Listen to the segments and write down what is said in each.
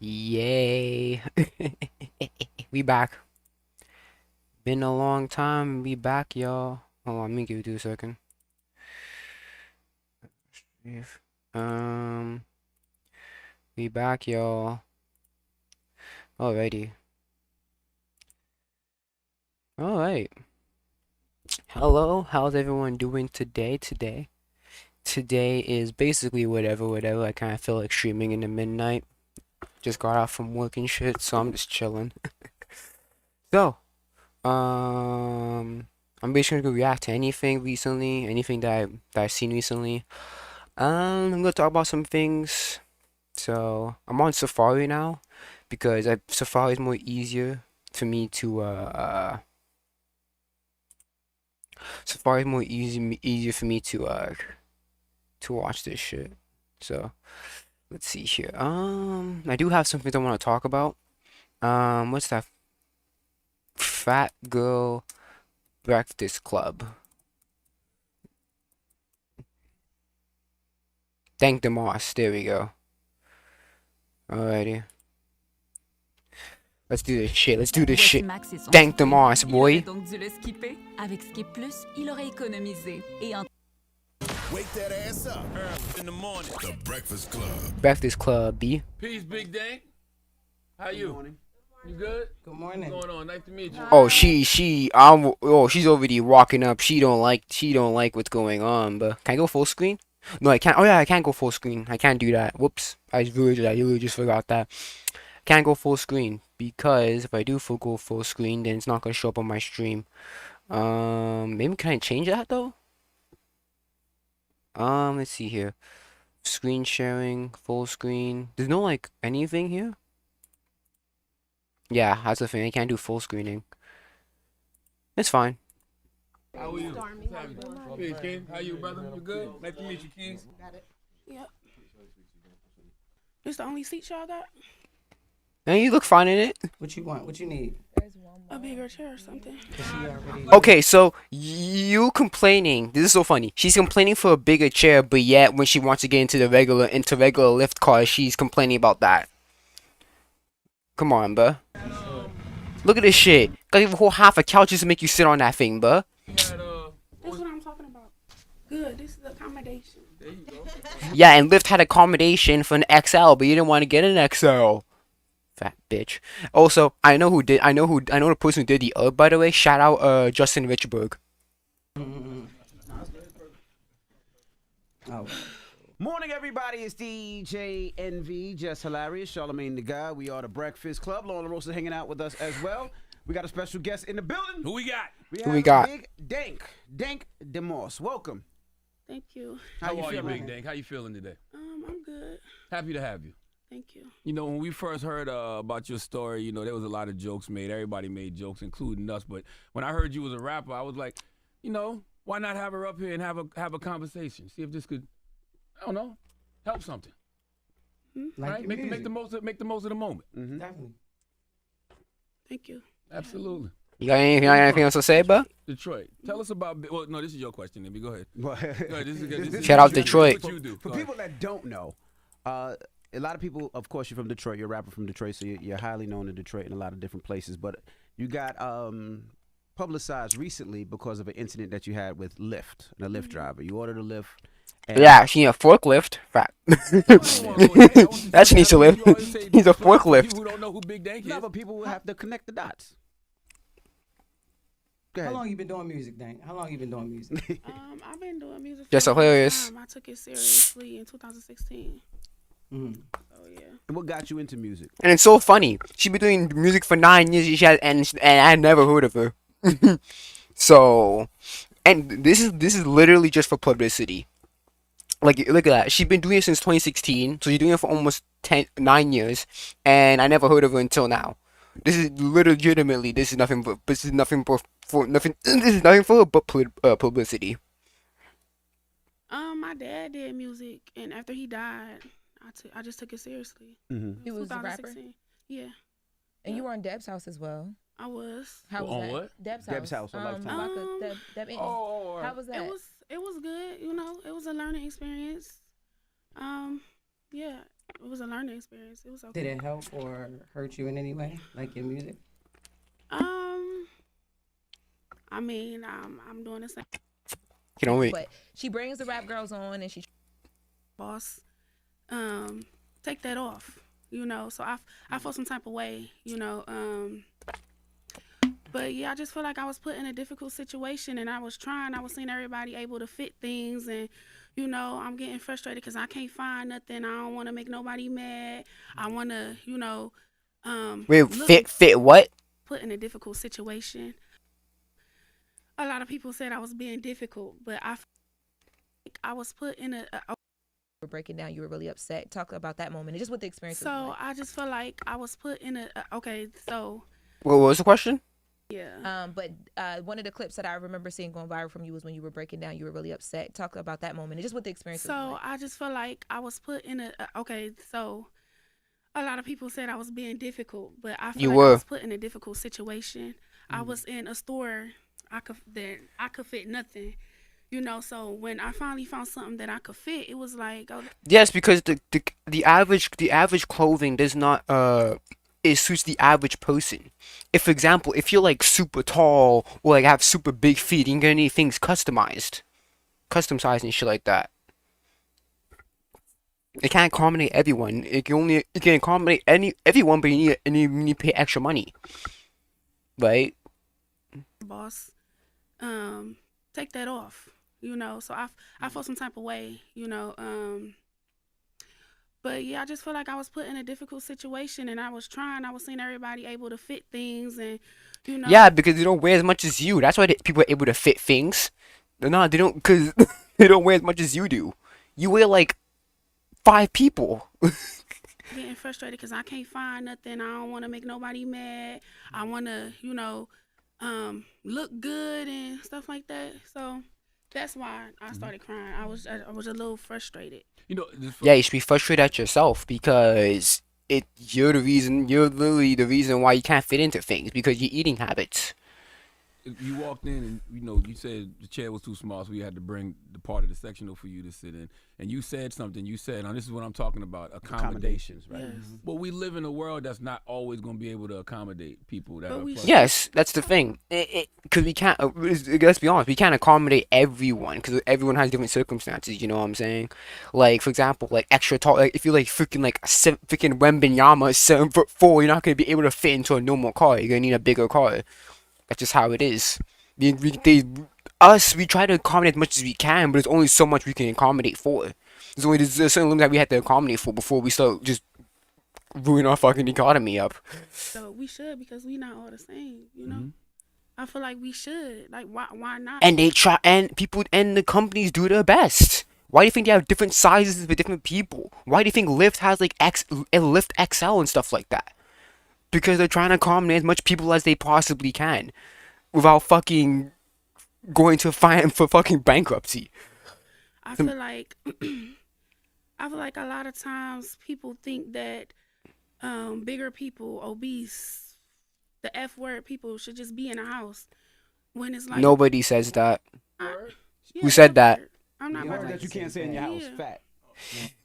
Yay. We back. Been a long time. We back, y'all. Hold on, let me give you a second. Um, we back, y'all. Alrighty. Alright. Hello, how's everyone doing today? Today is basically whatever. I kind of feel like streaming in the midnight. Just got off from work and shit, so I'm just chilling. So, I'm basically gonna react to anything recently, anything that I've seen recently. I'm gonna talk about some things. So I'm on Safari now because Safari is more easier for me to Safari is more easier for me to watch this shit. So let's see here. I do have some things I want to talk about. What's that? Fat Girl Breakfast Club. Thank the Moss. There we go. Alrighty. Let's do this shit. Let's do this shit. Thank the Moss, boy. Donc dû le skipper. Avec Skip Plus, il aurait économisé et en Wake that ass up early in the morning. The Breakfast Club. Breakfast Club, B. Peace, Big Dank. How you? Good morning. You good? Good morning. What's going on? Nice to meet you. Oh, she's already walking up. She don't like what's going on. But can I go full screen? No, I can't. Oh yeah, I can't go full screen. I can't do that. Whoops. I really just forgot that. Can't go full screen because if I do go full screen, then it's not gonna show up on my stream. Maybe can I change that though? Let's see here. Screen sharing, full screen. There's no like anything here. Yeah, that's the thing. I can't do full screening. It's fine. How are you? Peace, King. How you, brother? You good? Nice to meet you, King. Yep. This the only seat y'all got? And you look fine in it. What you want? What you need? A bigger chair or something? Okay, so you complaining. This is so funny. She's complaining for a bigger chair, but yet when she wants to get into regular lift cars, she's complaining about that. Come on, bruh. Look at this shit. Got even a whole half a couch just to make you sit on that thing, bruh. This is what I'm talking about. Good. This is accommodation. There you go. Yeah, and Lyft had accommodation for an XL, but you didn't want to get an XL. Fat bitch. Also, I know the person who did the by the way. Shout out Justin Richburg. Oh. Morning, everybody. It's DJ NV, Just Hilarious, Charlamagne the Guy. We are the Breakfast Club. Lauren Rosa hanging out with us as well. We got a special guest in the building. Who we got? Who we got? Big Dank DeMoss. Welcome. Thank you. How are you, feeling? Big Dank? How you feeling today? I'm good. Happy to have you. Thank you. You know, when we first heard about your story, you know, there was a lot of jokes made. Everybody made jokes, including us. But when I heard you was a rapper, I was like, you know, why not have her up here and have a conversation? See if this could, I don't know, help something. Like Right? Make the most of the moment. Mm-hmm. Definitely. Thank you. Absolutely. You got anything else to say, bruh? Detroit. Tell us about. Well, no, this is your question, Nibby. Go ahead. Go ahead. This is Shout out this is Detroit. what you do. For Go ahead. people that don't know, a lot of people, of course, you're from Detroit. You're a rapper from Detroit, so you're highly known in Detroit and a lot of different places. But you got publicized recently because of an incident that you had with Lyft, a Lyft driver. You ordered a Lyft. Yeah, she need a forklift. Fat. That she needs to live. He's a forklift. People who don't know who Big Dank is. No, but people have to connect the dots. Go ahead. How long you been doing music, Dank? How long you been doing music? I've been doing music. Just for a long hilarious. time. I took it seriously in 2016. Mm. Oh yeah. And what got you into music? And it's so funny. She been doing music for 9 years. And I never heard of her. So, and this is literally just for publicity. Like, look at that. She's been doing it since 2016. So she's doing it for almost 9 years, and I never heard of her until now. This is legitimately. This is nothing for her but publicity. My dad did music, and after he died, I just took it seriously. Mm-hmm. He was a rapper? 2016. Yeah, And you were on Deb's house as well. I was. How was On that? what? Deb's house. on Lifetime. Vodka, Deb Inc. Oh, How was that? It was good. You know, it was a learning experience. Yeah, It was a learning experience. It was Did okay. it help or hurt you in any way, like your music? Um, I mean, I'm doing the same. You know, wait. But she brings the rap girls on, and she Boss, take that off. You know, so I felt some type of way. You know, but yeah, I just feel like I was put in a difficult situation, and I was seeing everybody able to fit things, and you know, I'm getting frustrated because I can't find nothing. I don't want to make nobody mad. I want to, you know, Wait, look fit what? put in a difficult situation. A lot of people said I was being difficult, but I feel like I was put in a were breaking down. You were really upset. Talk about that moment and just what the experience was so like. I just feel like I was put in a okay. So What was the question? yeah. But one of the clips that I remember seeing going viral from you was when you were breaking down. You were really upset. Talk about that moment and just what the experience was So like. I just feel like I was put in a okay. So a lot of people said I was being difficult, but I feel You like I were. was put in a difficult situation. I was in a store. I could fit nothing. You know, so when I finally found something that I could fit, it was like, oh, Yes, because the average clothing does not it suits the average person. If, for example, if you're like super tall or like have super big feet, you're gonna need things customized, custom size and shit like that. It can't accommodate everyone. It can accommodate everyone, but you need to pay extra money, right? boss, take that off. You know, so I felt some type of way. You know, but yeah, I just feel like I was put in a difficult situation, and I was seeing everybody able to fit things, and you know, Yeah, because they don't wear as much as you. That's why people are able to fit things. No, they don't, because they don't wear as much as you do. You wear like 5 people. getting frustrated because I can't find nothing. I don't want to make nobody mad. I want to, you know, look good and stuff like that. So that's why I started crying. I was a little frustrated. You know, just Yeah, you should be frustrated at yourself because you're literally the reason why you can't fit into things because your eating habits. you walked in and you said the chair was too small, so we had to bring the part of the sectional for you to sit in. And you said something. You said, "Now this is what I'm talking about: accommodations." Right. Yes. But we live in a world that's not always going to be able to accommodate people that But are we plus. Yes, that's the thing. Because we can't. Let's be honest. We can't accommodate everyone because everyone has different circumstances. You know what I'm saying? Like for example, like extra tall. Like if you're like freaking like freaking Wembenyama 7'4", you're not gonna be able to fit into a normal car. You're gonna need a bigger car. That's just how it is. We try to accommodate as much as we can, but there's only so much we can accommodate for. There's a certain limit that we have to accommodate for before we start just ruin our fucking economy up. So we should because we not all the same. You know. I feel like we should. Like why not? And they try, and people and the companies do their best. Why do you think they have different sizes for different people? Why do you think Lyft has like Lyft XL and stuff like that? Because they're trying to accommodate as much people as they possibly can, without fucking going to fine for fucking bankruptcy. I feel like I feel like a lot of times people think that bigger people, obese, the F word people should just be in a house. When it's like Nobody says that. yeah, Who said F that? word. I'm not You about heard to that you can't say in your house. Yeah. Fat.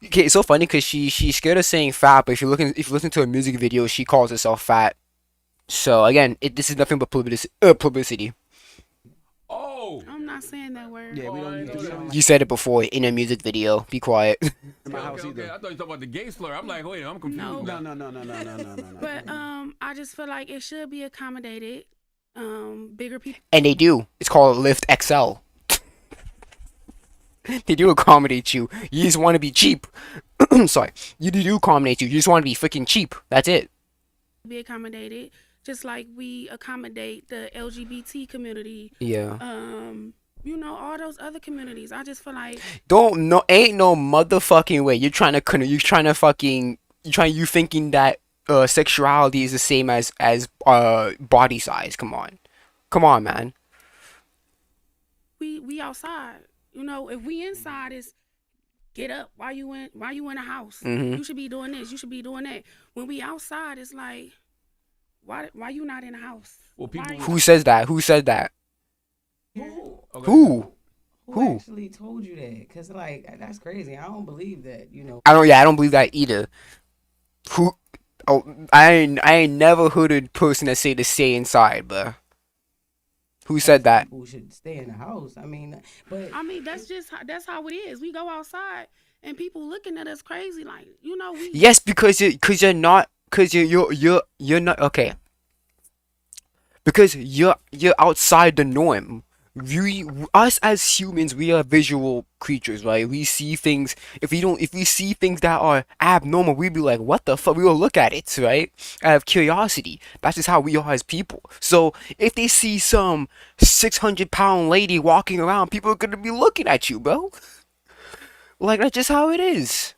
Okay, it's so funny because she's scared of saying fat, but if you listen to her music video, she calls herself fat. So again, this is nothing but publicity. Oh, I'm not saying that word. Yeah, we don't. We don't You said it before in a music video. Be quiet. in my house okay. either. I thought you were talking about the gay slur. I'm like, wait, I'm confused. No. now. No. But I just feel like it should be accommodated. Bigger people. And they do. It's called Lyft XL. They do accommodate you. You just want to be cheap. Sorry. You do accommodate you. You just want to be freaking cheap. That's it. Be accommodated, just like we accommodate the LGBT community. Yeah. You know, all those other communities. I just feel like Ain't no motherfucking way. You thinking that sexuality is the same as body size. Come on, man. we outside. You know, if we inside is get up. Why you in a house? Mhm. You should be doing this. You should be doing that. When we outside, it's like, why you not in a house? Well, people. Why are you- Who says that? Who said that? Okay. Who? Who? Who? actually told you that? Cause like that's crazy. I don't believe that. You know. I don't believe that either. Who? Oh, I ain't never heard a person that say to stay inside, but who said that? People should stay in the house. I mean, but I mean, that's how it is. We go outside and people looking at us crazy, like we. Yes, because you're not, because you're not okay. Because you're outside the norm. Us as humans, we are visual creatures, right? We see things. If we see things that are abnormal, we'd be like, "What the fuck?" We will look at it, right? Out of curiosity. That's just how we are as people. So if they see some 600-pound lady walking around, people are gonna be looking at you, bro. Like that's just how it is.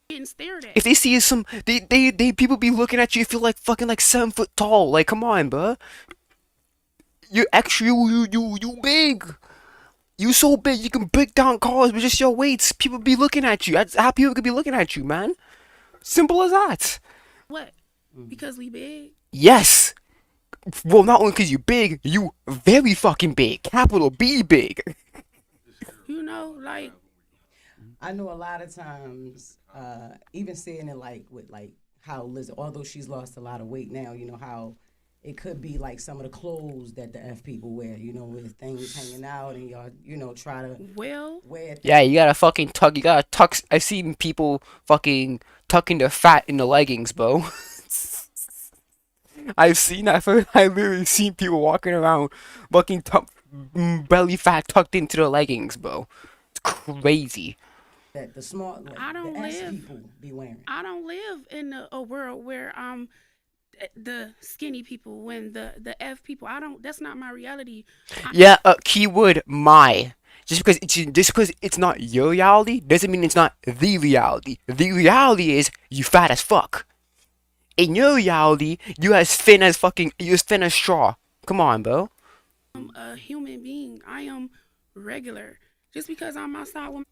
Getting stared at. If they see some, they people be looking at you if you're like fucking like 7 foot tall. Like, come on, bro. You're extra. You big. You so big you can break down cars with just your weights. People be looking at you. That's how people could be looking at you, man. Simple as that. What? Because we big. Yes. Well, not only because you big, you very fucking big. Capital B big. Like. I know a lot of times, even seeing it like with like how Liz, although she's lost a lot of weight now, you know how it could be like some of the clothes that the F people wear, you know, with things hanging out and y'all, you know, try to wear things. Yeah, you gotta fucking tuck. You gotta tuck. I've seen people fucking tucking their fat in the leggings, bro. I've seen that. I've literally seen people walking around, fucking belly fat tucked into their leggings, bro. It's crazy. That the smart, like, I don't the S live. people be wearing. I don't live in a world where the skinny people when the F people. I don't. That's not my reality. Yeah. Keyword my. Just because it's not your reality doesn't mean it's not the reality. The reality is you fat as fuck. In your reality, you as thin as straw. Come on, bro. I'm a human being. I am regular. Just because I'm outside with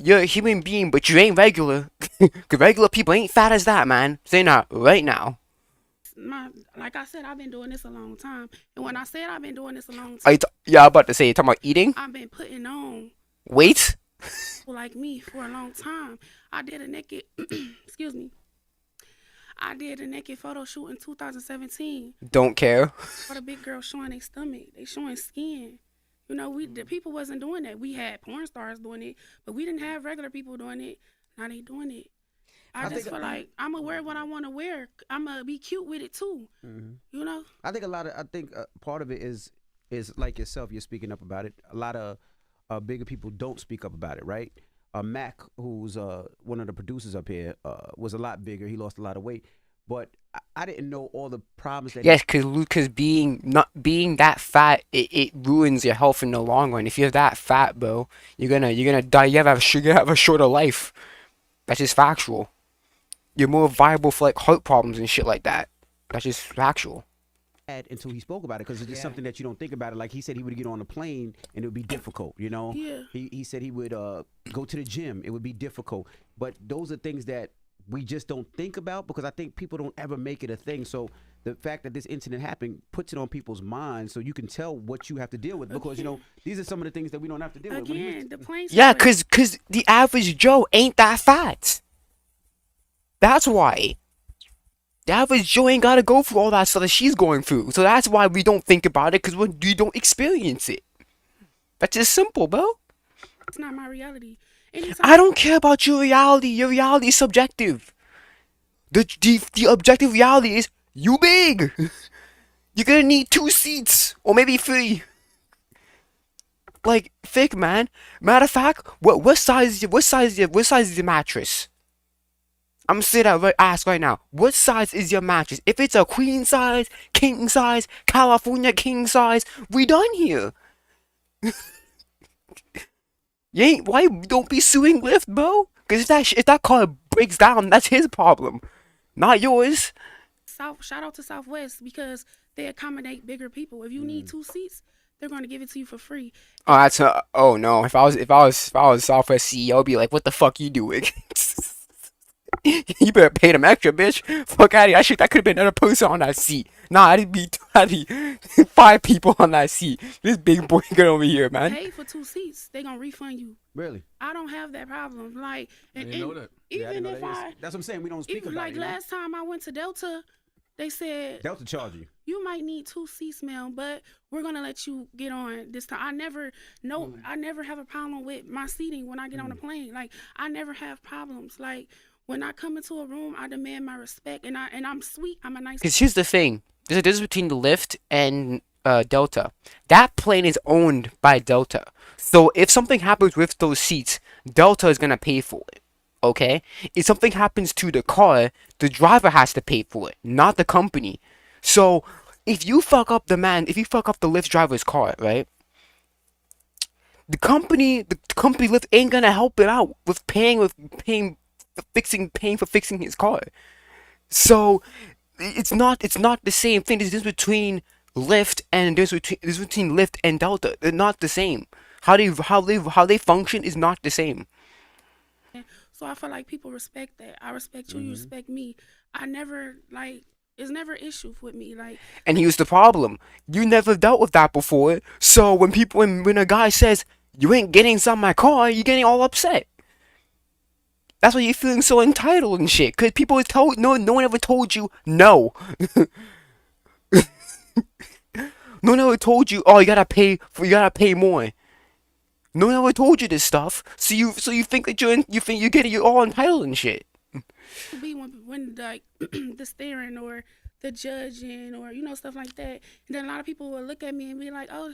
You're a human being, but you ain't regular. Cause regular people ain't fat as that, man. Say not right now. like I said, I've been doing this a long time. And when I said I've been doing this a long time, Yeah, I'm about to say, you're talking about eating? I've been putting on weight? people like me for a long time. I did a naked, excuse me. I did a naked photo shoot in 2017. Don't care. For the big girls showing their stomach, they showing skin. You know, the people wasn't doing that. We had porn stars doing it, but we didn't have regular people doing it. Now they doing it. I just feel like I'm gonna wear what I want to wear. I'm gonna be cute with it too. You know. I think part of it is like yourself. You're speaking up about it. A lot of bigger people don't speak up about it, right? Mac, who's one of the producers up here, was a lot bigger. He lost a lot of weight, but I didn't know all the problems that. Yes, because being that fat, it ruins your health in the long run. If you're that fat, bro, you're gonna die. You have a shorter life. That's just factual. You're more viable for like heart problems and shit like that. That's just factual. Until he spoke about it, because it's just something that you don't think about it. Like he said, he would get on a plane and it would be difficult. You know. Yeah. He said he would go to the gym. It would be difficult. But those are things that we just don't think about, because I think people don't ever make it a thing. So the fact that this incident happened puts it on people's minds, so you can tell what you have to deal with, because you know these are some of the things that we don't have to deal with. Again, the plane. Yeah, cause the average Joe ain't that fat. That's why. The average Joe ain't gotta go through all that stuff that she's going through. So that's why we don't think about it, because we don't experience it. That's just simple, bro. It's not my reality. I don't care about your reality. Your reality is subjective. The objective reality is you big. You're gonna need 2 seats or maybe 3. Like thick, man. Matter of fact, what size is your mattress? I'm gonna ask right now. What size is your mattress? If it's a queen size, king size, California king size, we done here. Why don't be suing Lyft, bro? Because if that car breaks down, that's his problem, not yours. Shout out to Southwest, because they accommodate bigger people. If you need 2 seats, they're going to give it to you for free. Oh no! If I was Southwest CEO, I'd be like, what the fuck you doing? You better pay them extra, bitch. Fuck out of here! That could have been another person on that seat. Nah, I'd be 5 people on that seat. This big boy get over here, man. Pay for 2 seats, they gonna refund you. Really? I don't have that problem. Like, I didn't know that. Yeah, I didn't even know if that. That's what I'm saying. We don't speak even about like it. You know? last time I went to Delta, they said Delta charge you. you might need 2 seats, ma'am, but we're gonna let you get on this time. I never have a problem with my seating when I get on the plane. Like, I never have problems. Like, when I come into a room, I demand my respect, and I'm sweet. I'm a nice. Because here's the thing. There's a difference between the Lyft and Delta. That plane is owned by Delta. So if something happens with those seats, Delta is going to pay for it. Okay? If something happens to the car, the driver has to pay for it, not the company. So if you fuck up the Lyft driver's car, right? The company Lyft ain't going to help it out with paying for fixing his car. So it's not the same thing. There's difference between Lyft and there's between Lyft and Delta. They're not the same. How they function is not the same. So I feel like people respect that. I respect you. You respect me. I never it's never an issue with me. Like, and here's the problem: you never dealt with that before. So when a guy says you ain't getting inside my car, you're getting all upset. That's why you're feeling so entitled and shit. Cause people no one ever told you no. No one ever told you, oh, you gotta pay more. No one ever told you this stuff. So you think that you're all entitled and shit. be when like the staring or the judging or stuff like that. And then a lot of people will look at me and be like, oh,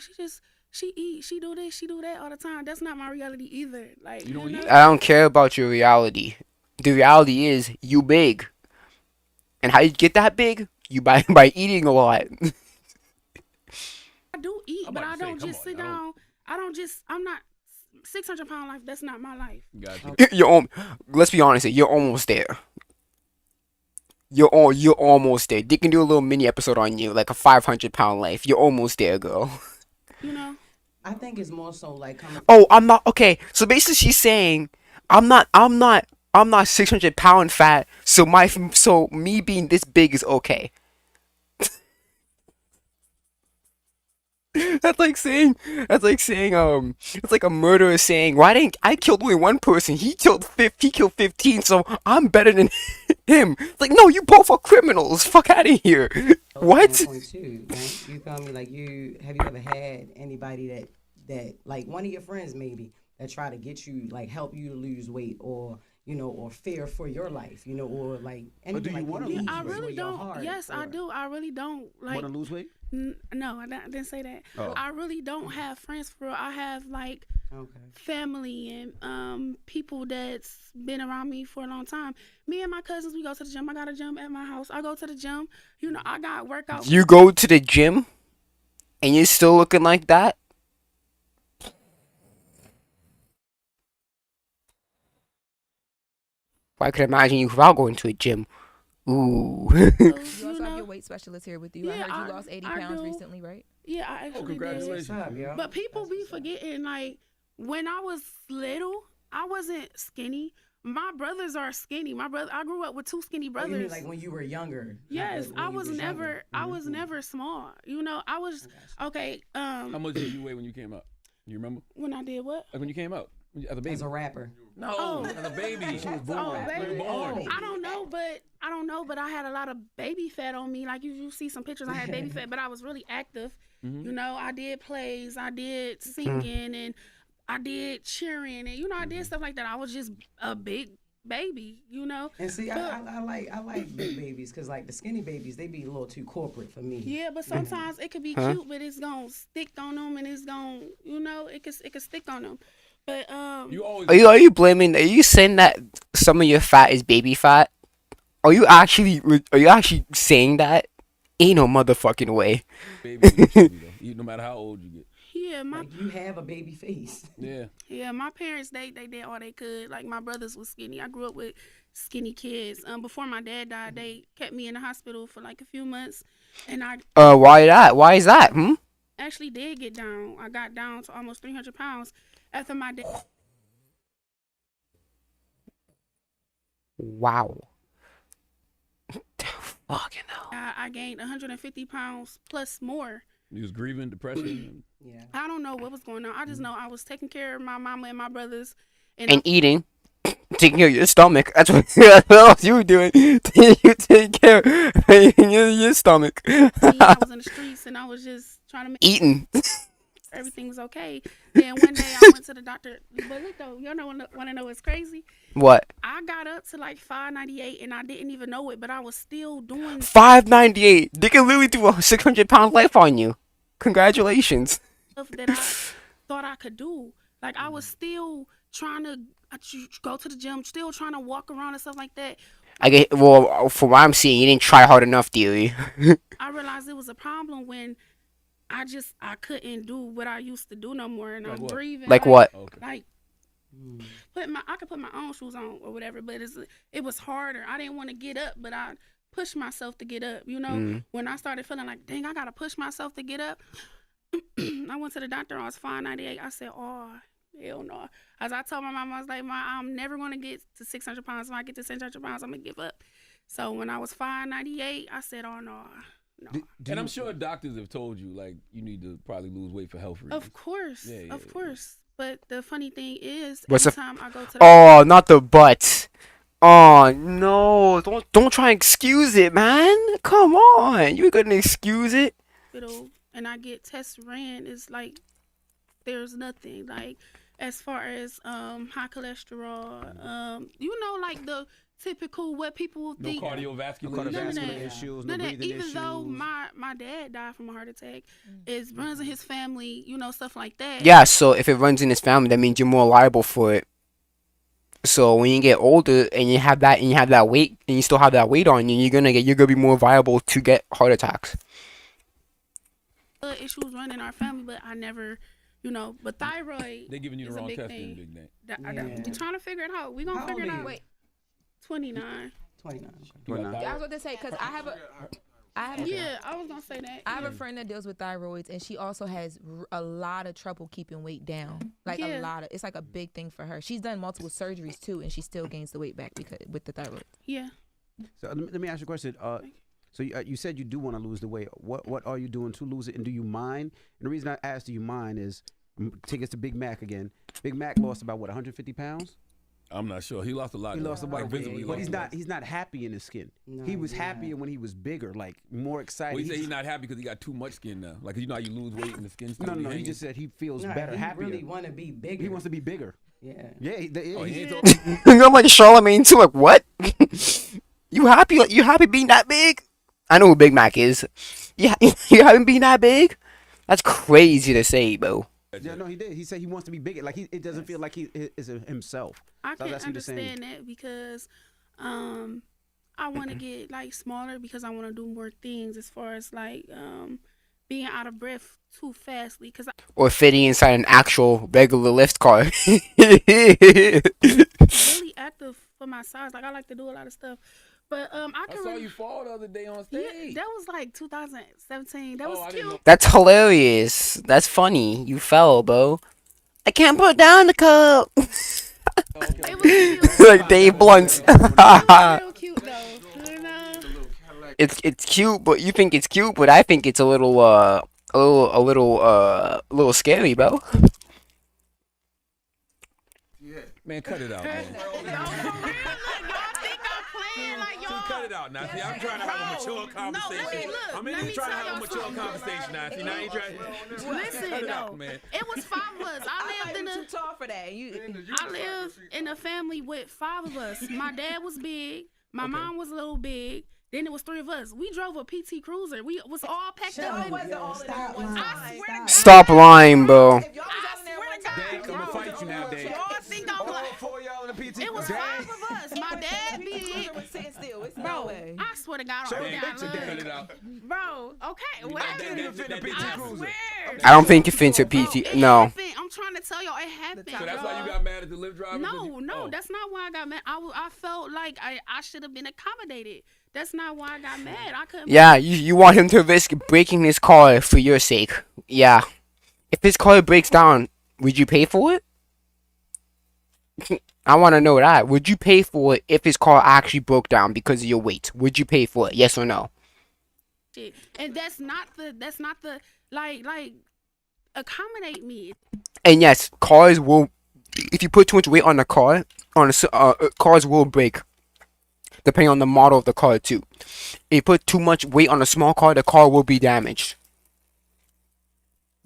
she eat, she do this, she do that all the time. That's not my reality either. Like, You don't eat? I don't care about your reality. The reality is you big. And how you get that big? You by eating a lot. I do eat, I'm but about I to say, don't come just on, sit I don't- down. I'm not 600-pound life. That's not my life. Gotcha. Let's be honest here, you're almost there. You're almost there. They can do a little mini episode on you, like a 500-pound life. You're almost there, girl. You know? I think it's more so like coming. Oh, I'm not okay. So basically, she's saying I'm not 600-pound fat. So me being this big is okay. That's like saying it's like a murderer saying, why didn't I killed only one person? He killed 15, so I'm better than him. It's like, no, you both are criminals. Fuck out of here. What? Standpoint too, right? You feel me? Like, have you ever had anybody that like one of your friends maybe that try to get you, like, help you to lose weight, or or fear for your life, or like anything. do you like wanna your lose knees I or really your don't. heart, Yes, I or- do. I really don't. Like, Want to lose weight? no, I didn't say that. Oh. I really don't have friends for real. I have like Okay. family and people that's been around me for a long time. Me and my cousins, we go to the gym. I got a gym at my house. I go to the gym. I got workout. You go to the gym and you're still looking like that? I could imagine you without going to a gym. Ooh. You also have your weight specialist here with you. I Yeah, heard you lost 80 I pounds do. recently, right? Yeah, I actually did. congratulations. What's up, yo? But people be forgetting, like, when I was little, I wasn't skinny. My brothers are skinny. I grew up with 2 skinny Oh, brothers. you mean like when you were younger? Yes, Not like I when you was never. younger. I was Mhm. never small. I was okay. How much did you weigh when you came out? You remember? When I did what? Like when you came out as a baby? As a rapper. No, Oh. as a baby. She was Oh, born. baby. You were born. I don't know, but I had a lot of baby fat on me. Like, you see some pictures, I had baby fat, but I was really active. I did plays, I did singing, and I did cheering, and I did stuff like that. I was just a big baby, And see, But- I like big babies, because like the skinny babies, they be a little too corporate for me. Yeah, but sometimes it could be cute, but it's gonna stick on them, and it's gonna, it could stick on them. But You always. Are you saying that some of your fat is baby fat? Are you actually saying that? Ain't no motherfucking way. Baby when you're skinny, though. No matter how old you get. yeah, Like, you have a baby face. Yeah. my parents they did all they could. Like, my brothers was skinny. I grew up with skinny kids. Before my dad died, they kept me in the hospital for like a few months, and I Why that? Why is that? actually did get down. I got down to almost 300 pounds after my dad. Wow. Fucking hell. I gained 150 pounds plus more. You was grieving, depression. Yeah. I don't know what was going on. I just know I was taking care of my mama and my brothers. And eating. Taking care of your stomach. That's what else you were doing. You take care of your stomach. I was in the streets and I was just trying to make Eating. everything was okay. Then one day I went to the doctor. But look though, y'all want to know what's crazy? What? I got up to like 598 and I didn't even know it, but I was still doing 598. They can literally do a 600-pound life on you. Congratulations. stuff that I thought I could do. Like I was still trying to go to the gym, still trying to walk around and stuff like that. I get well. From what I'm seeing, you didn't try hard enough, dearie. I realized it was a problem when I couldn't do what I used to do no more, and Like I'm what? breathing. Like what? Okay. Like I could put my own shoes on or whatever, but it was harder. I didn't want to get up, but I pushed myself to get up. You know, when I started feeling like, dang, I gotta push myself to get up. I went to the doctor. I was 598. I said, oh. Hell no. As I told my mom, I was like, I'm never going to get to 600 pounds. When I get to 600 pounds, I'm going to give up. So when I was 598, I said, oh, no. And I'm sure doctors have told you, like, you need to probably lose weight for health reasons. Of course. Yeah, of course. But the funny thing is, What's every the- time I go to the Oh, not the butt. Oh no! Don't try and excuse it, man. Come on, you couldn't excuse it. hospital and I get tests ran, it's like there's nothing. Like as far as high cholesterol, like the typical what people No think. cardiovascular None of that. issues, None no of that. breathing Even issues. though my dad died from a heart attack, it runs in his family, stuff like that. Yeah, so if it runs in his family, that means you're more liable for it. So when you get older and you have that weight and you still have that weight on you, you're gonna be more viable to get heart attacks. Issues run in our family, but I never, but thyroid. They giving you the is a wrong big testing, thing. big name. We're trying to figure it out. We're gonna How figure it old are out. you? Wait, 29. 29. You got I was thyroid? about to say because I have a Yeah, I was gonna say that. I have a friend that deals with thyroids, and she also has a lot of trouble keeping weight down. Like Yeah. a lot of, it's like a big thing for her. She's done multiple surgeries too, and she still gains the weight back because with the thyroid. Yeah. So let me ask you a question. So you said you do want to lose the weight. What are you doing to lose it, and do you mind? And the reason I asked, do you mind, is take us to Big Mac again. Big Mac lost about 150 pounds. I'm not sure. He lost a lot. He lost a lot of weight, visibly but lost he's not happy in his skin. No, he was he's happier not. when he was bigger, like more excited. Well, he said he's not happy because he got too much skin now. Like, how you lose weight and the skin still no, be he hanging? just said he feels Nah, better, he happier. really want to be bigger. He wants to be bigger. Yeah. Yeah, Oh, he ain't Yeah. talking. I'm like Charlamagne too. Like what? You happy? You happy being that big? I know who Big Mac is. Yeah, you haven't been that big. That's crazy to say, bro. Yeah, no, he did. He said he wants to be bigger. Like it doesn't feel like he is himself. I So can that's what he's saying. understand that because I want to get like smaller because I want to do more things as far as like being out of breath too fastly because Or fitting inside an actual regular lift car. I'm really active for my size. Like I like to do a lot of stuff. But I I can saw you fall the other day on yeah, stage. that was like 2017. That Oh, I was didn't know. cute. That's hilarious. That's funny. You fell, bro. I can't put down the cup. It was cute. Like Dave Blunt. It was real cute though. It's cute, but you think it's cute, but I think it's a little scary, bro. Man, cut it out, man. Cut it out now. See, I'm trying to have a mature conversation. I'm in here trying to have a mature conversation now. See, now you trying to Listen cut it though, out, man. it was 5 of us. I lived too tall for that. I lived in a family with 5 of us. My dad was big. My mom was a little big. Then it was 3 of us. We drove a PT Cruiser. We was all packed up. Stop lying. I swear to God. Stop lying, bro. I swear to God. Dave, I'm gonna fight you now, Dave. Y'all think I'm lying. For y'all in the PT. It was 5 of us. My dad big. Bro, I swear to God, Show I me don't a picture, think I Dave. Cut it out. Bro, okay, whatever. fit in the PT I Cruiser. swear. I don't think it fits a Bro, PT. it No. happened. I'm trying to tell y'all, it happened. So that's why you bro. got mad at the Lyft driver? No, that's not why I got mad. I felt like I should have been accommodated. That's not why I got mad. I couldn't. Yeah, you want him to risk breaking his car for your sake. Yeah. If his car breaks down, would you pay for it? I want to know that. Would you pay for it if his car actually broke down because of your weight? Would you pay for it? Yes or no? Shit. And that's not the like accommodate me. And yes, cars will. If you put too much weight on the car, cars will break. Depending on the model of the car too. If you put too much weight on a small car, the car will be damaged.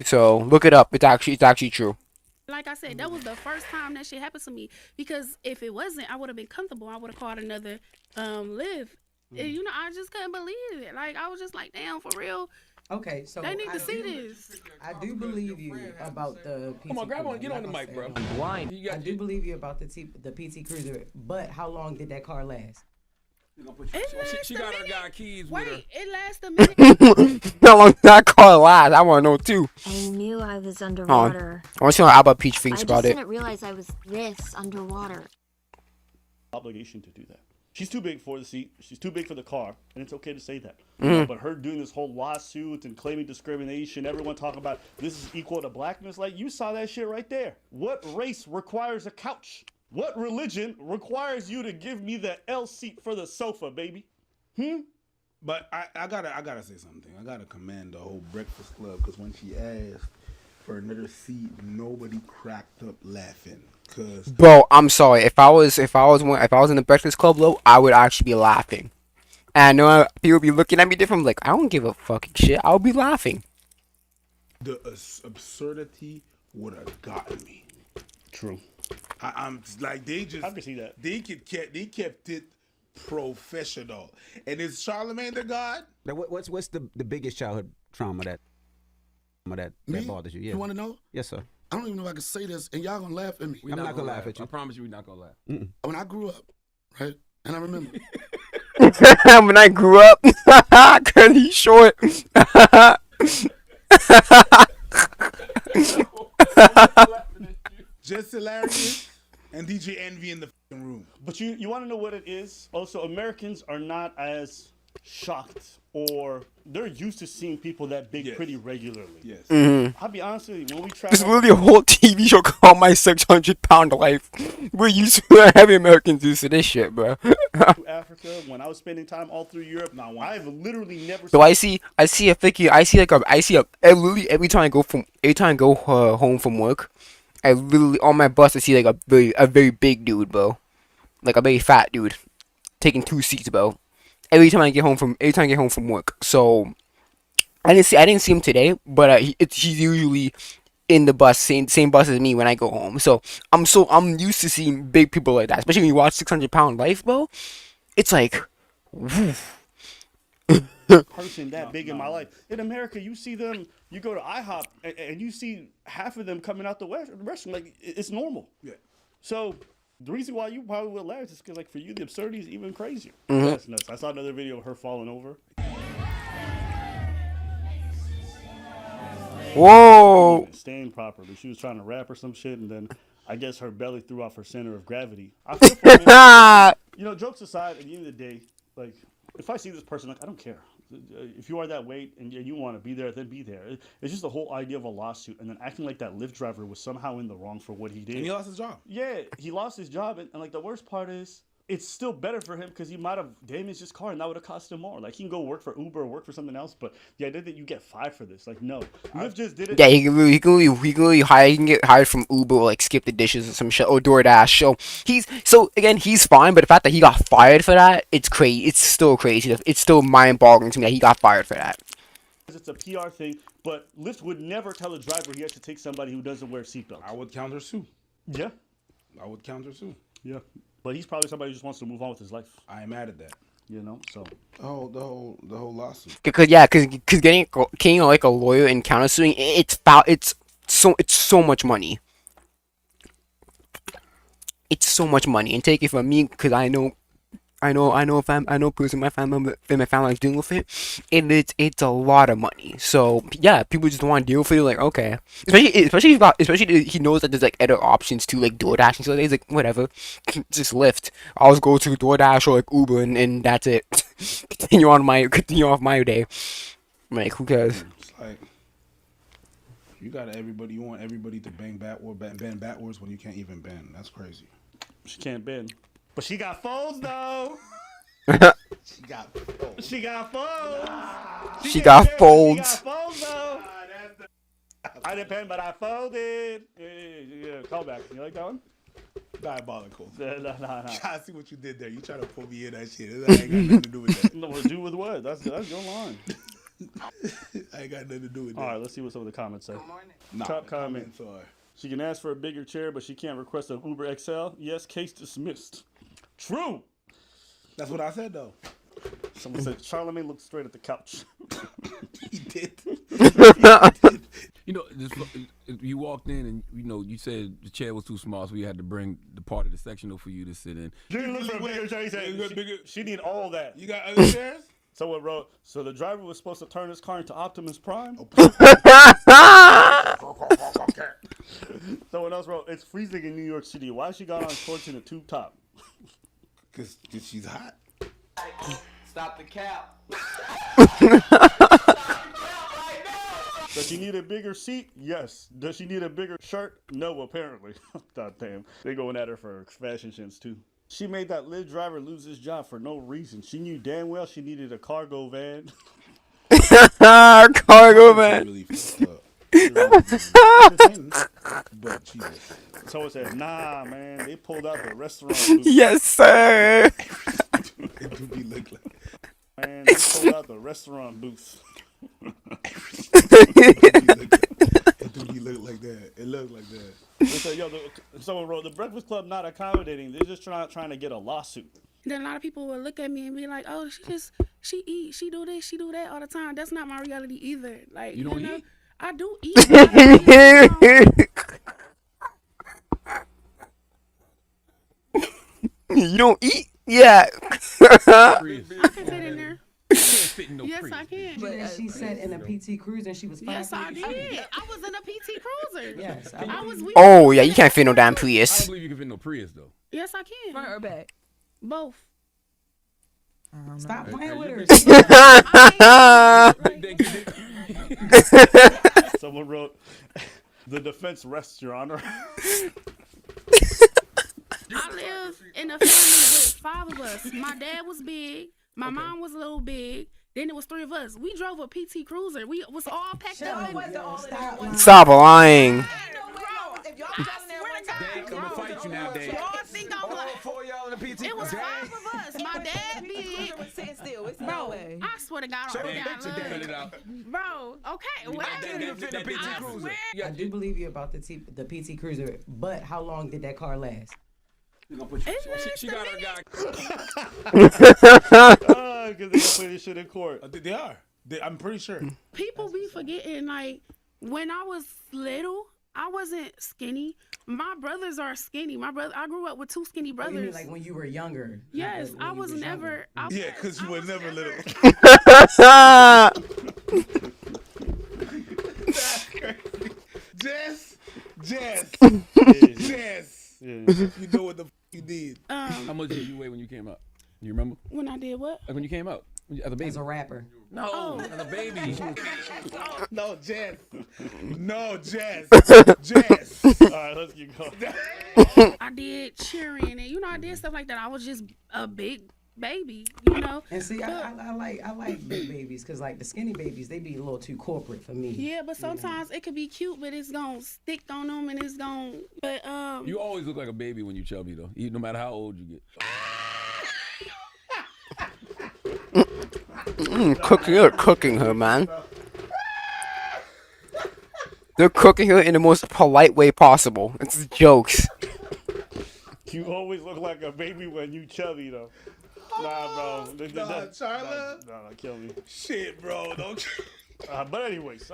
So look it up. It's actually true. Like I said, that was the first time that shit happened to me. Because if it wasn't, I would have been comfortable. I would have called another Lyft. And, you know, I just couldn't believe it. Like, I was just like, damn, for real. Okay, so They need to see this. I do believe you about the PT. Come on, grab on, Cruiser. get on the I'm not mic, bro. gonna say no. Blind. You I got do believe you about the PT Cruiser, but how long did that car last? It lasts She a got her minute. guy keys with her. Wait, it lasts a minute. How long did that car last? I want to know too. I knew I was Hold on. underwater. I want to see how Alba Peach thinks I about just it. didn't realize I was this underwater. Obligation to do that. She's too big for the seat. She's too big for the car, and it's okay to say that. Mm-hmm. But her doing this whole lawsuit and claiming discrimination, everyone talking about this is equal to blackness, like you saw that shit right there. What race requires a couch? What religion requires you to give me the L seat for the sofa, baby? But I gotta say something. I gotta commend the whole Breakfast Club because when she asked for another seat, nobody cracked up laughing. Cause Bro, I'm sorry. If I was in the Breakfast Club, though, I would actually be laughing. And I know people be looking at me different. Like, I don't give a fucking shit. I'll be laughing. the absurdity would have gotten me. True. I'm like they just I can see that. they kept it professional. And is Charlemagne the God? Now, what's the biggest childhood trauma that Me? bothers you? Yeah. You want to know? Yes, sir. I don't even know if I can say this, and y'all gonna laugh at me. I'm not gonna laugh at you. I promise you, we're not gonna laugh. When I grew up, right, and I remember When I grew up, cause he's short. Just hilarious and DJ Envy in the fucking room. But you want to know what it is? Also, Americans are not as shocked, or they're used to seeing people that big Yes. pretty regularly. Yes. I'll be honest with you, when we There's travel literally a whole TV show called My 600-Pound Life. We're used to heavy Americans used to this shit, bro. to Africa, when I was spending time all through Europe, I've literally never So I see a figure. I see literally every time I go home from work, I literally on my bus I see like a very big dude, bro, like a very fat dude, taking 2 seats, bro. Every time I get home from work. So I didn't see him today, but he's usually in the bus, same bus as me when I go home. So I'm used to seeing big people like that, especially when you watch 600-Pound Life, bro. It's like, woof. person that big in my life. In America, you see them, you go to IHOP, and you see half of them coming out the restaurant. Like, it's normal. Yeah. So the reason why you probably would laugh is because, like, for you, the absurdity is even crazier. Mm-hmm. That's nuts. I saw another video of her falling over. Whoa. Staying properly. She was trying to rap or some shit, and then I guess her belly threw off her center of gravity. I feel for her. You know, jokes aside, at the end of the day, like, if I see this person, like, I don't care. If you are that weight and you want to be there, then be there. It's just the whole idea of a lawsuit and then acting like that Lyft driver was somehow in the wrong for what he did. And he lost his job. Yeah, he lost his job, and like the worst part is, it's still better for him because he might have damaged his car and that would have cost him more. Like, he can go work for Uber or work for something else, but the idea that you get fired for this, like, no. Lyft just did it. Yeah, he can get hired from Uber or like skip the dishes or some shit or DoorDash. So he's fine, but the fact that he got fired for that, it's crazy. It's still crazy. It's still mind-boggling to me that he got fired for that. It's a PR thing, but Lyft would never tell a driver he has to take somebody who doesn't wear seatbelts. I would counter sue. Yeah. I would counter sue. Yeah. But he's probably somebody who just wants to move on with his life. I am mad at that. You know, so The whole lawsuit. Cause getting like a lawyer and countersuing, it's so much money. It's so much money, and take it from me, cause I know a person in my family is dealing with it, and it's a lot of money. So yeah, people just don't want to deal with it. Like, okay, especially he knows that there's like other options too, like DoorDash and so he's like, whatever, just Lyft. I'll just go to DoorDash or like Uber, and that's it. continue off my day. Like, who cares? It's like you want everybody to bend backwards when you can't even bend. That's crazy. She can't bend. But she got folds, though. She got folds. She got folds. She got She folds. got folds, though. I didn't bend, but I folded. Yeah, call back. You like that one? Diabolical. Nah. I see what you did there. You trying to pull me in that shit. I ain't got nothing to do with that. No, do with what? That's your line. I ain't got nothing to do with that. All right, let's see what some of the comments say. Nah, Top the comment. comments are. She can ask for a bigger chair, but she can't request an Uber XL. Yes, case dismissed. True. That's what I said though. Someone said Charlamagne looked straight at the couch. He did. You know, you walked in and you said the chair was too small, so we had to bring the part of the sectional for you to sit in. Junior looked for a bigger chair. He said she need all that. You got other chairs? Someone wrote, so the driver was supposed to turn his car into Optimus Prime? Someone else wrote, it's freezing in New York City. Why she got on shorts and a tube top? Because she's hot. Stop the cap. Does she need a bigger seat? Yes. Does she need a bigger shirt? No, apparently. God damn. They going at her for fashion sense, too. She made that Lyft driver lose his job for no reason. She knew damn well she needed a cargo van. Cargo van. Really fucked up. But Jesus. Someone said, nah, man. They pulled out the restaurant booth. Yes, sir. It do be look like. Man, they pulled out the restaurant booth. It do be look like that. It look like that. They said, someone wrote, the Breakfast Club not accommodating. They're just trying to get a lawsuit. Then a lot of people will look at me and be like, "Oh, she eat, she do this, she do that all the time." That's not my reality either. Like, You don't eat? I do eat. But I don't eat. You don't eat? Yeah. I can fit in there. Yes, I can. But she said in a PT Cruiser and she was 5 Yes, I feet. did. I was in a PT Cruiser. Yes, I was. Oh, yeah, you can't fit no damn I Prius. don't believe you can fit no Prius though. Yes, I can. Front or back? Both. Stop playing with her. Someone wrote, the defense rests, Your Honor. I live in a family with 5 of us. My dad was big. My mom was a little big. Then it was 3 of us. We drove a PT Cruiser. We was all packed up. Stop lying. Dave, I'm gonna fight you now, Dave. Y'all think I'm like, y'all in the PT. it was 5 of us. My dad big. Bro, I swear to God, I got Bro, okay. Well, I swear. I do believe you about the PT Cruiser, but how long did that car last? She got her guy. Because they gonna play this shit in court. They are. I'm pretty sure. People be forgetting, like, when I was little, I wasn't skinny. My brothers are skinny. I grew up with 2 skinny Oh, brothers. you mean like when you were younger? Yes, When I you was never. Yeah, because you were never little. That's crazy. Jess. You know what the you did. How much did you weigh when you came out? You remember? When I did what? Like when you came out as a baby. As a rapper. No, as a baby. No, Jess. No, Jess. All right, let's keep going. I did cheering and I did stuff like that. I was just a big baby, And see, I like big babies because like the skinny babies, they be a little too corporate for me. Yeah, but sometimes it could be cute, but it's gonna stick on them and it's gonna. But You always look like a baby when you chubby though, no matter how old you get. You're cooking her, man. They're cooking her in the most polite way possible. It's jokes. You always look like a baby when you chubby, though. Nah, bro. Charla? Nah, kill me. Shit, bro. Don't. But anyways,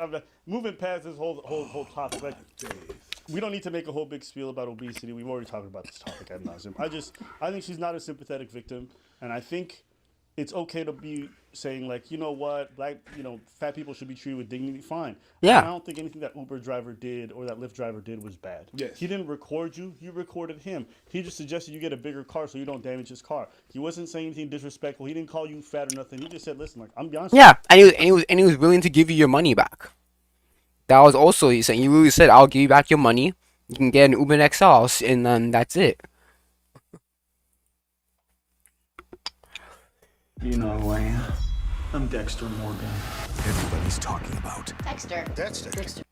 moving past this whole topic, like, we don't need to make a whole big spiel about obesity. We've already talked about this topic ad nauseum. I think she's not a sympathetic victim, and I think it's okay to be saying, like, you know what, fat people should be treated with dignity. Fine. Yeah. I don't think anything that Uber driver did or that Lyft driver did was bad. Yes. He didn't record you. You recorded him. He just suggested you get a bigger car so you don't damage his car. He wasn't saying anything disrespectful. He didn't call you fat or nothing. He just said, listen, like, I'm beyond. Yeah, and he was willing to give you your money back. That was also he said. He really said, "I'll give you back your money. You can get an Uber XL, and then that's it." You know who I am. I'm Dexter Morgan. Everybody's talking about Dexter. Dexter.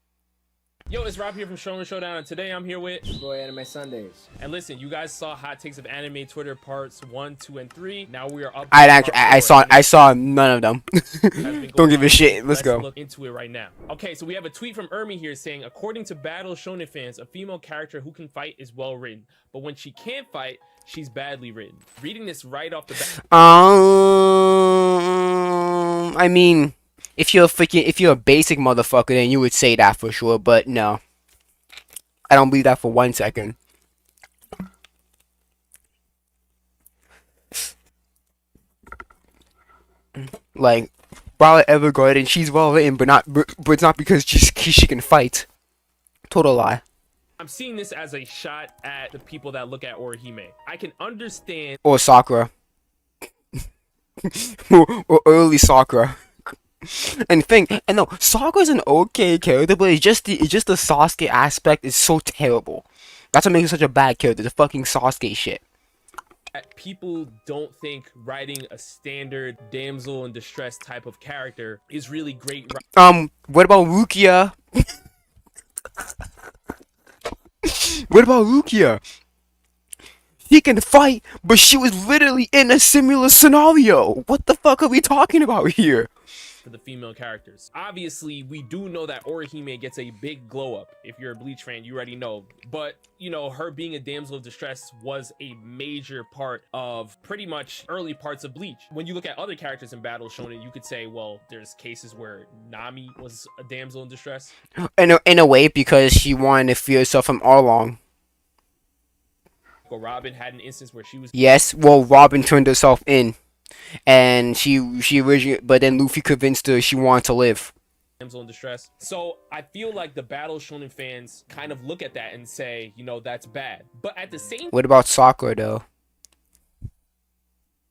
Yo, it's Rob here from Showman Showdown, and today I'm here with Boy Anime Sundays. And listen, you guys saw Hot Takes of Anime Twitter parts 1, 2, and 3. Now we are up. I saw none of them. Don't give a shit. Let's go. Look into it right now. Okay, so we have a tweet from Ermi here saying, according to Battle Shonen fans, a female character who can fight is well written, but when she can't fight, she's badly written. Reading this right off the bat. I mean, if you're a basic motherfucker, then you would say that for sure. But no, I don't believe that for 1 second. Like, Violet Evergarden, she's well written, but it's not because she can fight. Total lie. I'm seeing this as a shot at the people that look at Orihime. I can understand. Or Sakura. or early Sakura. And no, Sakura's an okay character, but it's just the Sasuke aspect is so terrible. That's what makes her such a bad character. The fucking Sasuke shit. People don't think writing a standard damsel in distress type of character is really great. What about Rukia? What about Rukia? She can fight, but she was literally in a similar scenario. What the fuck are we talking about here? For the female characters, obviously we do know that Orihime gets a big glow up. If you're a Bleach fan, you already know, but you know, her being a damsel of distress was a major part of pretty much early parts of Bleach. When you look at other characters in Battle Shonen, you could say, well, there's cases where Nami was a damsel in distress in a way, because she wanted to free herself from Arlong. Or Robin had an instance where she was. Yes, well, Robin turned herself in. And she originally, but then Luffy convinced her she wanted to live. Damsel in distress. So I feel like the Battle Shonen fans kind of look at that and say, you know, that's bad. But at the same. What about Sakura though?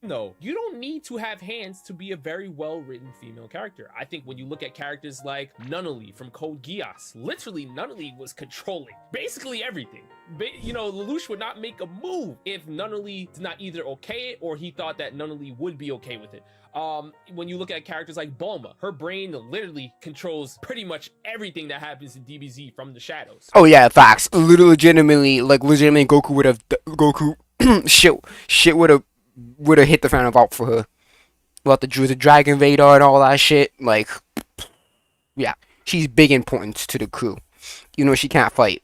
No, you don't need to have hands to be a very well-written female character. I think when you look at characters like Nunnally from Code Geass, literally Nunnally was controlling basically everything. You know, Lelouch would not make a move if Nunnally did not either okay it or he thought that Nunnally would be okay with it. When you look at characters like Bulma, her brain literally controls pretty much everything that happens in DBZ from the shadows. Oh yeah, facts. Legitimately Goku would have shit would have hit the fan out for her. About the Dragon Radar and all that shit. Like, yeah, she's big importance to the crew. You know, she can't fight.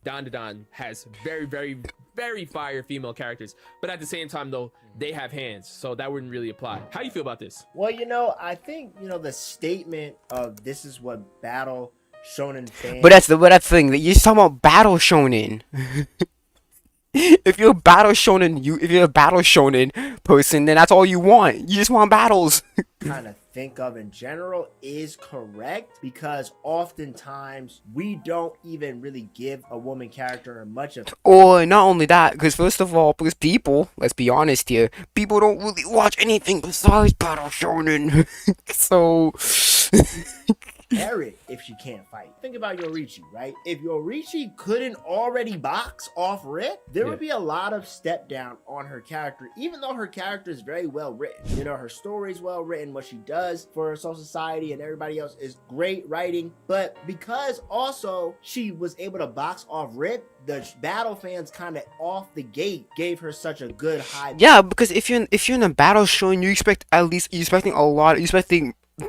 Don has very, very, very fire female characters, but at the same time though, they have hands, so that wouldn't really apply. How do you feel about this? Well, you know, I think, you know, the statement of this is what Battle Shonen fans. But that's the thing that you're talking about Battle Shonen. If you're a Battle Shonen person, then that's all you want. You just want battles. Kind of think of in general is correct, because oftentimes we don't even really give a woman character much of. Or not only that, because first of all, because people, let's be honest here, people don't really watch anything besides Battle Shonen. So. It if she can't fight. Think about Yorichi, right? If Yorichi couldn't already box off rip, there would be a lot of step down on her character, even though her character is very well written. You know, her story is well written, what she does for Soul Society and everybody else is great writing, but because also she was able to box off rip, the Battle fans kind of off the gate gave her such a good high. Yeah, because if you're in a Battle Shonen, you're expecting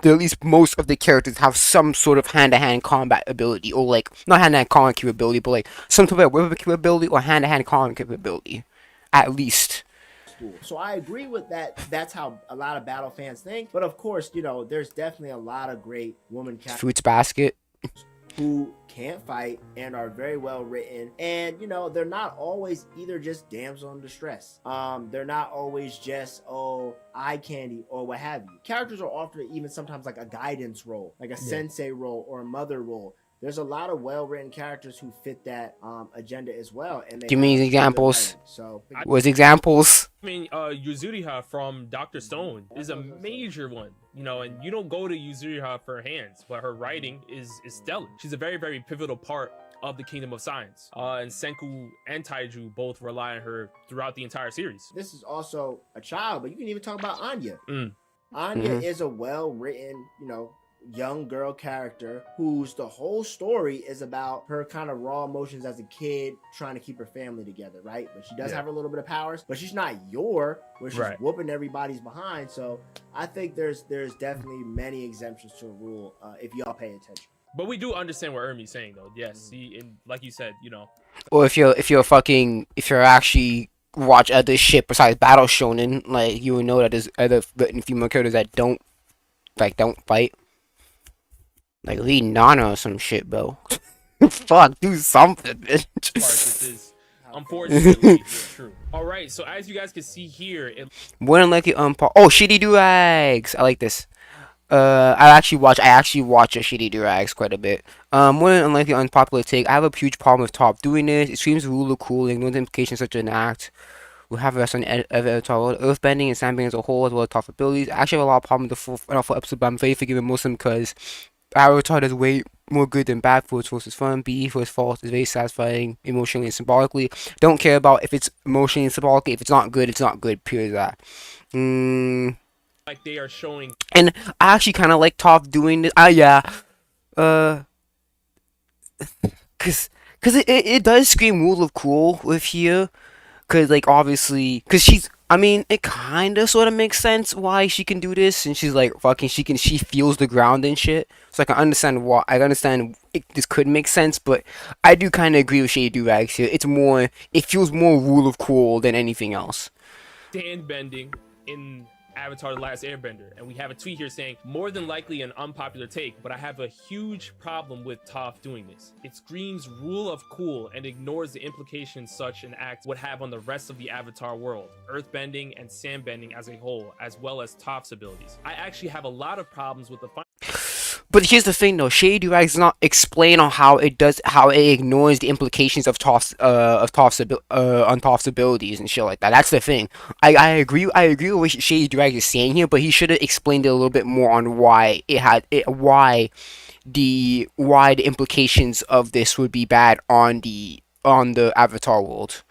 at least most of the characters have some sort of hand-to-hand combat ability, or like not hand-to-hand combat capability, but like some type of weapon capability or hand-to-hand combat capability, at least. So I agree with that. That's how a lot of Battle fans think. But of course, you know, there's definitely a lot of great woman characters. Fruits Basket. Who can't fight and are very well written, and you know, they're not always either just damsel in distress. They're not always just eye candy or what have you. Characters are often even sometimes like a guidance role, like a sensei role or a mother role. There's a lot of well-written characters who fit that agenda as well. And give me examples. So, what's examples? I mean, Yuzuriha from Dr. Stone is a major one, you know, and you don't go to Yuzuriha for her hands, but her writing is stellar. She's a very, very pivotal part of the Kingdom of Science. And Senku and Taiju both rely on her throughout the entire series. This is also a child, but you can even talk about Anya. Mm. Anya Mhm. is a well-written, young girl character whose the whole story is about her kind of raw emotions as a kid trying to keep her family together, right? But she does have a little bit of powers, but she's not where she's whooping everybody's behind. So I think there's definitely many exemptions to a rule if y'all pay attention. But we do understand what Ermi's saying, though. Yes, and like you said, Or if you're actually watch other shit besides Battle Shonen, like you would know that there's other female characters that don't fight. Like lead Nana or some shit, bro. Fuck, do something, bitch. This is unfortunately true. All right, so as you guys can see here, More than likely oh, Shitty Do-Rags. I like this. I actually watch a Shitty Do-Rags quite a bit. More than unlikely unpopular take. I have a huge problem with Top doing this. It screams rule of cool, ignores the implications of such an act. Will have us on Avatar world, earthbending and sandbending as a whole, as well as Top abilities. I actually have a lot of problem with the full episode, but I'm very forgiving Muslim because Avatar does way more good than bad for its force is fun. B for its fault is very satisfying emotionally and symbolically. Don't care about if it's emotionally and symbolically. If it's not good, it's not good. Period. That. like they are showing. And I actually kind of like Toph doing this. Yeah. Cause it does scream rule of cool with here. Cause like obviously, cause it kind of sort of makes sense why she can do this, and she's like fucking, she feels the ground and shit. So I can understand why. This could make sense, but I do kind of agree with Shady Do-Rags here. It feels more rule of cool than anything else. Stand bending in Avatar: The Last Airbender, and we have a tweet here saying, more than likely an unpopular take, but I have a huge problem with Toph doing this. It screams rule of cool and ignores the implications such an act would have on the rest of the Avatar world, earthbending and sandbending as a whole, as well as Toph's abilities. I actually have a lot of problems with the But here's the thing though, Shady Do-Rags does not explain on how it ignores the implications of Toph's abilities and shit like that. That's the thing. I agree with what Shady Do-Rags is saying here, but he should have explained it a little bit more on why the implications of this would be bad on the Avatar world.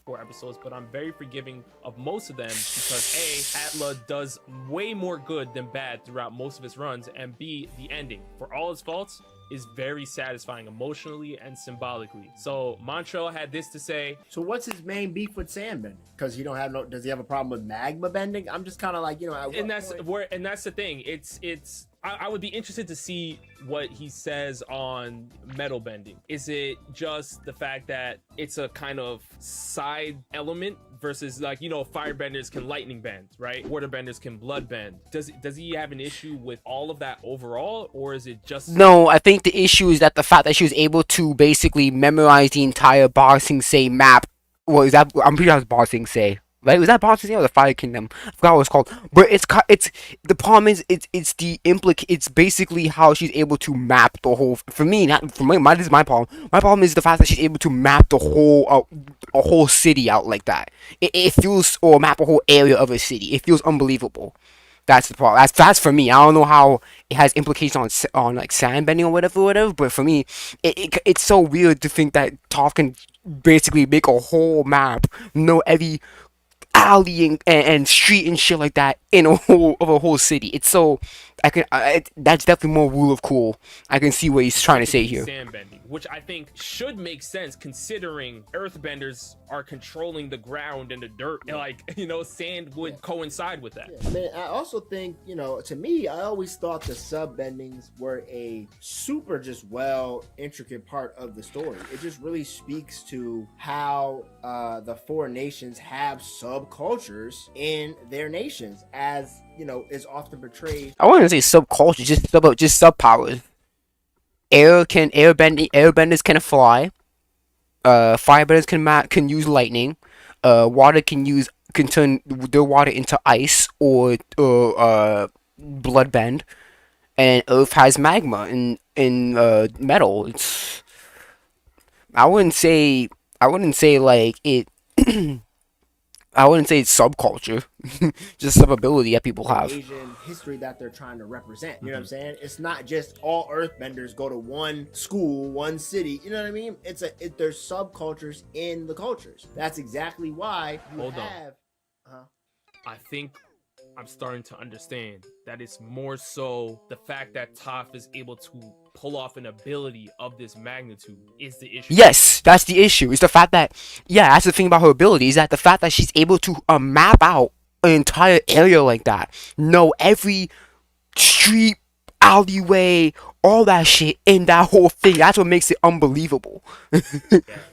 4 episodes, but I'm very forgiving of most of them because A, Atla does way more good than bad throughout most of his runs, and B, the ending, for all its faults, is very satisfying emotionally and symbolically. So Montreal had this to say. So what's his main beef with sandbending? Because does he have a problem with magma bending? I'm just kind of like, and that's the thing. I would be interested to see what he says on metal bending. Is it just the fact that it's a kind of side element versus firebenders can lightning bend, right? Waterbenders can blood bend. Does he have an issue with all of that overall, or is it just... No, I think the issue is that the fact that she was able to basically memorize the entire Boxing Say map. Well, I'm pretty sure that's Boxing Say. Right? Was that Boxing Say or the Fire Kingdom? I forgot what it's called. But it's the problem is it's basically how she's able to map the whole. For me, this is my problem. My problem is the fact that she's able to map the whole a whole city out like that. It feels, or map a whole area of a city. It feels unbelievable. That's the problem. That's for me. I don't know how it has implications on like sandbending or whatever. But for me, it's so weird to think that Toph can basically make a whole map, know every alley and street and shit like that in a whole city. It's so that's definitely more rule of cool. I can see what he's trying to say here. Sandbending, which I think should make sense considering earthbenders are controlling the ground and the dirt. Sand would coincide with that. I mean, I also think, to me, I always thought the sub bendings were a super just intricate part of the story. It just really speaks to how the 4 nations have subcultures in their nations, as is often portrayed. I wouldn't say subculture, just sub powers. Airbenders can fly. Firebenders can use lightning. Water can turn their water into ice or bloodbend. And Earth has magma in metal. I wouldn't say like it I wouldn't say it's subculture, just some ability that people have. Asian history that they're trying to represent. You know what I'm saying? It's not just all Earthbenders go to one school, one city. You know what I mean? There's subcultures in the cultures. That's exactly why you Hold on. have. I think I'm starting to understand that it's more so the fact that Toph is able to pull off an ability of this magnitude is the issue. Yes, that's the issue. It's the fact that, yeah, that's the thing about her ability, is that the fact that she's able to map out an entire area like that, know every street, alleyway, all that shit in that whole thing. That's what makes it unbelievable.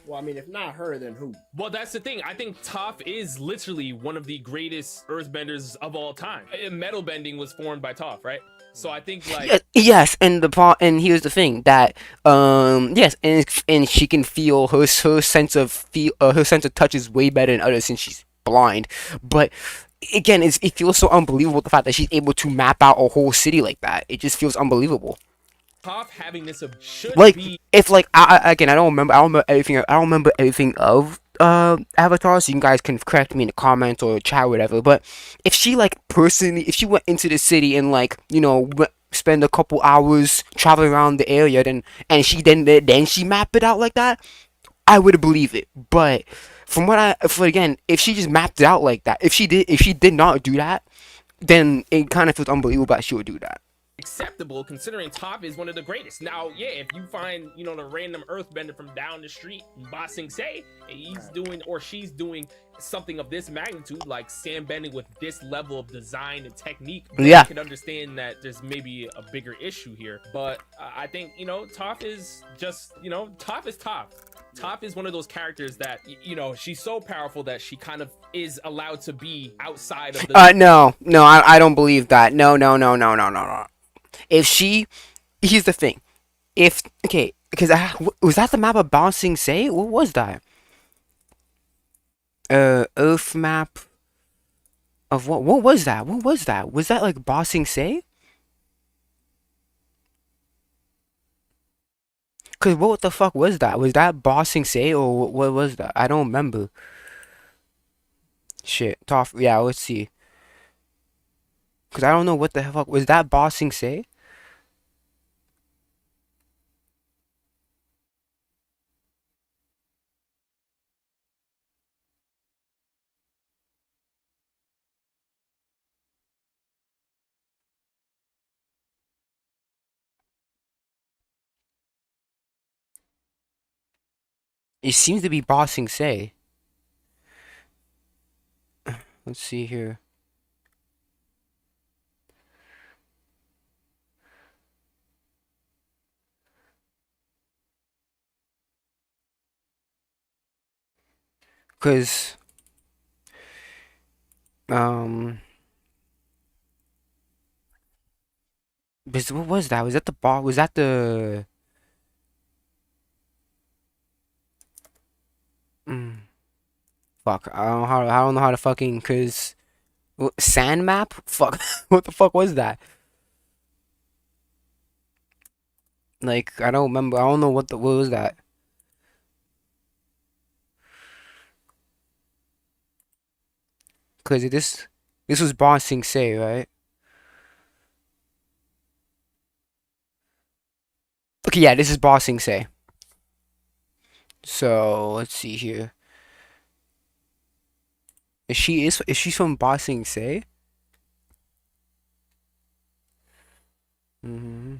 Well, I mean, if not her, then who? Well, that's the thing. I think Toph is literally one of the greatest earthbenders of all time. Metal bending was formed by Toph, right? So I think like Yes, and here's the thing that yes, and she can feel her sense of her sense of touch is way better than others since she's blind. But again, it feels so unbelievable the fact that she's able to map out a whole city like that. It just feels unbelievable. Toph having this should Like be if like again, I don't remember everything. I don't remember everything of Avatar, so you guys can correct me in the comments or chat or whatever. But if she like personally, if she went into the city and like spend a couple hours traveling around the area, and she map it out like that, I would believe it. But again, if she just mapped it out like that, if she did not do that, then it kind of feels unbelievable that she would do that. acceptable considering Toph is one of the greatest. Now, yeah, if you find, the random earthbender from down the street, Ba Sing Se, and he's doing or she's doing something of this magnitude, like sand bending with this level of design and technique, yeah, I can understand that there's maybe a bigger issue here. But I think, Toph is just, Toph is Toph. Toph is one of those characters that, she's so powerful that she kind of is allowed to be outside of the... No, I don't believe that. No. Here's the thing. Because was that the map of Ba Sing Se? What was that? Earth map of what? What was that? What was that? Was that like Ba Sing Se? Cause what the fuck was that? Was that Ba Sing Se or what was that? I don't remember. Shit, Toph. Yeah, let's see. Cause I don't know what the fuck was that Ba Sing Se. It seems to be Ba Sing Se. Let's see here. Cause what was that? Was that the bar? Was that the? Fuck. I don't know how to fucking sand map. Fuck. What the fuck was that? Like I don't remember. I don't know what was that. Cause this was Ba Sing Se, right? Okay, yeah, this is Ba Sing Se. So let's see here. Is she from Ba Sing Se? Don't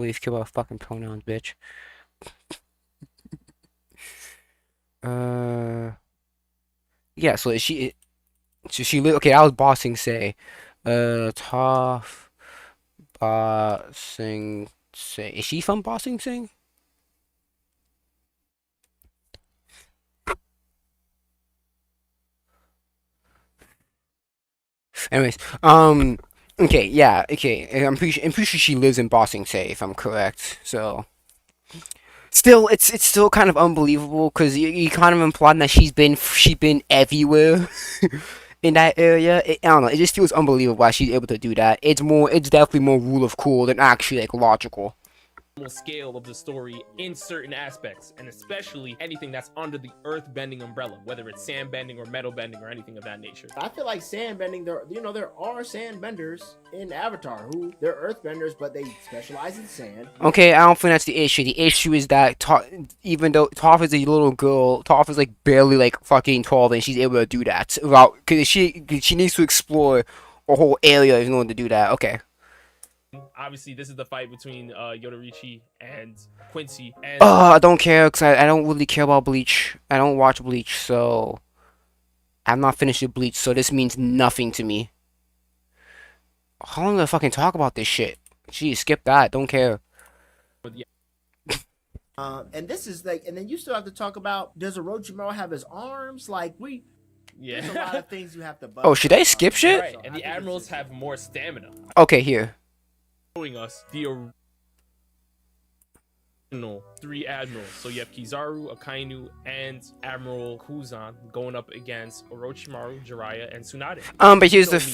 really care about fucking pronouns, bitch. Yeah, so she live. Okay, that was Ba Sing Se. Toph Ba Sing Se. Is she from Ba Sing Se? Anyways, okay, yeah, okay. I'm pretty sure she lives in Ba Sing Se, if I'm correct. So, still, it's still kind of unbelievable because you kind of implied that she's been everywhere in that area. I don't know. It just feels unbelievable why she's able to do that. It's definitely more rule of cool than actually like logical. scale of the story in certain aspects, and especially anything that's under the earth bending umbrella, whether it's sand bending or metal bending or anything of that nature. I feel like sand bending, there are sand benders in Avatar who they're earth benders, but they specialize in sand. Okay, I don't think that's the issue. The issue is that even though Toph is a little girl, Toph is like barely like fucking 12, and she's able to do that without, because she needs to explore a whole area in order to do that. Okay. Obviously, this is the fight between Yodorichi and Quincy. And I don't care, because I don't really care about Bleach. I don't watch Bleach, so I'm not finished with Bleach, so this means nothing to me. How long do I fucking talk about this shit? Jeez, skip that. Don't care. And this is like, and then you still have to talk about, does Orochimaru have his arms? Like, there's a lot of things you have to. Oh, should I skip shit? Right, and the admirals have more stamina. Okay, here. Showing us the original 3 admirals. So you have Kizaru, Akainu, and Admiral Kuzan going up against Orochimaru, Jiraiya, and Tsunade. But here's the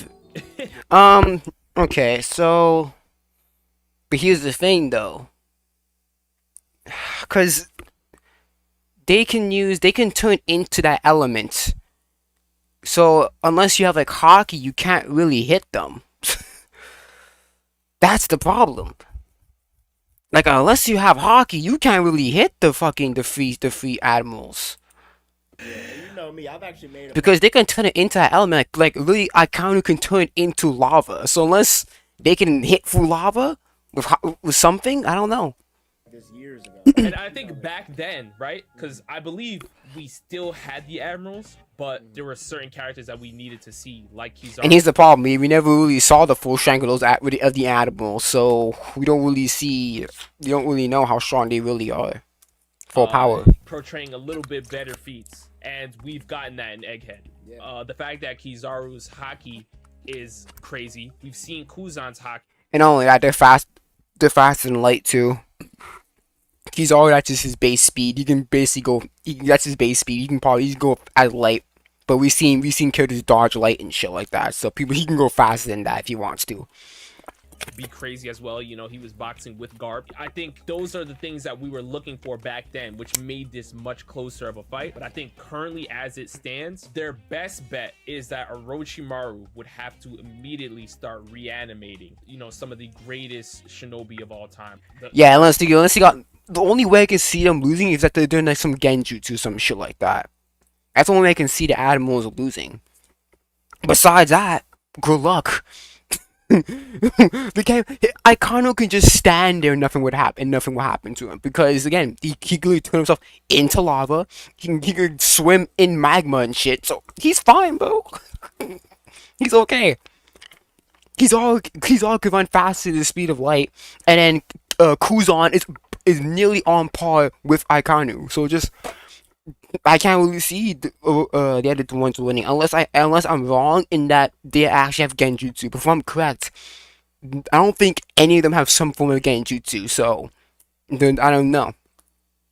okay, so but here's the thing though. Cause they can turn into that element. So unless you have like hockey, you can't really hit them. That's the problem. Like, unless you have hockey, you can't really hit the free admirals. Yeah, you know me, I've actually made because they can turn it into an element. Like literally, Akainu can turn it into lava. So unless they can hit through lava with something, I don't know. This years ago. And I think back then, right? Because I believe we still had the admirals, but there were certain characters that we needed to see, like Kizaru. And here's the problem: we never really saw the full strength of the admirals, so we don't really know how strong they really are. Full power. Portraying a little bit better feats, and we've gotten that in Egghead. Yeah. The fact that Kizaru's haki is crazy. We've seen Kuzan's haki. And not only that, they're fast and light too. Kizaru, that's just his base speed. He can basically go. That's his base speed. He can go as light. But we've seen characters dodge light and shit like that. So he can go faster than that if he wants to. Be crazy as well. You know, he was boxing with Garp. I think those are the things that we were looking for back then, which made this much closer of a fight. But I think currently as it stands, their best bet is that Orochimaru would have to immediately start reanimating, you know, some of the greatest shinobi of all time. Unless he got, the only way I can see them losing is that they're doing like some genjutsu, some shit like that. That's the only way I can see the admirals losing. Besides that, good luck. Akainu can just stand there and nothing would happen to him, because again he could turn himself into lava. He could swim in magma and shit, so he's fine, bro. He's okay. He's all could run faster than the speed of light, and then Kuzan is nearly on par with Akainu, so just I can't really see the other two ones winning unless I'm wrong in that they actually have genjutsu. But if I'm correct, I don't think any of them have some form of genjutsu. So then I don't know.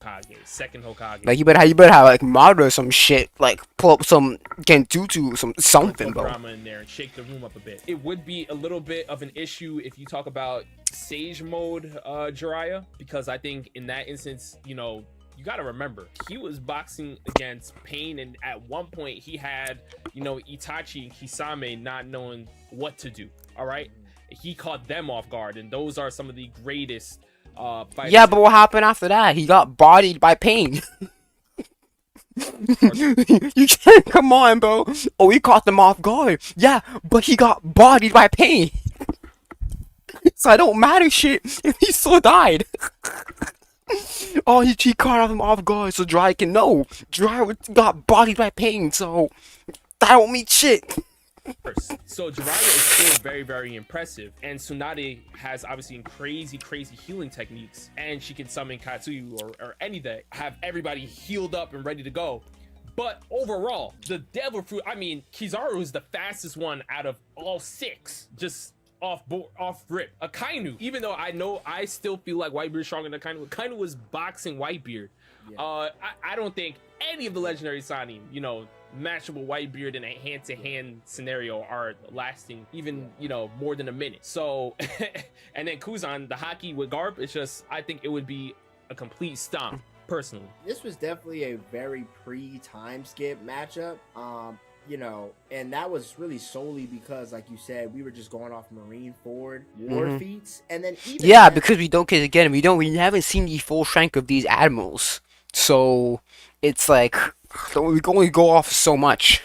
Hokage, second Hokage. Like you better have like Madara or some shit. Like pull up some genjutsu, something, bro. Drama in there and shake the room up a bit. It would be a little bit of an issue if you talk about Sage Mode Jiraiya, because I think in that instance, you know, you got to remember, he was boxing against Pain, and at one point he had, you know, Itachi and Kisame not knowing what to do. All right, he caught them off guard, and those are some of the greatest fighters. Yeah, but what happened after that? He got bodied by Pain. You can't, come on, bro. Oh, he caught them off guard. Yeah, but he got bodied by Pain. So it don't matter shit if he still died. Oh, he caught him off guard, so Jiraiya can know. Jiraiya got bodied by Pain, so that don't mean shit. So Jiraiya is still very, very impressive, and Tsunade has obviously crazy healing techniques, and she can summon Katsuyu or any that have everybody healed up and ready to go. But overall, the Devil Fruit, I mean, Kizaru is the fastest one out of all 6. Just off rip. Akainu, even though I still feel like Whitebeard is stronger than Akainu was boxing Whitebeard. Yeah. I don't think any of the legendary Sannin, you know, Mashable Whitebeard in a hand-to-hand scenario are lasting even, you know, more than a minute. So, and then Kuzan, the hockey with Garp, it's just, I think it would be a complete stomp, personally. This was definitely a very pre-time skip matchup. You know, and that was really solely because, like you said, we were just going off Marine Forward war feats, and then even yeah, because we don't, cause again, we haven't seen the full strength of these admirals, so it's like we can only go off so much.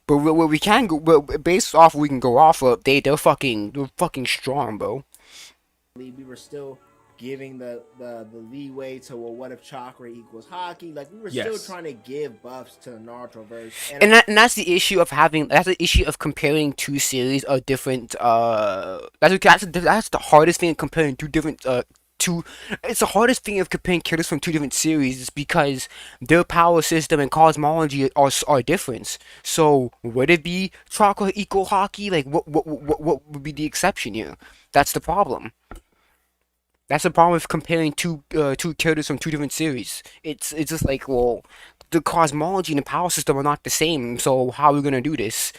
But what we can go, but based off what we can go off of, they're fucking strong, bro. we were still giving the leeway to, well, what if chakra equals hockey? Like, we were still trying to give buffs to the Naruto verse. And that's the issue of comparing two series of different that's the hardest thing of comparing two different it's the hardest thing of comparing characters from two different series is because their power system and cosmology are different. So would it be chakra equal hockey? Like what would be the exception here? That's the problem. That's the problem with comparing two characters from two different series. It's just like, well, the cosmology and the power system are not the same, so how are we gonna do this?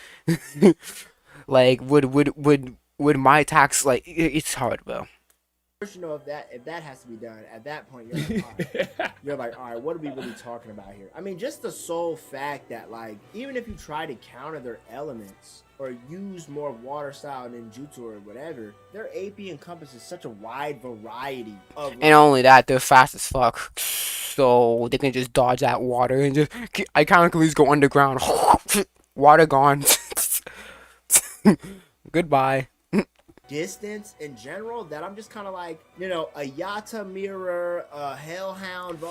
Like, would my attacks, like, it's hard, bro. You know, if that has to be done, at that point you're like, all right, what are we really talking about here? I mean, just the sole fact that, like, even if you try to counter their elements or use more water style ninjutsu or whatever, their AP encompasses such a wide variety of. And only that, they're fast as fuck, so they can just dodge that water and just iconically just go underground. Water gone. Goodbye. Distance in general, that I'm just kind of like, you know, a Yata mirror, a Hellhound,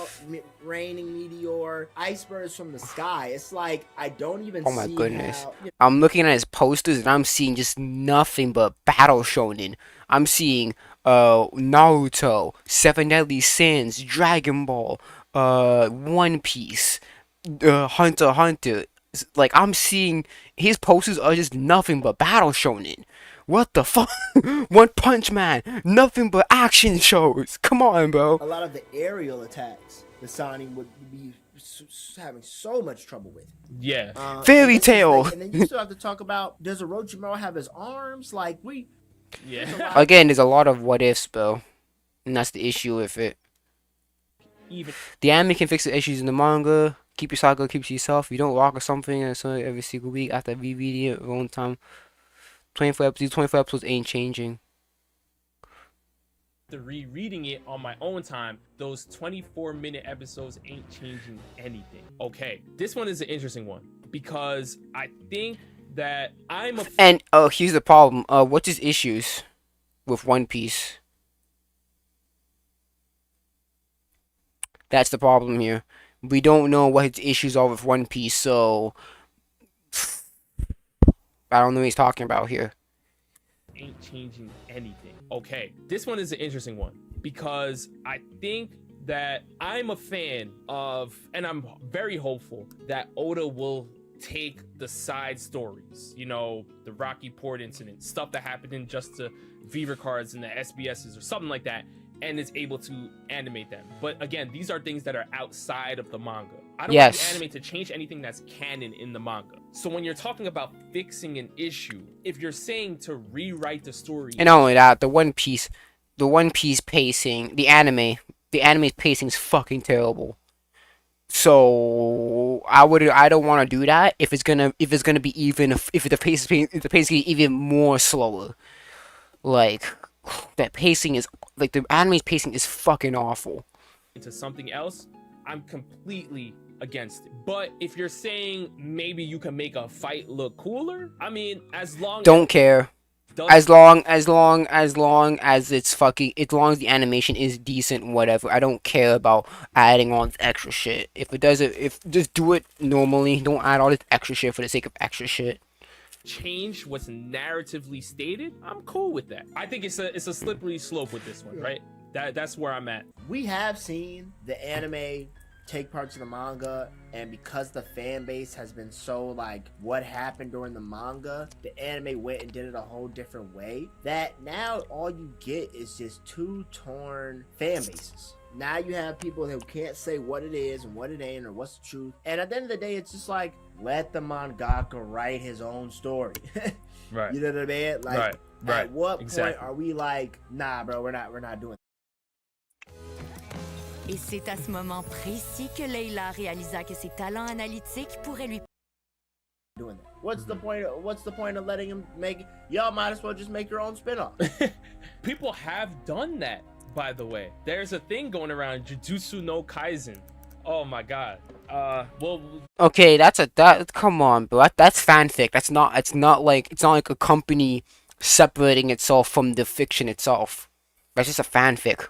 raining meteor, icebergs from the sky. It's like, I don't even see. Oh my goodness. How, I'm looking at his posters and I'm seeing just nothing but battle shonen. I'm seeing Naruto, Seven Deadly Sins, Dragon Ball, One Piece, Hunter x Hunter. Like, I'm seeing his posters are just nothing but battle shonen. What the fuck? One Punch Man, nothing but action shows. Come on, bro. a lot of the aerial attacks, the Sani would be having so much trouble with. Yeah. Fairy Tail. And then you still have to talk about, does Orochimaru have his arms? Like, Again, there's a lot of what ifs, bro. And that's the issue with it. The anime can fix the issues in the manga. Keep your saga, keep to yourself. You don't rock or something every single week after rereading it one time. 24 episodes ain't changing. After rereading it on my own time, those 24-minute episodes ain't changing anything. Okay, this one is an interesting one because I think that And here's the problem. What's his issues with One Piece? That's the problem here. We don't know what his issues are with One Piece, so I don't know what he's talking about here. Ain't changing anything. Okay, this one is an interesting one because I think that I'm a fan of, and I'm very hopeful that Oda will take the side stories, you know, the Rocky Port incident, stuff that happened in just the Viva cards and the SBSs or something like that, and is able to animate them. But again, these are things that are outside of the manga. I don't want the anime to change anything that's canon in the manga. So when you're talking about fixing an issue, if you're saying to rewrite the story, and not only that, the One Piece pacing, the anime's pacing is fucking terrible. So I don't want to do that if it's gonna be even if the pace is even more slower. Like, that pacing is, like, the anime's pacing is fucking awful. into something else, I'm completely against it. But if you're saying maybe you can make a fight look cooler, I mean, as long don't care. As long as it's fucking, as long as the animation is decent, whatever. I don't care about adding on extra shit. If it doesn't, just do it normally. Don't add all this extra shit for the sake of extra shit. Change what's narratively stated, I'm cool with that. I think it's a slippery slope with this one, right? That's where I'm at. We have seen the anime take parts of the manga, and because the fan base has been so like, what happened during the manga, the anime went and did it a whole different way, that now all you get is just two torn fan bases. Now you have people who can't say what it is and what it ain't or what's the truth, and at the end of the day, it's just like, let the mangaka write his own story. Right. You know what I mean? Like, right. at what Exactly. point are we like, nah, bro, we're not doing Et c'est à ce moment précis que Leila réalisa que ses talents analytiques pourraient lui that? What's the point? What's the point of letting him make? Y'all might as well just make your own spinoff. People have done that, by the way. There's a thing going around, Jujutsu no Kaisen. Oh my god. Well. Okay, that. Come on, bro. That's fanfic. It's not like a company separating itself from the fiction itself. That's just a fanfic.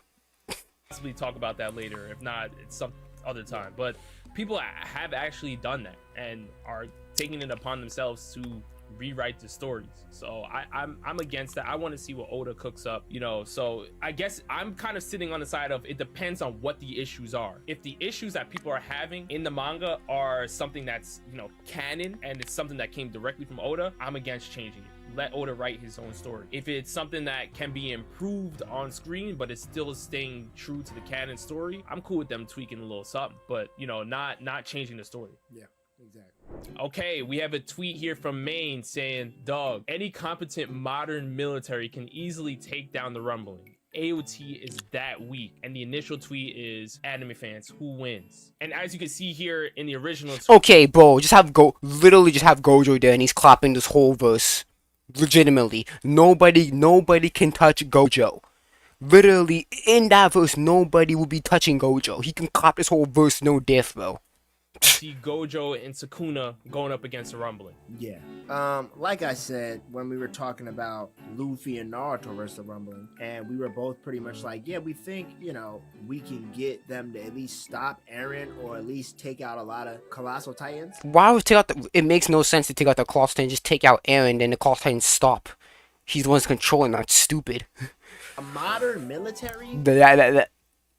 Possibly talk about that later. If not, it's some other time. But people have actually done that and are taking it upon themselves to rewrite the stories. So I'm against that. I want to see what Oda cooks up, you know. So I guess I'm kind of sitting on the side of it depends on what the issues are. If the issues that people are having in the manga are something that's, you know, canon and it's something that came directly from Oda, I'm against changing it. Let Oda write his own story. If it's something that can be improved on screen but it's still staying true to the canon story, I'm cool with them tweaking a little something, but you know, not changing the story. Yeah, exactly. Okay, we have a tweet here from Maine saying, "Dog, any competent modern military can easily take down the Rumbling. AOT is that weak." And the initial tweet is, "Anime fans, who wins?" And as you can see here in the original tweet, Okay, bro, literally just have Gojo there and he's clapping this whole verse. Legitimately, nobody can touch Gojo. Literally, in that verse, nobody will be touching Gojo. He can clap this whole verse, no diff, bro. see Gojo and Sukuna going up against the Rumbling. Yeah. Like I said, when we were talking about Luffy and Naruto versus the Rumbling, and we were both pretty much like, yeah, we think, you know, we can get them to at least stop Eren or at least take out a lot of Colossal Titans. Why would take out it makes no sense to take out the Colossal Titan, just take out Eren, then the Colossal Titans stop. He's the one controlling that. Stupid. A modern military?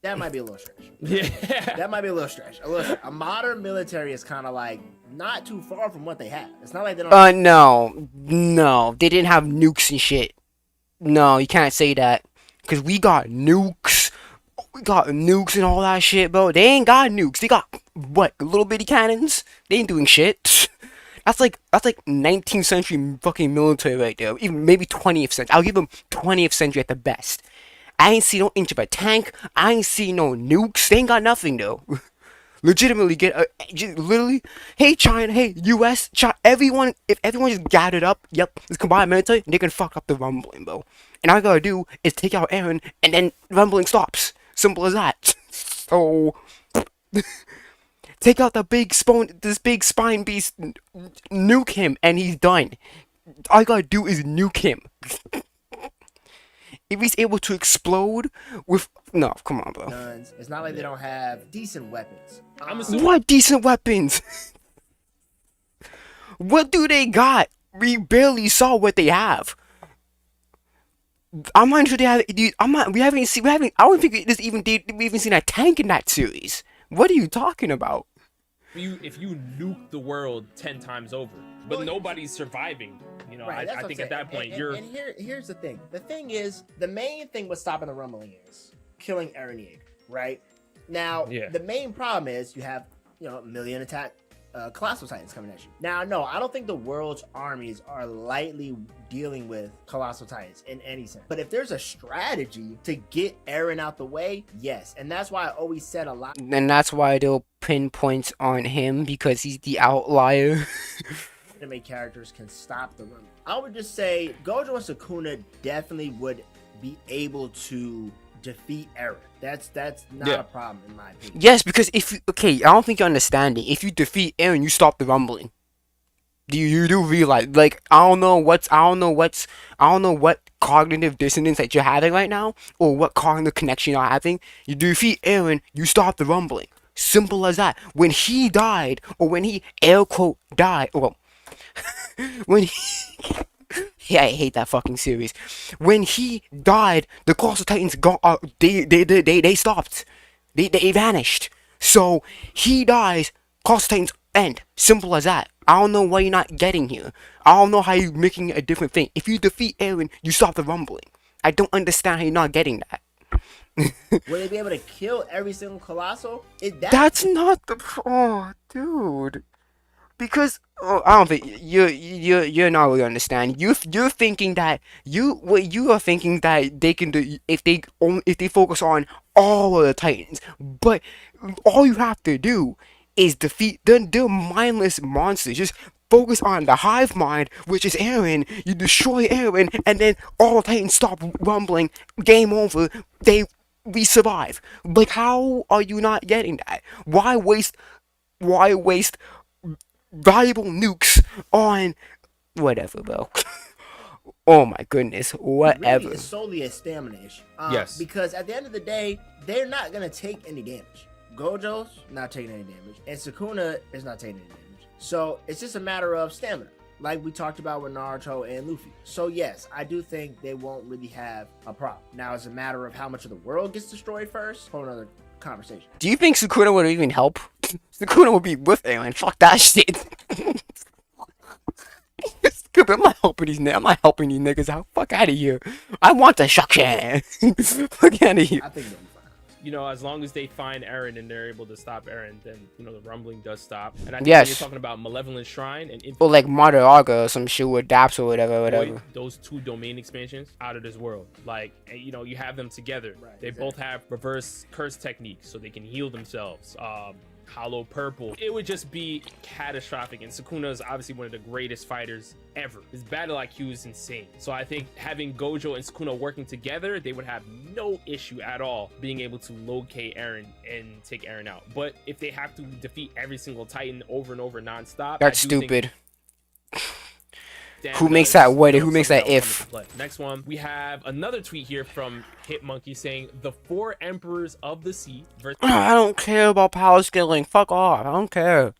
That might be a little stretch. Yeah. That might be a little stretch. A modern military is kind of like not too far from what they have. It's not like they don't. No, they didn't have nukes and shit. No, you can't say that, cause we got nukes. We got nukes and all that shit, bro. They ain't got nukes. They got what? Little bitty cannons. They ain't doing shit. That's like 19th century fucking military right there. Even maybe 20th century. I'll give them 20th century at the best. I ain't see no inch of a tank. I ain't see no nukes. They ain't got nothing though. Legitimately literally. Hey China, hey US, China, everyone. If everyone just gathered up, this combined military, they can fuck up the Rumbling, bro. And all I gotta do is take out Eren, and then Rumbling stops. Simple as that. So take out this big spine beast, nuke him, and he's done. All I gotta do is nuke him. If he's able to explode with... No, come on, bro. Guns. It's not like they don't have decent weapons. What decent weapons? What do they got? We barely saw what they have. I'm not sure they have... We haven't seen... I don't think we even seen a tank in that series. What are you talking about? If you nuke the world 10 times over, but nobody's surviving, you know, right, I think at that point and here's the thing. The thing is, the main thing with stopping the Rumbling is killing Eren Yeager, right? Now, the main problem is you have, you know, a million attack Colossal Titans coming at you. Now, no, I don't think the world's armies are lightly dealing with Colossal Titans in any sense. But if there's a strategy to get Eren out the way, yes. And that's why I always said a lot. And that's why they'll pin points on him, because he's the outlier. Anime characters can stop the run. I would just say Gojo and Sukuna definitely would be able to defeat Eren. That's not a problem in my opinion. Yes, because I don't think you're understanding. If you defeat Eren, you stop the Rumbling. You do realize, like, I don't know what cognitive dissonance that you're having right now, or what cognitive connection you're having. You defeat Eren, you stop the Rumbling. Simple as that. When he died, or when he air quote died, well, when he yeah, I hate that fucking series. When he died, the Colossal Titans they stopped. They vanished. So he dies, Colossal Titans end. Simple as that. I don't know why you're not getting here. I don't know how you're making a different thing. If you defeat Eren, you stop the Rumbling. I don't understand how you're not getting that. Will they be able to kill every single Colossal? That's not the... Oh, dude. because I don't think you're not really understanding. You're thinking that what you are thinking that they can do if they focus on all of the Titans, but all you have to do is defeat the mindless monsters. Just focus on the hive mind, which is Aaron. You destroy Aaron, and then all Titans stop rumbling. Game over. We survive. Like, how are you not getting that? Why waste valuable nukes on whatever, bro? Oh my goodness, whatever. Really, it's solely a stamina issue. Yes. Because at the end of the day, they're not gonna take any damage. Gojo's not taking any damage, and Sukuna is not taking any damage. So it's just a matter of stamina, like we talked about with Naruto and Luffy. So yes, I do think they won't really have a problem. Now it's a matter of how much of the world gets destroyed first. Whole another conversation. Do you think Sukuna would even help? Sukuna would be with Aaron. Fuck that shit. I'm not helping these niggas. I'm not helping these niggas out. Fuck out of here. I want the Shakshan. Fuck out of here. I think they'll be fine. You know, as long as they find Eren and they're able to stop Eren, then, you know, the rumbling does stop. And I think when you're talking about Malevolent Shrine and or like Madaraga or some shit with Daps or whatever. Boy, those two domain expansions out of this world. Like, you know, you have them together. Right, they both have reverse curse techniques, so they can heal themselves. Hollow Purple. It would just be catastrophic. And Sukuna is obviously one of the greatest fighters ever. His battle IQ is insane. So I think having Gojo and Sukuna working together, they would have no issue at all being able to locate Eren and take Eren out. But if they have to defeat every single Titan over and over nonstop, that's stupid. Damn, who makes that what? Who makes that if? Next one, we have another tweet here from Hitmonkey saying the 4 emperors of the sea versus I don't care about power scaling. Fuck off. I don't care.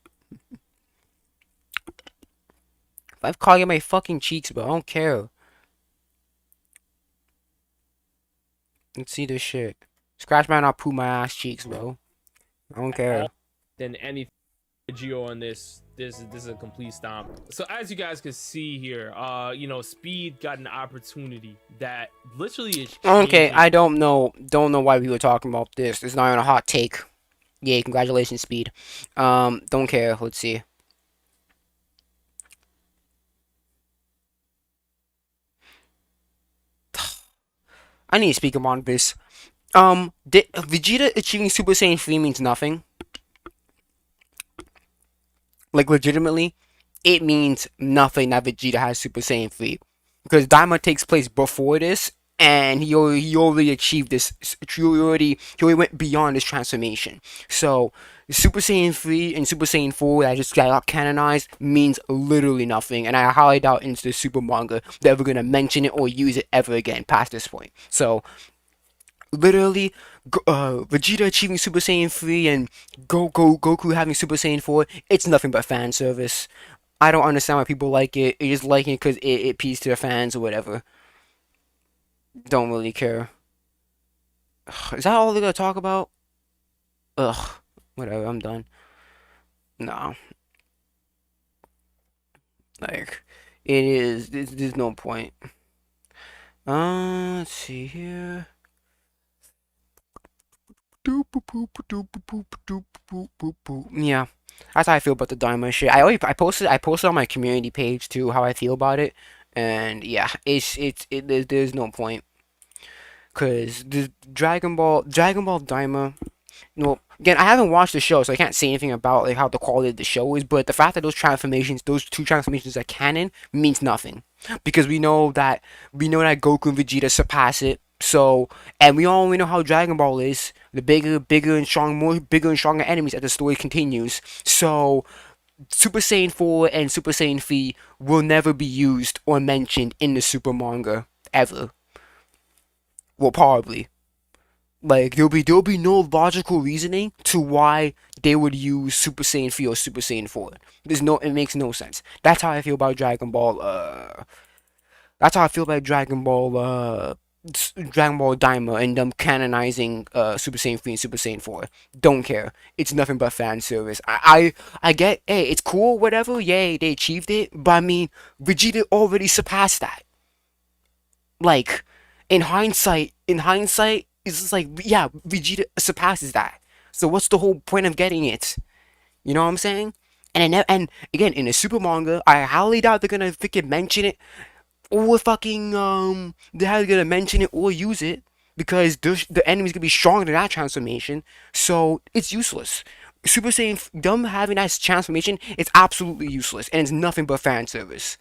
I've called you my fucking cheeks, but I don't care. Let's see this shit. Scratch my not poo my ass cheeks, bro. I don't care. Then anything Geo on this is a complete stomp. So as you guys can see here, you know, Speed got an opportunity that literally is okay. I don't know why we were talking about this. It's not even a hot take. Yay, congratulations, Speed. Don't care. Let's see. I need to speak about this. Vegeta achieving Super Saiyan 3 means nothing. Like, legitimately, it means nothing that Vegeta has Super Saiyan 3. Because Daima takes place before this, and he already achieved this. He already went beyond his transformation. So, Super Saiyan 3 and Super Saiyan 4 that just got canonized means literally nothing. And I highly doubt in the Super manga they're ever going to mention it or use it ever again past this point. So, literally, Vegeta achieving Super Saiyan 3 and Goku having Super Saiyan 4, it's nothing but fan service. I don't understand why people like it. They just like it because it appeals to their fans or whatever. Don't really care. Is that all they're gonna talk about? Ugh. Whatever, I'm done. No. Like, it is. There's no point. Let's see here. Yeah, that's how I feel about the Daima shit. I posted on my community page too how I feel about it, and yeah, there's no point, cause the Dragon Ball Daima. No, again, I haven't watched the show, so I can't say anything about like how the quality of the show is. But the fact that those two transformations are canon, means nothing, because we know that Goku and Vegeta surpass it. So, and we know how Dragon Ball is. The bigger and stronger enemies as the story continues. So, Super Saiyan 4 and Super Saiyan 3 will never be used or mentioned in the Super manga ever. Well, probably. Like, there'll be no logical reasoning to why they would use Super Saiyan 3 or Super Saiyan 4. It makes no sense. That's how I feel about Dragon Ball. That's how I feel about Dragon Ball Daima and them canonizing Super Saiyan 3 and Super Saiyan 4. Don't care. It's nothing but fan service. I get, hey, it's cool, whatever. Yay, they achieved it. But I mean, Vegeta already surpassed that. Like, in hindsight, it's just like, yeah, Vegeta surpasses that. So what's the whole point of getting it? You know what I'm saying? and again, in a super manga, I highly doubt they're gonna freaking mention it or fucking they're either gonna mention it or use it because the enemy's gonna be stronger than that transformation, so it's useless. Super Saiyan them having that transformation is absolutely useless, and it's nothing but fan service.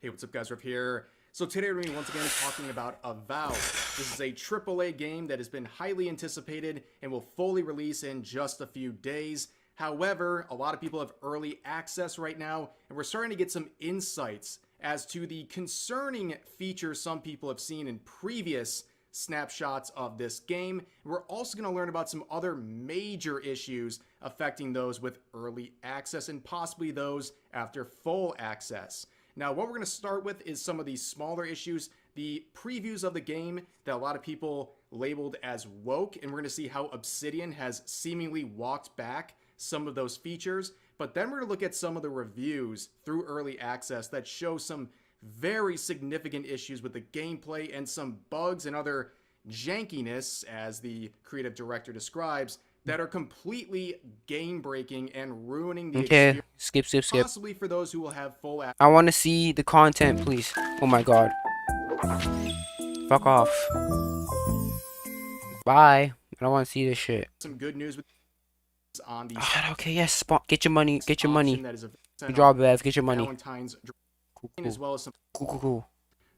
Hey, what's up, guys? Riff here. So today we're going to be once again talking about Avowed. This is a AAA game that has been highly anticipated and will fully release in just a few days. However, a lot of people have early access right now, and we're starting to get some insights as to the concerning features some people have seen in previous snapshots of this game. We're also going to learn about some other major issues affecting those with early access and possibly those after full access. Now, what we're going to start with is some of these smaller issues, the previews of the game that a lot of people labeled as woke, and we're going to see how Obsidian has seemingly walked back some of those features. But then we're going to look at some of the reviews through early access that show some very significant issues with the gameplay and some bugs and other jankiness, as the creative director describes, that are completely game-breaking and ruining the Okay, experience. skip. Possibly for those who will have full access. I want to see the content, please. Oh my god. Fuck off. Bye. I don't want to see this shit. Some good news with on the Okay, yes. Get your money. Get your money. that is Good job, Bev. Get your money. Valentine's Cool. as well as some. Cool.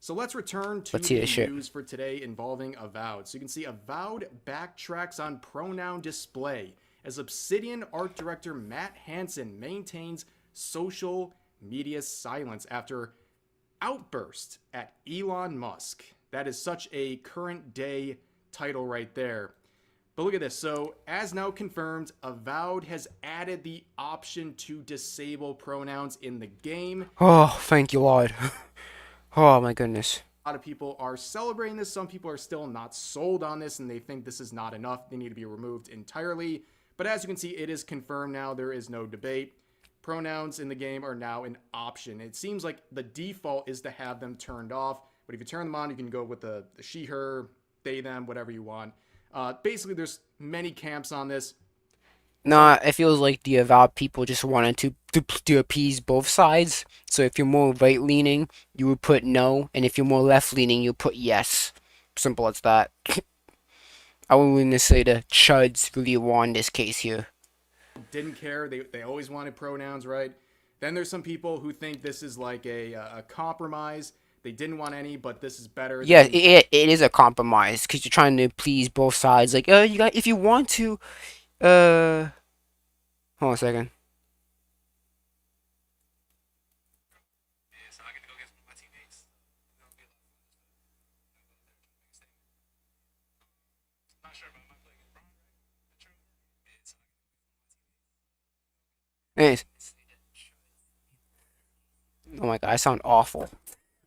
So let's return to Let's see the this shit. news for today involving Avowed. So you can see Avowed backtracks on pronoun display as Obsidian art director Matt Hansen maintains social media silence after outburst at Elon Musk. That is such a current day title right there. But look at this. So, as now confirmed, Avowed has added the option to disable pronouns in the game. Oh, thank you, Lord. Oh my goodness. A lot of people are celebrating this. Some people are still not sold on this, and they think this is not enough. They need to be removed entirely. But as you can see, it is confirmed now. There is no debate. Pronouns in the game are now an option. It seems like the default is to have them turned off. But if you turn them on, you can go with the she, her, they, them, whatever you want. Basically, there's many camps on this. Nah, it feels like the Avowed people just wanted to appease both sides. So if you're more right leaning, you would put no, and if you're more left leaning, you put yes. Simple as that. I wouldn't say the chuds really won this case here. Didn't care. They always wanted pronouns, right? Then there's some people who think this is like a compromise. They didn't want any, but this is better. Yeah, it is a compromise because you're trying to please both sides. Like, you got if you want to, hold on a second. Anyways. Oh my god, I sound awful.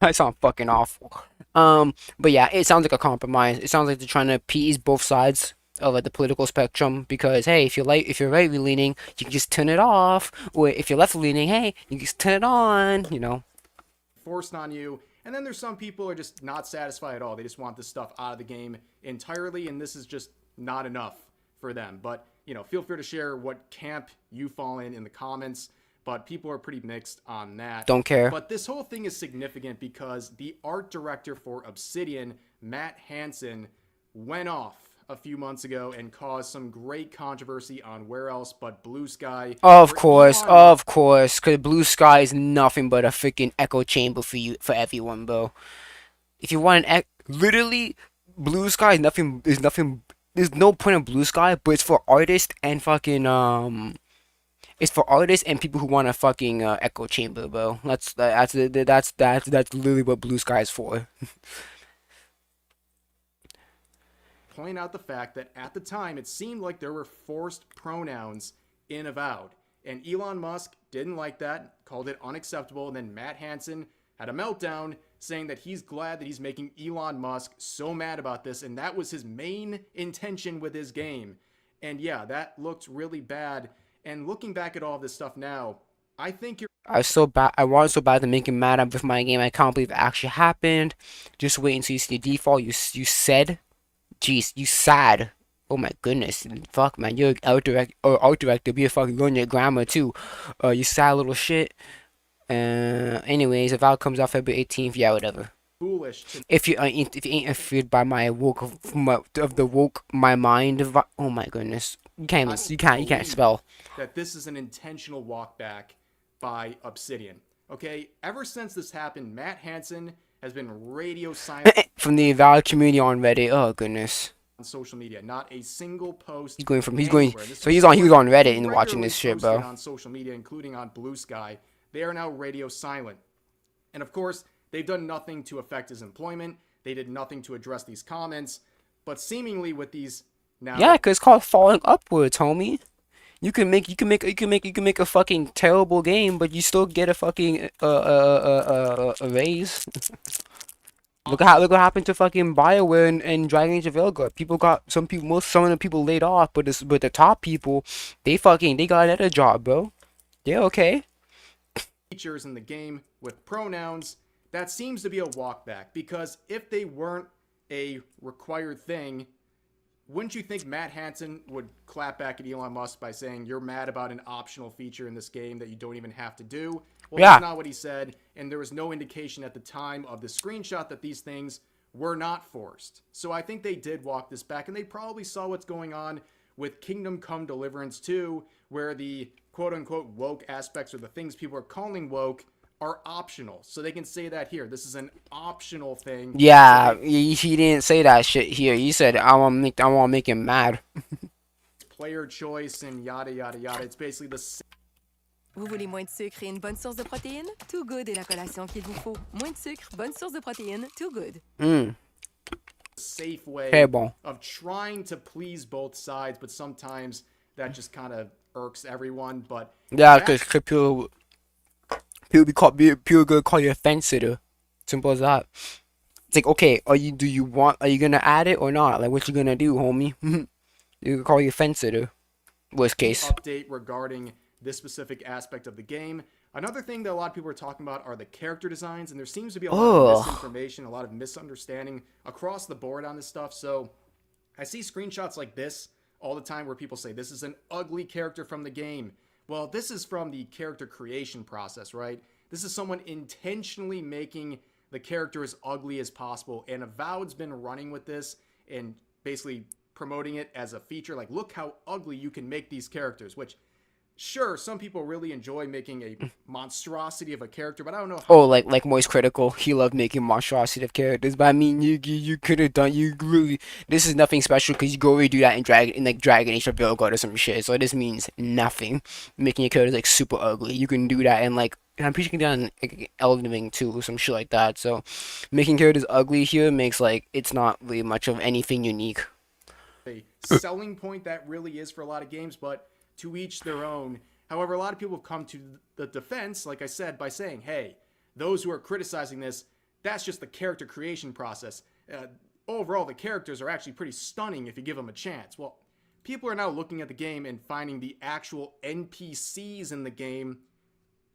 I sound fucking awful. But yeah, it sounds like a compromise. It sounds like they're trying to appease both sides of like the political spectrum because hey, if you're right leaning, you can just turn it off, or if you're left leaning, hey, you can just turn it on. You know. Forced on you. And then there's some people who are just not satisfied at all. They just want this stuff out of the game entirely, and this is just not enough for them. But you know, feel free to share what camp you fall in the comments. But people are pretty mixed on that. Don't care. But this whole thing is significant because the art director for Obsidian, Matt Hansen, went off a few months ago and caused some great controversy on where else but Blue Sky. Of course, because Blue Sky is nothing but a freaking echo chamber for everyone, bro. If you want literally, Blue Sky is nothing. There's no point in Blue Sky, but it's for artists and fucking It's for artists and people who want a fucking echo chamber, bro. That's literally what Blue Sky is for. Point out the fact that at the time it seemed like there were forced pronouns in Avowed, and Elon Musk didn't like that, called it unacceptable, and then Matt Hansen had a meltdown saying that he's glad that he's making Elon Musk so mad about this, and that was his main intention with his game. And yeah, that looked really bad. And looking back at all this stuff now, I think you're... I wanted so bad to make him mad with my game. I can't believe it actually happened. Just wait until you see the default. You said, jeez, you sad. Oh my goodness. Fuck, man. You're art director. Be a fucking learn your grammar too. You sad little shit. Anyways, if out comes out February 18th, yeah, whatever. Foolish to If you ain't interfered by my woke of the woke my mind. Oh my goodness. You can't spell. that this is an intentional walk back by Obsidian. Okay, ever since this happened, Matt Hansen has been radio silent From the Avowed community on Reddit. Oh goodness. on social media. Not a single post. He's going anywhere. This so is he was on someone Reddit who and watching regularly this shit, posted bro. on social media, including on Blue Sky. They are now radio silent. And of course, they've done nothing to affect his employment. They did nothing to address these comments. But seemingly with these now Yeah, cause it's called falling upwards, homie. You can make a fucking terrible game, but you still get a fucking a raise. Look what happened to fucking BioWare and Dragon Age of Velgar. Some of the people laid off, but the top people, they got another job, bro. They're okay. features in the game with pronouns, that seems to be a walkback, because if they weren't a required thing, wouldn't you think Matt Hansen would clap back at Elon Musk by saying you're mad about an optional feature in this game that you don't even have to do? Well, Yeah. that's not what he said, and there was no indication at the time of the screenshot that these things were not forced. So I think they did walk this back, and they probably saw what's going on with Kingdom Come Deliverance 2, where the quote-unquote woke aspects, or the things people are calling woke, are optional. So they can say that here. This is an optional thing. Yeah, he didn't say that shit here. He said I want to make him mad. Player choice and yada yada yada. It's basically the same. Vous voulez moins de sucre et une bonne source de protéines? Too Good est la collation qu'il vous faut. Moins de sucre, bonne source de protéines, Too Good. Safe way Très bon. of trying to please both sides, but sometimes that just kind of irks everyone. But Yeah, because people gonna call you a fence sitter. Simple as that. It's like, okay, are you gonna add it or not? Like, what you gonna do, homie? You can call you a fence sitter. Worst case. update regarding this specific aspect of the game. Another thing that a lot of people are talking about are the character designs, and there seems to be a lot of misinformation, a lot of misunderstanding across the board on this stuff. So I see screenshots like this all the time where people say this is an ugly character from the game. Well, this is from the character creation process, right? This is someone intentionally making the character as ugly as possible, and Avowed's been running with this and basically promoting it as a feature. Like, look how ugly you can make these characters, which, sure, some people really enjoy making a monstrosity of a character, but I don't know how. Oh, like Moist Critical, he loved making monstrosity of characters. But I mean, you could have done. You really, this is nothing special because you go already do that in Dragon Age of Velgar or some shit. So this means nothing. Making your characters like super ugly, you can do that, and like I'm pretty sure you can do that in like, Elden Ring too, or some shit like that. So making characters ugly here makes like it's not really much of anything unique. A selling point that really is for a lot of games, but to each their own. However, a lot of people have come to the defense, like I said, by saying, hey, those who are criticizing this, that's just the character creation process. Overall, the characters are actually pretty stunning if you give them a chance. Well, people are now looking at the game and finding the actual NPCs in the game,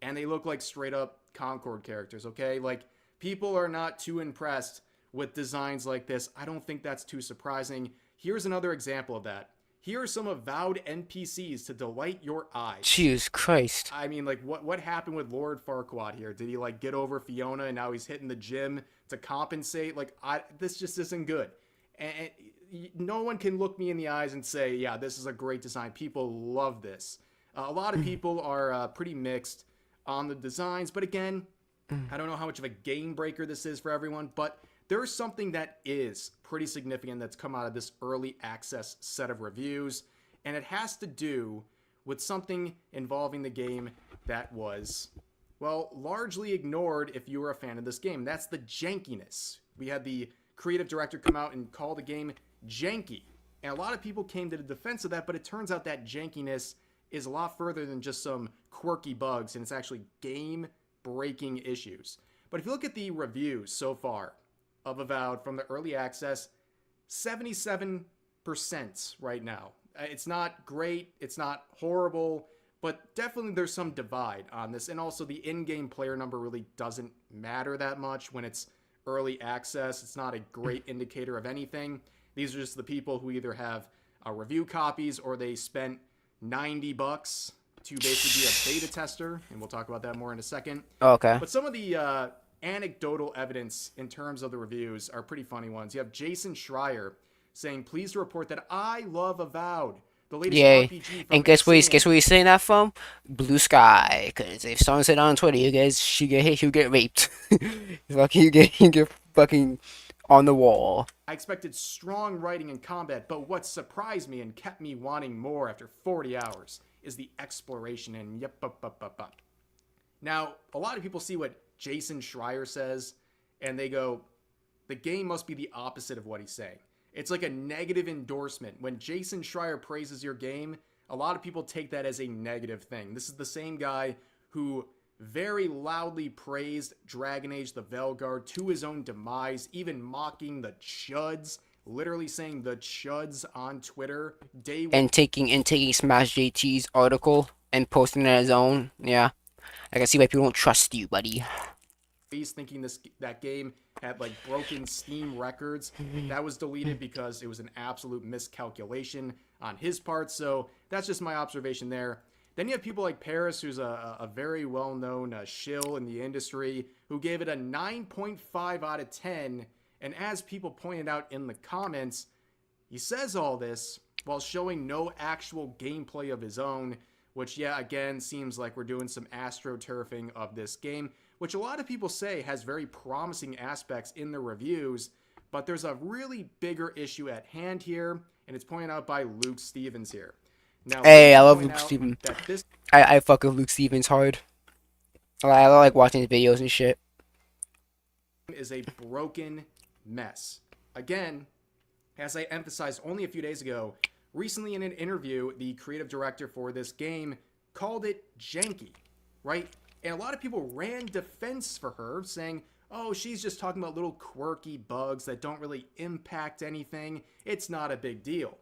and they look like straight up Concord characters, okay? Like, people are not too impressed with designs like this. I don't think that's too surprising. Here's another example of that. Here are some avowed NPCs to delight your eyes. Jesus Christ. I mean, like, what happened with Lord Farquaad here? Did he, like, get over Fiona and now he's hitting the gym to compensate? Like, this just isn't good. And no one can look me in the eyes and say, yeah, this is a great design. People love this. A lot of people are pretty mixed on the designs. But again, I don't know how much of a game breaker this is for everyone, but there's something that is pretty significant that's come out of this early access set of reviews, and it has to do with something involving the game that was, well, largely ignored if you were a fan of this game. That's the jankiness. We had the creative director come out and call the game janky, and a lot of people came to the defense of that, but it turns out that jankiness is a lot further than just some quirky bugs, and it's actually game-breaking issues. But if you look at the reviews so far of Avowed from the early access, 77% right now. It's not great, it's not horrible, but definitely there's some divide on this. And also the in-game player number really doesn't matter that much when it's early access. It's not a great indicator of anything. These are just the people who either have review copies, or they spent $90 to basically be a beta tester, and we'll talk about that more in a second. Okay. But some of the anecdotal evidence in terms of the reviews are pretty funny ones. You have Jason Schreier saying, "Pleased to report that I love Avowed, the latest Yay. RPG from And guess where Obsidian." he's saying that from? Blue Sky. Because if someone said on Twitter, you guys, he'll get raped. He'll get fucking on the wall. I expected strong writing and combat, but what surprised me and kept me wanting more after 40 hours is the exploration and yep. Now, a lot of people see what Jason Schreier says, and they go, the game must be the opposite of what he's saying. It's like a negative endorsement. When Jason Schreier praises your game, a lot of people take that as a negative thing. This is the same guy who very loudly praised Dragon Age the Veilguard to his own demise, even mocking the chuds, literally saying the chuds on Twitter. And taking Smash JT's article and posting it as his own. Yeah. I can see why people don't trust you, buddy. He's thinking that game had like broken Steam records. That was deleted because it was an absolute miscalculation on his part. So that's just my observation there. Then you have people like Paris, who's a very well-known shill in the industry, who gave it a 9.5 out of 10. And as people pointed out in the comments, he says all this while showing no actual gameplay of his own, which, yeah, again, seems like we're doing some astroturfing of this game, which a lot of people say has very promising aspects in the reviews, but there's a really bigger issue at hand here, and it's pointed out by Luke Stevens here. Now, hey, I love Luke Stevens. I fuck with Luke Stevens hard. I like watching his videos and shit. Is a broken mess. Again, as I emphasized only a few days ago, recently in an interview, the creative director for this game called it janky, right? And a lot of people ran defense for her, saying, oh, she's just talking about little quirky bugs that don't really impact anything. It's not a big deal.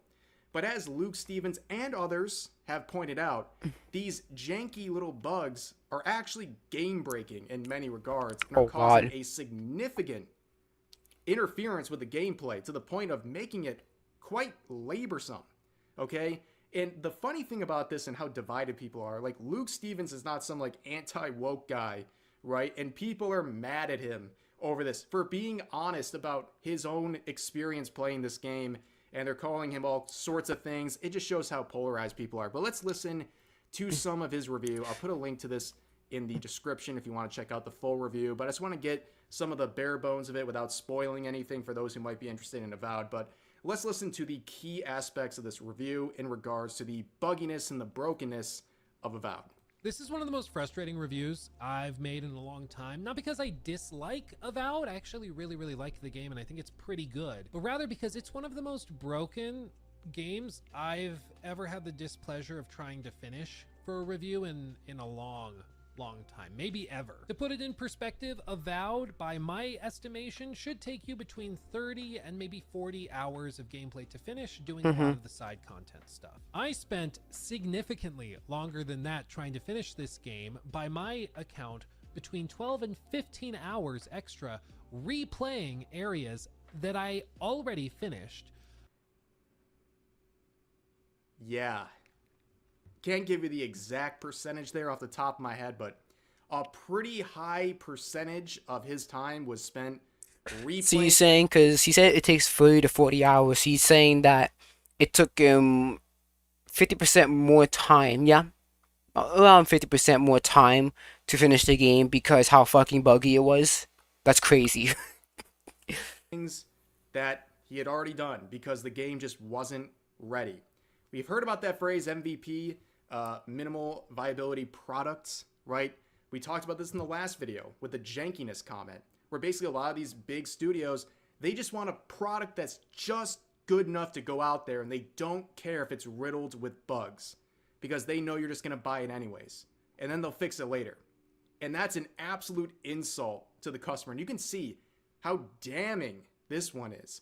But as Luke Stevens and others have pointed out, these janky little bugs are actually game-breaking in many regards and are causing a significant interference with the gameplay to the point of making it quite laborsome, okay? And the funny thing about this and how divided people are, like Luke Stevens is not some like anti-woke guy, right? And people are mad at him over this for being honest about his own experience playing this game, and they're calling him all sorts of things. It just shows how polarized people are. But let's listen to some of his review. I'll put a link to this in the description if you want to check out the full review. But I just want to get some of the bare bones of it without spoiling anything for those who might be interested in Avowed. But let's listen to the key aspects of this review in regards to the bugginess and the brokenness of Avowed. This is one of the most frustrating reviews I've made in a long time. Not because I dislike Avowed, I actually really like the game and I think it's pretty good, but rather because it's one of the most broken games I've ever had the displeasure of trying to finish for a review in a long time, maybe ever. To put it in perspective, Avowed, by my estimation, should take you between 30 and maybe 40 hours of gameplay to finish, doing a lot of the side content stuff. I spent significantly longer than that trying to finish this game. By my account, between 12 and 15 hours extra replaying areas that I already finished. Yeah. Can't give you the exact percentage there off the top of my head, but a pretty high percentage of his time was spent replaying. So he's saying, because he said it takes 30 to 40 hours, he's saying that it took him 50% more time, yeah? Around 50% more time to finish the game because how fucking buggy it was. That's crazy. Things that he had already done because the game just wasn't ready. We've heard about that phrase MVP, minimal viability products, right? We talked about this in the last video with the jankiness comment, where basically a lot of these big studios, they just want a product that's just good enough to go out there and they don't care if it's riddled with bugs because they know you're just going to buy it anyways. And then they'll fix it later. And that's an absolute insult to the customer. And you can see how damning this one is.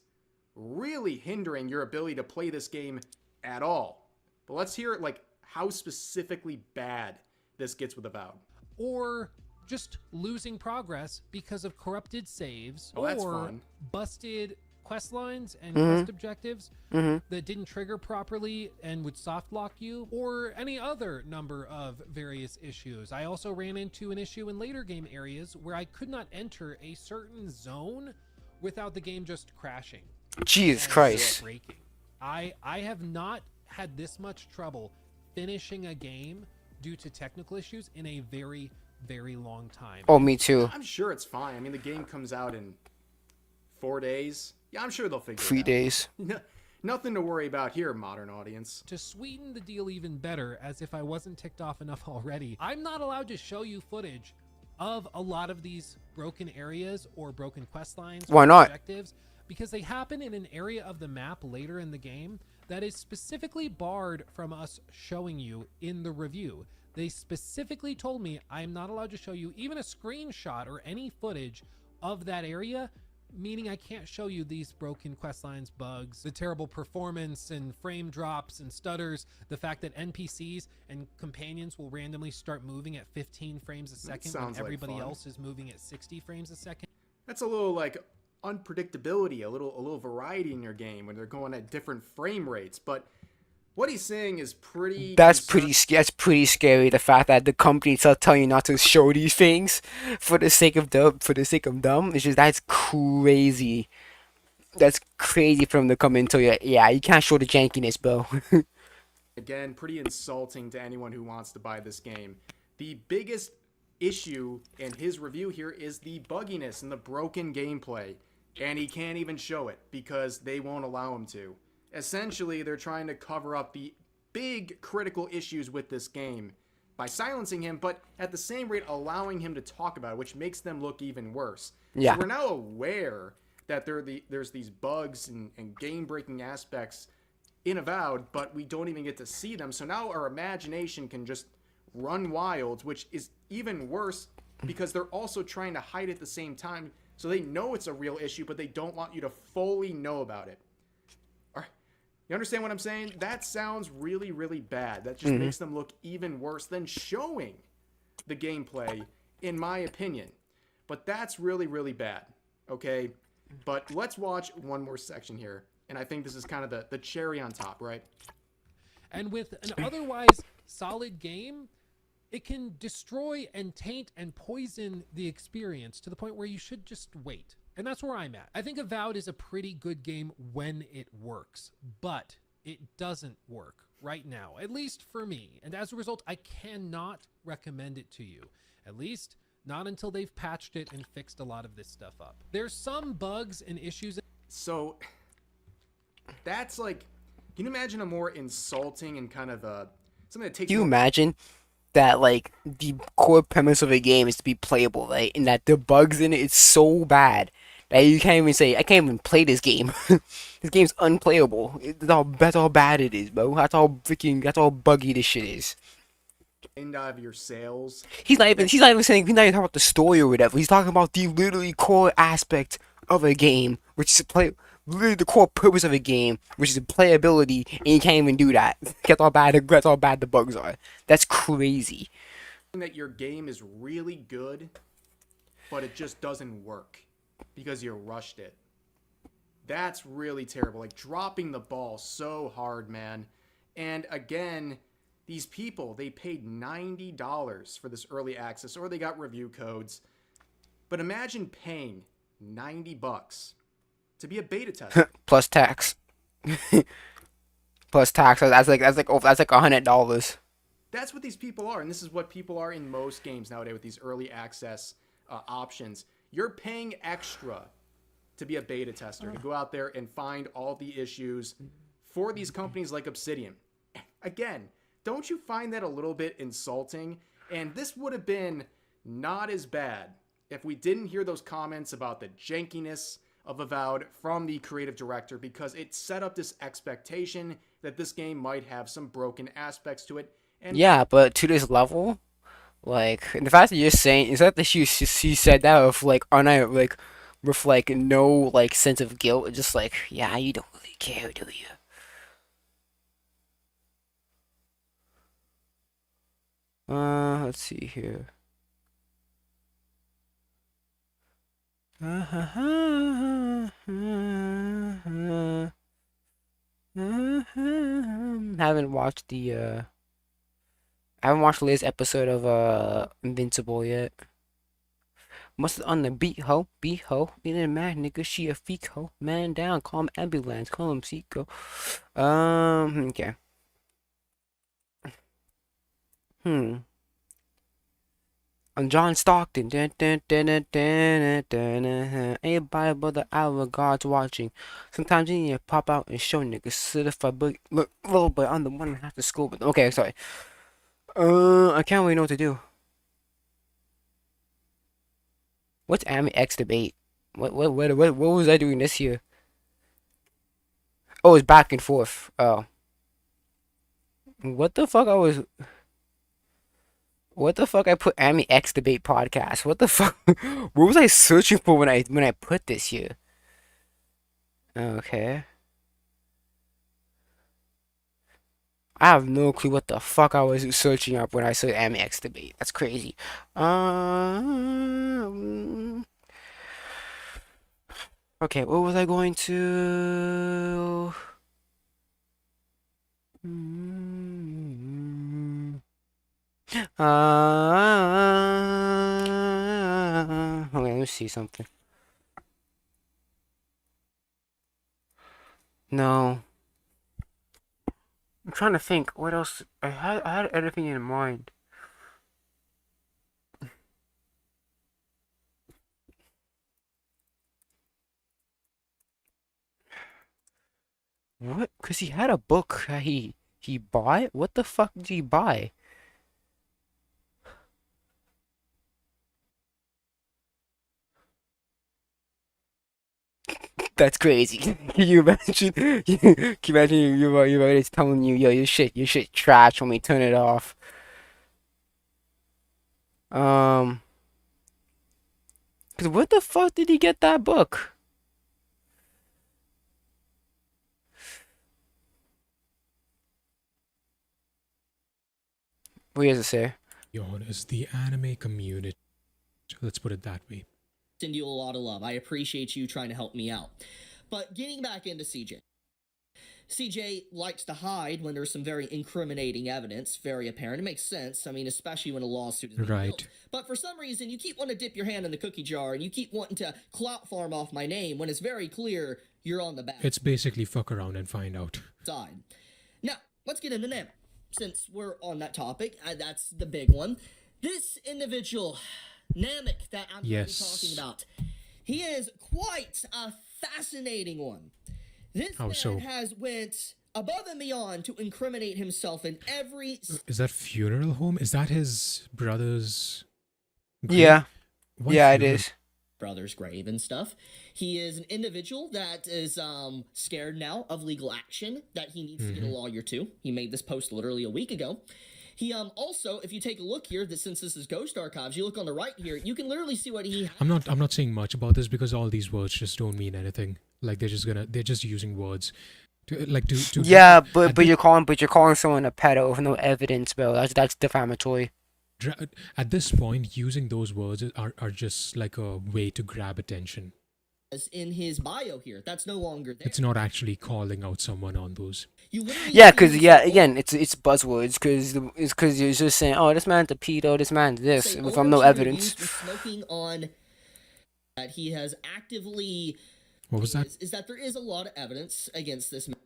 Really hindering your ability to play this game at all. But let's hear it like how specifically bad this gets with Avowed. Or just losing progress because of corrupted saves, Oh, that's or fun. busted quest lines and Mhm. quest objectives Mhm. that didn't trigger properly and would soft lock you, or any other number of various issues. I also ran into an issue in later game areas where I could not enter a certain zone without the game just crashing. Jesus and Christ. breaking. I have not had this much trouble finishing a game due to technical issues in a very, very long time. Oh, me too. I'm sure it's fine. I mean, the game comes out in 4 days. Yeah, I'm sure they'll figure 3 it out. days. Nothing to worry about here, modern audience. To sweeten the deal even better, as if I wasn't ticked off enough already, I'm not allowed to show you footage of a lot of these broken areas or broken quest lines Why or not? objectives, because they happen in an area of the map later in the game that is specifically barred from us showing you in the review. They specifically told me I'm not allowed to show you even a screenshot or any footage of that area, meaning I can't show you these broken quest lines, bugs, the terrible performance and frame drops and stutters, the fact that NPCs and companions will randomly start moving at 15 frames a second when sounds like everybody fun. else is moving at 60 frames a second. That's a little like unpredictability, a little variety in your game when they're going at different frame rates. But what he's saying is pretty. That's pretty scary. The fact that the companies are telling you not to show these things for the sake of them. It's just that's crazy. That's crazy for them to come and tell you, yeah, you can't show the jankiness, bro. Again, pretty insulting to anyone who wants to buy this game. The biggest issue in his review here is the bugginess and the broken gameplay, and he can't even show it because they won't allow him to. Essentially, they're trying to cover up the big critical issues with this game by silencing him, but at the same rate allowing him to talk about it, which makes them look even worse. Yeah. So we're now aware that there's these bugs and game-breaking aspects in Avowed, but we don't even get to see them. So now our imagination can just run wild, which is even worse because they're also trying to hide it at the same time. So they know it's a real issue, but they don't want you to fully know about it. You understand what I'm saying? That sounds really, really bad. That just makes them look even worse than showing the gameplay, in my opinion. But that's really, really bad. Okay? But let's watch one more section here. And I think this is kind of the cherry on top, right? And with an otherwise solid game, it can destroy and taint and poison the experience to the point where you should just wait. And that's where I'm at. I think Avowed is a pretty good game when it works, but it doesn't work right now, at least for me. And as a result, I cannot recommend it to you, at least not until they've patched it and fixed a lot of this stuff up. There's some bugs and issues. So that's like, can you imagine a more insulting and kind of something that takes Can you more imagine that, like, the core premise of a game is to be playable, right? And that the bugs in it is so bad that you can't even say, I can't even play this game. This game's unplayable. That's how bad it is, bro. That's how buggy this shit is. end out of your sales. He's not even saying, he's not even talking about the story or whatever. He's talking about the literally core aspect of a game, which is literally the core purpose of a game, which is playability, and you can't even do that. That's how bad the bugs are. That's crazy. That your game is really good, but it just doesn't work because you rushed it. That's really terrible. Like dropping the ball so hard, man. And again, these people, they paid $90 for this early access, or they got review codes. But imagine paying $90 to be a beta tester. Plus tax. Plus tax. That's like $100. That's what these people are, and this is what people are in most games nowadays with these early access options. You're paying extra to be a beta tester, to go out there and find all the issues for these companies like Obsidian. Again, don't you find that a little bit insulting? And this would have been not as bad if we didn't hear those comments about the jankiness of Avowed from the creative director, because it set up this expectation that this game might have some broken aspects to it. And yeah, but to this level, like, and the fact that you're saying, is that she said that with like, with like no like sense of guilt, just like, yeah, you don't really care, do you? Let's see here. Haven't watched I haven't watched the latest episode of Invincible yet. Must on the beat ho, in a mad nigga, she a freak ho. Man down, call him ambulance, call him Seco. Okay. I'm John Stockton. Everybody but the hour God's watching. Sometimes you need to pop out and show niggas. Certified book. Look, little but I'm the one that has to school. But okay, sorry. I can't really know what to do. What's Ami X debate? What was I doing this year? Oh, it's back and forth. Oh. What the fuck I put Ami X debate podcast? What the fuck? What was I searching for when I put this here? Okay. I have no clue what the fuck I was searching up when I said Ami X debate. That's crazy. Okay, what was I going to? Okay, let me see something. No. I'm trying to think. What else? I had everything in mind. What? Cause he had a book that he bought. What the fuck did he buy? That's crazy. Can you imagine? Can you imagine your it's telling you, yo, your shit trash when we turn it off. Cause what the fuck did he get that book? What does it say? Is the anime community. Let's put it that way. Send you a lot of love. I appreciate you trying to help me out. But getting back into CJ. CJ likes to hide when there's some very incriminating evidence, very apparent. It makes sense. I mean, especially when a lawsuit is being built. But for some reason, you keep wanting to dip your hand in the cookie jar and you keep wanting to clout farm off my name when it's very clear you're on the back It's basically fuck around and find out. side. Now, let's get into Namek. Since we're on that topic, that's the big one. This individual, Namek, that I'm going to be talking about, he is quite a fascinating one. This man has went above and beyond to incriminate himself in every... Is that funeral home? Is that his brother's grave? Yeah. What Yeah, it funeral- is. brother's grave and stuff. He is an individual that is scared now of legal action that he needs to get a lawyer to. He made this post literally a week ago. He also, if you take a look here, that since this is Ghost Archives, you look on the right here, you can literally see what he has. I'm not saying much about this because all these words just don't mean anything. Like they're just using words to Yeah, but you're calling someone a pedo with no evidence, bro. That's defamatory. At this point, using those words are just like a way to grab attention. In his bio here, that's no longer there. It's not actually calling out someone on those. Yeah, again, it's buzzwords, because you're just saying, oh, this man's a pedo, this man's this, from no evidence. Smoking on that he has actively. What was that? Is that there is a lot of evidence against this man.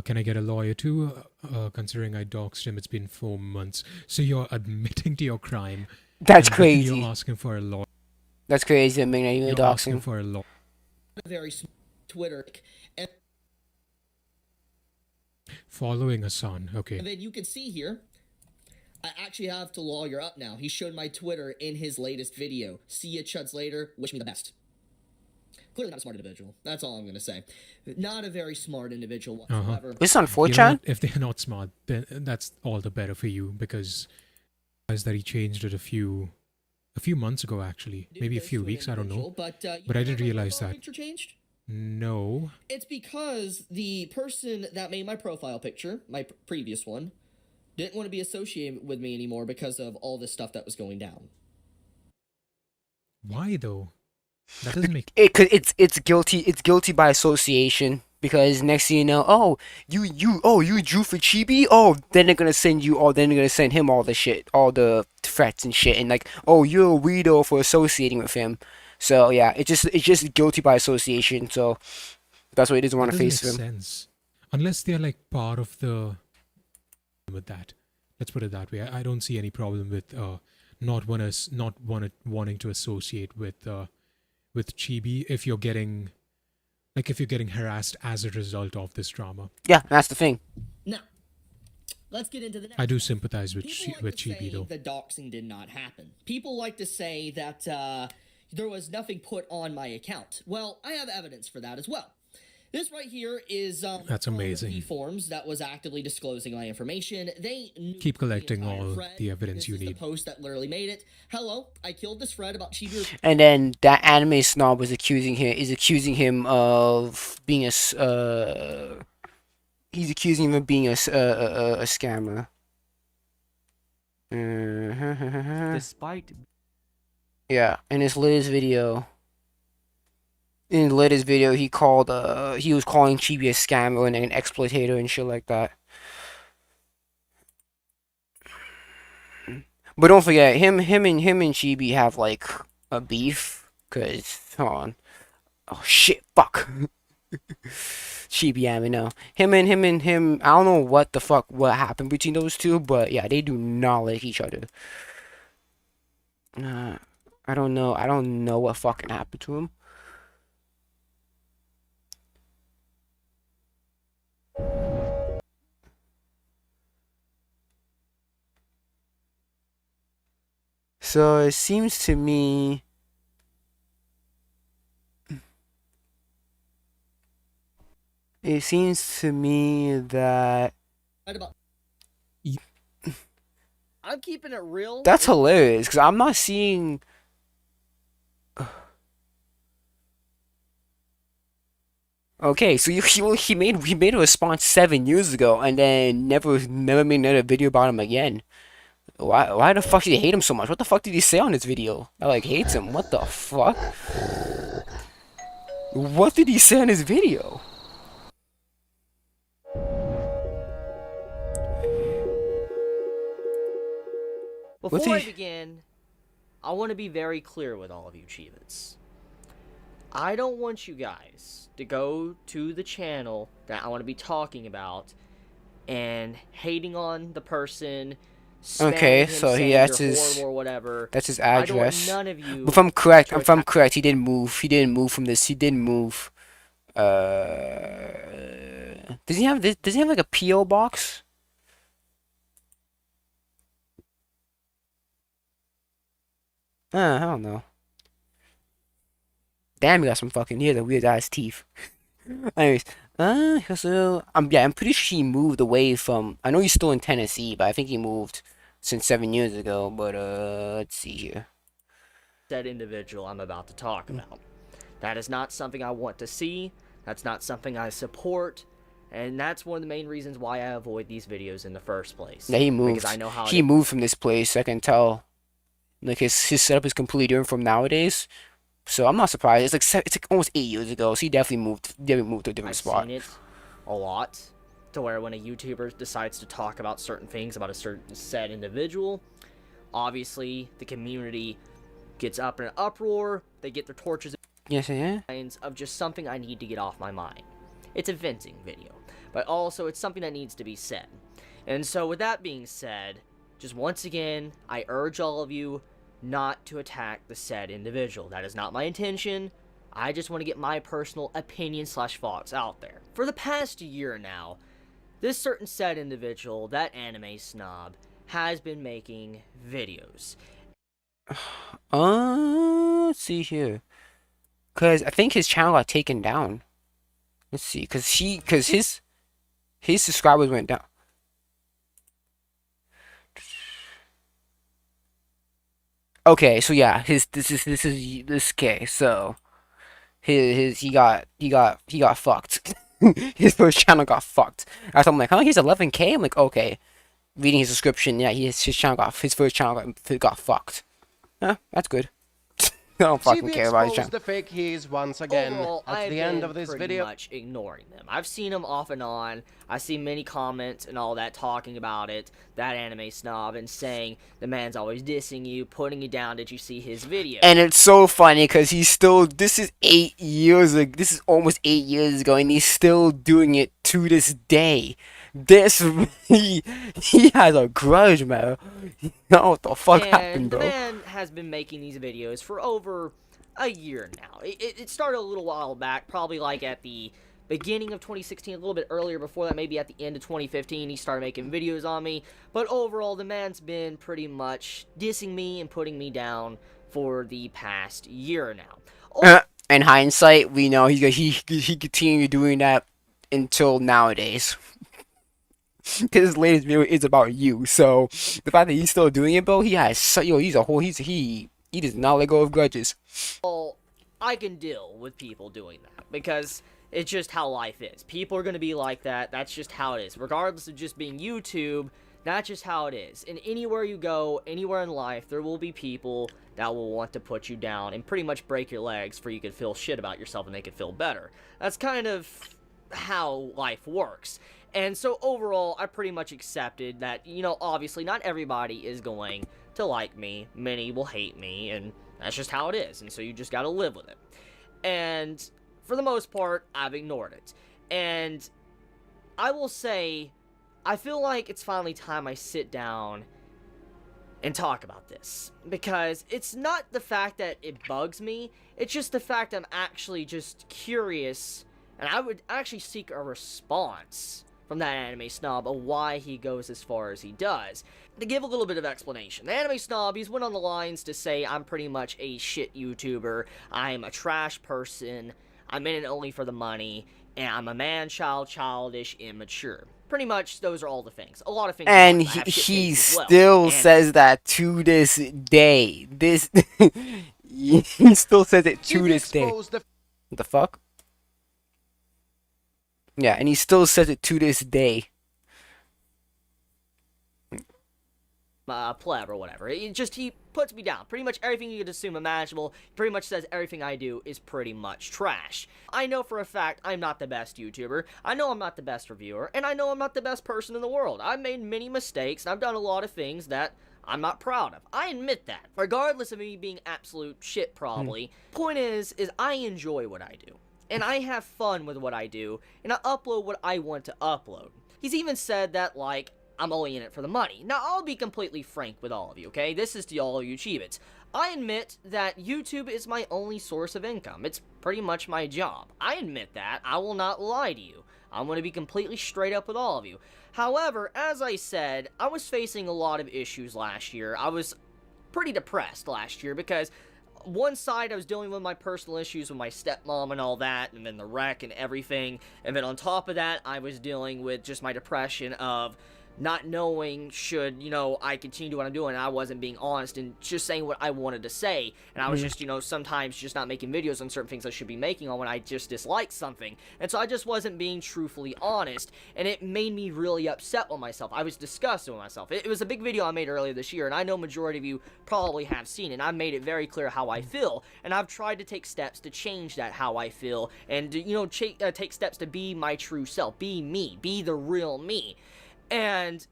Can I get a lawyer too? Considering I doxed him, it's been 4 months. So you're admitting to your crime. That's and crazy. You're asking for a lawyer. That's crazy. I mean, you're asking for a lawyer. Very Twitter. And Following a son. Okay. then you can see here, I actually have to lawyer up now. He showed my Twitter in his latest video. See ya chuds later. Wish me the best. Clearly not a smart individual. That's all I'm going to say. Not a very smart individual whatsoever. This on 4chan? You know what? If they're not smart, then that's all the better for you because that he changed it a few months ago, actually. Maybe a few weeks, I don't know. But I didn't realize that. Picture changed? No. It's because the person that made my profile picture, my previous one, didn't want to be associated with me anymore because of all this stuff that was going down. Why though? That doesn't make It's guilty by association because next thing you know, you drew for Chibi, then they're gonna send him all the shit, all the threats and shit, and like, you're a weirdo for associating with him. So yeah, it's just guilty by association. So that's why he doesn't that want to doesn't face make him. sense unless they're like part of the with that. Let's put it that way. I don't see any problem with wanting to associate with Chibi if you're getting harassed as a result of this drama. Yeah, that's the thing. Now, let's get into the next. I do sympathize with People with to Chibi say though. the doxing did not happen. People like to say that there was nothing put on my account. Well, I have evidence for that as well. This right here is That's amazing. the forms that was actively disclosing my information. They knew Keep collecting all thread. the evidence you This is need. the post that literally made it. Hello, I killed this thread about Chibi. And then that anime snob is accusing him of being he's accusing him of being a scammer. Despite Yeah, in his latest video, he was calling Chibi a scammer and an exploitator and shit like that. But don't forget, him and Chibi have like a beef. Cause hold on, oh shit, fuck. Chibi, yeah, I know him. I don't know what happened between those two, but yeah, they do not like each other. I don't know what fucking happened to him. So it seems to me that I'm keeping it real. that's hilarious because I'm not seeing. Okay, so he made a response 7 years ago and then never made another video about him again. Why the fuck did he hate him so much? What the fuck did he say on this video? I like hates him. What the fuck? What did he say on his video? Before I begin, I want to be very clear with all of you Chivas. I don't want you guys to go to the channel that I want to be talking about and hating on the person. Okay, so that's his address. I don't want none of you If I'm correct, he didn't move. He didn't move from this. He didn't move. Does he have this? Does he have like a PO box? I don't know. Damn, he got some fucking. He has a weird ass teeth. Anyways, I'm pretty sure he moved away from. I know he's still in Tennessee, but I think he moved since 7 years ago. But let's see here. That individual I'm about to talk about. That is not something I want to see. That's not something I support. And that's one of the main reasons why I avoid these videos in the first place. Yeah, he moved. Because I know how he moved from this place. I can tell. Like his setup is completely different from nowadays. So I'm not surprised. It's like almost 8 years ago. So he definitely moved. To a different spot. I've seen it a lot, to where when a YouTuber decides to talk about certain things about a certain said individual, obviously the community gets up in an uproar. They get their torches. Yes, yeah. Of just something I need to get off my mind. It's a venting video, but also it's something that needs to be said. And so with that being said, just once again, I urge all of you not to attack the said individual. That is not my intention. I just want to get my personal opinion / thoughts out there. For the past year now, this certain said individual, that anime snob, has been making videos. Let's see here. Cause I think his channel got taken down. Let's see, cause his subscribers went down. Okay, so yeah, this case. So he got fucked. His first channel got fucked. I'm like, huh? He's 11K. I'm like, okay. Reading his description, yeah, his first channel got fucked. Huh? That's good. don't fucking TV care about his exposed channel. the fake he's once again. Overall, That's I've the end been of this pretty video. much ignoring them. I've seen them off and on. I see many comments and all that talking about it, that anime snob, and saying the man's always dissing you, putting you down. Did you see his video? And it's so funny because he's still. This is 8 years ago. This is almost 8 years ago, and he's still doing it to this day. This he has a grudge, man. You know what the fuck happened, And the bro? man has been making these videos for over a year now. It started a little while back, probably like at the beginning of 2016, a little bit earlier before that, maybe at the end of 2015, he started making videos on me. But overall, the man's been pretty much dissing me and putting me down for the past year now. In hindsight, we know he continued doing that until nowadays. Because his latest video is about you, so the fact that he's still doing it, bro, he does not let go of grudges. Well, I can deal with people doing that because it's just how life is. People are going to be like that. That's just how it is. Regardless of just being YouTube, that's just how it is. And anywhere you go, anywhere in life, there will be people that will want to put you down and pretty much break your legs for you can feel shit about yourself and they can feel better. That's kind of how life works. And so overall, I pretty much accepted that, you know, obviously not everybody is going to like me. Many will hate me, and that's just how it is. And so you just gotta live with it. And for the most part, I've ignored it. And I will say, I feel like it's finally time I sit down and talk about this. Because it's not the fact that it bugs me, it's just the fact I'm actually just curious, and I would actually seek a response from that anime snob of why he goes as far as he does. To give a little bit of explanation, the anime snob, he's went on the lines to say I'm pretty much a shit YouTuber, I'm a trash person, I'm in it only for the money, and I'm a man-child, childish, immature. Pretty much, those are all the things. A lot of things. And I have shit he takes as well. still And says that to this day. He still says it to this day. What the fuck? Yeah, and he still says it to this day. Pleb or whatever. He puts me down. Pretty much everything you could assume imaginable. Pretty much says everything I do is pretty much trash. I know for a fact I'm not the best YouTuber. I know I'm not the best reviewer. And I know I'm not the best person in the world. I've made many mistakes, and I've done a lot of things that I'm not proud of. I admit that. Regardless of me being absolute shit, probably. Point is I enjoy what I do. And I have fun with what I do, and I upload what I want to upload. He's even said that, like, I'm only in it for the money. Now, I'll be completely frank with all of you, okay? This is to all you Cheebits. I admit that YouTube is my only source of income. It's pretty much my job. I admit that. I will not lie to you. I'm going to be completely straight up with all of you. However, as I said, I was facing a lot of issues last year. I was pretty depressed last year because one side I was dealing with my personal issues with my stepmom and all that, and then the wreck and everything, and then on top of that, I was dealing with just my depression of not knowing should, you know, I continue what I'm doing, and I wasn't being honest and just saying what I wanted to say, and I was just, you know, sometimes just not making videos on certain things I should be making on when I just dislike something, and so I just wasn't being truthfully honest, and it made me really upset with myself. I was disgusted with myself. It was a big video I made earlier this year, and I know majority of you probably have seen it, and I made it very clear how I feel, and I've tried to take steps to change that how I feel, and, you know, take steps to be my true self, be me, be the real me. And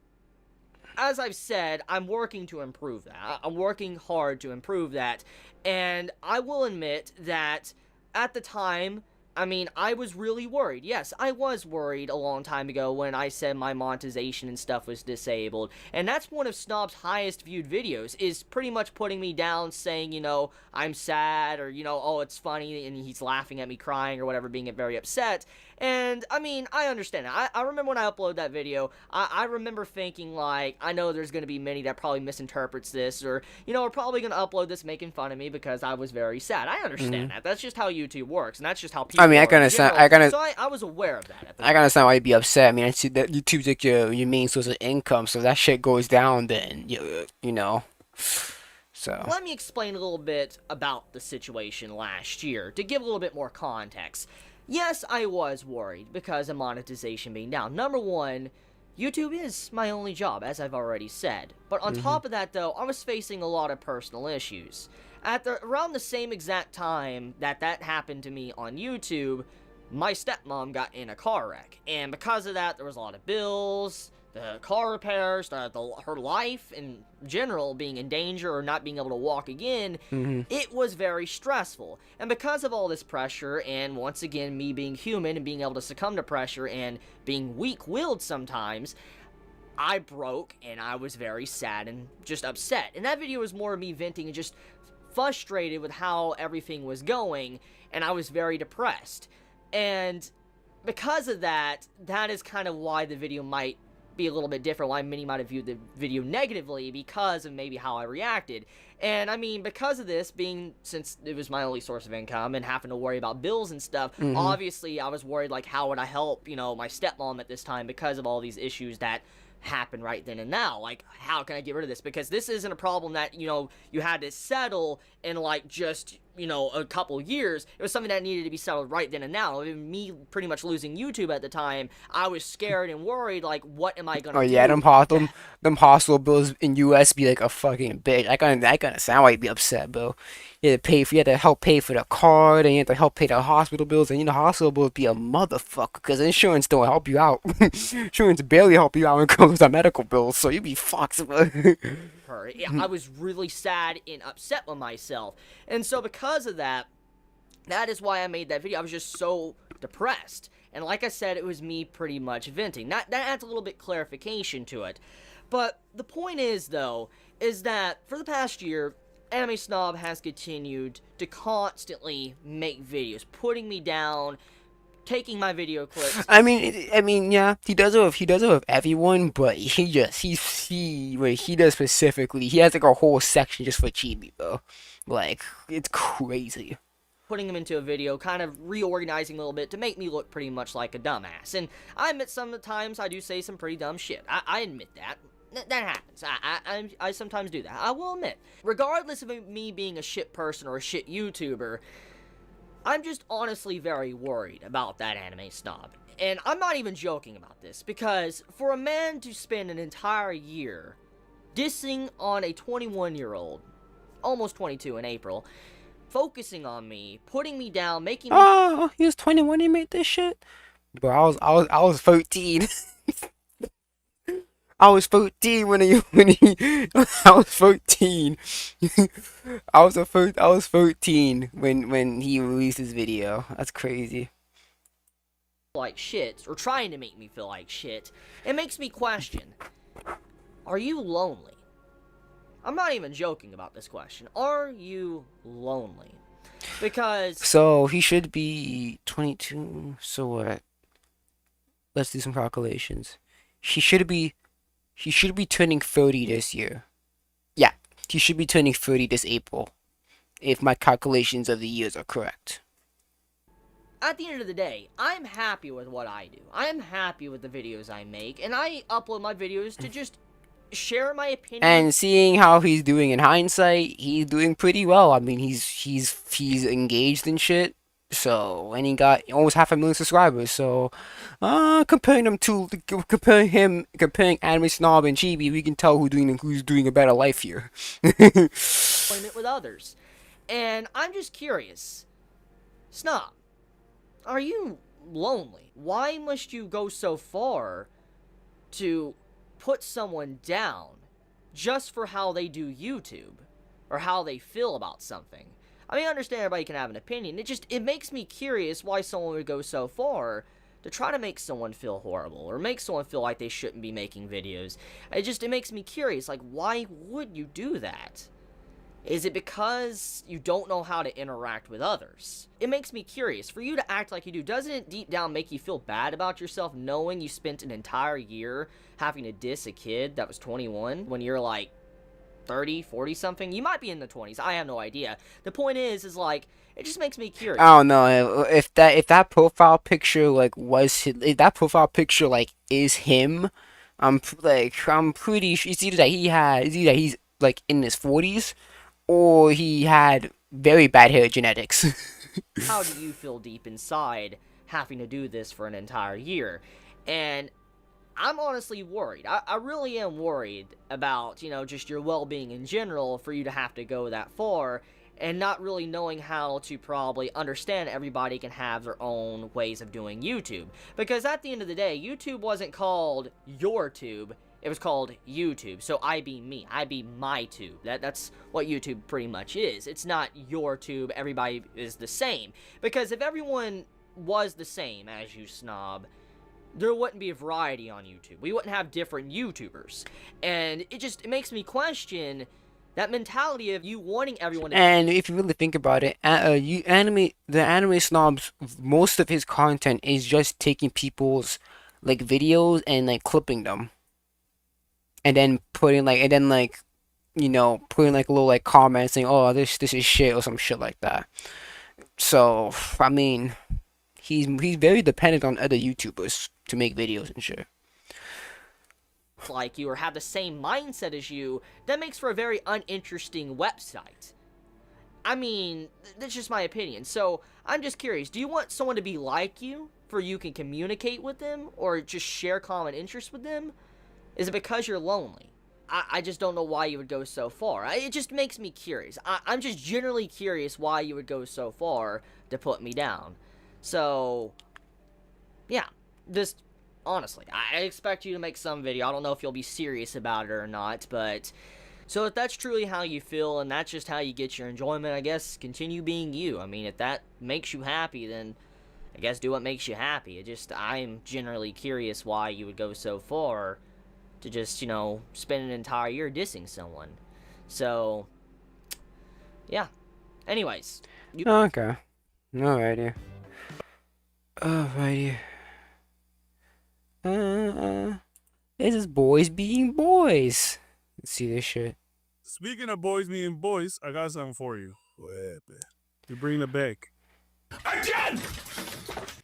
as I've said, I'm working to improve that. I'm working hard to improve that. And I will admit that at the time, I mean, I was really worried. Yes, I was worried a long time ago when I said my monetization and stuff was disabled. And that's one of Snob's highest viewed videos, is pretty much putting me down, saying, you know, I'm sad, or, you know, oh, it's funny, and he's laughing at me crying or whatever, being very upset. And, I mean, I understand it. I remember when I uploaded that video, I remember thinking, like, I know there's going to be many that probably misinterprets this, or, you know, are probably going to upload this making fun of me because I was very sad. I understand that. That's just how YouTube works, and that's just how people I mean, I are can in understand. general. So I was aware of that. I can understand why you'd be upset. I mean, I see that YouTube's like your main source of income, so if that shit goes down, then you know. So let me explain a little bit about the situation last year to give a little bit more context. Yes, I was worried because of monetization being down. Number one, YouTube is my only job, as I've already said. But on top of that, though, I was facing a lot of personal issues. Around the same exact time that happened to me on YouTube, my stepmom got in a car wreck. And because of that, there was a lot of bills, the car repairs, her life in general being in danger or not being able to walk again. It was very stressful. And because of all this pressure, and once again, me being human and being able to succumb to pressure and being weak-willed sometimes, I broke and I was very sad and just upset. And that video was more of me venting and just frustrated with how everything was going, and I was very depressed. And because of that, that is kind of why the video might be a little bit different, why many might have viewed the video negatively, because of maybe how I reacted. And I mean, because of this, since it was my only source of income and having to worry about bills and stuff, obviously I was worried, like, how would I help, my stepmom at this time because of all these issues that happen right then and now. Like, how can I get rid of this? Because this isn't a problem that, you had to settle in, like, just, a couple years. It was something that needed to be settled right then and now. Even me pretty much losing YouTube at the time, I was scared and worried, like, what am I gonna do? Oh yeah, them hospital bills in US be like a fucking bitch. I kinda sound like be upset, bro. You had to help pay for the car, then you had to help pay the hospital bills, and hospital bills be a motherfucker, because insurance don't help you out. Insurance barely help you out when it comes to medical bills, so you be fucked, bro. I was really sad and upset with myself. And so because of that, that is why I made that video. I was just so depressed. And like I said, it was me pretty much venting. That adds a little bit clarification to it. But the point is, though, is that for the past year, Anime Snob has continued to constantly make videos, putting me down, taking my video clips. I mean, yeah, he does it with everyone, but he does specifically. He has like a whole section just for Chibi, bro. Like, it's crazy. Putting him into a video, kind of reorganizing a little bit to make me look pretty much like a dumbass. And I admit sometimes I do say some pretty dumb shit. I admit that. That happens. I sometimes do that. I will admit. Regardless of me being a shit person or a shit YouTuber, I'm just honestly very worried about that Anime Snob. And I'm not even joking about this, because for a man to spend an entire year dissing on a 21-year-old, almost 22 in April, focusing on me, putting me down, making me... Oh, he was 21 when he made this shit? Bro, I was 13. I was 14 when he I was 14. I was 14 when he released his video. That's crazy. Like shit, or trying to make me feel like shit. It makes me question, are you lonely? I'm not even joking about this question. Are you lonely? Because... So, he should be 22, so what? Let's do some calculations. He should be turning 30 this year. Yeah, he should be turning 30 this April, if my calculations of the years are correct. At the end of the day, I'm happy with what I do. I'm happy with the videos I make, and I upload my videos to just share my opinion. And seeing how he's doing in hindsight, he's doing pretty well. I mean, he's engaged and shit. So, and he got almost 500,000 subscribers. So, comparing Anime Snob and Chibi, we can tell who's doing a better life here. With others, and I'm just curious, Snob, are you lonely? Why must you go so far to put someone down just for how they do YouTube or how they feel about something? I mean, I understand everybody can have an opinion. It makes me curious why someone would go so far to try to make someone feel horrible or make someone feel like they shouldn't be making videos. It makes me curious, like, why would you do that? Is it because you don't know how to interact with others? It makes me curious. For you to act like you do, doesn't it deep down make you feel bad about yourself knowing you spent an entire year having to diss a kid that was 21 when you're like 30, 40 something? You might be in the 20s. I have no idea. The point is like, it just makes me curious. I don't know if that profile picture like if that profile picture like is him. I'm pretty sure it's either that he's like in his 40s or he had very bad hair genetics. How do you feel deep inside having to do this for an entire year? And I'm honestly worried. I really am worried about, just your well-being in general for you to have to go that far. and not really knowing how to probably understand everybody can have their own ways of doing YouTube. Because at the end of the day, YouTube wasn't called your tube, it was called YouTube. So I be me, I be my tube. That's what YouTube pretty much is. It's not your tube, everybody is the same. Because if everyone was the same as you snob, there wouldn't be a variety on YouTube. We wouldn't have different YouTubers. And it makes me question that mentality of you wanting everyone to... And if you really think about it, the anime snobs, most of his content is just taking people's like videos and like clipping them, and then putting like, putting like a little like comment saying, "Oh, this is shit" or some shit like that. So I mean, he's very dependent on other YouTubers to make videos and shit. Like you or have the same mindset as you, that makes for a very uninteresting website. I mean, that's just my opinion. So I'm just curious, do you want someone to be like you for you can communicate with them or just share common interests with them? Is it because you're lonely? I just don't know why you would go so far. It just makes me curious. I'm just generally curious why you would go so far to put me down. So yeah, just honestly, I expect you to make some video. I don't know if you'll be serious about it or not, but so if that's truly how you feel and that's just how you get your enjoyment, I guess continue being you. I mean, if that makes you happy, then I guess do what makes you happy. I'm generally curious why you would go so far to just, spend an entire year dissing someone. So, yeah. Anyways. Okay. Alrighty. Alrighty. This is boys being boys. Let's see this shit. Speaking of boys being boys, I got something for you. What happened? You bring it back. Again!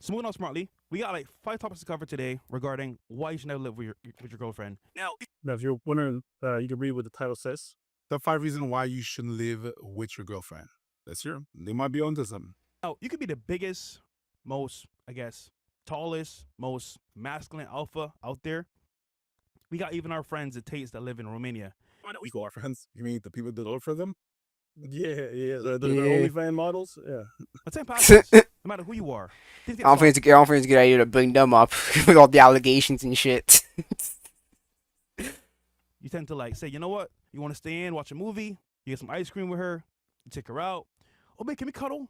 So moving on smartly, we got like 5 topics to cover today regarding why you should never live with your girlfriend. Now, if you're wondering, you can read what the title says. The 5 reasons why you shouldn't live with your girlfriend. Let's hear them. They might be onto something. Now, you could be the biggest, most, I guess, tallest, most masculine alpha out there. We got even our friends at Taste that live in Romania. I know we call our friends. You mean the people that look for them? Yeah. The OnlyFans models. Yeah. But same passes, no matter who you are. I don't think it's a good idea to bring them up with all the allegations and shit. You tend to like say, you know what? You want to stay in, watch a movie, you get some ice cream with her, you take her out. Oh, babe, can we cuddle?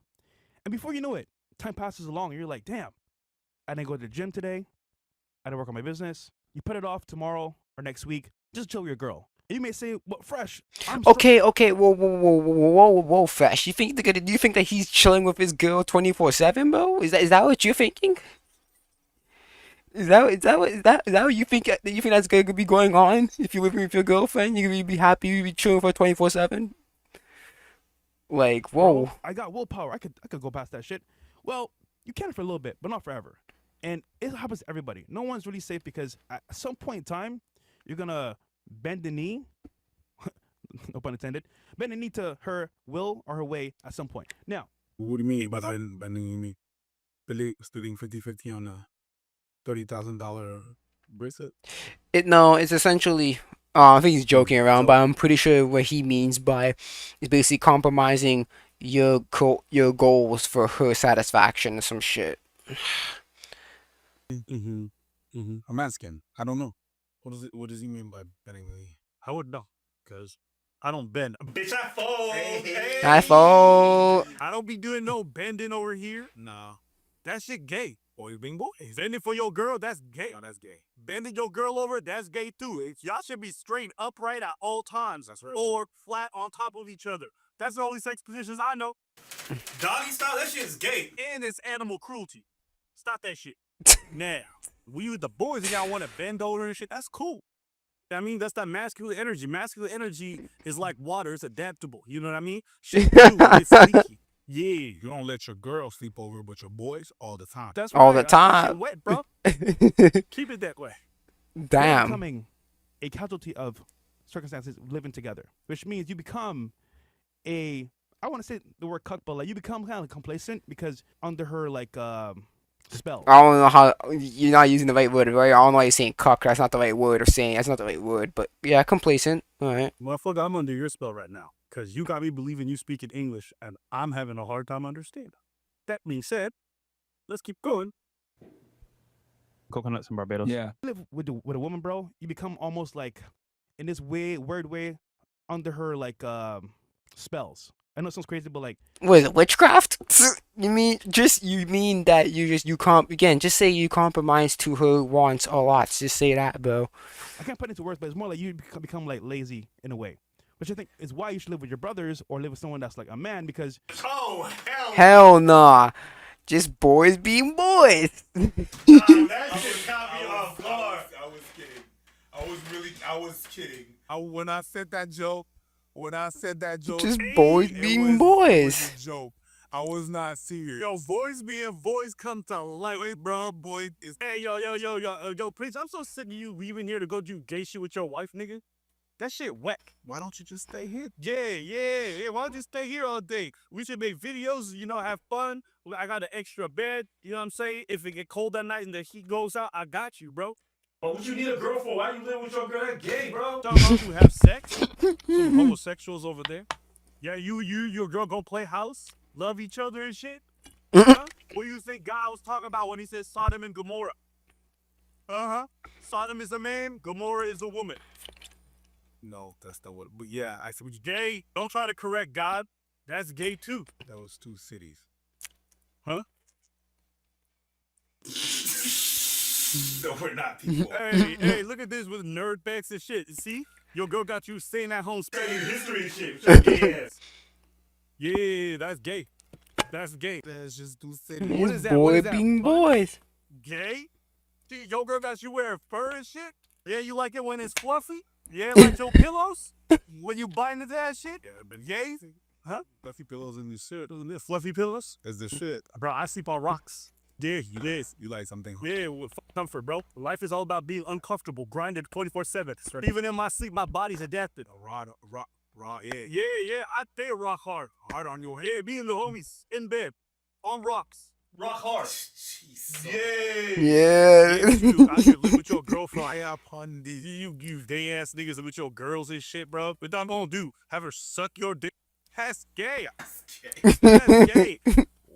And before you know it, time passes along and you're like, damn, I didn't go to the gym today. I didn't work on my business. You put it off tomorrow or next week. Just chill with your girl. And you may say, "What fresh?" Okay, whoa, Fresh. Do you think that he's chilling with his girl 24/7, bro? Is that what you're thinking? Is that what you think? You think that's gonna be going on if you live with your girlfriend? You're gonna be happy you be chilling for 24/7? Like, whoa. Bro, I got willpower. I could go past that shit. Well, you can for a little bit, but not forever. And it happens to everybody. No one's really safe because at some point in time, you're gonna bend the knee. No pun intended. Bend the knee to her will or her way at some point. Now, what do you mean by bending the knee? Billy studying 50-50 on a $30,000 bracelet? It's essentially. I think he's joking around, but I'm pretty sure what he means by is basically compromising your goals for her satisfaction or some shit. I'm asking. I don't know. What does he mean by bending the knee? I would know, because I don't bend. Bitch, I fold. Hey. I fold. I don't be doing no bending over here. Nah. That shit gay. Boys being boys. Bending for your girl, that's gay. No, that's gay. Bending your girl over, that's gay too. Y'all should be straight upright at all times. That's right. Or flat on top of each other. That's the only sex positions I know. Doggy style, that shit is gay. And it's animal cruelty. Stop that shit. Now, we with the boys and y'all want to bend over and shit, that's cool. I mean, that's that masculine energy. Masculine energy is like water. It's adaptable. You know what I mean? Shit, it's leaky. Yeah. You don't let your girl sleep over with your boys all the time. That's all right. the time. Wet, bro. Keep it that way. Damn. You're becoming a casualty of circumstances living together, which means you become I want to say the word cuck, but like you become kind of complacent because under her like spell. I don't know how you're not using the right word, right? I don't know why you're saying cuck. That's not the right word, or saying that's not the right word. But yeah, complacent. All right. Motherfucker, I'm under your spell right now. Because you got me believing you speak in English, and I'm having a hard time understanding. That being said, let's keep going. Coconuts in Barbados. Yeah. You live with a woman, bro. You become almost like, in this weird way, under her like spells. I know it sounds crazy, but like, Was it witchcraft? You mean that just say you compromise to her wants or lots. Just say that, bro. I can't put it into words, but it's more like you become like lazy in a way. Which I think is why you should live with your brothers or live with someone that's like a man, because Hell nah. Just boys being boys. That shit caught me off guard. I was kidding. I was kidding. When I said that joke, Just boys being boys. It was a joke. I was not serious. Yo, boys being boys come to life. Wait, bro, boy. Hey, yo, Prince, I'm so sick of you leaving here to go do gay shit with your wife, nigga. That shit whack. Why don't you just stay here? Yeah. Why don't you stay here all day? We should make videos, have fun. I got an extra bed, you know what I'm saying? If it get cold that night and the heat goes out, I got you, bro. But what you need a girl for? Why you living with your girl? That's gay, bro. Talking about you have sex? Some homosexuals over there. Yeah, your girl gonna play house? Love each other and shit? Huh? What do you think God was talking about when he said Sodom and Gomorrah? Sodom is a man, Gomorrah is a woman. No, that's not what. But yeah, I said, Gay. Don't try to correct God. That's gay too. that was 2 cities. Huh? No, we're not people. Hey, look at this with nerd facts and shit. See? Your girl got you staying at home studying history and shit. With your gay ass. Yeah, that's gay. That's gay. That's just 2 cities. What is that? Boy being boys. Gay? See, your girl got you wearing fur and shit? Yeah, you like it when it's fluffy? Yeah, like your pillows? When you bite into that shit? Yeah, but gay? Huh? Fluffy pillows in your shit. Isn't it fluffy pillows? That's the shit. Bro, I sleep on rocks. Yeah, you is. You like something? Yeah, with comfort, bro. Life is all about being uncomfortable, grinded 24/7. Even in my sleep, my body's adapted. Raw, yeah. Yeah, I stay rock hard. Hard on your head. Yeah, me and the homies in bed, on rocks. Rock hard. Jeez. Yeah. I should live with your girlfriend. Fire upon these. You gay ass niggas live with your girls and shit, bro. What I'm gonna do? Have her suck your dick? That's gay. That's gay.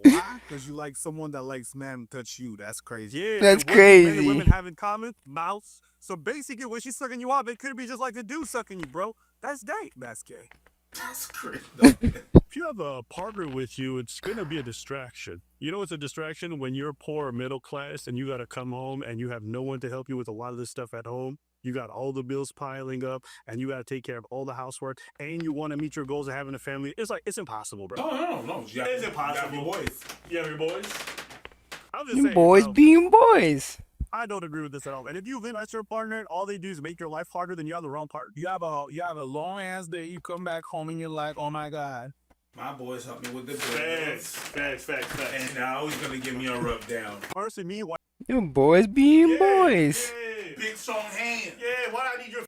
Why? Because you like someone that likes men touch you. That's crazy. Yeah. That's and what do men crazy. and women have in common? Mouths. So basically, when she's sucking you off, it could be just like the dude sucking you, bro. That's gay. That's gay. That's crazy. If you have a partner with you, it's gonna be a distraction. You know, it's a distraction when you're poor or middle class and you gotta come home and you have no one to help you with a lot of this stuff at home. You got all the bills piling up and you gotta take care of all the housework and you want to meet your goals of having a family. It's impossible, bro. No. It's impossible. You have your boys. You have your boys. I'm just You saying, boys bro, being boys. I don't agree with this at all. And if you live as your partner and all they do is make your life harder, then you have the wrong partner. You have a long ass day. You come back home and you're like, oh my god. My boys helped me with the bills. Facts. And now he's gonna give me a rub down. Person, me, why? You boys being boys. Yeah. Big strong hand. Yeah, why I need your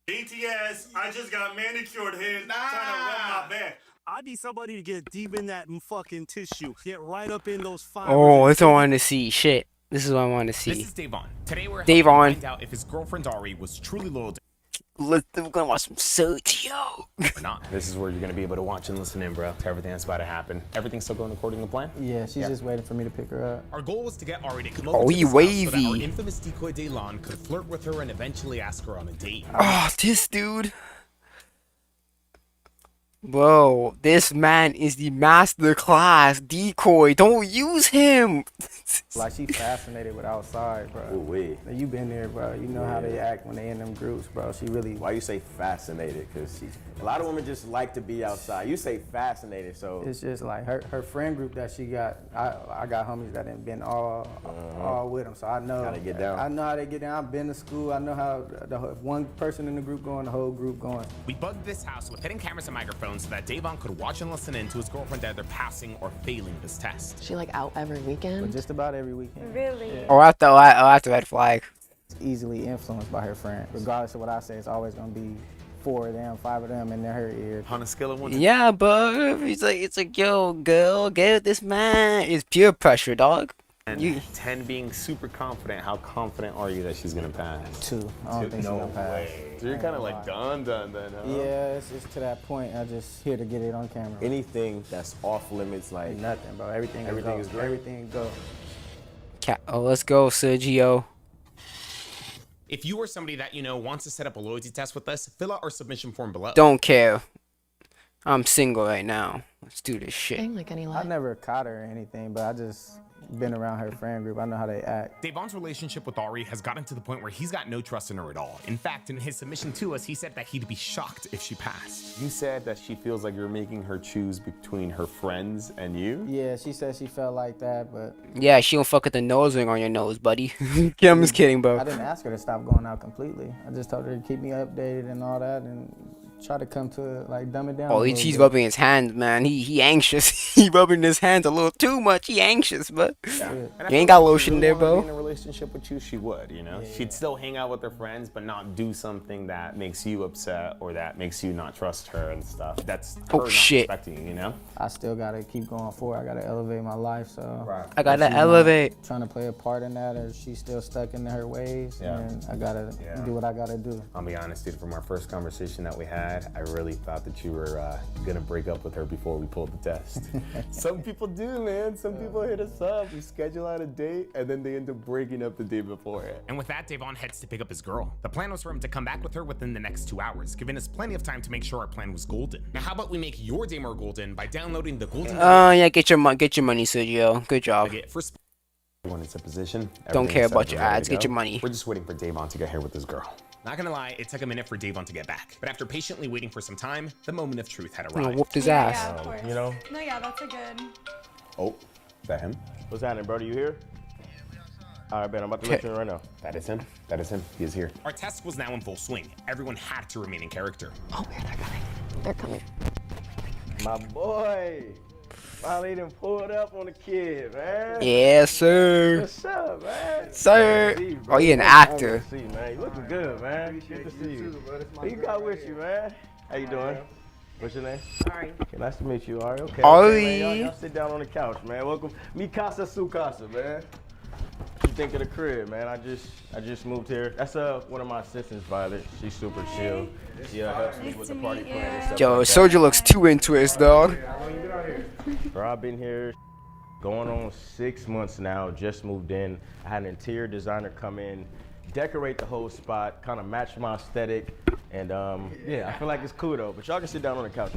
ATS? I just got manicured head trying to rub my back. I need somebody to get deep in that fucking tissue. Get right up in those fibers. Oh, that's what I wanted to see. Shit. This is what I wanted to see. This is Davon. Today we're Davon. helping find out if his girlfriend Ari was truly loyal to We're gonna watch some Sergio. or not. This is where you're gonna be able to watch and listen in, bro, to everything that's about to happen. Everything's still going according to plan? Yeah, she's just waiting for me to pick her up. Our goal was to get Ari to come Oh, over to he this house so that our wavy. infamous decoy Daylon could flirt with her and eventually ask her on a date. Oh, this dude. Bro, this man is the master class decoy. Don't use him. Like, she fascinated with outside, bro. Ooh, wee. Now, you been there, bro. You know how they act when they in them groups, bro. She really... Why you say fascinated? Because a lot of women just like to be outside. You say fascinated, so... It's just like her friend group that she got. I got homies that have been all with them, so I know How they get down. I know how they get down. I've been to school. I know how if one person in the group going, the whole group going. We bugged this house with hidden cameras and microphones so that Davon could watch and listen in to his girlfriend either passing or failing this test. She like out every weekend? But just about every weekend. Really? Yeah. Or after red flag. It's easily influenced by her friends. Regardless of what I say, it's always gonna be 4 of them, 5 of them in her ear. On a scale of 1 to Yeah, but it's like, yo, girl, get with this man. It's peer pressure, dog. And 10 being super confident. How confident are you that she's gonna pass? 2. I don't think she's No gonna pass. way. So you're kind of like done then, huh? Yeah, it's to that point. I just here to get it on camera. Anything that's off limits, like Nothing, bro. Everything is great. Everything go. Oh, let's go, Sergio. If you or somebody that you know wants to set up a loyalty test with us, fill out our submission form below. Don't care. I'm single right now. Let's do this shit. I never caught her or anything, but I just been around her friend group. I know how they act. Devon's relationship with Ari has gotten to the point where he's got no trust in her at all. In fact, in his submission to us, he said that he'd be shocked if she passed. You said that she feels like you're making her choose between her friends and you? Yeah, she said she felt like that, but Yeah, she don't fuck with the nose ring on your nose, buddy. I'm just kidding, bro. I didn't ask her to stop going out completely. I just told her to keep me updated and all that, and try to come to it, like dumb it down. Oh, he's rubbing his hands, man. He anxious. He rubbing his hands a little too much. He anxious, but you ain't got lotion there, bro. In a relationship with you, she would, you know? She'd still hang out with her friends, but not do something that makes you upset or that makes you not trust her and stuff. That's her not respecting you, you know? I still gotta keep going forward. I gotta elevate my life, so I gotta if she's elevate. not trying to play a part in that, or she's still stuck in her ways, and I gotta do what I gotta do. I'll be honest, dude, from our first conversation that we had, I really thought that you were gonna break up with her before we pulled the test. Some people do, man. Some people hit us up, we schedule out a date, and then they end up breaking up the day before it. And with that, Devon heads to pick up his girl. The plan was for him to come back with her within the next 2 hours, giving us plenty of time to make sure our plan was golden. Now, how about we make your day more golden by downloading the Golden Yeah, get your money, Sergio. Good job. Everyone is in position. Don't care Everything's set about up your and ready ads. to Get go. your money. We're just waiting for Devon to get here with his girl. Not gonna lie, it took a minute for Devon to get back. But after patiently waiting for some time, the moment of truth had arrived. Whooped his ass. Yeah, of course. You know? No, yeah, that's a good. Oh, is that him? What's happening, brother? You here? All right, Ben, I'm about to let you in right now. That is him. That is him. He is here. Our test was now in full swing. Everyone had to remain in character. Oh, man, they're coming. They're coming. My boy. Finally done pulled up on the kid, man. Yes, sir. What's up, man? Sir. Good to see you, Oh, you an bro. actor. Good to see you, man. You looking good, man. Good to see you. Who you got with you, man? How you doing? What's your name? Ari. Okay, nice to meet you, Ari. Okay. Ari. Man, y'all sit down on the couch, man. Welcome. Mi casa, su casa, man. What you think of the crib, man? I just moved here. That's one of my assistants, Violet. She's super chill. She helps me with the party plan and stuff Yo, like that. Sergio looks too into his dog. Bro, I've been here going on 6 months now, just moved in. I had an interior designer come in, decorate the whole spot, kind of match my aesthetic. And yeah, I feel like it's cool though, but y'all can sit down on the couch.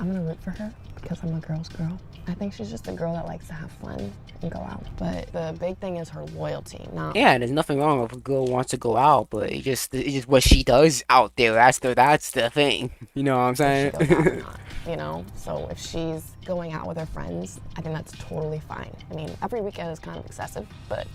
I'm gonna root for her because I'm a girl's girl. I think she's just a girl that likes to have fun and go out. But the big thing is her loyalty, not Yeah, there's nothing wrong if a girl wants to go out, but it's just what she does out there. That's the thing. You know what I'm saying? if she goes out or not, you know? So if she's going out with her friends, I think that's totally fine. I mean, every weekend is kind of excessive, but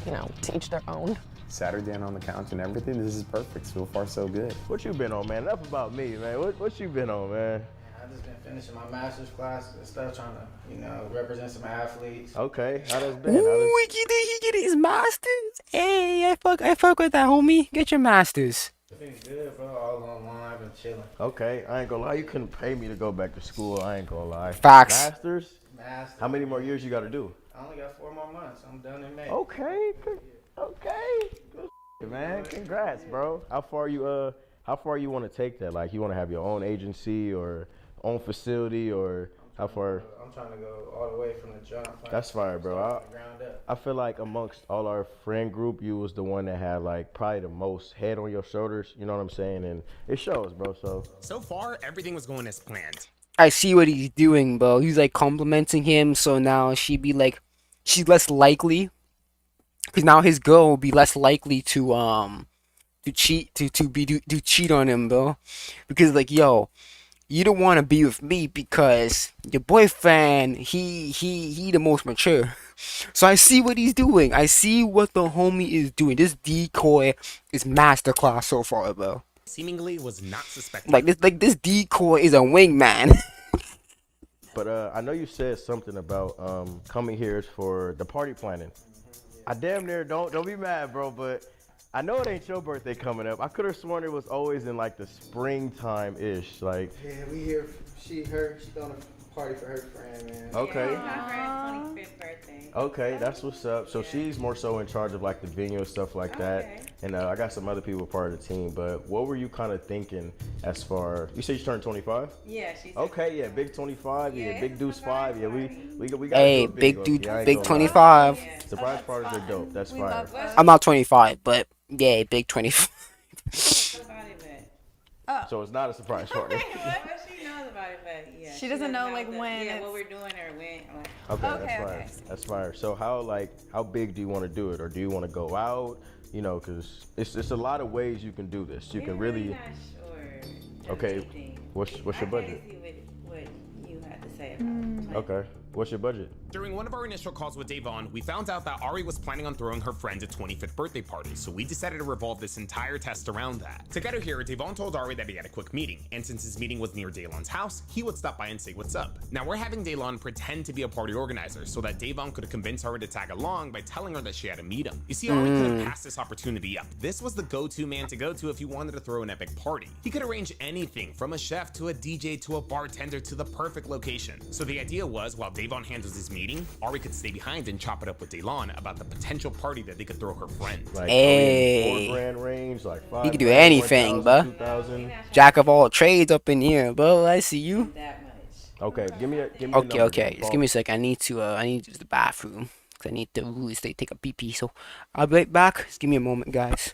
you know, to each their own. Saturday on the couch and everything. This is perfect. So far, so good. What you been on, man? Enough about me, man. What you been on, man? I just been finishing my master's class and stuff, trying to, you know, represent some athletes. Okay, how that's been? Ooh, he get his masters. Hey, I fuck with that, homie. Get your masters. It's been good, bro. All online, I've been chilling. Okay, I ain't gonna lie. You couldn't pay me to go back to school. I ain't gonna lie. Facts. Masters? How many more years you got to do? I only got 4 more months. I'm done in May. Okay, okay. Good man, congrats, bro. How far you want to take that? Like, you want to have your own agency or own facility, or how far? I'm trying to go all the way from the jump. That's fire, bro. I feel like amongst all our friend group, you was the one that had like probably the most head on your shoulders. You know what I'm saying? And it shows, bro. So far, everything was going as planned. I see what he's doing, bro. He's like complimenting him, so now she's less likely, because now his girl will be less likely to cheat cheat on him, bro. Because like, yo, you don't want to be with me because your boyfriend, he the most mature. So I see what he's doing. I see what the homie is doing. This decoy is masterclass so far, bro. Seemingly was not suspected. Like this decoy is a wingman. But I know you said something about coming here for the party planning. I damn near don't be mad, bro, but I know it ain't your birthday coming up. I could have sworn it was always in like the springtime-ish. Like, Yeah, we here. She throwing a party for her friend, man. okay. It's my friend's 25th birthday. Okay, that's what's up. So she's more so in charge of like the venue and stuff like that. And I got some other people part of the team. But what were you kind of thinking as far? You said you turned 25? Yeah, she's Okay, yeah, big 25, yeah, big deuce 5, yeah, we gotta Hey, do it big, big dude, low-key, I ain't big gonna lie. 25. Surprise parties are dope. That's fire. I'm not 25, but yeah, big 25. So it's not a surprise party. What she knows about it, but yeah. She doesn't know, like, when Yeah, it's- what we're doing or when. Like, Okay, that's fire. That's fire. So how big do you want to do it, or do you want to go out? You know, because it's a lot of ways you can do this. You can really. not sure. Okay, what's your budget? See what you had to say about it. Okay, what's your budget? During one of our initial calls with Devon, we found out that Ari was planning on throwing her friend a 25th birthday party, so we decided to revolve this entire test around that. To get her here, Devon told Ari that he had a quick meeting, and since his meeting was near Daylon's house, he would stop by and say what's up. Now we're having Daylon pretend to be a party organizer so that Devon could convince Ari to tag along by telling her that she had to meet him. You see, Ari couldn't pass this opportunity up. This was the go-to man to go to if you wanted to throw an epic party. He could arrange anything from a chef to a DJ to a bartender to the perfect location. So the idea was, while Devon handles his meeting, Ari could stay behind and chop it up with Daylon about the potential party that they could throw her friend. Like Hey. 4 grand range, like 5 You can do grand, anything, 1,000, bruh. 2,000. Jack of all trades up in here, bro. I see you. Okay, give me a Okay, number, okay. Just ball. give me a sec. I need to use the bathroom. Cause I need to really take a pee pee. So I'll be right back. Just give me a moment, guys.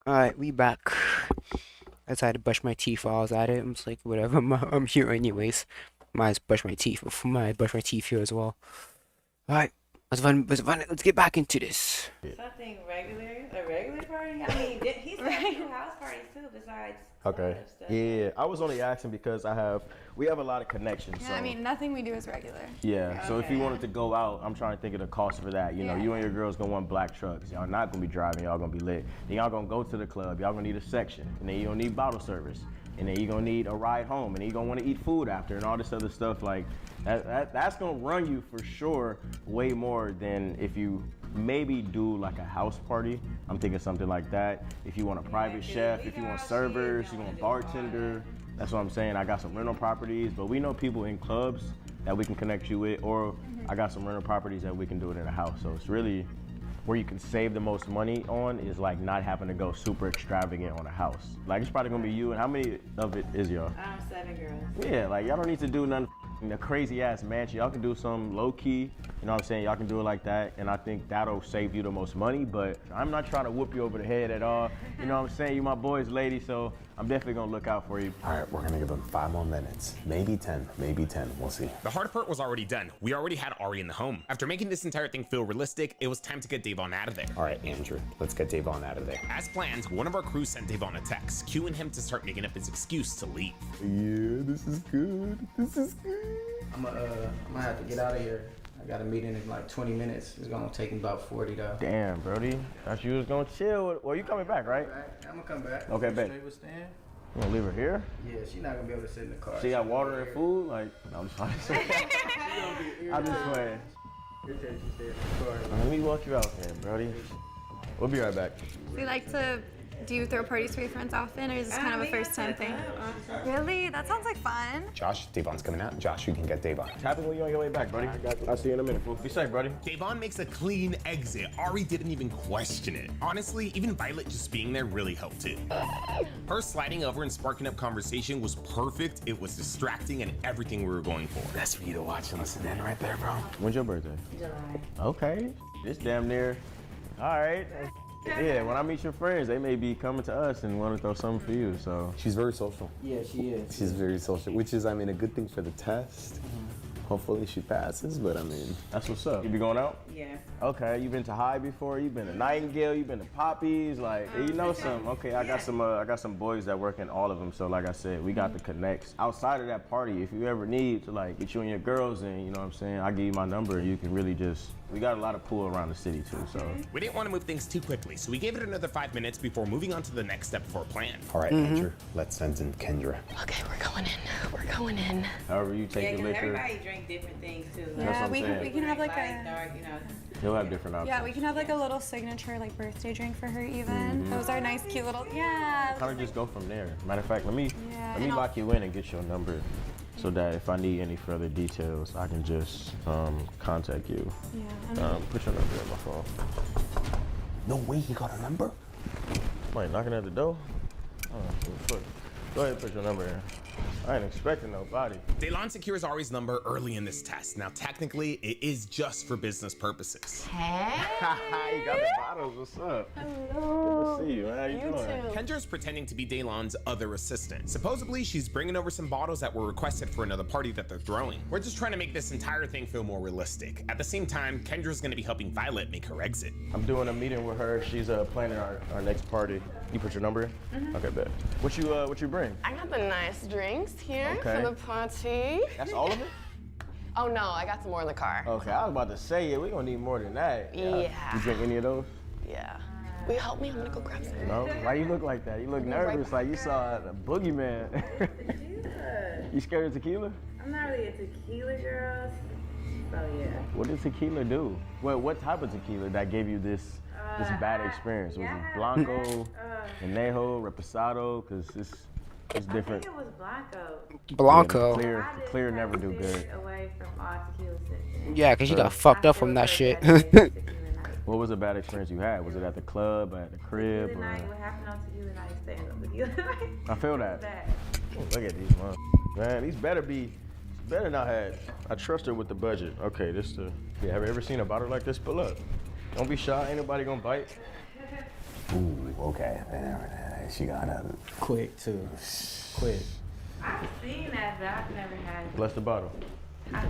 Alright, we back. I decided to brush my teeth while I was at it. I'm just like, whatever. I'm here anyways. Might as brush my teeth. Might brush my teeth here as well. Alright. Let's get back into this. Something regular, a regular party. I mean, he's got 2 house parties too, besides. Okay. Yeah, I was only asking because we have a lot of connections. Yeah, so. I mean, nothing we do is regular. Yeah, so if you wanted to go out, I'm trying to think of the cost for that. You know, you and your girls gonna want black trucks. Y'all not gonna be driving, y'all gonna be lit. Then y'all gonna go to the club, y'all gonna need a section. And then you gonna need bottle service. And then you gonna need a ride home. And then you gonna wanna eat food after and all this other stuff. Like, that's gonna run you for sure way more than if you maybe do like a house party. I'm thinking something like that. If you want a private chef, if you want servers, you want a bartender. That's what I'm saying. I got some rental properties, but we know people in clubs that we can connect you with, or I got some rental properties that we can do it in a house. So it's really where you can save the most money on is like not having to go super extravagant on a house. Like it's probably gonna be you, and how many of it is y'all? 7 girls. Yeah, like y'all don't need to do nothing a crazy ass mansion. Y'all can do some low key, you know what I'm saying? Y'all can do it like that, and I think that'll save you the most money, but I'm not trying to whoop you over the head at all. You know what I'm saying? You my boy's lady, so I'm definitely gonna look out for you. All right, we're gonna give him 5 more minutes. Maybe 10, we'll see. The hard part was already done. We already had Ari in the home. After making this entire thing feel realistic, it was time to get Davon out of there. All right, Andrew, let's get Davon out of there. As planned, one of our crew sent Davon a text, cueing him to start making up his excuse to leave. Yeah, this is good. This is good. I'm gonna have to get out of here. I got a meeting in like 20 minutes. It's gonna take me about 40 though. Damn, Brody. Thought you was gonna chill. Well, you coming back, right? I'm gonna come back. Okay, bet. Straight with Stan? You gonna leave her here? Yeah, she's not gonna be able to sit in the car. She got water and food? Like, no, I'm just playing. I'm just playing. Let me walk you out there, Brody. We'll be right back. Do you like to throw parties for your friends often, or is this kind of a first time thing? Really? That sounds like fun. Josh, Davon's coming out. Josh, you can get Davon. Happy when you on your way back, buddy. I'll see you in a minute, fool. Be safe, buddy. Davon makes a clean exit. Ari didn't even question it. Honestly, even Violet just being there really helped too. Her sliding over and sparking up conversation was perfect. It was distracting and everything we were going for. That's for you to watch and listen in right there, bro. When's your birthday? July. Okay. It's damn near. All right. Yeah, when I meet your friends, they may be coming to us and want to throw something for you, so. She's very social. Yeah, she is. She's very social, which is, I mean, a good thing for the test. Hopefully she passes, but I mean. That's what's up. You be going out? Yeah. Okay, you been to High before? You been to Nightingale? You been to Poppies? Like, you know some. Okay, I got some boys that work in all of them. So like I said, we got the connects. Outside of that party, if you ever need to like get you and your girls in, you know what I'm saying? I'll give you my number. You can really just. We got a lot of pool around the city too, so. We didn't want to move things too quickly, so we gave it another 5 minutes before moving on to the next step of our plan. All right, Andrew, let's send in Kendra. Okay, we're going in. We're going in. However you take Yeah, your 'cause liquor. everybody drink different things too. That's what I'm we saying. can have like light, a dark, you know. He'll have different options. we can have like a little signature like birthday drink for her even. Mhm. Those are nice, cute little Kind of just go from there. Matter of fact, let me and I'll- lock you in and get your number, so that if I need any further details, I can just contact you. Yeah. Put your number in my phone. No way he got a number? Somebody knocking at the door? Oh, go ahead and put your number in. I ain't expecting nobody. Daylon secures Ari's number early in this test. Now, technically, it is just for business purposes. Hey! You got the bottles. What's up? Hello. Good to see you. How you doing? Kendra's pretending to be Daylon's other assistant. Supposedly, she's bringing over some bottles that were requested for another party that they're throwing. We're just trying to make this entire thing feel more realistic. At the same time, Kendra's gonna be helping Violet make her exit. I'm doing a meeting with her. She's planning our next party. You put your number in? Mhm. Okay, bet. What you bring? I got the nice drinks here Okay. for the party. That's all of it? Oh no, I got some more in the car. Okay, I was about to say it. We gonna need more than that. Yeah. You drink any of those? Yeah. Will you help me? I'm gonna go grab some. No. Why you look like that? You look nervous, like you saw a boogeyman. You scared of tequila? I'm not really a tequila girl, so yeah. What did tequila do? Well, what type of tequila that gave you this bad experience? Was it Blanco, Anejo, Reposado? Because it's different. I think it was Blanco. Blanco. Yeah, the clear never do good. Away from all tequila systems. Yeah, because you got fucked up from that shit. What was a bad experience you had? Was it at the club, at the crib? Tequila Or... night, what happened on tequila night stays on tequila night. I feel that. Bad. Oh, look at these ones. Man, these better not have. I trust her with the budget. Okay, this the. Yeah, have you ever seen a bottle like this? Pull up. Don't be shy. Ain't nobody gonna bite. Ooh, okay. She got a quick too. Quick. I've seen that, but I've never had it. Bless the bottle. I-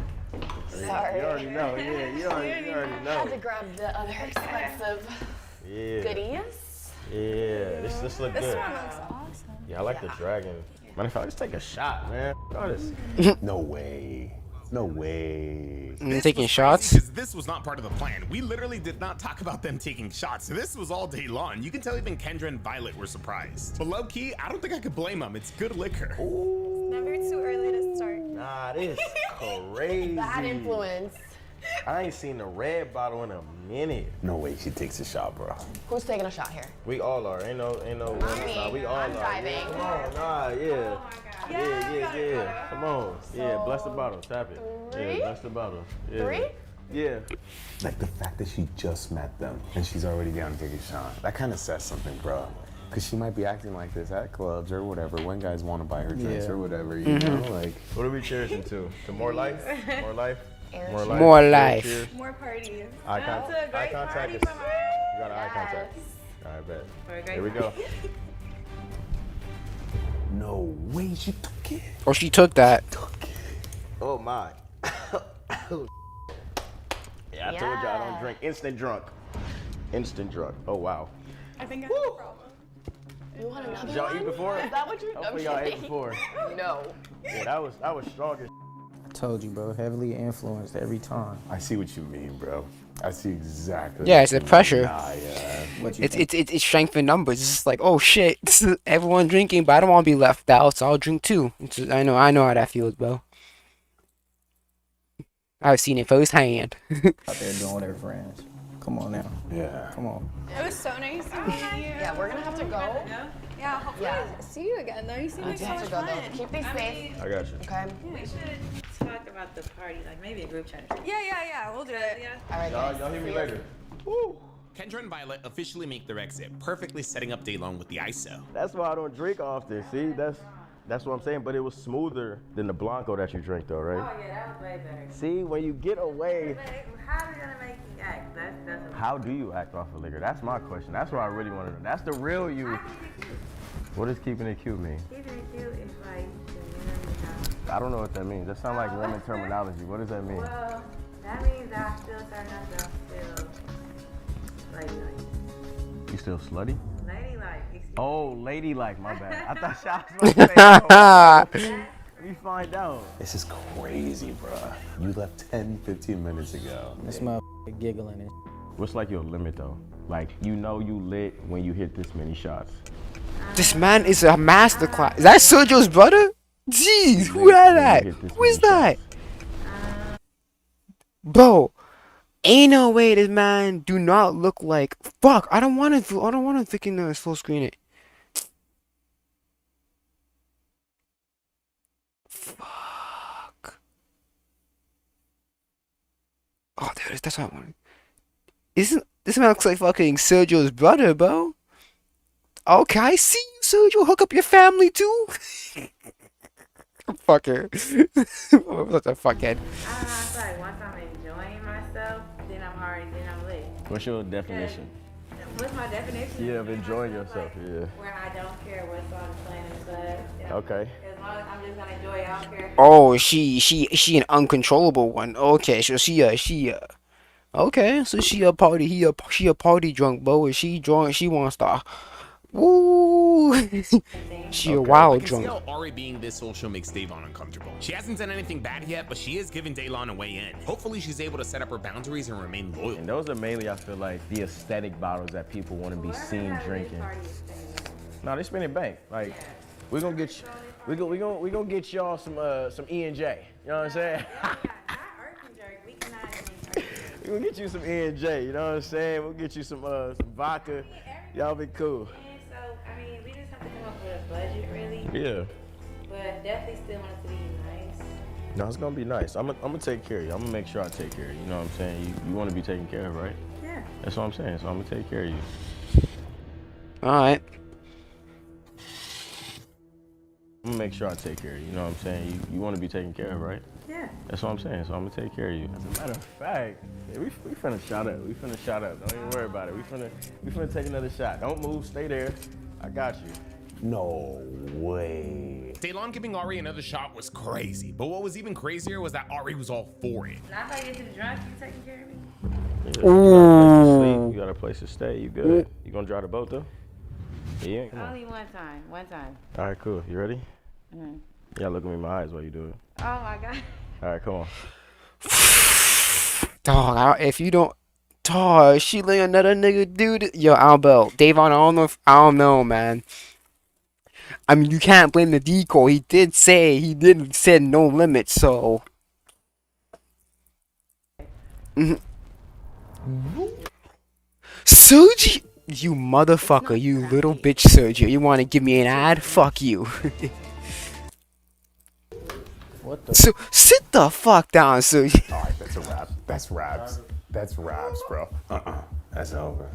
There You already know. Yeah, you already Had know. to grab the other expensive Yeah. goodies. Yeah, this look This good. one looks awesome. Yeah, I like the dragon. Man, if I just take a shot, man. All this. No way. No way. Taking shots? Because this was not part of the plan. We literally did not talk about them taking shots. This was all day long. You can tell even Kendra and Violet were surprised. But low key, I don't think I could blame them. It's good liquor. Never too early to start. Nah, this crazy. Bad influence. I ain't seen a red bottle in a minute. No way she takes a shot, bro. Who's taking a shot here? We all are. Ain't no one me. side. We all I'm are. driving. Yeah, come on, nah, yeah. Yeah. Come on. Yeah, bless the bottle. Tap it. Three? Yeah, bless the bottle. Yeah. 3? Yeah. Like the fact that she just met them and she's already down to take a shot. That kind of says something, bro. Because she might be acting like this at clubs or whatever when guys want to buy her drinks or whatever, you know? Like, what are we cheersing to? To more life? More life? More life. More life. Cheers. More parties. Eye That's contact. a great Eye contact. party Is, for my you got an eye contact. All right, bet. For a great Here we go. no way she took it. Oh, she took that. Oh my. Yeah, I told you I don't drink. Instant drunk. Instant drunk. Oh wow. I think I have a problem. You want another Did y'all one? eat before? Is that what you? Hopefully y'all ate before. No. Yeah, that was strong as. I told you, bro. Heavily influenced every time. I see what you mean, bro. I see exactly. Yeah, what it's the you mean. pressure. Nah, yeah. What you It's strength in numbers. It's just like, oh shit, everyone drinking, but I don't want to be left out, so I'll drink too. I know how that feels, bro. I've seen it firsthand. out there doing with her friends. Come on now. Yeah. Come on. It was so nice to meet you. Yeah, we're gonna have to go. Yeah, hopefully Yeah. see you again though. You seem like do so have much to go, fun. though. Keep these safe. I got you. Okay. We should talk about the party, like maybe a group chat. Yeah, we'll do it. All right, guys. Y'all hear me See ya. later. Kendra and Violet officially make their exit, perfectly setting up Daylon with the ISO. That's why I don't drink often. See, that's what I'm saying. But it was smoother than the Blanco that you drink, though, right? Oh yeah, that was way better. See, when you get away, How are we gonna make you act? That's how do you act off of liquor? That's my question. That's what I really want to know. That's the real you. What does keeping it cute mean? keeping it cute is like the I don't know what that means. That sounds like women terminology. What does that mean? well, that means I still turn myself still ladylike. You still slutty? Ladylike. Oh, ladylike. My bad. I thought y'all was about to say, oh, we find out. This is crazy, bro. You left 10, 15 minutes ago. This motherfucker giggling and What's like your limit though? Like you know you lit when you hit this many shots. This man is a masterclass. Is that Sergio's brother? Jeez, who that? Who is that? Bro, ain't no way this man do not look like. Fuck, I don't want to freaking full screen it. Fuck. Oh, there it is. That's what I wanted. Isn't this man looks like fucking Sergio's brother, bro? Okay, I see you, Sergio. Hook up your family too. Fucker. Such a fuckhead. I feel like once I'm enjoying myself, then I'm lit. What's your definition? What's my definition? Yeah, of enjoying yourself. Yeah. Where I don't care what song is playing in the club. You know, Okay. As long as I'm just gonna enjoy it, I don't care. Oh, she an uncontrollable one. Okay, so okay, so she a party drunk, bro. Is she drunk? She wants to. Woo! She a wild I can drunk. see how Ari being this social makes Daylon uncomfortable. She hasn't done anything bad yet, but she is giving Daylon a way in. Hopefully she's able to set up her boundaries and remain loyal. And those are mainly, I feel like, the aesthetic bottles that people want to be seen drinking. No, they spinning bank. Like, we're gonna get you, we gonna get y'all some E&J. You know what I'm saying? We're gonna get you some E&J. You know what I'm saying? We'll get you some vodka. Y'all be cool. So, I mean, we just have to come up with a budget, really. Yeah. But definitely still want it to be nice. No, it's gonna be nice. I'm gonna take care of you. I'm gonna make sure I take care of you. You know what I'm saying? You want to be taken care of, right? Yeah. That's what I'm saying. So I'm gonna take care of you. All right. I'm gonna make sure I take care of you. You know what I'm saying? You want to be taken care of, right? Yeah. That's what I'm saying. So I'm gonna take care of you. As a matter of fact, yeah, we finna shot up. We finna shot up. Don't even worry about it. We finna take another shot. Don't move. Stay there. I got you. No way. Daylon giving Ari another shot was crazy, but what was even crazier was that Ari was all for it. Now if I get too drunk, you taking care of me? You got a place to stay. You good? You gonna drive the boat though? Yeah. Come on. Only one time. One time. All right, cool. You ready? Mm-hmm. You gotta look at me in my eyes while you do it. Oh my God. All right, come on. Dog, if you don't, dog, she let another nigga dude. Yo, Albel, Davon, I don't know, man. I mean, you can't blame the decoy. He did said no limit, so. Suji, you motherfucker, you little bitch, Sergio. You want to give me an ad? Fuck you. What the? So sit the fuck down, Suji. All right, that's a wrap. That's raps. That's raps, bro. That's over.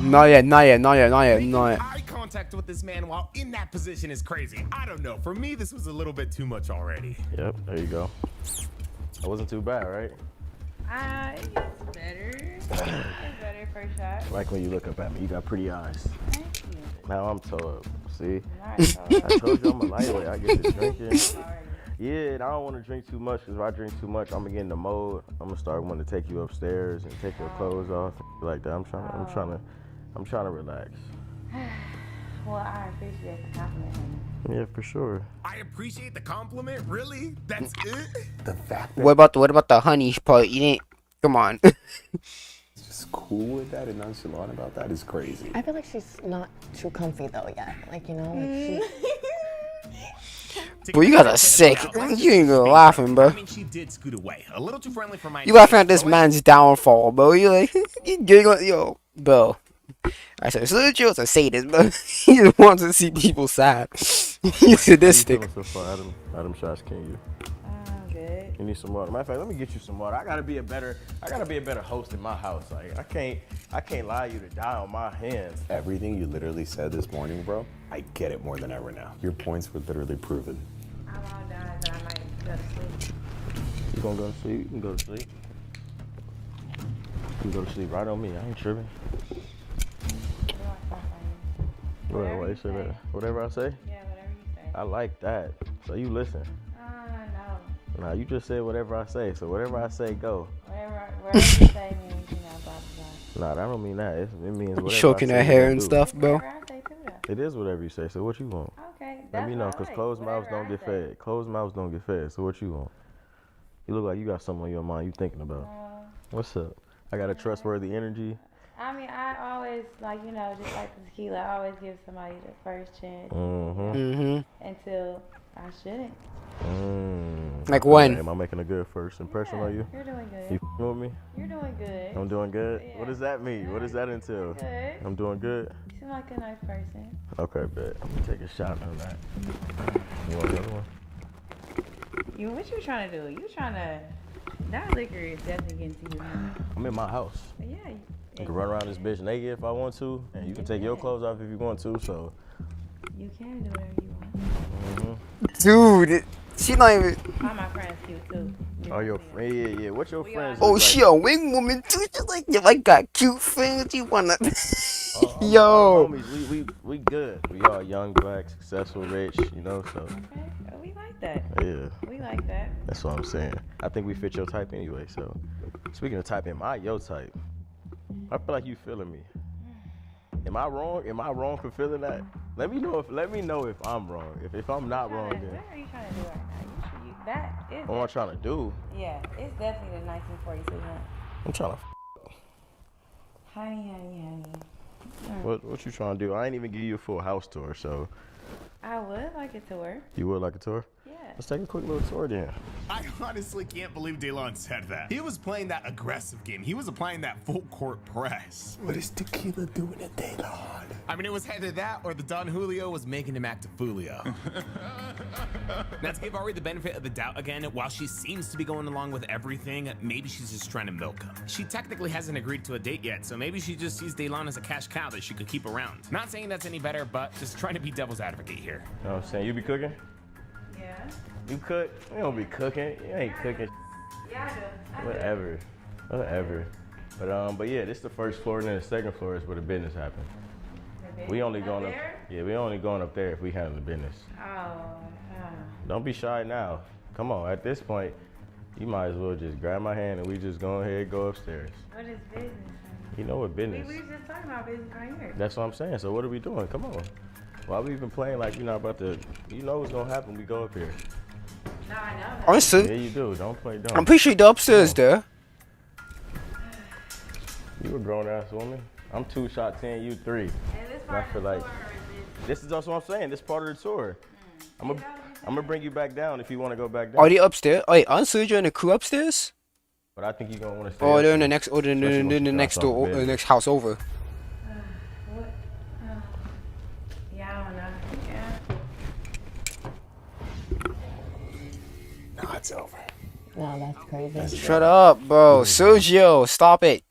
Not yet. Eye contact with this man while in that position is crazy. I don't know. For me, this was a little bit too much already. Yep, there you go. That wasn't too bad, right? It's better. It's better first shot. Like when you look up at me, you got pretty eyes. Thank you. Now I'm toe up. See? Alright, I told you I'm a lightweight. I get to drinking. Yeah, and I don't want to drink too much because if I drink too much, I'm gonna get in the mode. I'm gonna start wanting to take you upstairs and take your clothes off, like that. I'm trying to relax. Well, I appreciate the compliment. Yeah, for sure. I appreciate the compliment. Really? That's it? The fact that What about the honey part? You didn't. Come on. just cool with that and nonchalant about that is crazy. I feel like she's not too comfy though yet. Like, you know, like she... Bro, you guys are sick. You ain't gonna laughing, bro. I mean, she did scoot away. A little too friendly for my You laughing at this man's downfall, bro. You like, yo, bro. I said, Sergio's a sadist, bro. He just wants to see people sad. He's sadistic. How you feeling so far, Adam Shots King? You? I'm good. You need some water. Matter of fact, let me get you some water. I gotta be a better host in my house. Like I can't allow you to die on my hands. Everything you literally said this morning, bro, I get it more than ever now. Your points were literally proven. I won't die, but I might go to sleep. You gonna go to sleep? You can go to sleep. You can go to sleep right on me. I ain't tripping. Whatever you say that. Whatever I say? Yeah, whatever you say. I like that. So you listen. No. Nah, you just said whatever I say. So whatever I say, go. Whatever you say means, you know, blah, blah, Nah, that don't mean that. It means whatever Choking I her say, hair you and do. stuff, bro. blah. Whatever I say too, though. It is whatever you say. So what you want? Okay, Let me know, that's because what I closed like. mouths don't Whatever get I say. fed. Closed mouths don't get fed. So what you want? You look like you got something on your mind you thinking about. What's up? I got a trustworthy energy. I mean, I always, like, you know, just like the tequila, I always give somebody the first chance. Until I shouldn't. Like when? Am I making a good first impression on you? You're doing good. You f***ing with me? You're doing good. I'm doing good? Yeah. What does that mean? What does that entail? Good. I'm doing good? You seem like a nice person. Okay, bet. I'm gonna take a shot on that. You want another one? What you trying to do? You trying to... That liquor is definitely getting to you. I'm in my house. Yeah. I can run around this bitch naked if I want to, and you can take your clothes off if you want to, so. You can do whatever you want. Dude, she not even. All my friends cute too. Oh, your friend, yeah. What's your friends? Oh, look she like? a wing woman too. She's like, yo, I got cute friends. You wanna? Our Yo. homies, we good. We all young, black, successful, rich, you know, so. Okay, we like that. Yeah. We like that. That's what I'm saying. I think we fit your type anyway, so. Speaking of type, am I your type? I feel like you feeling me. Am I wrong? Am I wrong for feeling that? Let me know if I'm wrong. If I'm not wrong, then. What are you trying to do right now? That is. What am I trying to do? Yeah, it's definitely the 1942 hunt. I'm trying to. Honey. What you trying to do? I ain't even give you a full house tour, so. I would like it to work. You would like a tour? Yeah. Let's take a quick little tour then. I honestly can't believe Daylon said that. He was playing that aggressive game. He was applying that full court press. What is tequila doing to Daylon? I mean, it was either that or the Don Julio was making him act a foolio. Now, to give Ari the benefit of the doubt again, while she seems to be going along with everything, maybe she's just trying to milk him. She technically hasn't agreed to a date yet, so maybe she just sees Daylon as a cash cow that she could keep around. Not saying that's any better, but just trying to be devil's advocate here. You know what I'm saying? You be cooking? Yeah. You cook? You don't be cooking. You ain't cooking. Yeah, I do. Whatever. But yeah, this is the first floor, and then the second floor is where the business happens. The We only going up. Yeah, we only going up there if we handle the business. Don't be shy now. Come on. At this point, you might as well just grab my hand and we just go ahead and go upstairs. What is business? You know what business? We was just talking about business right here. That's what I'm saying. So what are we doing? Come on. Why we even playing like you're not about to? You know what's gonna happen. We go up here. No, I know that. Honestly, Yeah, you do. Don't play dumb. I'm pretty sure the upstairs there. You a grown ass woman. I'm 2 shot 10, you 3. And I feel like this is also what I'm saying. This part of the tour. I'm gonna bring you back down if you want to go back down. Are they upstairs? Wait, honestly, you're in the crew upstairs? But I think you're gonna want to stay. Oh, up they're in there. the next. Oh, they're in Especially once the you next bounce off door, the the bed. next house over. Yeah, I don't know. Yeah. No, it's over. No, that's crazy. Shut up, bro. Sergio, stop it.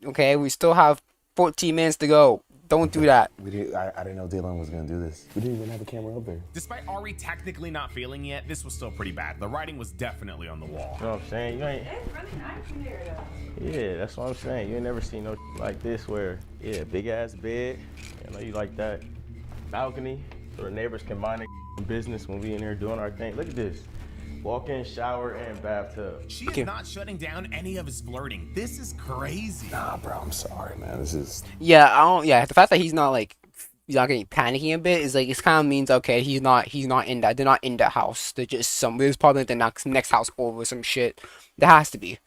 Okay, we still have 14 minutes to go. Don't do that. I didn't know Dylan was gonna do this. We didn't even have a camera up there. Despite Ari technically not feeling it, this was still pretty bad. The writing was definitely on the wall. You know what I'm saying? You ain't. It's really nice in here, though. Yeah, that's what I'm saying. You ain't never seen no like this where, yeah, big ass bed. I know you like that. Balcony, so the neighbors can mind their business when we in here doing our thing. Look at this. Walk-in shower and bathtub. She is not shutting down any of his flirting. This is crazy. Nah, bro, I'm sorry, man. This is. Yeah, I don't. Yeah, the fact that he's not getting panicky a bit is like it kind of means okay, he's not in that. They're not in the house. They're just there's probably like the next house over some shit. There has to be.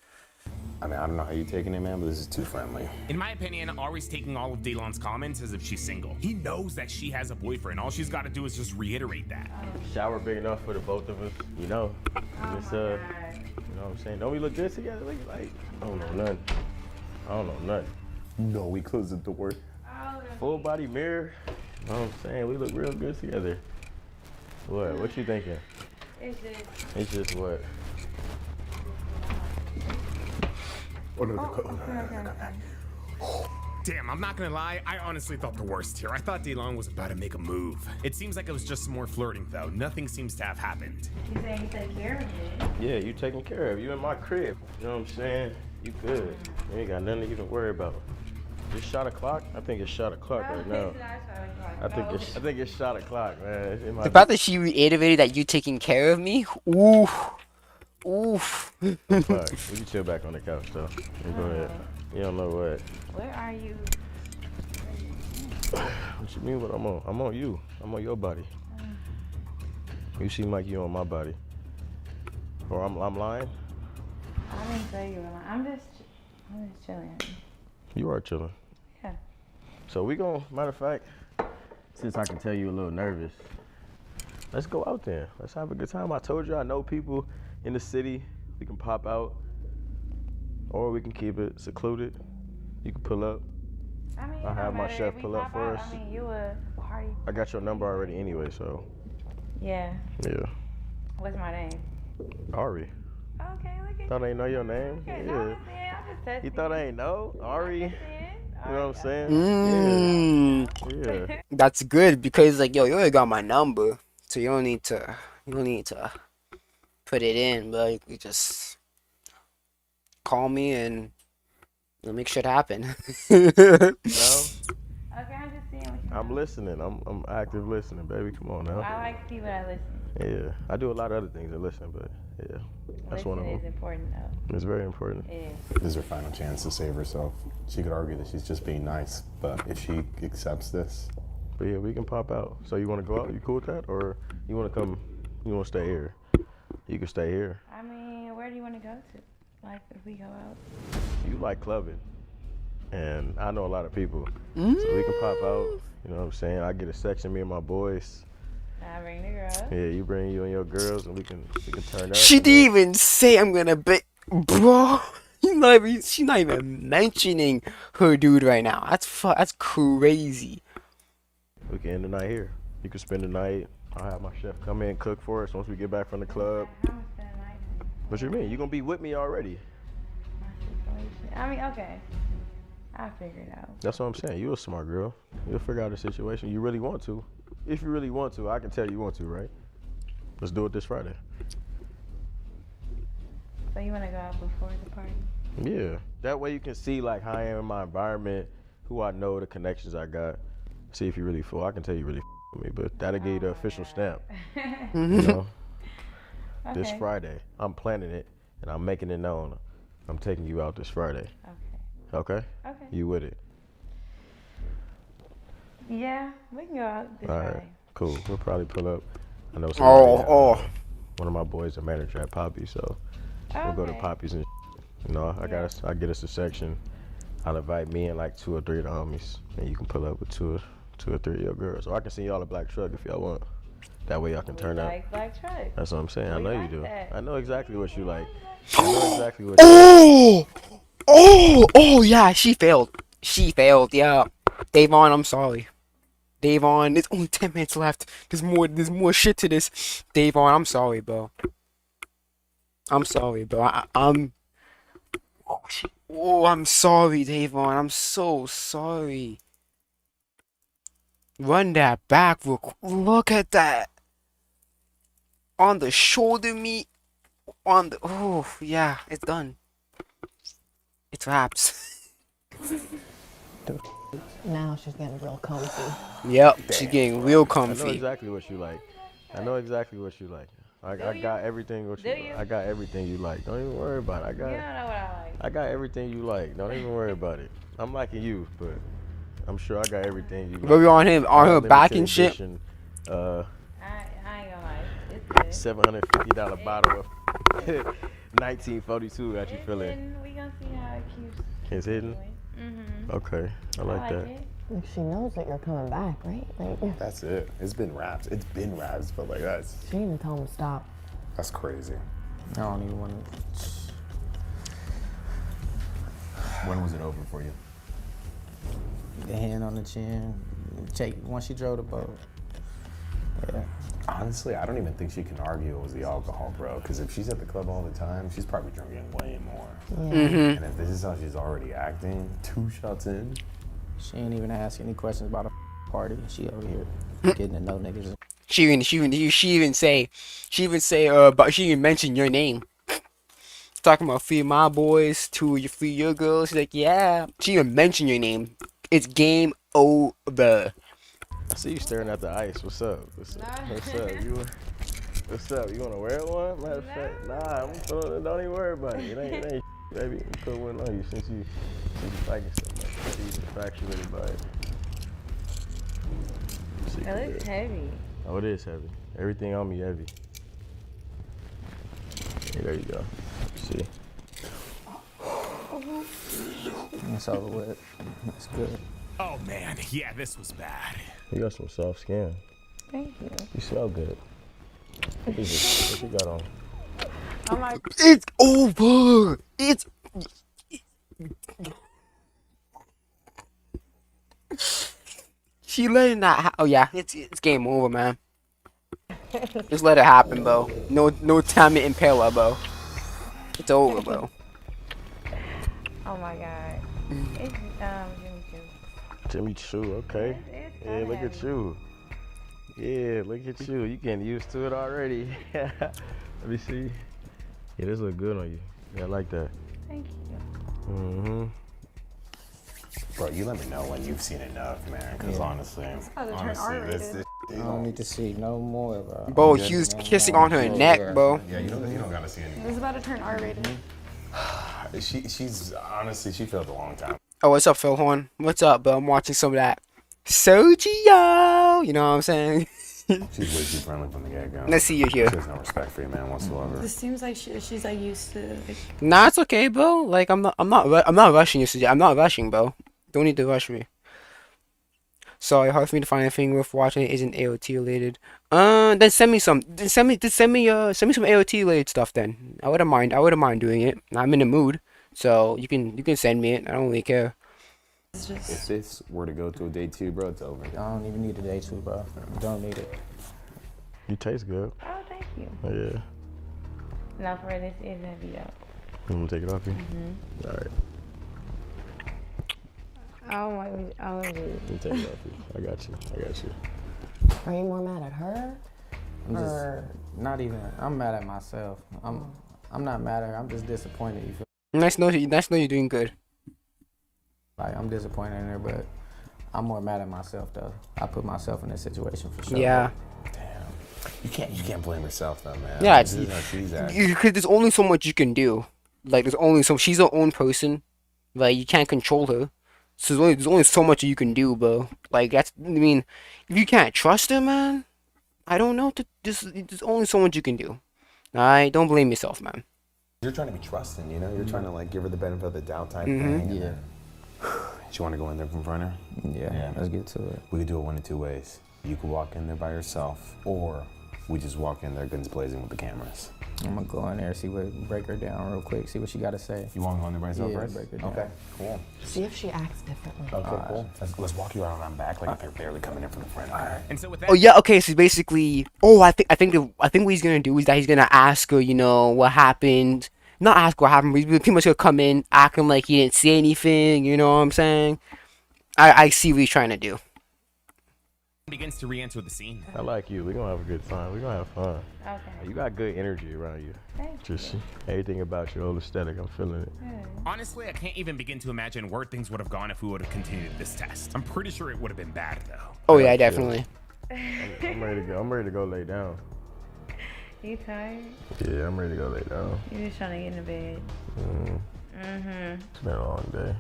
I mean, I don't know how you taking it, man, but this is too friendly. In my opinion, Ari's taking all of Delon's comments as if she's single. He knows that she has a boyfriend. All she's got to do is just reiterate that. Shower big enough for the both of us, you know. Just, you know what I'm saying? Don't we look good together? Look like, I don't know nothing. I don't know nothing. No, we closed the door. Full body mirror. You know what I'm saying? We look real good together. What? What you thinking? It's just what? Oh, no, Damn, I'm not gonna lie, I honestly thought the worst here. I thought Delon was about to make a move. It seems like it was just some more flirting though. Nothing seems to have happened. You saying you take care of me? Yeah, you taken care of. You in my crib. You know what I'm saying? You good. You ain't got nothing to even worry about. Just shot o'clock? I think it's shot o'clock right now. I think it's shot o'clock, man. The fact that she reiterated that you taking care of me, oof. Oof. We can chill back on the couch though. You go ahead. You don't know what. Where are you? What you mean what I'm on? I'm on you. I'm on your body. You seem like you on my body. Or I'm lying? I didn't say you were lying. I'm just chilling. You are chilling. Yeah. So we gon', matter of fact, since I can tell you a little nervous, let's go out there. Let's have a good time. I told you I know people in the city. We can pop out, or we can keep it secluded. You can pull up. I mean, I'll have my chef if we pull up pop for out, us. I mean, you a party. I got your number already anyway, so. Yeah. Yeah. What's my name? Ari. Okay, look at Thought I ain't know your name? Okay, Yeah. no, I'm just testing. You thought I ain't know? Ari. You know what I'm saying? Yeah. That's good because like yo, you already got my number, so you don't need to put it in, but like, you just call me and we'll make shit happen. No? Okay, I'm just seeing what you I'm listening. I'm active listening, baby. Come on now. I like people that listen. Yeah. I do a lot of other things than listen, but yeah. That's one of Listen them. is important though. It's very important. Yeah. This is her final chance to save herself. She could argue that she's just being nice, but if she accepts this. But yeah, we can pop out. So you want to go out? You cool with that? Or you want to come, you want to stay here? You can stay here. I mean, where do you want to go to? Like, if we go out? You like clubbing. And I know a lot of people. So we can pop out. You know what I'm saying? I get a section, me and my boys. I bring the girls. Yeah, you bring you and your girls, and we can turn up. She didn't even say I'm gonna be, bro. She's not even mentioning her dude right now. That's crazy. We can end the night here. You can spend the night. I'll have my chef come in and cook for us once we get back from the club. What you mean? You gonna be with me already? I mean, okay. I'll figure it out. That's what I'm saying. You a smart girl. You'll figure out the situation. You really want to. If you really want to, I can tell you want to, right? Let's do it this Friday. So you want to go out before the party? Yeah. That way you can see like how I am in my environment, who I know, the connections I got. See if you really full. I can tell you really with me, but that'll give you the official stamp. You Mhm. know? This Okay. Friday. I'm planning it and I'm making it known. I'm taking you out this Friday. Okay? Okay? Okay. You with it? Yeah, we can go out this All right. Friday. Cool. We'll probably pull up. I know somebody. Oh. One of my boys a manager at Poppy, so we'll go to Okay. Poppy's and you know, I get us a section. I'll invite me and like 2 or 3 of the homies, and you can pull up with 2 or 3 of your girls. Or I can send y'all a black truck if y'all want. That way y'all can turn up. Like black truck. That's what I'm saying. I We know you like do. that. I know exactly what you like. I know exactly what you like. Oh, yeah, she failed. Yeah. Davon, I'm sorry. Davon, there's only 10 minutes left. There's more shit to this. Davon, I'm sorry, bro. I'm sorry, bro. I'm oh, shit. Oh, I'm sorry, Davon. I'm so sorry. Run that back real quick. Look at that. On the shoulder meat. Oh, yeah, it's done. It's wraps. Now she's getting real comfy. Yep, she's getting real I know comfy. exactly what you like. I know exactly what you like. I got everything what you. I got everything you like. Don't even worry about it. I got. You don't know what I like. I got everything you like. Don't even worry about it. I'm liking you, but I'm sure I got everything you like. But we on him, her back and shit. Edition, I ain't gonna lie. It's good. $750 bottle of 1942. Got you feeling? We gonna see how it keeps. It's hidden. Mm-hmm. Okay, I like that. Like she knows that you're coming back, right? Like That's it. It's been wraps. It's been wraps, but like that's. she didn't even tell him to stop. That's crazy. I don't even want to. When was it over for you? The hand on the chin. Once she drove the boat. Yeah. Honestly, I don't even think she can argue it was the alcohol, bro. Because if she's at the club all the time, she's probably drinking way more. Yeah. And if this is how she's already acting, 2 shots in. She ain't even ask any questions about a party. She over here getting to know niggas. She even mentioned your name. Talking about 3 of my boys, 3 of your girls. She's like, yeah. She even mentioned your name. It's game over. I see you staring at the ice. What's up? What's up? What's up? What's up? You want to wear one? Matter of fact, nah. Don't even worry about it. It ain't baby. I'm put one on you since you liking so much. You even fracture anybody. It looks heavy. Oh, it is heavy. Everything on me heavy. Yeah, there you go. See. It's over with. It's good. Oh man, yeah, this was bad. You got some soft skin. Thank you. You smell good. What is it? What you got on? I'm like, It's over. It's. She letting that. Oh yeah, it's game over, man. Just let it happen, bro. No time to impale her, bro. It's over, bro. oh my god. It's Jimmy Jimmy Choo. Choo, okay. Yeah, look at you. Yeah, look at you. You getting used to it already. Let me see. Yeah, this look good on you. Yeah, I like that. Thank you. Mm-hmm. Bro, you let me know when you've seen enough, man. Because honestly, R-rated. I don't need to see no more, bro. Bro, she was kissing on her neck, bro. Yeah, you don't gotta see It anything. was about to turn R-rated. She's honestly, she failed a long time. Oh, what's up, Phil Horn? What's up, bro? I'm watching some of that Sochio. You know what I'm saying? She's way too friendly from the get-go. Let's see you here. She has no respect for you, man, whatsoever. This seems like she's like used to. Like, Nah, it's okay, bro. Like I'm not rushing you. I'm not rushing, bro. Don't need to rush me. Sorry, hard for me to find anything worth watching. It isn't AOT related. Then send me some. Send me some AOT related stuff. Then I wouldn't mind doing it. I'm in the mood, so you can send me it. I don't really care. If this were to go to a day 2, bro, it's over. I don't even need a day 2, bro. Don't need it. You taste good. Oh, thank you. Yeah. No, for this is heavy though. You want to take it off you? Mm-hmm. All right. Oh my, oh Let me take it off you. I got you. Are you more mad at her? I'm just Or not even. I'm mad at myself. I'm not mad at her. I'm just disappointed. You feel? Nice to know you're doing good. Like I'm disappointed in her, but I'm more mad at myself though. I put myself in this situation for sure. Yeah. You can't blame yourself though, man. Yeah, This is how she's acting. because there's only so much you can do. Like there's only so she's her own person. Like you can't control her. So there's only so much you can do, bro. Like that's I mean, if you can't trust her, man, I don't know. There's only so much you can do. Alright, don't blame yourself, man. You're trying to be trusting, you know? You're trying to like give her the benefit of the doubt type Mhm. thing. Yeah. Do you want to go in there in front of her? Yeah, let's get to it. We could do it one of two ways. You could walk in there by yourself, or we just walk in there guns blazing with the cameras. I'm gonna go in there, break her down real quick, see what she gotta say. You want to go in there by yourself Yeah, first? break her down. Okay, cool. See if she acts differently. Okay, cool. Let's walk you around back like if you're barely coming in from the front. All right. And so with that, Oh yeah, okay. So basically, I think what he's gonna do is that he's gonna ask her, what happened. Not ask what happened. But he's pretty much gonna come in acting like he didn't see anything. You know what I'm saying? I see what he's trying to do. begins to re-enter the scene. I like you. We're gonna have a good time. We're gonna have fun. Okay. You got good energy around you. Thank Just everything about your whole aesthetic. I'm feeling it. Honestly, I can't even begin to imagine where things would have gone if we would have continued this test. I'm pretty sure it would have been bad though. Oh yeah, definitely. I'm ready to go. I'm ready to go lay down. You tired? Yeah, I'm ready to go lay down. You just trying to get in the bed. It's been a long day.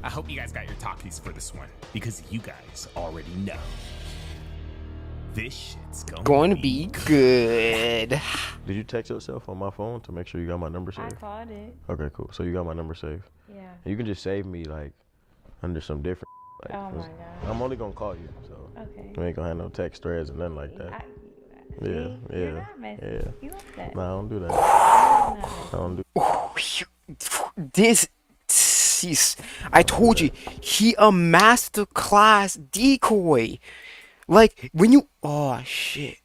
I hope you guys got your talkies for this one, because you guys already know. This shit's Going to be good. Did you text yourself on my phone to make sure you got my number I saved? called it. Okay, cool. So you got my number saved? Yeah. And you can just save me like under some different. Like, Oh my 'cause God. I'm only gonna call you, so Okay. we ain't gonna have no text threads and nothing like that. See, yeah, you're yeah, not messy. yeah. You like that. Nah, I don't do that. I don't do. I told you, he a master class decoy. Like when you, oh shit.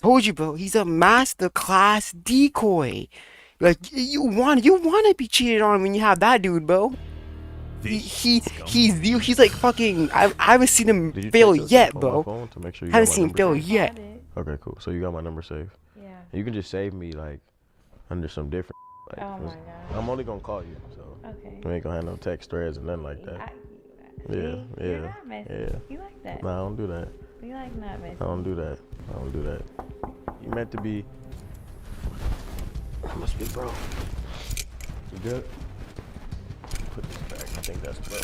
Told you, bro. He's a master class decoy. Like you want to be cheated on when you have that dude, bro. He's like fucking. I haven't seen him Did you fail text yet, yourself on my bro. phone to make sure you Haven't got my seen him number fail saved? yet. Okay, cool. So you got my number saved. Yeah. And you can just save me like under some different. Like, Oh my 'cause God. I'm only gonna call you, so Okay. we ain't gonna have no text threads and nothing like that. See, Yeah, you're yeah, not messy. yeah. You like that. Nah, I don't do that. You like not messy. I don't do that. I don't do that. You meant to be. I must be bro. You good? Put this back. I think that's bro.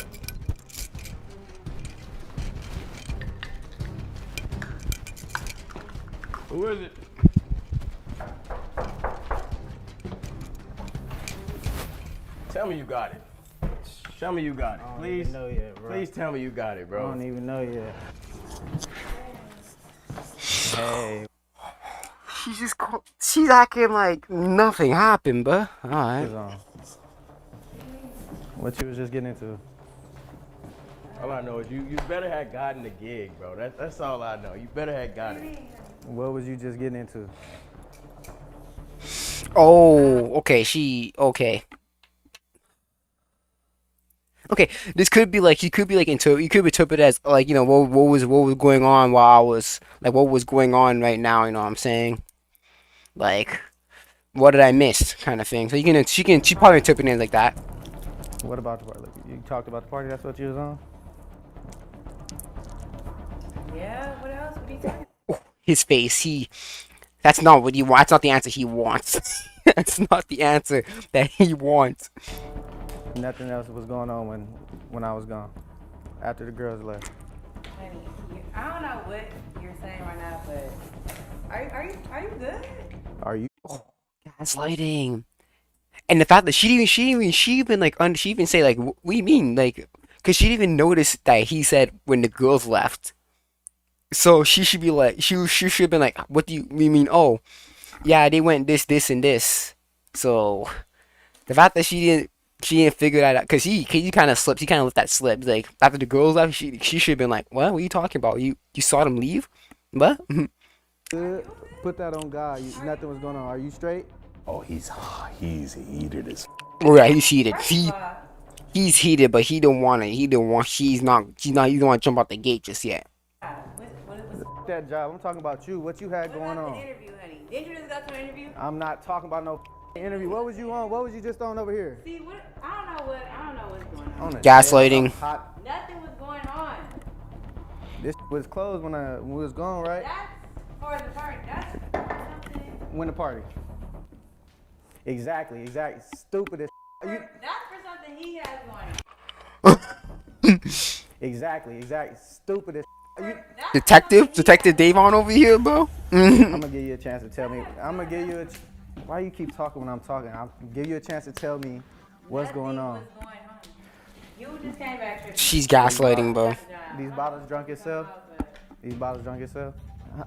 Who is it? Tell me you got it. Tell me you got it. I don't Please. even know yet, bro. Please tell me you got it, bro. I don't even know yet. Hey. She's acting like nothing happened, bro. All right. What you was just getting into? All I know is you better have gotten the gig, bro. That's all I know. You better have gotten it. What was you just getting into? Oh, okay. Okay. Okay, this could be like you could be interpreted as like what was going on while I was like what was going on right now. You know what I'm saying? Like, what did I miss, kind of thing. So she probably interpret it like that. What about the party? Like, you talked about the party. That's what you was on. Yeah. What else? What are you talking? His face, that's not what he wants. That's not the answer he wants. That's not the answer that he wants. Nothing else was going on when I was gone. After the girls left. Honey, I don't know what you're saying right now, but are you good? Are you? Gaslighting. And the fact that she even say like, what do you mean? Like, cause she didn't even notice that he said when the girls left. So she should be like, she should have been like, what do you mean? Oh, yeah, they went this, and this. So the fact that she didn't figure that out, cause he kind of slipped. He kind of let that slip. Like after the girls left, she should have been like, what are you talking about? You saw them leave? What? Good. Put that on God. Nothing was going on. Are you straight? Oh, he's heated as. Oh yeah, he's heated. He's heated, but he don't want it. He don't want to jump out the gate just yet. that job. I'm talking about you. What you had What going about on? the interview, honey? Didn't you just go to an interview? I'm not talking about no interview. What was you on? What was you just on over here? See, what? I don't know what's going on. On a Gaslighting. I'm hot. Nothing was going on. This was closed when we was gone, right? That's for the party. That's something. When the party. Exactly. Stupid as you, That's for something he has going on. Exactly. Stupid as you, Detective Davon over here, bro. I'm gonna give you a chance to tell me. I'm gonna give you why you keep talking when I'm talking? I'll give you a chance to tell me what's going on. You just came back tripping. She's gaslighting, bro. These bottles drunk yourself?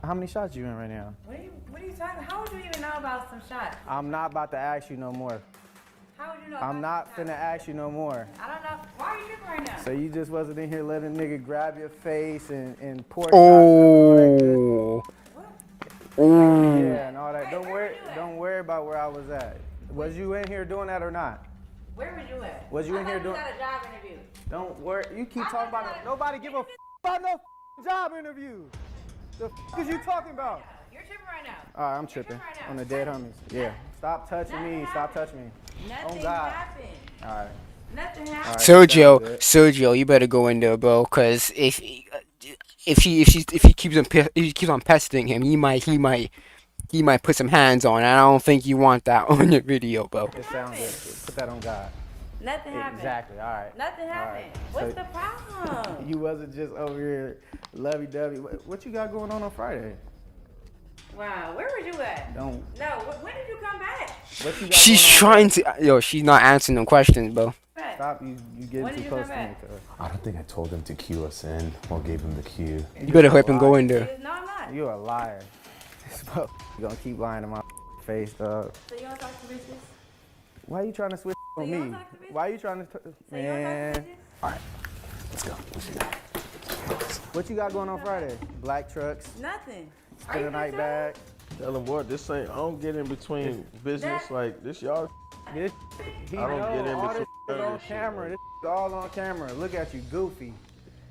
How many shots you in right now? What are you talking about? How would you even know about some shots? I'm not about to ask you no more. How would you know I'm about not finna ask you no more. I don't know. Why are you tripping right now? So you just wasn't in here letting nigga grab your face and pour Oh. Yeah, and all that. Don't worry about where I was at. Was you in here doing that or not? Where was you at? Was you in here doing? I got a job interview. Don't worry. You keep talking about it. Nobody give a about no job interview. The is you talking about? You're tripping right now. All right, I'm tripping on the dead homies. Yeah. Stop touching me. Stop touching me. Nothing Oh God. happened. All right. Nothing happened. Sergio, you better go in there, bro. Cause if he keeps on pestering him, he might put some hands on. And I don't think you want that on your video, bro. It sounds good. Put that on God. Nothing happened. Exactly. All right. Nothing happened. What's the problem? You wasn't just over here lovey-dovey. What you got going on Friday? Wow, where were you at? Don't. No, when did you come back? What you got She's trying to. She's not answering them questions, bro. Stop. You getting too close to me. I don't think I told him to cue us in or gave him the cue. You better help him go in there. No, I'm not. You're a liar. You gonna keep lying in my face, dog. So you don't talk to bitches? Why are you trying to switch on me? Why are you trying to? Man. All right, let's go. What you got? What you got going on Friday? Black trucks. Nothing. Spin a night bag. Tell him what, this ain't, I don't get in between business, like, this y'all. He I don't get in all between this is on shit, camera. This is all on camera. Look at you, goofy.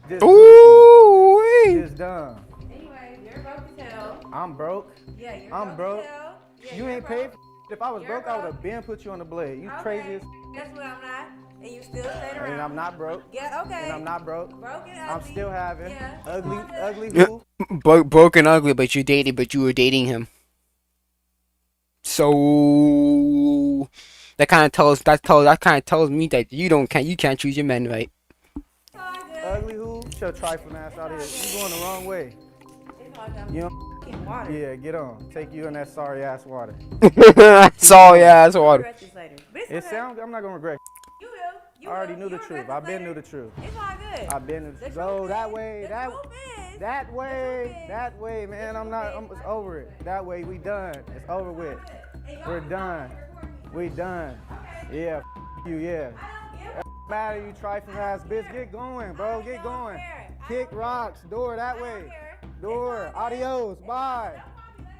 Just Ooh, goofy. Just dumb. Anyway, you're broke as hell. I'm broke. Yeah, you're I'm broke. as hell. Yeah, You you're ain't paid. If I was broke, I would have been put you on the blade. You crazy as. Guess what? I'm not. And you still stayed around. And I'm not broke. Yeah, okay. And I'm not broke. Broke and I'm ugly. still having Yeah. ugly Yeah, who? broke and ugly, but you were dating him. So that kind of tells me that you can't choose your men right. Ugly who? Shut your trifling ass out of here. You going the wrong way. You know? Yeah, get on. Take you in that sorry ass water. Sorry ass water. It sounds. I'm not gonna regret. You will. You I already will. knew the You truth. regret I've this been knew later. the truth. It's all good. I've been. Go that way. That way, man. It's over it. That way, we done. It's over with. We're done. We done. Yeah. You. Yeah. Matter you trifling ass bitch. Get going, bro. Get going. Kick rocks. Door that way. Door. Adios. Bye.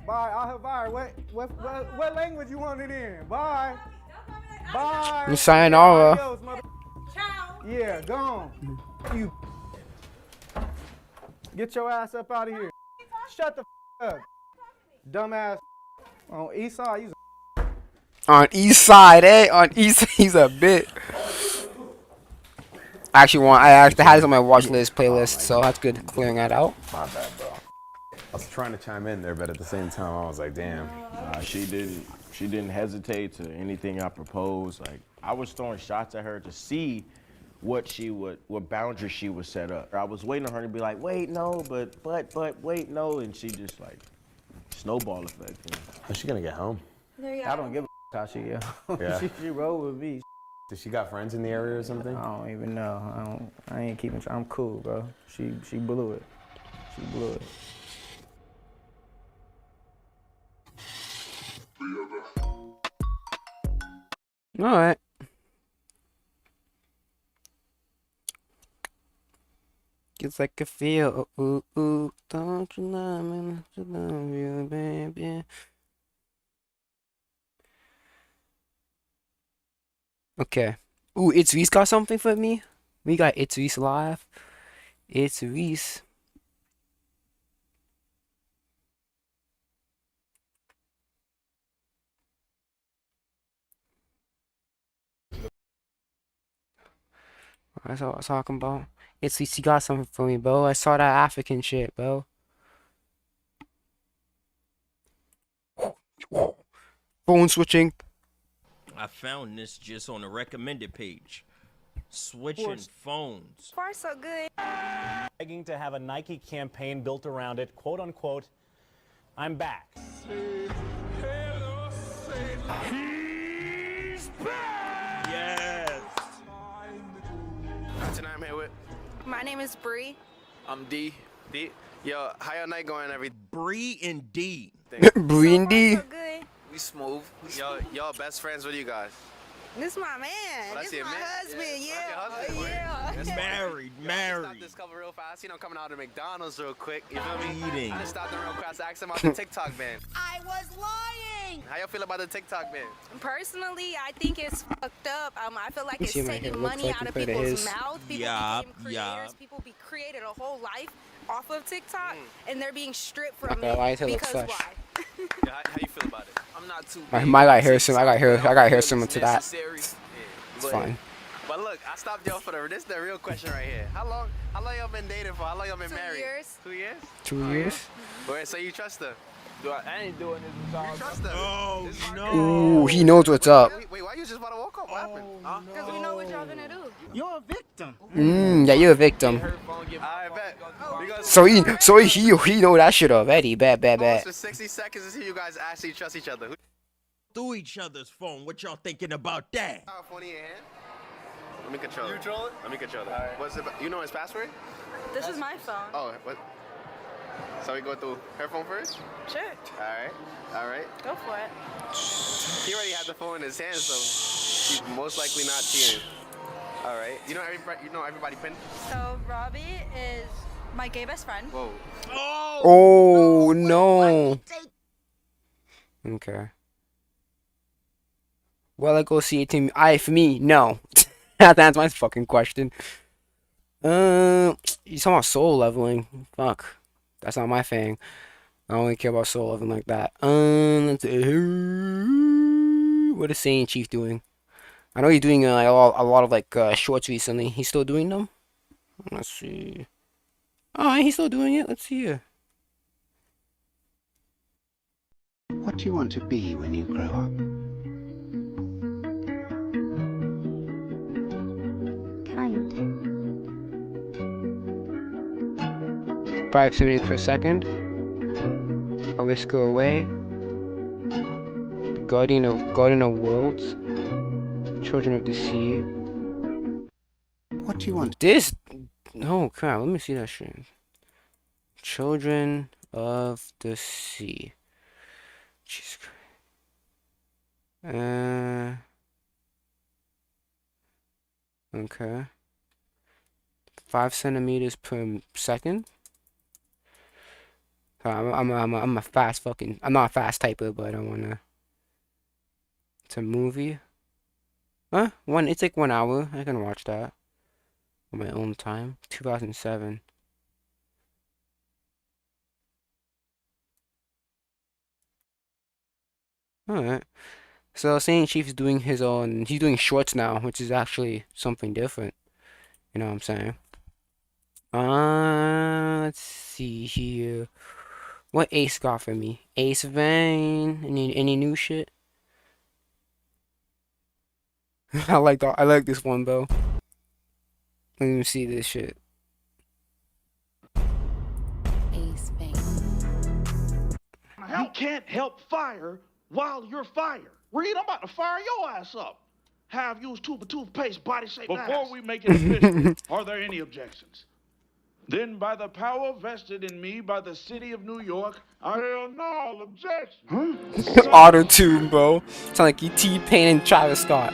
Bye. Au revoir. What language you want it in? Bye. Bye. Sayonara. Adios, mother. Yeah, gone. You. Get your ass up out of here. Shut the up. Dumbass. On east side, he's On east side, eh? On east, he's a bit. I actually had this on my watch list playlist, so that's good clearing that out. My bad, bro. I was trying to chime in there, but at the same time, I was like, damn. She didn't hesitate to anything I proposed. Like, I was throwing shots at her to see what boundaries she would set up. I was waiting on her to be like, wait, no, but wait, no, and she just like snowball effect. You know? How's she gonna get home? I don't give a how she get home. Yeah. she roll with me. Does she got friends in the area or something? I don't even know. I ain't keeping. I'm cool, bro. She blew it. She blew it. All right. It's like a feel. Ooh, ooh, don't you love me? I love you, baby. Okay. Ooh, It's Reese got something for me. We got It's Reese live. It's Reese. That's what I was talking about. At least you got something for me, bro. I saw that African shit, bro. Phone switching. I found this just on the recommended page. Switching phones. Far so good. Begging to have a Nike campaign built around it, quote unquote, I'm back. Yes. Tonight I'm here with. My name is Bree. I'm D. Yo, how your night going? Bree and D. Bree and D. Good. We smooth. Y'all best friends with you guys. This is my man. Well, This that's is my your man? husband. Yeah, Yeah. that's your husband, Yeah. Married. Stop this cover real fast. I'm coming out of McDonald's real quick. You feel me? Eating. I just stopped them real fast. Ask them about the TikTok ban. I was lying. How y'all feel about the TikTok ban? Personally, I think it's fucked up. I feel like You it's see my hair taking looks money like out of compared to people's his. mouth. People Yup, became creators. yup. People be created a whole life off of TikTok, and they're being stripped from Okay, why it his hair looks because fresh? why? Yeah, how you feel about it? I'm not too. I big. got hair sim. I got hair similar to that. Necessary. It's But- fine. But look, I stopped y'all for this is the real question right here. How long y'all been dating for? How long y'all been 2 married? years. 2 years? 2 years. Wait, so you trust her? I ain't doing this without. You trust her? Oh no. Ooh, he knows what's up. Wait, why you just about to walk up? What happened? Because we know what y'all gonna do. You're a victim. Yeah, you're a victim. I bet. Because So he know that shit already. Bad. for 60 seconds to see you guys actually trust each other. Through each other's phone. What y'all thinking about that? Phone in your hand? Let me control it. You control it? Let me control it. Right. What's it? You know his password? This is my phone. Oh, what? So we go through her phone first? Sure. All right. Go for it. He already had the phone in his hand, so he's most likely not cheating. All right. You know everybody pin? So Robbie is my gay best friend. Whoa. Oh no. Okay. Well, I go see a team. For me, no. That's my fucking question. You talking about soul leveling? Fuck, that's not my thing. I don't really care about soul leveling like that. Let's see. What is Saiyan Chief doing? I know he's doing a lot of like shorts recently. He's still doing them. Let's see. Oh, he's still doing it. Let's see here. What do you want to be when you grow up? Kind. 5 centimeters per second. A whisker away. Guardian of worlds. Children of the sea. What do you want? This. Oh crap! Let me see that shit. Children of the sea. Jesus Christ. Okay. 5 centimeters per second. I'm a fast fucking. I'm not a fast typer, but I wanna. It's a movie. Huh? It's like 1 hour. I can watch that on my own time. 2007. Alright. So Saiyan Chief is doing his own. He's doing shorts now, which is actually something different. You know what I'm saying? Let's see here. What Ace got for me? Ace Vane. Any new shit? I like this one though. Let me see this shit. Ace Vane. You can't help fire while you're fired. Reed, I'm about to fire your ass up. Have used tube of toothpaste, body shape. Before we make it official, are there any objections? Then, by the power vested in me by the city of New York, I hear no objection. Huh? Auto tune, bro. Sound like you T-Pain and Travis Scott.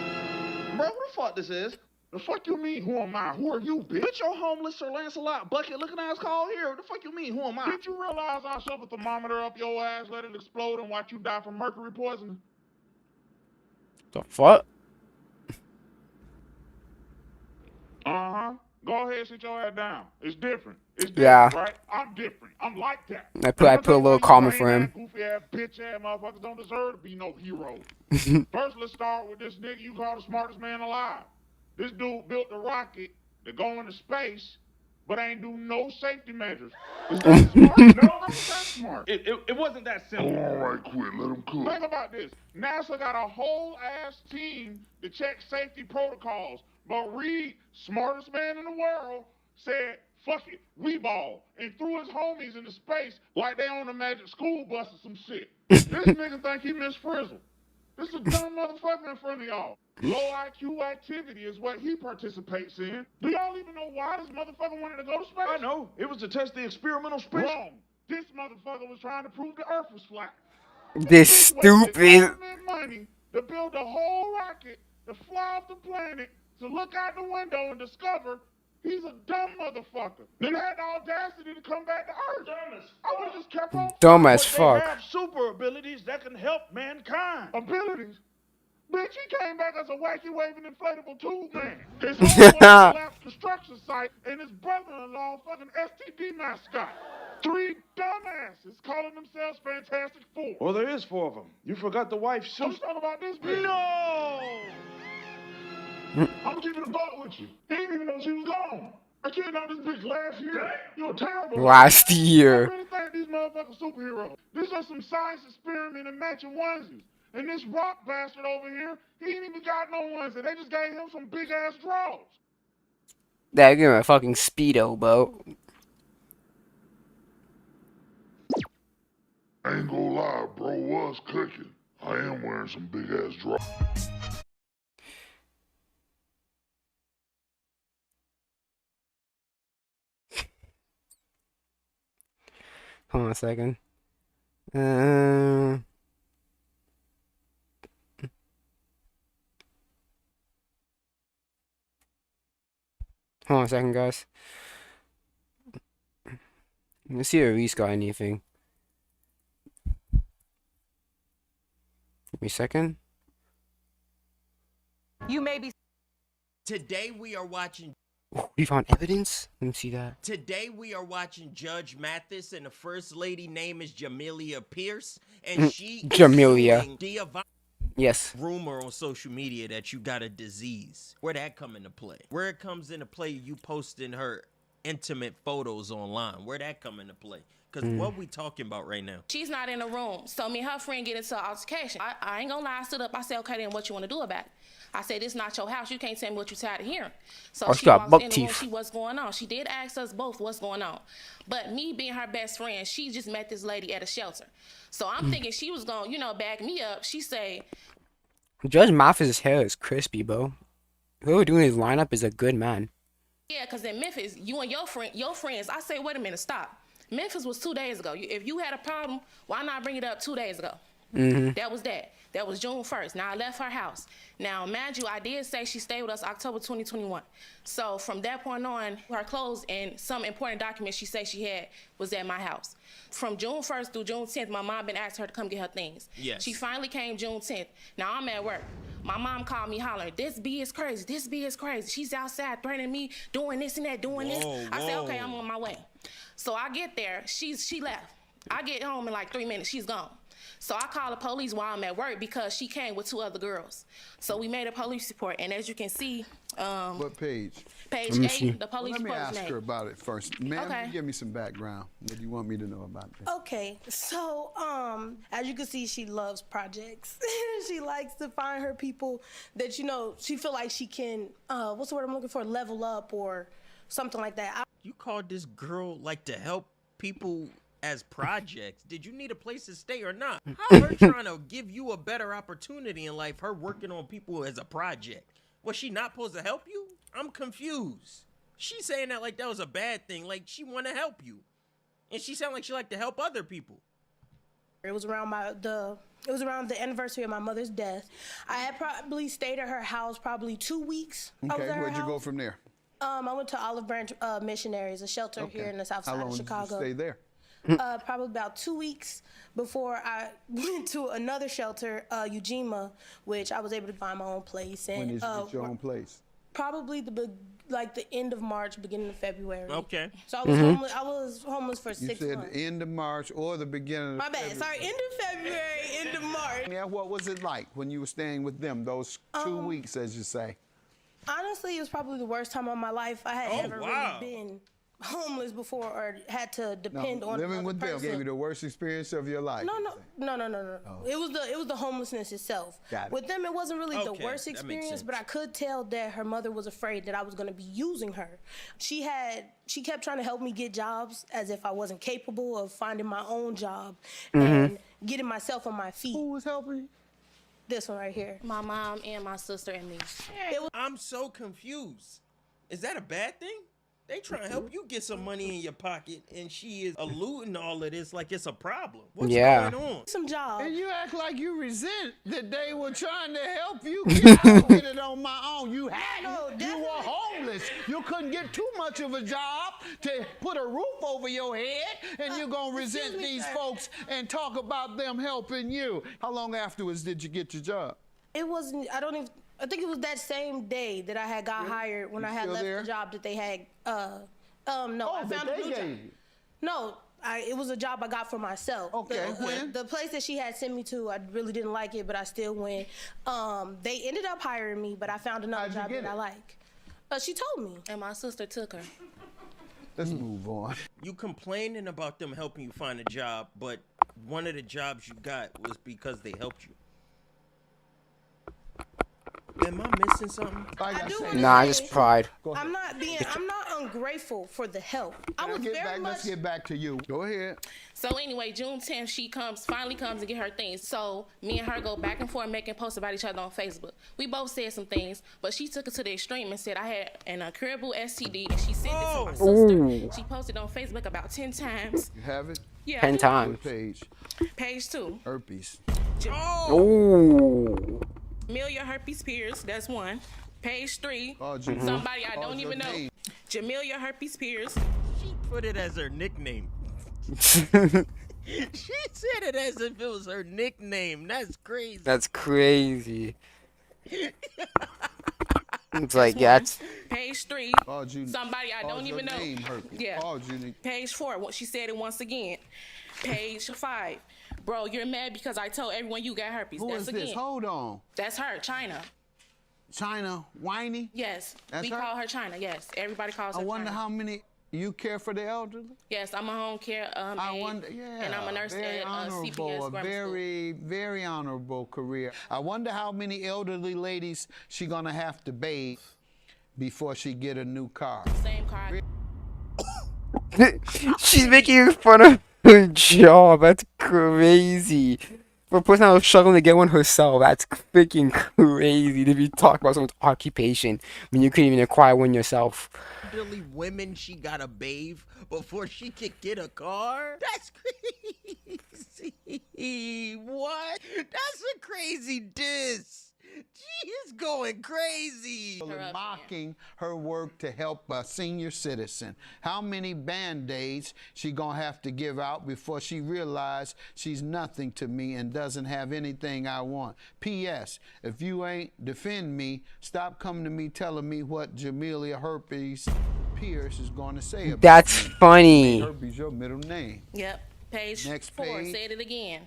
Bro, what the fuck this is? The fuck you mean, who am I? Who are you, bitch? Bitch, your homeless Sir Lancelot bucket looking ass call here. What the fuck you mean, who am I? Did you realize I shove a thermometer up your ass, let it explode, and watch you die from mercury poisoning? The fuck? Uh-huh. Go ahead, sit your head down. It's different. It's different, Yeah. right? I'm different. I'm like that. I put a little comment for him. Goofy ass, bitch ass motherfuckers don't deserve to be no hero. First, let's start with this nigga you call the smartest man alive. This dude built the rocket to go into space, but ain't do no safety measures. Is that smart? No, that's not smart. It wasn't that simple. Oh, all right, quit. Let him cook. Think about this. NASA got a whole ass team to check safety protocols. But Reed, smartest man in the world, said, fuck it, we ball, and threw his homies into space like they on a magic school bus or some shit. This nigga think he Miss Frizzle. This is a dumb motherfucker in front of y'all. Low IQ activity is what he participates in. Do y'all even know why this motherfucker wanted to go to space? I know. It was to test the experimental space. Wrong. This motherfucker was trying to prove the Earth was flat. This stupid. Government money to build a whole rocket to fly off the planet to look out the window and discover he's a dumb motherfucker. Then had the audacity to come back to Earth. Dumb as fuck. I would have just kept on. Dumb as But fuck. They have super abilities that can help mankind. Abilities? Bitch, he came back as a wacky waving inflatable tube man. His home was a construction site and his brother-in-law fucking STD mascot. 3 dumbasses calling themselves Fantastic Four. Well, there is 4 of them. You forgot the wife, Sue. I'm talking about this bitch. No! I'm keeping a buck with you. He didn't even know she was gone. I can't know this bitch last year. You're terrible. Last year. I really think these motherfuckers superheroes. These are some science experiment and matching onesies. And this rock bastard over here, he ain't even got no onesie. They just gave him some big ass draws. That give him a fucking Speedo, bro. I ain't gonna lie, bro was cooking. I am wearing some big ass draws. Hold on a second. Hold on a second, guys. Let's see if Reese got anything. Give me a second. You may be. Today we are watching. We found evidence? Let me see that. Today we are watching Judge Mathis, and the first lady name is Jamelia Pierce, and she Jamelia. is suing Giovanni. Yes. Rumor on social media that you got a disease. Where that come into play? Where it comes into play, you posting her intimate photos online. Where that come into play? Because what we talking about right now? She's not in the room. So me and her friend get into an altercation. I ain't gonna lie, I stood up. I said, okay, then what you want to do about it? I said, it's not your house. You can't tell me what you're tired of hearing. So she she got walks buck in the room, teeth. see what's going on. She did ask us both what's going on. But me being her best friend, she just met this lady at a shelter. So I'm thinking she was gonna, you know, back me up. She say, Judge Mathis' hair is crispy, bro. Whoever doing his lineup is a good man. yeah, because in Memphis, you and your friends, I say, wait a minute, stop. Memphis was 2 days ago. If you had a problem, why not bring it up 2 days ago? That was that. That was June 1st. Now, I left her house. Now, mind you, I did say she stayed with us October 2021. So, from that point on, her clothes and some important documents she said she had was at my house. From June 1st through June 10th, my mom been asking her to come get her things. Yes. She finally came June 10th. Now, I'm at work. My mom called me hollering, this B is crazy. This B is crazy. She's outside threatening me, doing this and that, doing this. I said, okay, I'm on my way. So, I get there. She left. I get home in like 3 minutes. She's gone. So I called the police while I'm at work because she came with 2 other girls. So we made a police report, and as you can see, what page? Page 8, the police Let me report was ask made. her about it first. Ma'am, Okay. give me some background. What do you want me to know about this? Okay, so as you can see, she loves projects. She likes to find her people that, you know, she feel like she can, what's the word I'm looking for, level up or something like that. You called this girl like to help people as projects. Did you need a place to stay or not? How her trying to give you a better opportunity in life, her working on people as a project? Was she not supposed to help you? I'm confused. She's saying that like that was a bad thing, like she want to help you. And she sound like she like to help other people. It was around the anniversary of my mother's death. I had probably stayed at her house probably 2 weeks. I was Okay, at her where'd you go house. from there? I went to Olive Branch Missionaries, a shelter here in the south How side long of Chicago. did you stay there? Probably about 2 weeks before I went to another shelter, Ujima, which I was able to find my own place. And When did you get your own place? probably the end of March, beginning of February. Okay. So I was homeless for You 6 said months. end of March or the beginning of My bad. Sorry, end of February, end of March. Yeah, what was it like when you were staying with them, those 2 weeks, as you say? Honestly, it was probably the worst time of my life. I had never really been homeless before or had to depend on living another with them person. gave you the worst experience of your life. No. It was the homelessness itself. Got it. With them, it wasn't really the Okay, worst that makes experience, sense. but I could tell that her mother was afraid that I was going to be using her. She kept trying to help me get jobs as if I wasn't capable of finding my own job and getting myself on my feet. Who was helping you? This one right here. My mom and my sister and me. I'm so confused. Is that a bad thing? They trying to help you get some money in your pocket, and she is eluding all of this like it's a problem. What's going on? Some job. And you act like you resent that they were trying to help you get it on my own. You hadn't. You were homeless. You couldn't get too much of a job to put a roof over your head, and you're going to resent these folks and talk about them helping you. How long afterwards did you get your job? It wasn't, I think it was that same day that I had got hired when I had left the job that they had, no, I found a new job. No, it was a job I got for myself. Okay, when? The place that she had sent me to, I really didn't like it, but I still went. They ended up hiring me, but I found another job that I like. She told me. And my sister took her. Let's move on. You complaining about them helping you find a job, but one of the jobs you got was because they helped you. Am I missing something? Nah, just pride. I'm not ungrateful for the help. Let's get back to you. Go ahead. So anyway, June 10th, she finally comes to get her things. So me and her go back and forth making posts about each other on Facebook. We both said some things, but she took it to the extreme and said I had an incurable STD, and she sent it to my sister. Ooh. She posted on Facebook about 10 times. You have it? Yeah. 10 times. Page. Page 2. Herpes. Ooh. Jamelia Herpes Pierce, that's one. Page 3, Mm-hmm. somebody I don't even know. Jamelia Herpes Pierce. She put it as her nickname. She said it as if it was her nickname. That's crazy. That's crazy. It's like, that's... Page 3, somebody I don't even know. Yeah. Page 4, what she said it once again. Page 5, bro, you're mad because I told everyone you got herpes. Who is this? Hold on. That's her, China. China Whiny? Yes. That's we her? call her China, yes. Everybody calls her I wonder China. how many... You care for the elderly? Yes, I'm a home care aide, and I'm a nurse very at honorable, CPS a Grammar very, very honorable career. I wonder how many elderly ladies she gonna have to bathe before she get a new car. Same car. She's making fun of her job. That's crazy. For a person that was struggling to get one herself, that's freaking crazy to be talking about someone's occupation when you couldn't even acquire one yourself. Elderly women she gotta bathe before she could get a car? That's crazy. What? That's a crazy diss. She is going crazy. Mocking her work to help a senior citizen. How many Band-Aids she gonna have to give out before she realize she's nothing to me and doesn't have anything I want? P.S. If you ain't defend me, stop coming to me telling me what Jamelia Herpes Pierce is gonna say about That's me. funny. Herpes your middle name. Yep. Page Next 4, page. said it again.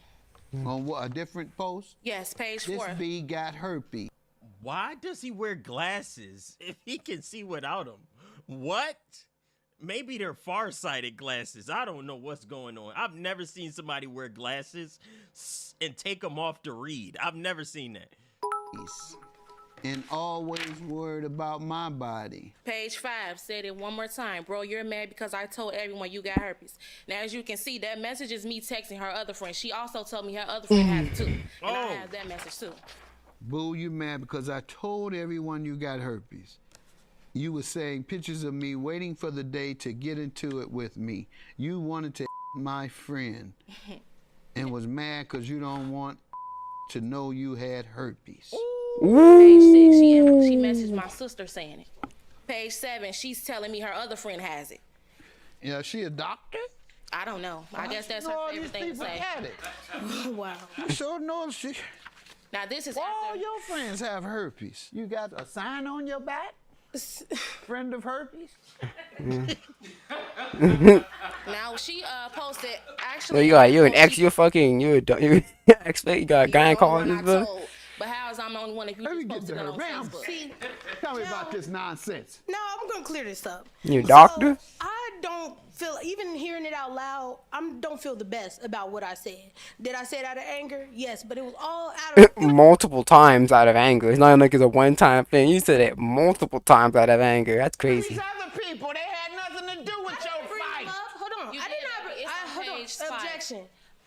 On what, a different post? Yes, page This 4. bee got herpes. Why does he wear glasses if he can see without them? What? Maybe they're farsighted glasses. I don't know what's going on. I've never seen somebody wear glasses and take them off to read. I've never seen that. And always worried about my body. Page 5 said it one more time. Bro, you're mad because I told everyone you got herpes. Now, as you can see, that message is me texting her other friend. She also told me her other friend has it too. And I have that message too. Boo, you mad because I told everyone you got herpes. You were saying pictures of me waiting for the day to get into it with me. You wanted to my friend and was mad because you don't want to know you had herpes. Page 6, she messaged my sister saying it. Page 7, she's telling me her other friend has it. Yeah, she a doctor? I don't know. I guess that's her favorite thing to say. Wow. You sure know she... Now this is all your friends have herpes. You got a sign on your back? Friend of herpes? Now she posted No, actually. you're an ex. You're fucking. You're you ex. You got a gynecologist, bro. But how is I'm the only one if you Let me just get posted to it her. on Ma'am, Facebook? tell me about this nonsense. No, I'm gonna clear this up. You doctor? I don't feel, even hearing it out loud, don't feel the best about what I said. Did I say it out of anger? Yes, but it was all out of Multiple times out of anger. It's not like it's a one-time thing. You said it multiple times out of anger. That's crazy. Other people, they had nothing to do with your fight. Hold on. You I did did. not. It's on Hold on. page 5. Objection.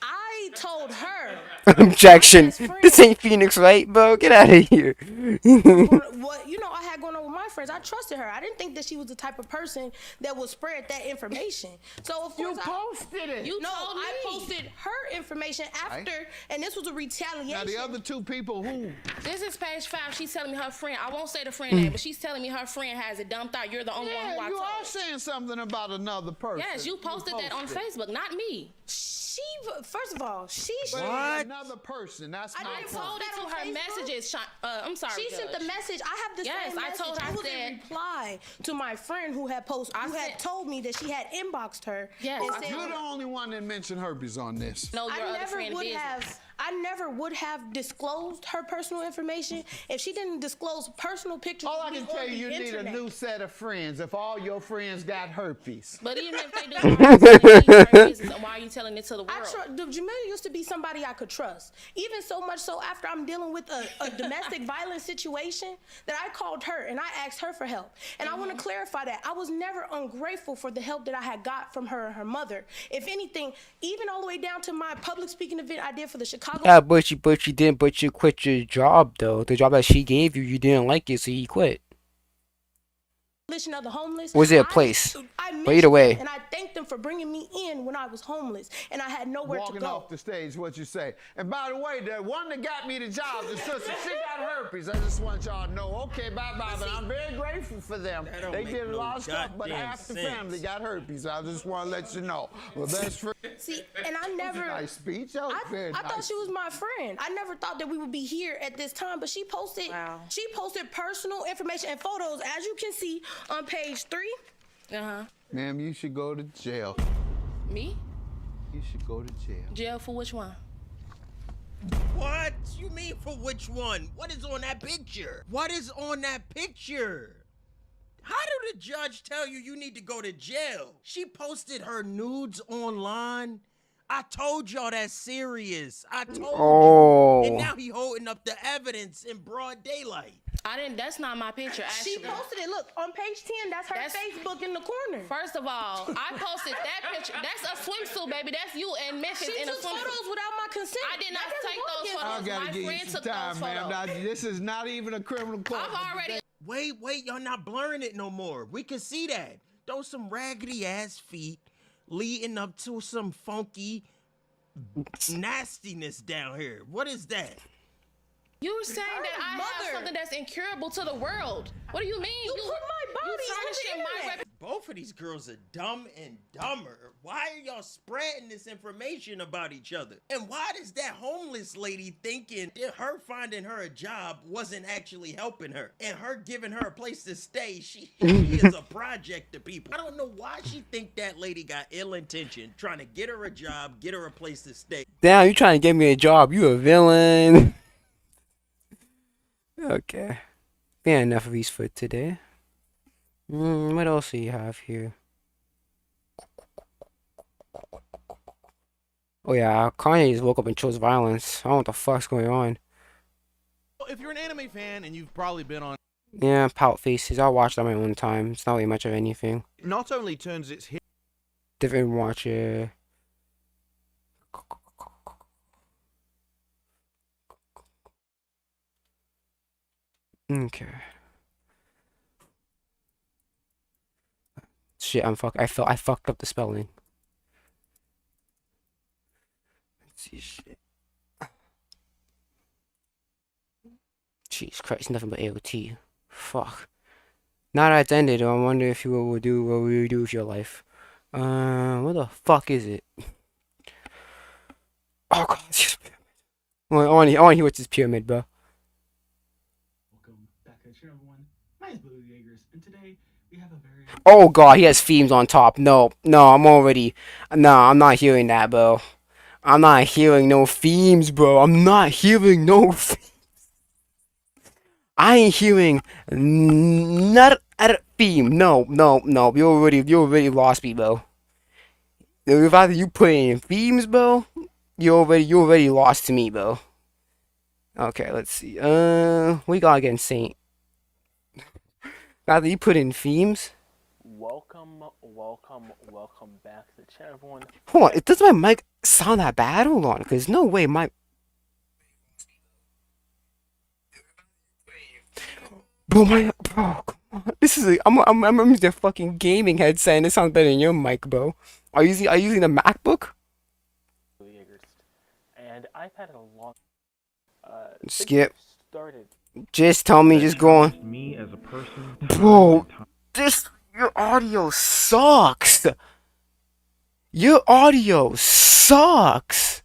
I told her. Objection. This ain't Phoenix, right, bro? Get out of here. What I had going on with my friends, I trusted her. I didn't think that she was the type of person that would spread that information. So of course You posted it. I posted her information after, and this was a retaliation. Now the other two people who? This is page 5. She's telling me her friend. I won't say the friend name, but she's telling me her friend has it dumped out. You're the only one who I you told. are saying something about another person. Yes, you posted that on Facebook, not me. First of all, another person. That's my I point. told it to her messages. I'm sorry. She sent the message. I have the Yes, same I message. told her. It was in reply to my friend who had had told me that she had inboxed her. Yes, and said, You're the only one that mentioned herpes on this. No, your other friend business. I never would have disclosed her personal information if she didn't disclose personal pictures. All I of me can tell on you, the you need a internet. new set of friends if all your friends got herpes. But even if they do, why are you telling me her business? Why are you telling it to the world? Jamila used to be somebody I could trust. Even so much so after I'm dealing with a domestic violence situation that I called her and I asked her for help. And I want to clarify that. I was never ungrateful for the help that I had got from her and her mother. If anything, even all the way down to my public speaking event I did for the Chicago. Yeah, but you quit your job though. The job that she gave you didn't like it, so you quit. Of the homeless. Was it a place? I But either way. and I thanked them for bringing me in when I was homeless and I had nowhere Walking to go. off the stage, what you say. And by the way, the one that got me the job, the sister, she got herpes. I just want y'all to know. Okay, bye-bye. But I'm very grateful for them. They did a lot of stuff, but half the family got herpes. I just want to let you know. Well, that's for See, and I never. Nice speech. That was very I thought nice. she was my friend. I never thought that we would be here at this time, but she posted. She posted personal information and photos, as you can see on page 3. Ma'am, you should go to jail. Me? You should go to jail. Jail for which one? What? You mean for which one? What is on that picture? What is on that picture? How did the judge tell you you need to go to jail? She posted her nudes online. I told y'all that's serious. I told you. And now he holding up the evidence in broad daylight. That's not my picture, actually. She posted it. Look, on page 10, that's her Facebook in the corner. First of all, I posted that picture. That's a swimsuit, baby. That's you and Memphis She in a took swimsuit. photos without my consent. I did not That take those doesn't photos. I gotta My give you friend some took time, those ma'am. photos. Now, this is not even a criminal court. I've already. Wait, y'all not blurring it no more. We can see that. Those some raggedy ass feet leading up to some funky nastiness down here. What is that? You were saying that I have something that's incurable to the world. What do you mean? You put my body on the tarnishing my internet. Both of these girls are dumb and dumber. Why are y'all spreading this information about each other? And why does that homeless lady thinking that her finding her a job wasn't actually helping her? And her giving her a place to stay, she is a project to people. I don't know why she think that lady got ill intention, trying to get her a job, get her a place to stay. Damn, you trying to get me a job? You a villain. Okay. Yeah, enough of these for today. What else do you have here? Oh yeah, Kanye just woke up and chose violence. I don't know what the fuck's going on. If you're an anime fan and you've probably been on... Yeah, pout faces. I'll watch them at my own time. It's not really much of anything. Not only turns its hit... Different watch it. Okay. Shit, I fucked up the spelling. Let's see shit. Jesus Christ, nothing but AOT. Fuck. Now that it's ended, I wonder if you will do what we do with your life. What the fuck is it? Oh god, it's just pyramid. I want to hear what's this pyramid, bro. Welcome back to the channel, everyone. My name is Blue Jaegers, and today we have a very... Oh god, he has themes on top. No, I'm not hearing that, bro. I'm not hearing no themes, bro. I'm not hearing no themes. I ain't hearing not at a theme. No, no, no. You already lost me, bro. If either you put in themes, bro, you already lost to me, bro. Okay, let's see. We got against Saint. Either you put in themes. Welcome back to the channel, everyone. Hold on, does my mic sound that bad? Hold on, because no way my. Bro, come on. This is I'm using a fucking gaming headset and it sounds better than your mic, bro. Are you using the MacBook? And I've had a long. Skip. Started. Just tell me, just go on. Me as a person. Bro, your audio sucks. Your audio sucks.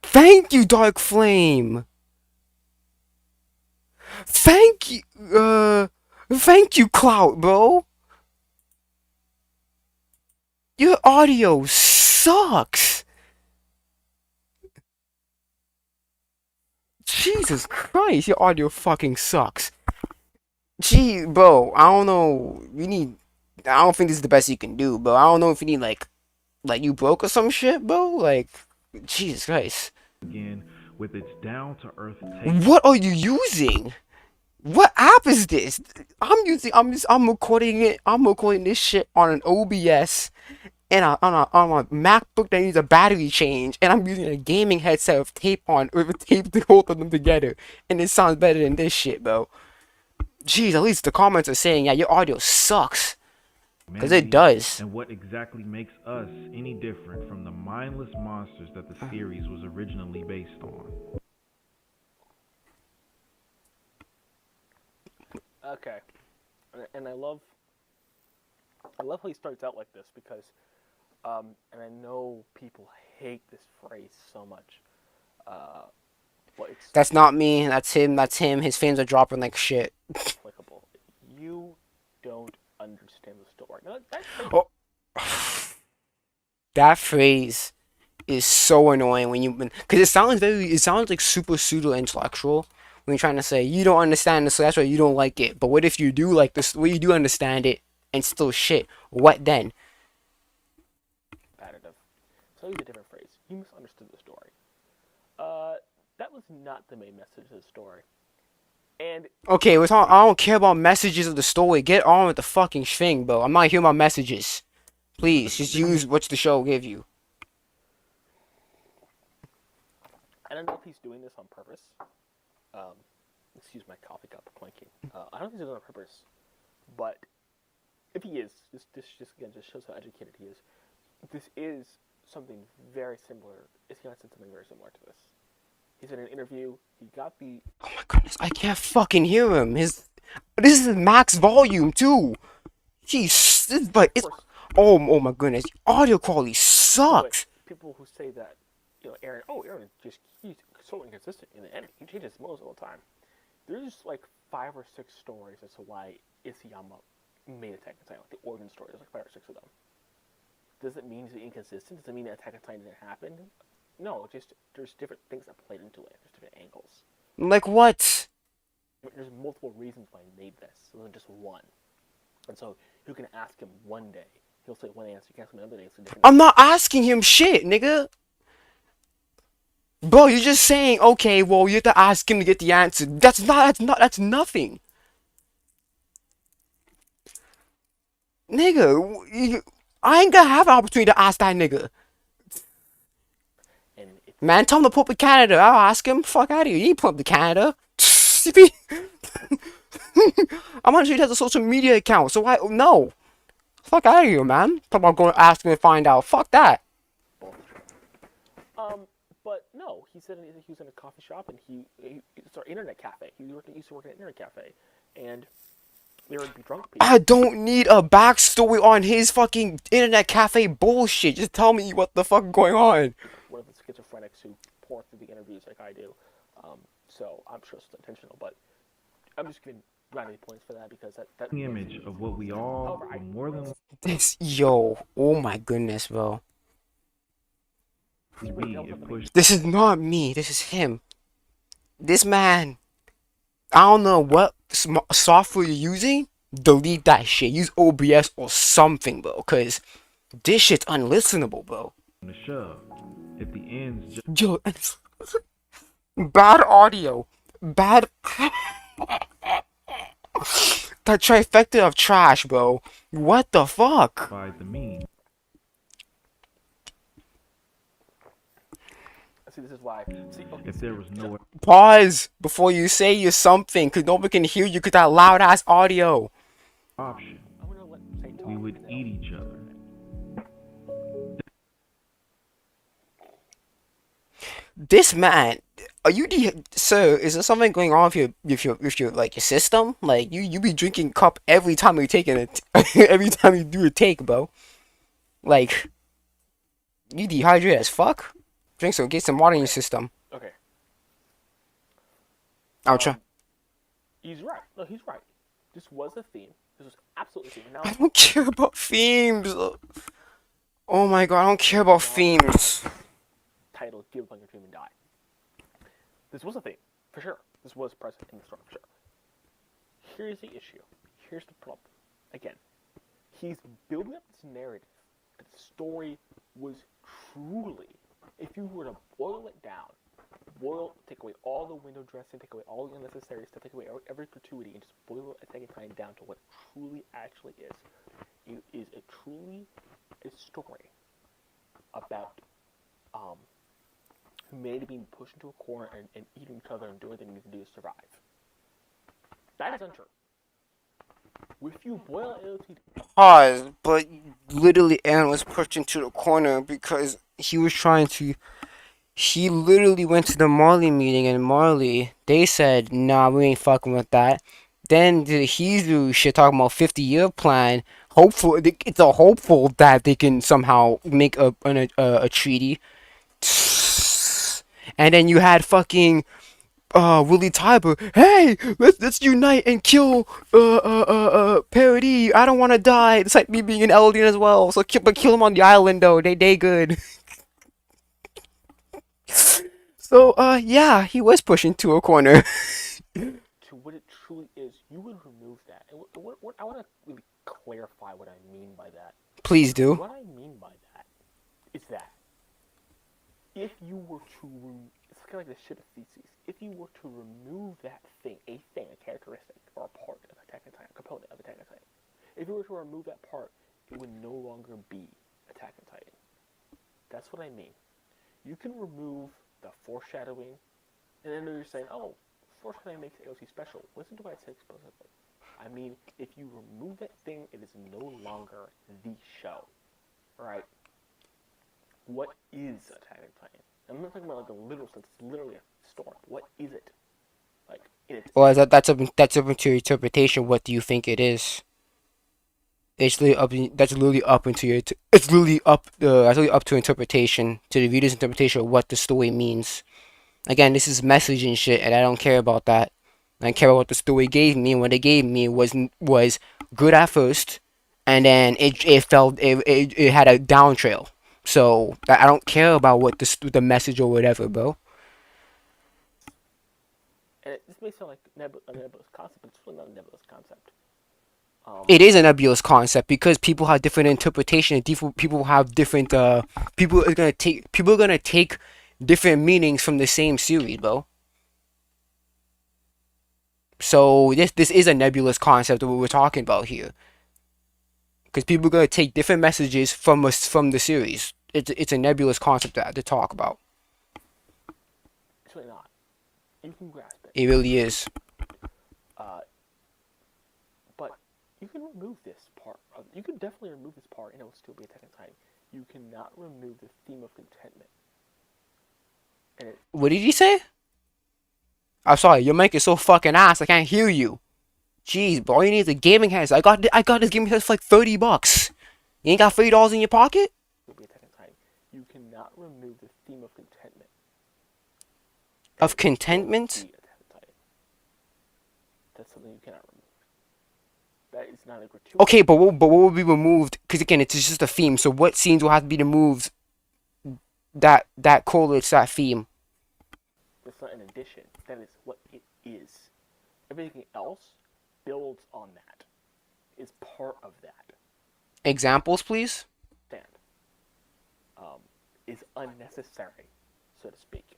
Thank you, Dark Flame. Thank you, Clout, bro. Your audio sucks. Jesus Christ, your audio fucking sucks. Gee, bro, I don't know. I don't think this is the best you can do, bro. I don't know if you need like you broke or some shit, bro. Like, Jesus Christ. Again, with its down to earth take. What are you using? What app is this? I'm recording it. I'm recording this shit on an OBS and on a MacBook that needs a battery change, and I'm using a gaming headset with tape to hold them together, and it sounds better than this shit, bro. Jeez, at least the comments are saying, yeah, your audio sucks. Because it does. And what exactly makes us any different from the mindless monsters that the series was originally based on? Okay, and I love how he starts out like this because, and I know people hate this phrase so much, but it's that's not me. That's him. That's him. His fans are dropping like shit. applicable. You don't understand the story. That phrase is so annoying because it sounds like super pseudo intellectual. When you're trying to say you don't understand this, so that's why you don't like it. But what if you do like this? What you do understand it and still shit? What then? Competitive. So I'll use a different phrase. You misunderstood the story. That was not the main message of the story. And okay, I don't care about messages of the story. Get on with the fucking thing, bro. I'm not hearing about messages. Please, just use what the show give you. I don't know if he's doing this on purpose. Excuse my coffee cup clanking. I don't think he's doing it on purpose, but if he is, this again just shows how educated he is. This is something very similar. Is he not said something very similar to this? He's in an interview. He got the. Oh my goodness, I can't fucking hear him. This is max volume too. Jeez, but it's. Oh my goodness, audio quality sucks. People who say that, Aaron he's so inconsistent in the end. He changes modes all the time. There's like 5 or 6 stories as to why Isayama made Attack on Titan, like the origin story. There's like 5 or 6 of them. Does it mean he's inconsistent? Does it mean that Attack on Titan didn't happen? No, just there's different things that played into it. There's different angles. Like what? There's multiple reasons why he made this. It wasn't just one. And so you can ask him one day. He'll say one answer. You can ask him another day. I'm not asking him shit, nigga. Bro, you're just saying, okay, well, you have to ask him to get the answer. That's nothing. Nigga, I ain't gonna have an opportunity to ask that nigga. Man, tell him to pull up to Canada. I'll ask him. Fuck out of here. He ain't pull up to Canada. I'm not sure he has a social media account, so no. Fuck out of here, man. Talk about going to ask him and find out. Fuck that. But no, he said he was in a coffee shop and he started internet cafe. He used to work at an internet cafe, and there would be drunk people. I don't need a backstory on his fucking internet cafe bullshit. Just tell me what the fuck is going on. One of the schizophrenics who pour through the interviews like I do, so I'm sure it's intentional. But I'm just giving brownie points for that because that image of what we all more than this. Yo, oh my goodness, bro. This is not me. This is him. This man, I don't know what software you're using. Delete that shit. Use OBS or something, bro. Cause this shit's unlistenable, bro. The shove. If the ends just Yo, bad audio, bad. That trifecta of trash, bro. What the fuck? by the mean. See, this is why. See, okay, If there was no Pause before you say you something, cause nobody can hear you cause that loud ass audio. option, we would eat each other. This man, are you sir? Is there something going on with your like your system? Like you be drinking cup every time you're taking it, every time you do a take, bro. Like you dehydrated as fuck. Drink some, get some water in your system. Okay. Oucha. He's right. No, he's right. This was a theme. This was absolutely a theme. Now, I don't care about themes. Oh my god, I don't care about themes. Title: Give Up on Your Dream and Die. This was a theme, for sure. This was present in the story, for sure. Here's the issue. Here's the problem. Again, he's building up this narrative that the story was truly, if you were to boil it down, take away all the window dressing, take away all the unnecessary stuff, take away every gratuity, and just boil Attack on Titan down to what it truly actually is. It is truly a story about humanity being pushed into a corner and eating each other and doing what they need to do to survive. That is untrue. If you boil it Pause, but literally Aaron was pushed into the corner because he was trying to. He literally went to the Marley meeting, and Marley, they said, nah, we ain't fucking with that. Then the Hezu shit talking about 50-year plan. Hopeful, it's a hopeful that they can somehow make a treaty. And then you had fucking Willie Tiber. Hey, let's unite and kill Parody. I don't want to die. It's like me being an Eldian as well. So kill him on the island though. They good. So yeah, he was pushed into a corner. To what it truly is, you would remove that. And what I want to really clarify what I mean by that. Please do. What I mean by that is that if you were to it's kind of like the ship of Theseus. If you were to remove that thing, a characteristic, or a part of Attack on Titan, a component of Attack on Titan, if you were to remove that part, it would no longer be Attack on Titan. That's what I mean. You can remove the foreshadowing, and then you're saying, oh, foreshadowing makes AOC special. Listen to what I said explicitly. I mean, if you remove that thing, it is no longer the show. Alright? What is Attack on Titan? I'm not talking about like the literal sense. It's literally a story. What is it? Like, Well, that's up to your interpretation. What do you think it is? It's literally up. That's literally up into your. It's literally up. That's really up to interpretation, to the reader's interpretation of what the story means. Again, this is messaging shit, and I don't care about that. I care about what the story gave me, and what it gave me was good at first, and then it had a down trail. So I don't care about what the message or whatever, bro. And this may sound like a nebulous concept, but it's really not a nebulous concept. It is a nebulous concept because people have different interpretation. People have different. People are gonna take different meanings from the same series, bro. So this is a nebulous concept of what we're talking about here. Because people are gonna take different messages from the series. It's a nebulous concept to talk about. It's really not. You can grasp it. It really is. But you can remove this part. You can definitely remove this part, and it will still be Attack on Titan. You cannot remove the theme of contentment. What did he say? I'm sorry, your mic is so fucking ass. I can't hear you. Jeez, bro, all you need is a gaming headset. I got this gaming headset for like $30. You ain't got $30 in your pocket? You cannot remove the theme of contentment. Of contentment? That's something you cannot remove. That is not a gratuity. Okay, but what will be removed? Because again, it's just a theme. So what scenes will have to be removed that correlates that theme? That's not an addition. That is everything else builds on that. Is part of that. Examples, please. Stand. Is unnecessary, so to speak.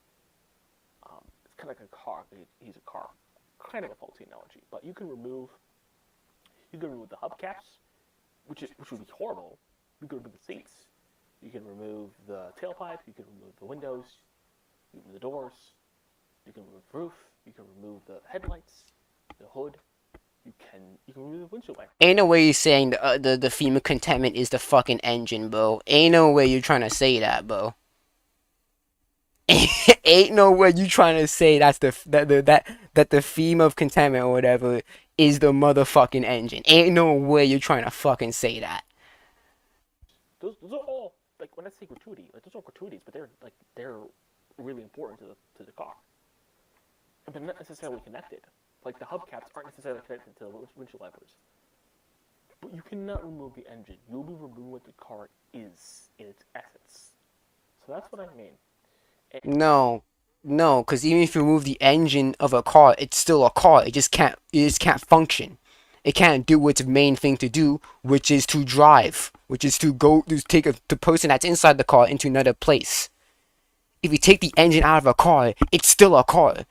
It's kind of like a car. He's a car. Kind of a faulty analogy, but you can remove the hubcaps, which would be horrible. You can remove the seats. You can remove the tailpipe. You can remove the windows. You can remove the doors. You can remove the roof. You can remove the headlights, the hood. You can remove the windshield wiper. Ain't no way you're saying the theme of contentment is the fucking engine, bro. Ain't no way you're trying to say that, bro. Ain't no way you trying to say that the theme of contentment or whatever is the motherfucking engine. Ain't no way you're trying to fucking say that. Those are all, like, when I say gratuity, like, those are gratuities, but they're really important to the car. But they're not necessarily connected. Like, the hubcaps aren't necessarily connected to the windshield wipers. But you cannot remove the engine. You'll be removing what the car is in its essence. So that's what I mean. No, because even if you remove the engine of a car, it's still a car. It just can't function. It can't do its main thing to do, which is to drive, which is to take the person that's inside the car into another place. If you take the engine out of a car, it's still a car.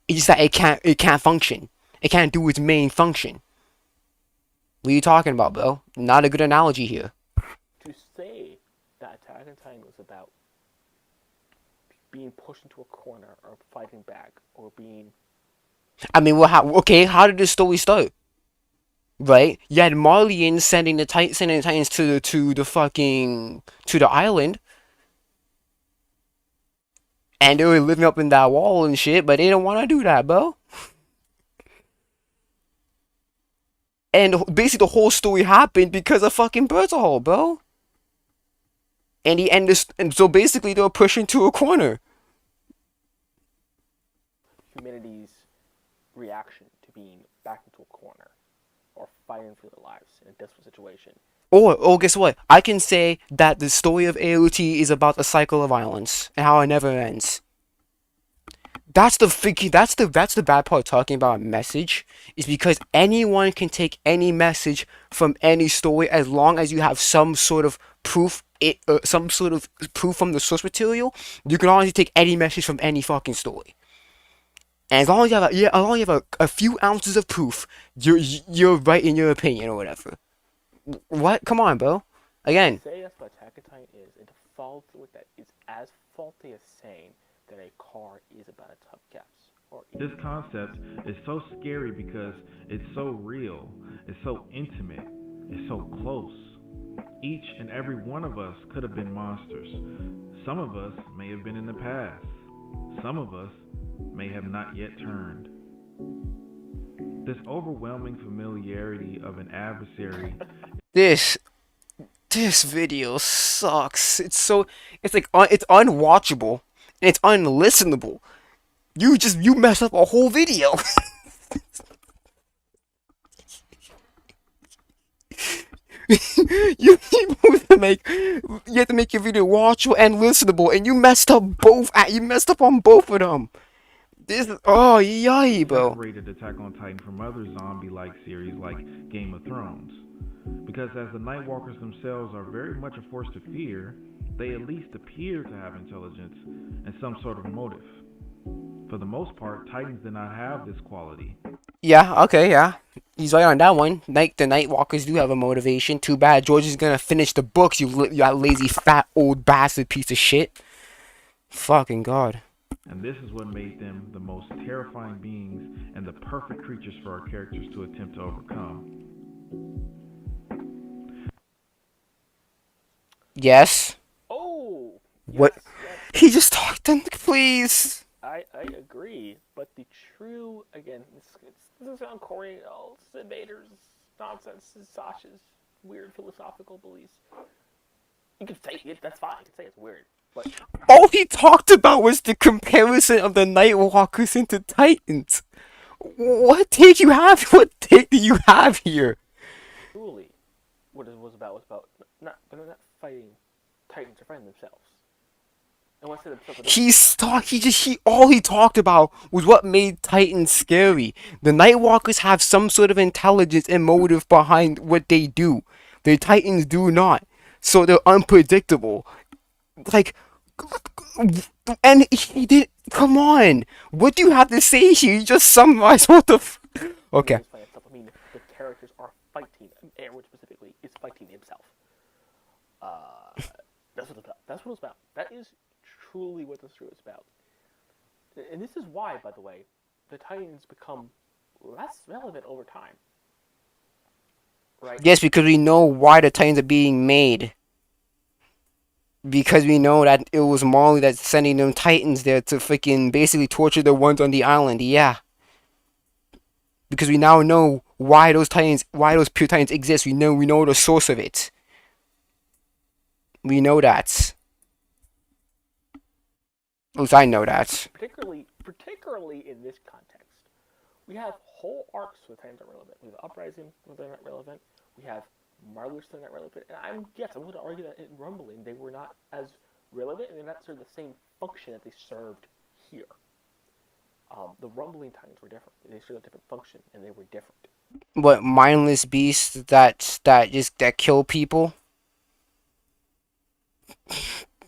It's just that it can't function. It can't do its main function. What are you talking about, bro? Not a good analogy here. To say that Attack on Titan was about being pushed into a corner or fighting back or being... I mean, well, how did this story start? Right? You had Marlian sending the Titans to the island. And they were living up in that wall and shit, but they didn't want to do that, bro. And basically the whole story happened because of fucking Bertahol, bro. And so basically they were pushing to a corner. Humanity's reaction to being backed into a corner or fighting for their lives in a desperate situation. Or guess what? I can say that the story of AOT is about the cycle of violence and how it never ends. That's the bad part talking about a message, is because anyone can take any message from any story as long as you have some sort of proof from the source material. You can honestly take any message from any fucking story. And as long as you have a few ounces of proof, you're right in your opinion or whatever. What? Come on, bro. Again. Say that's what Attack on Titan is. It defaults with that. It's as faulty as saying that a car is about its hubcaps. This concept is so scary because it's so real, it's so intimate, it's so close. Each and every one of us could have been monsters. Some of us may have been in the past. Some of us may have not yet turned. This overwhelming familiarity of an adversary. This video sucks. It's unwatchable and it's unlistenable. You messed up a whole video. you have to make your video watchable and listenable, and you messed up both. You messed up on both of them. This is yay, bro. Separated Attack on Titan from other zombie-like series like Game of Thrones, because as the Nightwalkers themselves are very much a force to fear, they at least appear to have intelligence and some sort of motive. For the most part, Titans do not have this quality. Yeah, okay, yeah. He's right on that one. The Nightwalkers do have a motivation. Too bad George is gonna finish the books, you lazy, fat, old bastard piece of shit. Fucking God. And this is what made them the most terrifying beings and the perfect creatures for our characters to attempt to overcome. Yes. Oh! What? Yes. He just talked to him, please. I agree, but the true, again, this doesn't sound corny at all. It's Vader's nonsense, it's Sasha's weird philosophical beliefs. You can say it, that's fine. You can say it's weird, but... All he talked about was the comparison of the Nightwalkers into Titans. What take do you have here? Truly, what it was about not, they're not fighting Titans, they're fighting themselves. And once it All he talked about was what made Titans scary. The Nightwalkers have some sort of intelligence and motive behind what they do. The Titans do not. So they're unpredictable. Like, and he did. Come on, what do you have to say here? You just summarized what the. Okay. I mean, the characters are fighting. Aaron specifically is fighting himself. That's what it's about. That's what it's about. That is truly what the story is about. And this is why, by the way, the Titans become less relevant over time. Right? Yes, because we know why the Titans are being made. Because we know that it was Marley that's sending them Titans there to freaking basically torture the ones on the island. Yeah. Because we now know why those pure Titans exist. We know the source of it. We know that. At least I know that. Particularly in this context, we have whole arcs where the Titans are relevant. We have Uprising where they're not relevant. We have Marley still not relevant. And I'm going to argue that in Rumbling they were not as relevant and they're not served the same function that they served here. The Rumbling Titans were different. They served a different function and they were different. What, mindless beasts that kill people?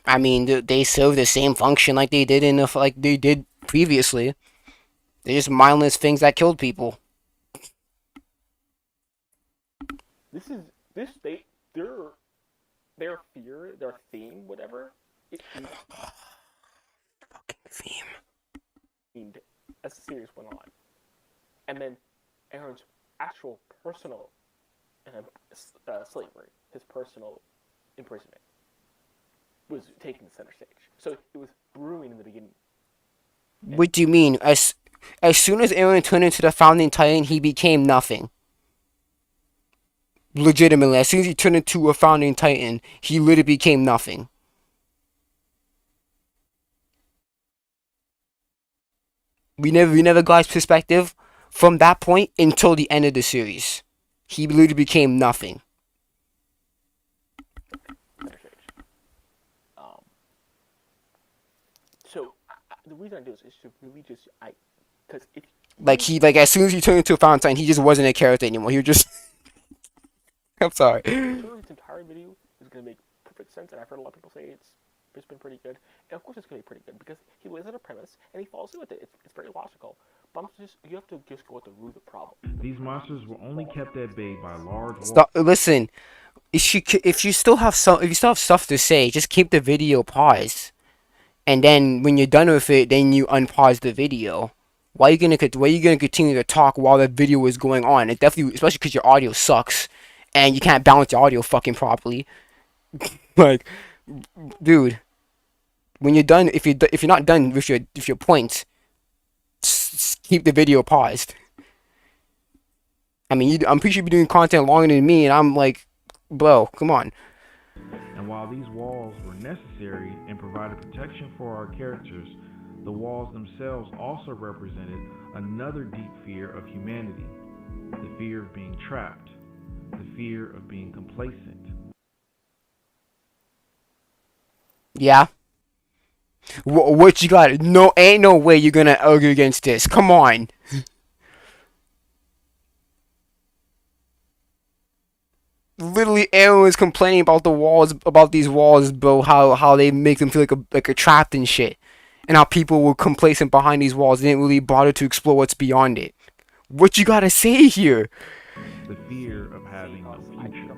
I mean, they serve the same function like they did previously. They're just mindless things that killed people. Their fear, their theme, whatever. Fucking theme. As the series went on, and then Aaron's actual personal slavery, his personal imprisonment, was taking the center stage. So it was brewing in the beginning. What do you mean? As soon as Aaron turned into the founding Titan, he became nothing. Legitimately, as soon as he turned into a founding Titan, he literally became nothing. We never got his perspective from that point until the end of the series. He literally became nothing. So the reason I do this is to really just because as soon as he turned into a founding Titan, he just wasn't a character anymore. He was just. I'm sorry. This entire video is gonna make perfect sense, and I've heard a lot of people say it's been pretty good, and of course it's gonna be pretty good because he lays out a premise and he follows through with it. It's very logical, but you have to just go with the root of the problem. These monsters were only kept at bay by large. Listen, if you still have stuff to say, just keep the video paused, and then when you're done with it, then you unpause the video. Why are you gonna continue to talk while the video is going on? It definitely, especially because your audio sucks. And you can't balance your audio fucking properly. Like, dude, when you're done, if you're not done with your points, keep the video paused. I mean, I'm pretty sure you're doing content longer than me, and I'm like, bro, come on. And while these walls were necessary and provided protection for our characters, the walls themselves also represented another deep fear of humanity, the fear of being trapped. The fear of being complacent. Yeah. What you got? No, ain't no way you're gonna argue against this. Come on. Literally, Aaron was complaining about these walls, bro. How they make them feel like a trapped and shit, and how people were complacent behind these walls. They didn't really bother to explore what's beyond it. What you gotta say here? The fear of having no future.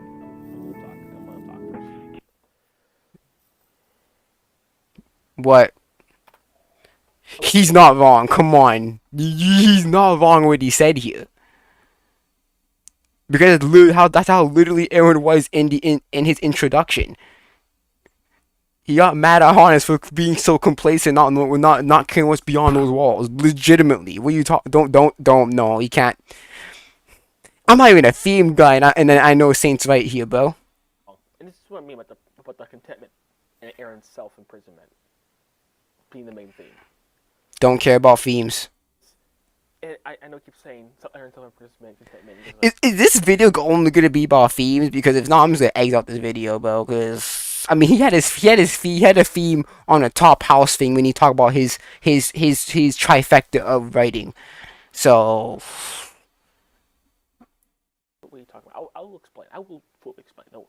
What? He's not wrong. Come on. He's not wrong what he said here. Because that's how literally Aaron was in his introduction. He got mad at Harness for being so complacent, not caring what's beyond those walls. Legitimately. What you talk? Don't. No, he can't. I'm not even a theme guy, and then I know Saint's right here, bro. And this is what I mean about the contentment and Aaron's self-imprisonment being the main theme. Don't care about themes. And I know I keep saying Aaron's self-imprisonment, contentment. Is this video only gonna be about themes? Because if not, I'm just gonna exit out this video, bro. Because I mean, he had a theme on a top house thing when he talked about his trifecta of writing. So What are you talking about? I will explain. I will fully explain. Don't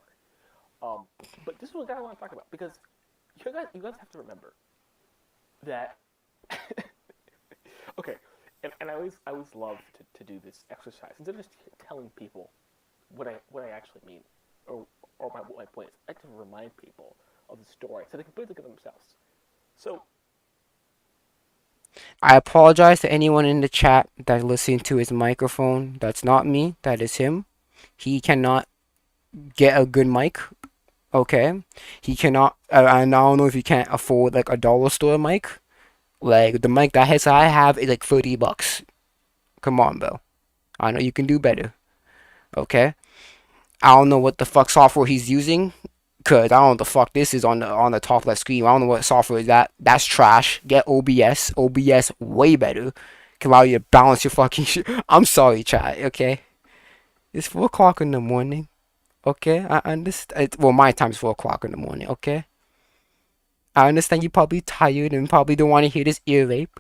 worry. But this is what I want to talk about because you guys have to remember that. Okay, and I always love to do this exercise instead of just telling people what I actually mean or what my point is. I like to remind people of the story so they can put it together themselves. So I apologize to anyone in the chat that's listening to his microphone. That's not me. That is him. He cannot get a good mic. Okay, he cannot. And I don't know if he can't afford like a dollar store mic. Like the mic that I have is like $30. Come on, bro. I know you can do better. Okay. I don't know what the fuck software he's using, cause I don't know what the fuck this is on the top left screen. I don't know what software is that. That's trash. Get OBS. OBS way better. Can allow you to balance your fucking shit. I'm sorry, chat. Okay. It's 4 o'clock in the morning. Okay, I understand. Well, my time's 4 o'clock in the morning. Okay. I understand you're probably tired and probably don't want to hear this ear rape,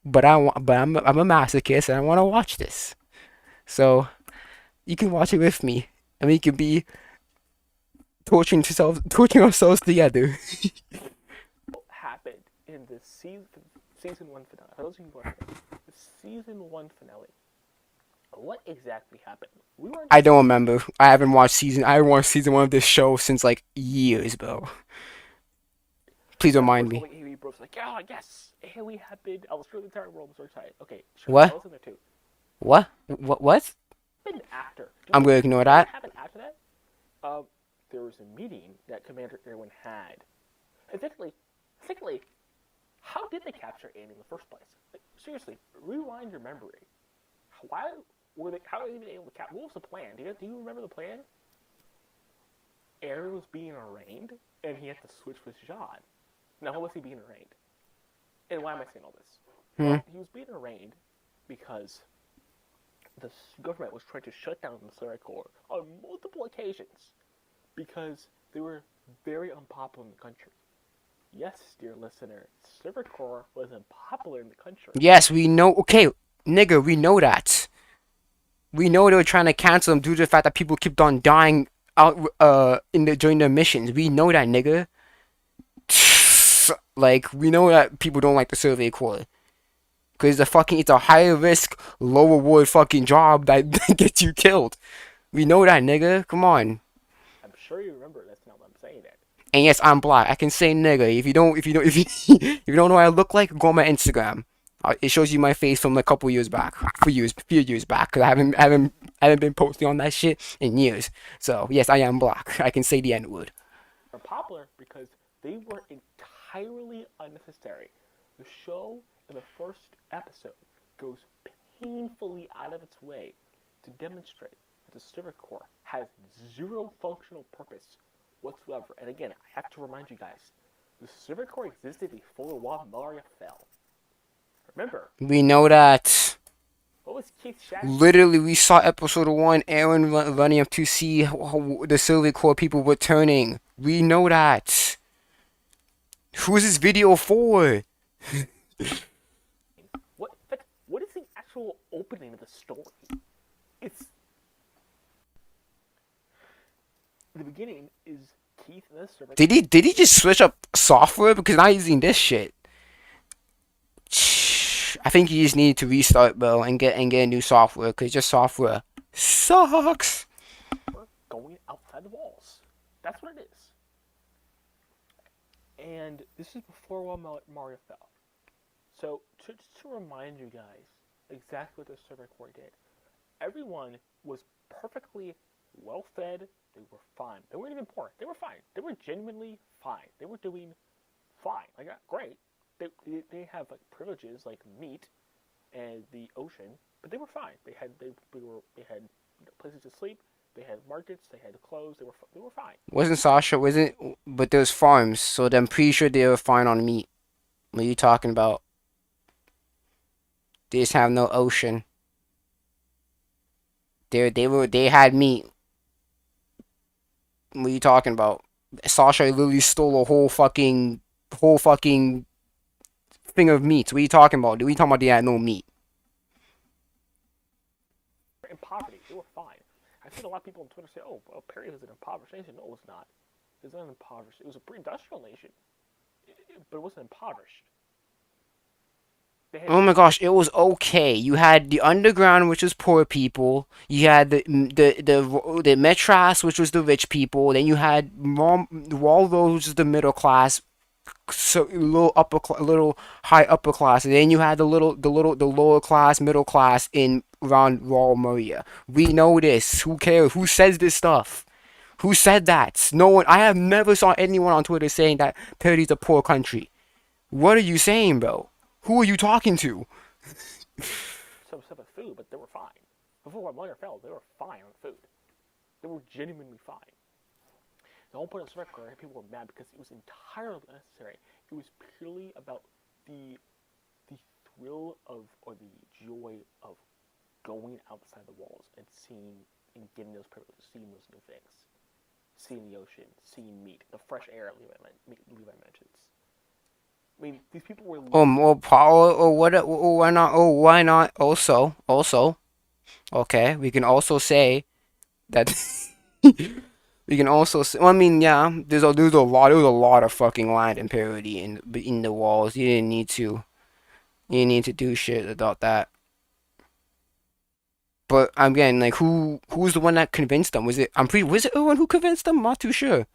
but I'm a masochist and I want to watch this. So you can watch it with me, and we can be torturing ourselves together. what happened in the season 1 finale? For those of you who are the season 1 finale. What exactly happened? I don't remember. I haven't watched season 1 of this show since like years, bro. Please remind me. Bro's like, oh yes, Haley happened. I was through the entire world. I'm so excited. Okay, sure. What? I was in there too. What? What? Happened after. I'm gonna ignore that. What happened after that? There was a meeting that Commander Irwin had. Effectively, how did they capture Annie in the first place? Like, seriously, rewind your memory. How were they even able to capture? What was the plan? Do you remember the plan? Aaron was being arraigned, and he had to switch with Jean. Now, how was he being arraigned? And why am I saying all this? Well, he was being arraigned because the government was trying to shut down the Surrey Corps on multiple occasions because they were very unpopular in the country. Yes, dear listener, Survey Corps was unpopular in the country. Yes, we know. Okay, nigga, we know that. We know they were trying to cancel them due to the fact that people kept on dying out during their missions. We know that, nigga. Like, we know that people don't like the Survey Corps. Because it's a higher risk, low reward fucking job that gets you killed. We know that, nigga. Come on. I'm sure you remember. That's not what I'm saying. That. And yes, I'm black. I can say nigga. If you don't know what I look like, go on my Instagram. It shows you my face from a couple years back, few years back. Cause I haven't been posting on that shit in years. So yes, I am black. I can say the N-word. Are popular because they were entirely unnecessary. The show in the first episode goes painfully out of its way to demonstrate that the Survey Corps has zero functional purpose whatsoever. And again, I have to remind you guys, the Survey Corps existed before Wamaria fell. Remember? We know that. What was Keith Shatter? Literally, we saw episode 1, Aaron running up to see how the Survey Corps people returning. We know that. Who is this video for? What is the actual opening of the story? It's the beginning is Keith and the Survey. Did he just switch up software because now he's using this shit? I think you just need to restart, bro, and get a new software because your software sucks. We're going outside the walls. That's what it is. And this is before Mario fell. So just to remind you guys exactly what the Survey Corps did, everyone was perfectly well fed. They were fine. They weren't even poor. They were fine. They were genuinely fine. They were doing fine. Like, great. They have like privileges like meat and the ocean, but they were fine. They had places to sleep. They had markets. They had clothes. They were fine. Wasn't Sasha? But there's farms, so I'm pretty sure they were fine on meat. What are you talking about? They just have no ocean. They had meat. What are you talking about? Sasha literally stole a whole fucking thing of meat. What are you talking about? What are you talking about? They had no meat. In poverty, they were fine. I've seen a lot of people on Twitter say, "Oh, well, Perry was an impoverished nation." No, it's not. It's not impoverished. It was a pre-industrial nation, but it wasn't impoverished. Oh my gosh, it was okay. You had the underground, which was poor people. You had the metras, which was the rich people. Then you had Waldo, which was the middle class, so little high upper class. And then you had the lower class, middle class in around Raw Maria. We know this. Who cares? Who says this stuff? Who said that? No one. I have never saw anyone on Twitter saying that Paris a poor country. What are you saying, bro? Who are you talking to? Some stuff with food, but they were fine. Before Maria fell, they were fine on food. They were genuinely fine. The whole point of Circular, people were mad because it was entirely unnecessary. It was purely about the thrill of, or the joy of going outside the walls and seeing and getting those privileges, seeing those new things, seeing the ocean, seeing meat, the fresh air Levi mentions. I mean, these people were. More power, or what? Or why not? Oh, why not? Also, okay. We can also say that. We can also say. Well, I mean, yeah. There was a lot of fucking land and parity in the walls. You didn't need to. You didn't need to do shit about that. But again, like, who's the one that convinced them? Was it? Was it Owen who convinced them? I'm not too sure.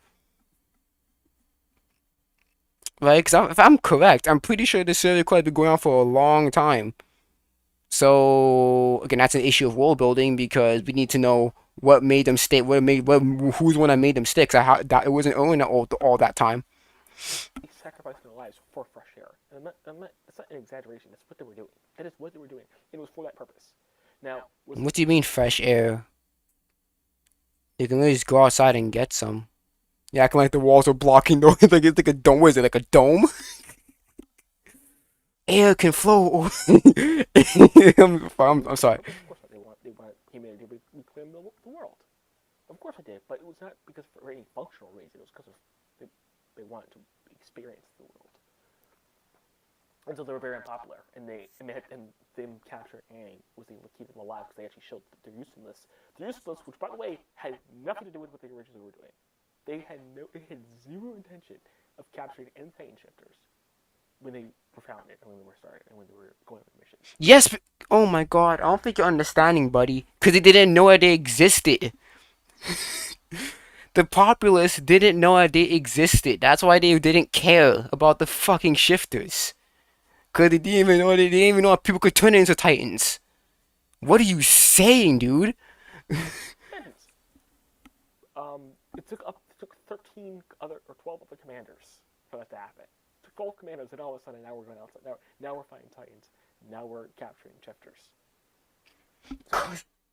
Right? Because if I'm correct, I'm pretty sure the serial killer had been going on for a long time. So again, that's an issue of world building because we need to know what made them stick. Who's the one that made them stick? So that it wasn't Owen all that time. They sacrificed their lives for fresh air, and that's not an exaggeration. That's what they were doing. That is what they were doing. It was for that purpose. Now, What do you mean fresh air? You can really just go outside and get some. Yeah, acting like the walls are blocking the like it's like a dome. What is it, like a dome? Air can flow. I'm sorry. Of course, they want humanity to reclaim the world. Of course, I did, but it was not because for any functional reason. It was because of they wanted to experience the world. And so they were very unpopular, and them capturing Annie was able to keep them alive because they actually showed their usefulness. Their usefulness, which by the way had nothing to do with what they originally were doing. They had zero intention of capturing any Titan shifters when they were founded and when they were started and when they were going on the mission. Yes, but, oh my god, I don't think you're understanding, buddy. Because they didn't know that they existed. The populace didn't know that they existed. That's why they didn't care about the fucking shifters. Because they didn't even know that people could turn into Titans. What are you saying, dude? It took 13 other or 12 other commanders for that to happen. It took 12 commanders, and all of a sudden now we're going outside. Now we're fighting Titans. Now we're capturing shifters.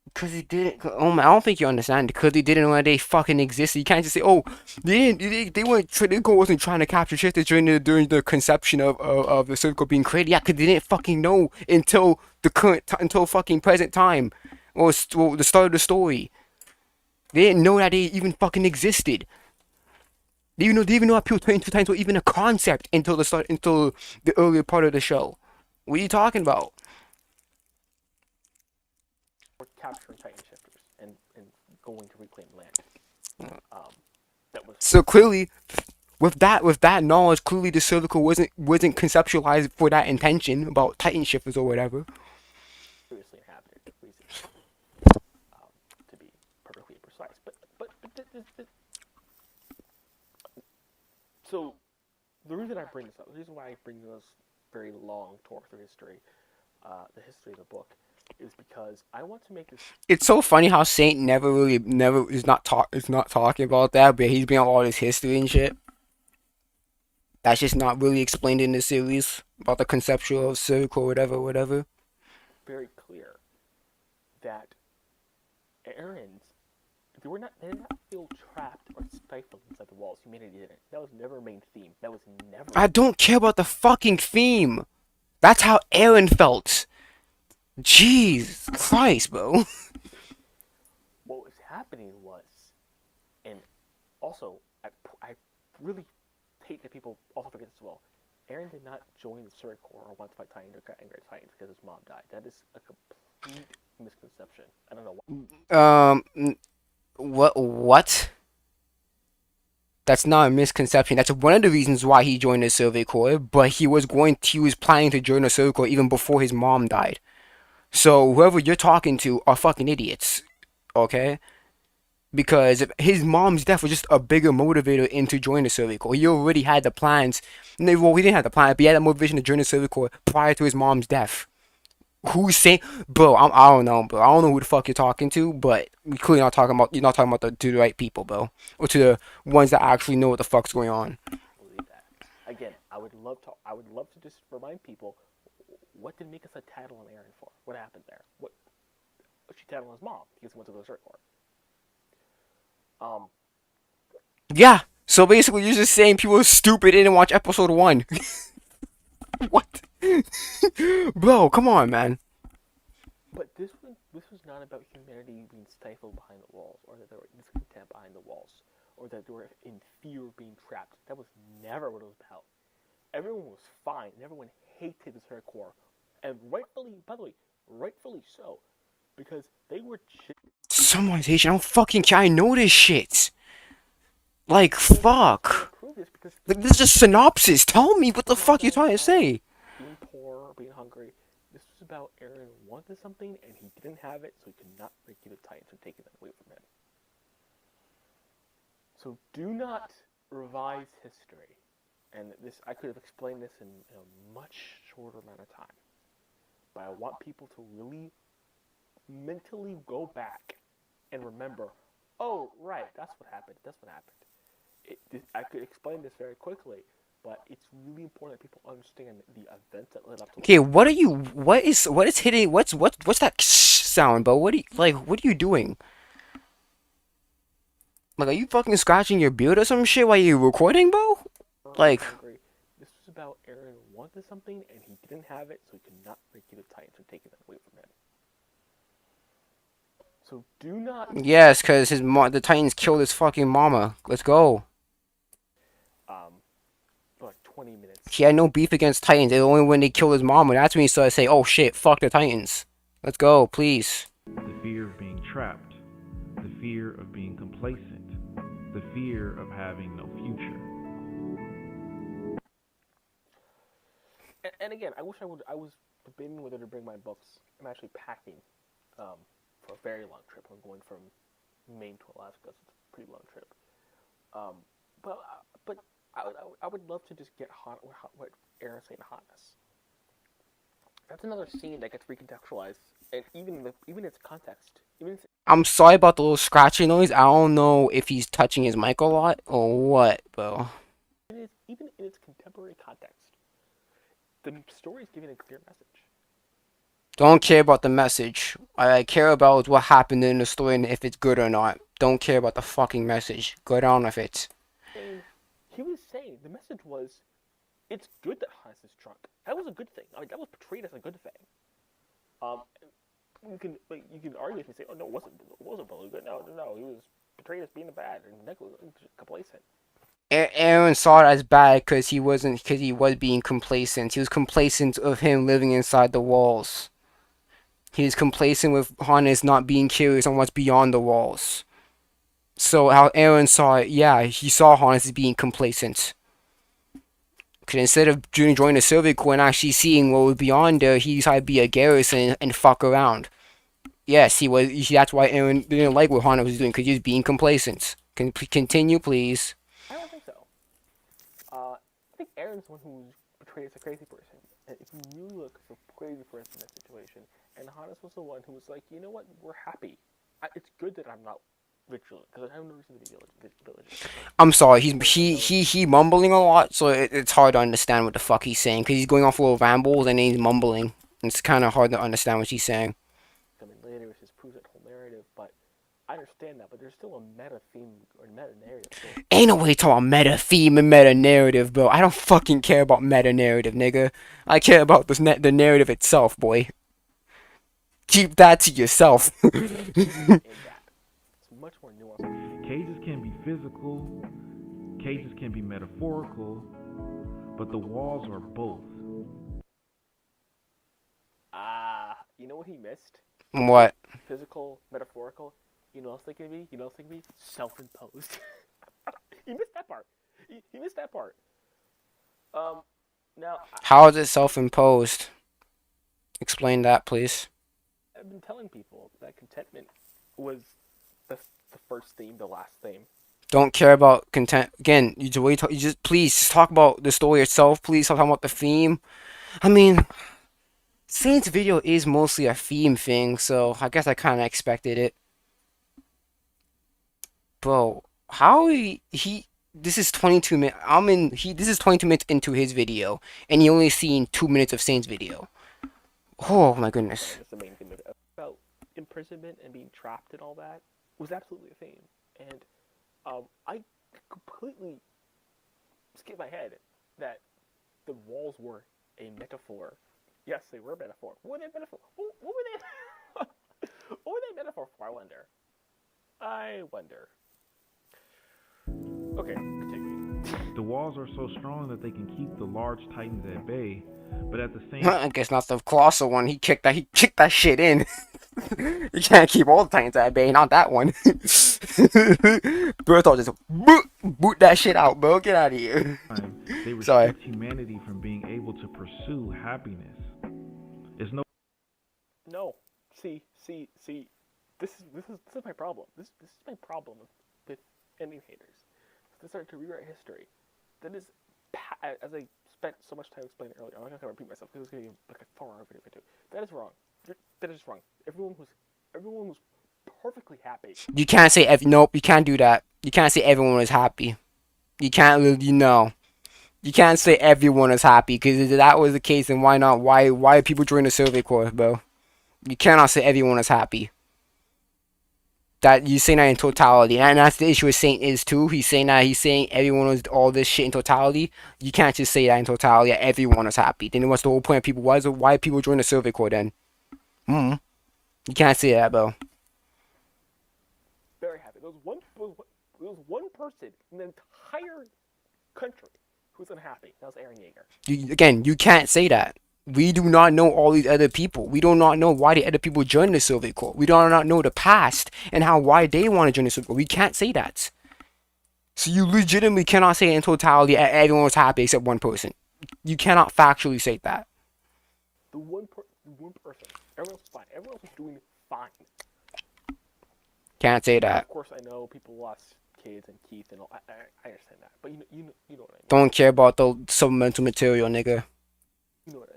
Because they didn't. Oh my! I don't think you understand. Because they didn't know that they fucking existed. You can't just say, "Oh, they didn't. They weren't. They wasn't trying to capture shifters during the conception of the circle being created." Yeah, because they didn't fucking know until until fucking present time, or the start of the story. They didn't know that they even fucking existed. They didn't even know that people turn into Titans were even a concept until the earlier part of the show. What are you talking about? We're capturing Titan shifters and going to reclaim land. So clearly, with that knowledge, clearly the cervical wasn't conceptualized for that intention about Titan shifters or whatever. Previously inhabited reasons, to be perfectly precise. So the reason I bring this up, the reason why I bring this very long tour through history, the history of the book, is because I want to make this. It's so funny how Saint never is not talking about that, but he's been on all his history and shit. That's just not really explained in the series about the conceptual of circle, whatever. Very clear that Aryans, they did not feel trapped or stifled inside the walls. Humanity didn't. That was never a main theme. That was never. I don't care about the fucking theme. That's how Aaron felt. Jeez Christ, bro. What was happening was, and also I really hate that people also forget this as well. Aaron did not join the Circuit Corps or want to fight Titans or Great Titans because his mom died. That is a complete misconception. I don't know why. What? That's not a misconception. That's one of the reasons why he joined the Survey Corps. But he was planning to join the Survey Corps even before his mom died. So whoever you're talking to are fucking idiots. Okay? Because his mom's death was just a bigger motivator into joining the Survey Corps. He already had the plans. Well, he didn't have the plan, but he had the motivation to join the Survey Corps prior to his mom's death. Who's saying, bro? I don't know, bro. I don't know who the fuck you're talking to, but we clearly not talking about. You're not talking about to the right people, bro, or to the ones that actually know what the fuck's going on. Believe that. Again, I would love to just remind people, what did Mikasa tattle on Aaron for? What happened there? What she tattled on his mom because he went to the Circuit Corps. Yeah. So basically, you're just saying people are stupid and didn't watch episode 1. What? Bro, come on, man. But this was not about humanity being stifled behind the walls, or that there were discontent behind the walls, or that they were in fear of being trapped. That was never what it was about. Everyone was fine, and everyone hated the Circuit Corps, and rightfully, by the way, rightfully so, because they were. Summarization. I don't fucking care. I know this shit. Like, fuck. Like, this is just synopsis. Tell me what the fuck you're trying to say. Being poor, being hungry. This was about Aaron wanted something and he didn't have it, so he could not rescue the Titans from taking that away from him. So do not revise history. And this, I could have explained this in a much shorter amount of time. But I want people to really mentally go back and remember, oh, right, that's what happened. That's what happened. I could explain this very quickly, but it's really important that people understand the events that led up to. Okay, what is hitting? What's that sound, bro? What are you doing? Like, are you fucking scratching your beard or some shit while you're recording, bro? Like. This was about Aaron wanted something and he didn't have it, so he could not rescue the Titans from taking that away from him. So do not. Yes, cause the Titans killed his fucking mama. Let's go. Like 20 minutes. He had no beef against Titans. It was only when they killed his mama. That's when he started to say, "Oh shit, fuck the Titans. Let's go, please." The fear of being trapped, the fear of being complacent, the fear of having no future. And again, I wish I was debating whether to bring my books. I'm actually packing for a very long trip. I'm going from Maine to Alaska, so it's a pretty long trip. But I would love to just get what Aaron's saying, hotness. That's another scene that gets recontextualized, and even its context. I'm sorry about the little scratching noise. I don't know if he's touching his mic a lot or what, bro. Even in its contemporary context, the story is giving a clear message. Don't care about the message. I care about what happened in the story and if it's good or not. Don't care about the fucking message. Go down with it. And he was saying the message was, it's good that Hans is drunk. That was a good thing. I mean, that was portrayed as a good thing. You can argue with me and say, oh no, it wasn't really good. No, he was portrayed as being bad and negligent, complacent. Aaron saw it as bad because he was being complacent. He was complacent of him living inside the walls. He was complacent with Hannes not being curious on what's beyond the walls. So how Aaron saw it, yeah, he saw Hannes as being complacent. Because instead of joining the Survey Corps and actually seeing what was beyond there, he decided to be a garrison and fuck around. Yes, he was. That's why Aaron didn't like what Hannes was doing, because he was being complacent. Continue, please. I don't think so. I think Aaron's the one who was portrayed as a crazy person. And if you look for a crazy person in that situation, and Hannes was the one who was like, you know what, we're happy. It's good that I'm not vigilant, because I have no reason to be vigilant. I'm sorry, he mumbling a lot, so it's hard to understand what the fuck he's saying, because he's going off little rambles and then he's mumbling. It's kind of hard to understand what he's saying. I mean, later it just proves that whole narrative, but I understand that, but there's still a meta theme or meta narrative. So. Ain't no way to talk about meta theme and meta narrative, bro. I don't fucking care about meta narrative, nigga. I care about the narrative itself, boy. Keep that to yourself. Cages can be physical, Cages can be metaphorical, but the walls are both. You know what he missed? What? Physical, metaphorical. You know what else they can be? You know what else they can be? Self-imposed. He missed that part. He missed that part. Now How is it self-imposed? Explain that, please. I've been telling people that contentment was the first theme, the last theme. Don't care about content. Again, you just please just talk about the story itself. Please stop talking about the theme. I mean, Saints video is mostly a theme thing, so I guess I kind of expected it. Bro, how this is 22 minutes. This is 22 minutes into his video, and he only seen 2 minutes of Saints video. Oh my goodness. That's the main theme of it. About imprisonment and being trapped and all that was absolutely a theme. And I completely skipped my head that the walls were a metaphor. Yes, they were a metaphor. What were they metaphor? What were they? What were they metaphor for? I wonder. Okay, continue. The walls are so strong that they can keep the large titans at bay, but at the same I guess not the colossal one. He kicked that shit in. You can't keep all the Titans at bay, not that one. Berthold just boot that shit out, bro. Get out of here. they restrict Sorry. humanity from being able to pursue happiness. It's no. No. See. This is my problem. This is my problem with ending haters. They start to rewrite history. That is, as I spent so much time explaining earlier, I'm not gonna repeat myself because it's gonna be like a 4-hour video if I do. That is wrong. That is wrong. Everyone was perfectly happy. You can't say nope. You can't do that. You can't say everyone was happy. You can't really know. You can't say everyone is happy because if that was the case, then why not? Why people join the survey course, bro? You cannot say everyone is happy. That you saying that in totality, and that's the issue with Saint is too. He's saying everyone was all this shit in totality. You can't just say that in totality. Everyone is happy. Then what's the whole point of people? Why people join the survey course then? You can't say that, bro. Very happy. There was one person in the entire country who was unhappy. That was Aaron Yeager. You can't say that. We do not know all these other people. We do not know why the other people joined the survey court. We do not know the past and why they want to join the survey court. We can't say that. So you legitimately cannot say in totality everyone was happy except one person. You cannot factually say that. The one person. Everyone else was fine. Everyone else was doing fine. Can't say that. Of course, I know people lost kids and Keith and all. I understand that, but you know what I mean. Don't care about the supplemental material, nigga. You know what I mean.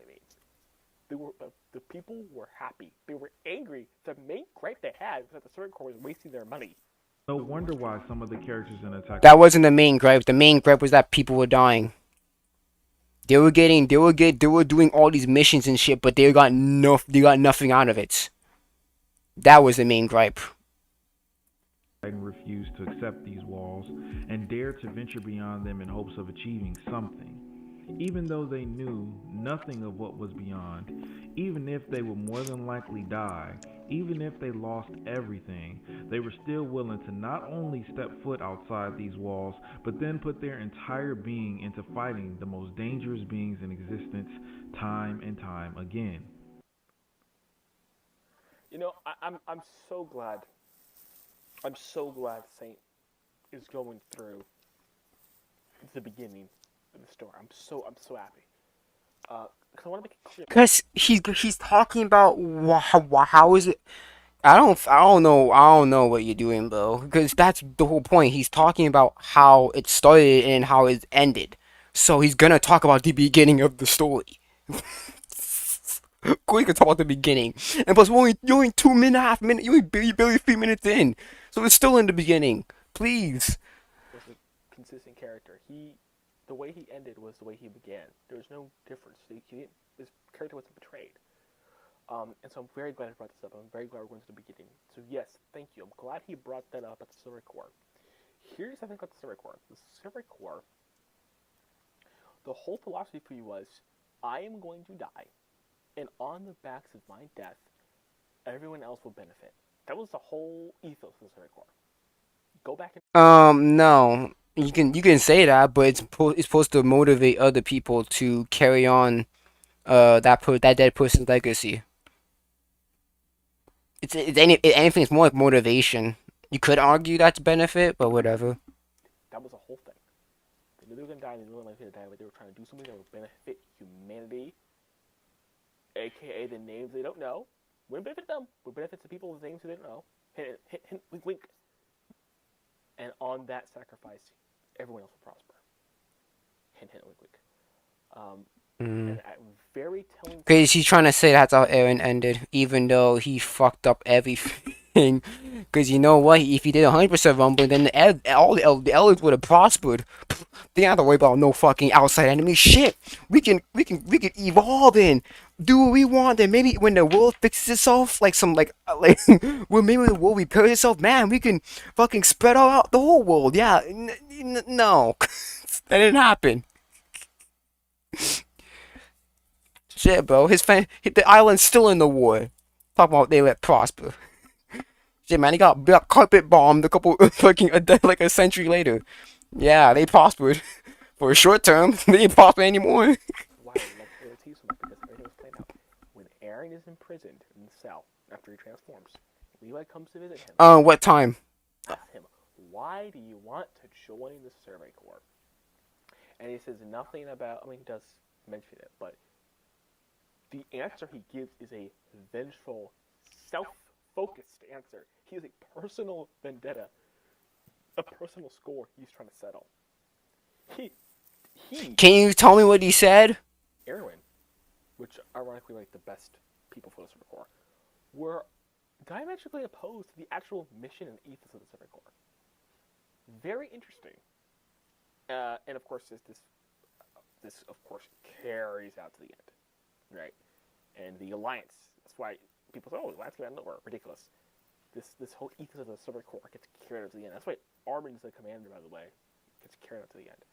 The people were happy. They were angry. The main gripe they had was that the circuit court was wasting their money. No wonder why some of the characters in Attack. That wasn't the main gripe. The main gripe was that people were dying. They were doing all these missions and shit, but they got nothing out of it. That was the main gripe. Refused to accept these walls and dared to venture beyond them in hopes of achieving something. Even though they knew nothing of what was beyond, even if they would more than likely die, even if they lost everything, they were still willing to not only step foot outside these walls, but then put their entire being into fighting the most dangerous beings in existence time and time again. You know, I'm so glad. I'm so glad Saint is going through the beginning of the story. I'm so happy. Because I want to make it clear. Because he's talking about how is it? I don't know what you're doing, bro. Because that's the whole point. He's talking about how it started and how it ended. So he's gonna talk about the beginning of the story. Quick, talk about the beginning. And plus, you're only 2.5 minutes. You're barely 3 minutes in. So it's still in the beginning. Please. Was a consistent character. The way he ended was the way he began. There was no difference. His character wasn't betrayed. And so I'm very glad I brought this up. I'm very glad we're going to the beginning. So yes, thank you. I'm glad he brought that up at the Silver Corps. Here's the thing about the Silver Corps. The Silver Corps, the whole philosophy for you was, I am going to die, and on the backs of my death, everyone else will benefit. That was the whole ethos of the Silver Corps. Go back and... No. You can say that, but it's supposed to motivate other people to carry on that dead person's legacy. Anything, it's more like motivation. You could argue that's benefit, but whatever. That was the whole thing. They knew they were gonna die. They knew they were gonna die, but they were trying to do something that would benefit humanity, aka the names they don't know. Wouldn't benefit them. Would benefit the people with names they don't know. Hint, hint, hint, wink, wink. And on that sacrifice, everyone else will prosper. Hint, hint, wink, wink. And very telling. Because he's trying to say that's how Aaron ended, even though he fucked up everything. Because you know what? If he did 100% Rumble, then all the elders would have prospered. They don't have to worry about no fucking outside enemy shit. We can evolve and do what we want. And maybe when the world fixes itself, well, maybe the world repairs itself, man, we can fucking spread out the whole world. Yeah, no, that didn't happen. Shit, bro. The island's still in the war. Talking about they let prosper. Shit, man, he got carpet bombed a couple like a century later. Yeah, they prospered for a short term. They didn't prosper anymore. Why? Let's use them because everything was played out. When Aaron is imprisoned in the cell after he transforms, Levi comes to visit him. What time? Asks him, "Why do you want to join the Survey Corps?" And he says nothing about. I mean, he does mention it, but the answer he gives is a vengeful, self-focused answer. He has a personal vendetta, a personal score he's trying to settle. Can you tell me what he said? Erwin, which ironically like the best people for the Survey Corps, were diametrically opposed to the actual mission and ethos of the Survey Corps. Very interesting. And of course, this of course carries out to the end. Right, and the alliance. That's why people say, "Oh, the alliance came out of nowhere." Ridiculous. This whole ethos of the Survey Corps gets carried out to the end. That's why Armin's the commander, by the way, gets carried out to the end.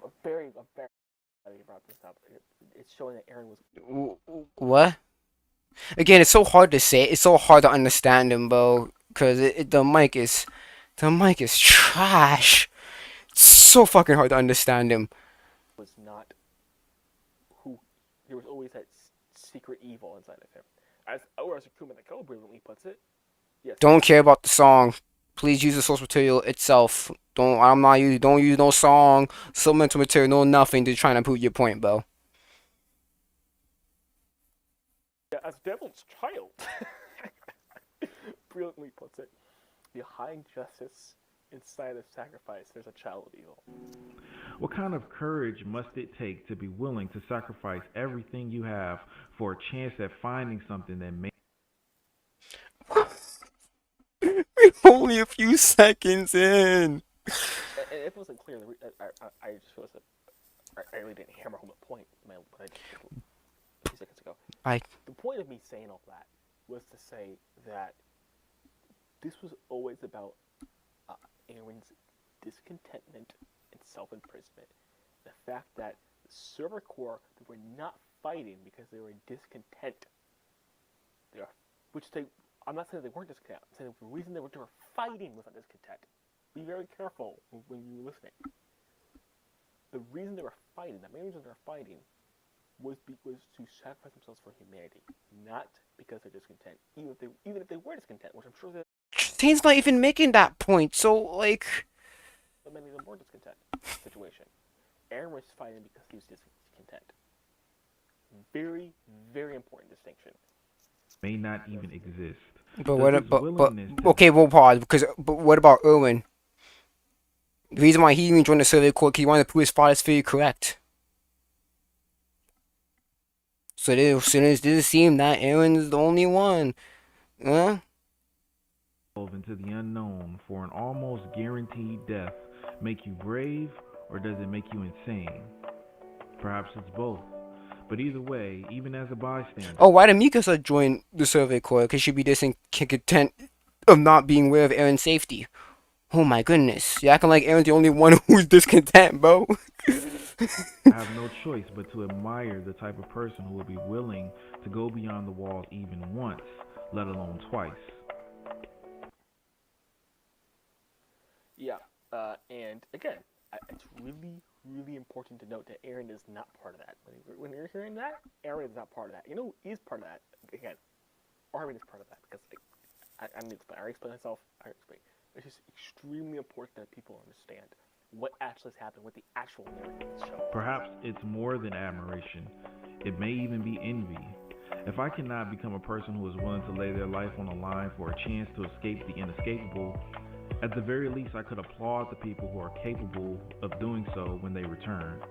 A very glad you brought this up. It's showing that Aaron was. What? Again, it's so hard to say. It's so hard to understand him, bro. Cause the mic is trash. It's so fucking hard to understand him. Was not who. There was always that secret evil inside of him. As Akuma Neko brilliantly puts it. Yes. Don't care about the song. Please use the source material itself. Don't use no song, supplemental material, no nothing to try and prove your point, bro. Yeah, as Devil's child. Brilliantly puts it. Behind justice, inside of sacrifice, there's a child of evil. What kind of courage must it take to be willing to sacrifice everything you have for a chance at finding something that may... We're only a few seconds in. And if it wasn't clear, I just realized that I really didn't hammer home a point a few seconds ago. The point of me saying all that was to say that this was always about Aaron's discontentment and self-imprisonment. The fact that the Survey Corps, they were not fighting because they were discontent. I'm not saying they weren't discontent. I'm saying the reason they were fighting was not discontent. Be very careful when you're listening. The reason they were fighting, the main reason they were fighting, was to sacrifice themselves for humanity, not because they're discontent. Even if they were discontent, which I'm sure that. Shane's not even making that point, so like. But many of them were discontent situation. Aaron was fighting because he was discontent. Very, very important distinction. May not even exist. But okay, we'll pause but what about Erwin? The reason why he even joined the Survey Corps, he wanted to prove his father's theory correct. So it did seem that Aaron's the only one, huh? Into the unknown for an almost guaranteed death make you brave, or does it make you insane? Perhaps it's both. But either way, even as a bystander... Oh, why did Mikasa join the Survey Corps? Because she'd be discontent of not being aware of Aaron's safety. Oh my goodness. You're acting like Aaron's the only one who's discontent, bro. I have no choice but to admire the type of person who will be willing to go beyond the walls even once, let alone twice. Yeah, And again, it's really, really important to note that Aaron is not part of that. When you're hearing that, Aaron is not part of that. You know who is part of that? Again, Armin is part of that because I need to explain. I already explained myself. I already explained. It's just extremely important that people understand what actually has happened with the actual narrative of the show. Perhaps it's more than admiration. It may even be envy. If I cannot become a person who is willing to lay their life on the line for a chance to escape the inescapable, at the very least I could applaud the people who are capable of doing so when they return.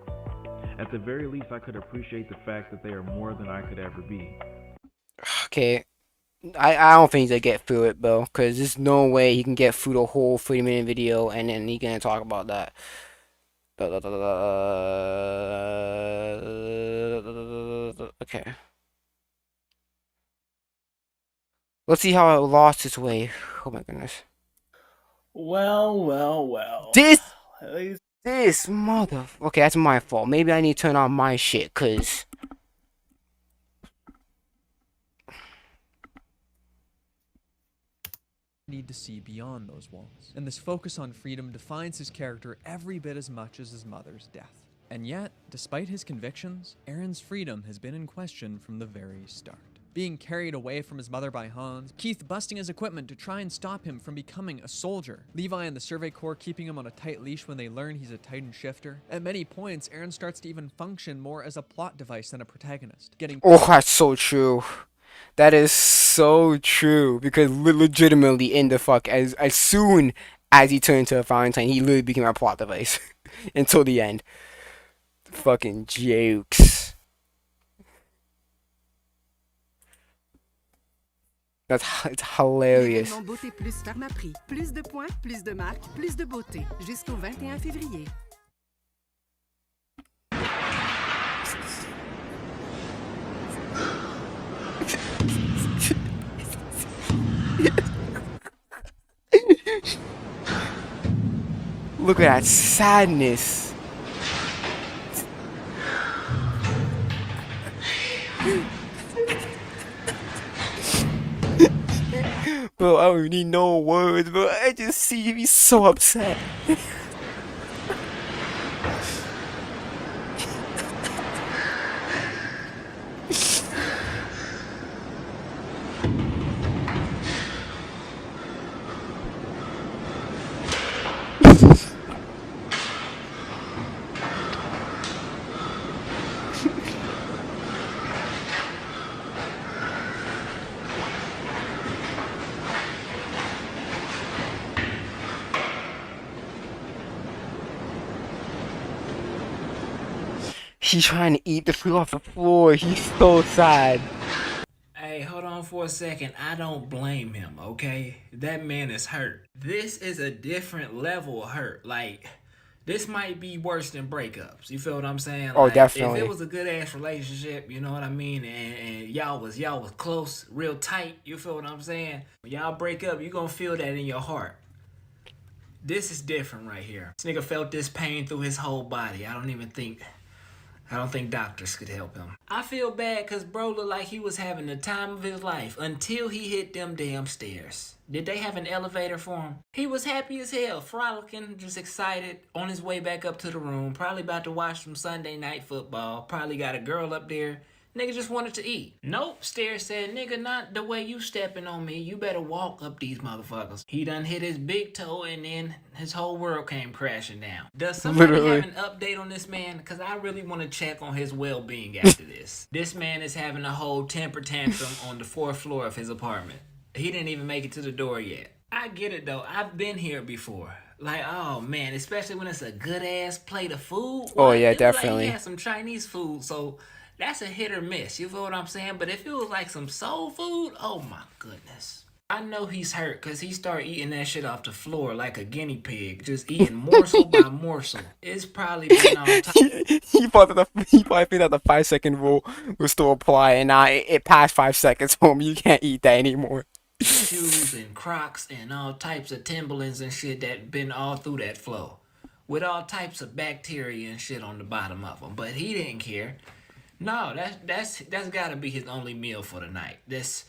At the very least I could appreciate the fact that they are more than I could ever be. Okay. I don't think he's gonna get through it, bro, because there's no way he can get through the whole 30-minute video and then he gonna talk about that. Okay. Let's see how it lost its way. Oh my goodness. Well. This mother. Okay, that's my fault. Maybe I need to turn on my shit, cause. Need to see beyond those walls, and this focus on freedom defines his character every bit as much as his mother's death. And yet, despite his convictions, Aaron's freedom has been in question from the very start. Being carried away from his mother by Hans, Keith busting his equipment to try and stop him from becoming a soldier, Levi and the Survey Corps keeping him on a tight leash when they learn he's a Titan shifter. At many points, Aaron starts to even function more as a plot device than a protagonist, getting— Oh, that's so true. That is so true, because legitimately in the fuck, as soon as he turned into a Valentine, he literally became a plot device until the end. Fucking jokes. It's hilarious. L'événement Beauté Plus Pharmaprix. Plus de points, plus de marques, plus de beauté. Jusqu'au 21 février. Look at that sadness. Bro, I don't need no words, bro. I just see him, he's so upset. He's trying to eat the food off the floor. He's so sad. Hey, hold on for a second. I don't blame him, okay? That man is hurt. This is a different level of hurt. Like, this might be worse than breakups. You feel what I'm saying? Oh, like, definitely. If it was a good ass relationship, you know what I mean, and y'all was close, real tight. You feel what I'm saying? When y'all break up, you gonna feel that in your heart. This is different right here. This nigga felt this pain through his whole body. I don't think doctors could help him. I feel bad because bro looked like he was having the time of his life until he hit them damn stairs. Did they have an elevator for him? He was happy as hell, frolicking, just excited, on his way back up to the room, probably about to watch some Sunday night football, probably got a girl up there. Nigga just wanted to eat. Nope, Stairs said, nigga, not the way you stepping on me. You better walk up these motherfuckers. He done hit his big toe and then his whole world came crashing down. Does somebody have an update on this man? Because I really want to check on his well-being after this. This man is having a whole temper tantrum on the 4th floor of his apartment. He didn't even make it to the door yet. I get it though. I've been here before. Like, oh man, especially when it's a good-ass plate of food. Oh yeah, it looked definitely. Like he had some Chinese food, so that's a hit or miss. You feel what I'm saying? But if it was like some soul food, oh my goodness. I know he's hurt because he started eating that shit off the floor like a guinea pig, just eating morsel by morsel. It's probably been all time. he probably think that the 5-second rule will still apply, and now it passed 5 seconds. Home, you can't eat that anymore. Shoes and Crocs and all types of Timberlands and shit that been all through that flow, with all types of bacteria and shit on the bottom of them. But he didn't care. No, that's gotta be his only meal for the night. That's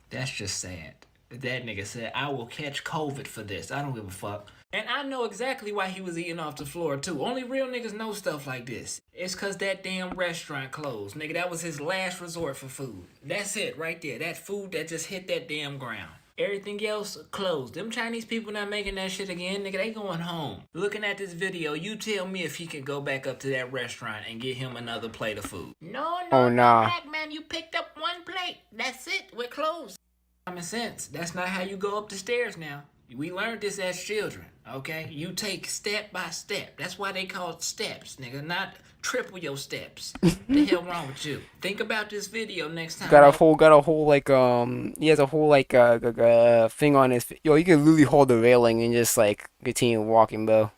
just sad. That nigga said, I will catch COVID for this. I don't give a fuck. And I know exactly why he was eating off the floor, too. Only real niggas know stuff like this. It's because that damn restaurant closed. Nigga, that was his last resort for food. That's it right there. That food that just hit that damn ground. Everything else closed. Them Chinese people not making that shit again. Nigga, they going home. Looking at this video, you tell me if he can go back up to that restaurant and get him another plate of food. No, Oh, nah. black man, you picked up one plate. That's it. We're closed. Common sense. That's not how you go up the stairs now. We learned this as children, okay? You take step by step. That's why they call it steps, nigga, not triple your steps. The hell wrong with you? Think about this video next time. Got a whole like he has a whole like thing on his. Yo, you can literally hold the railing and just like continue walking, bro.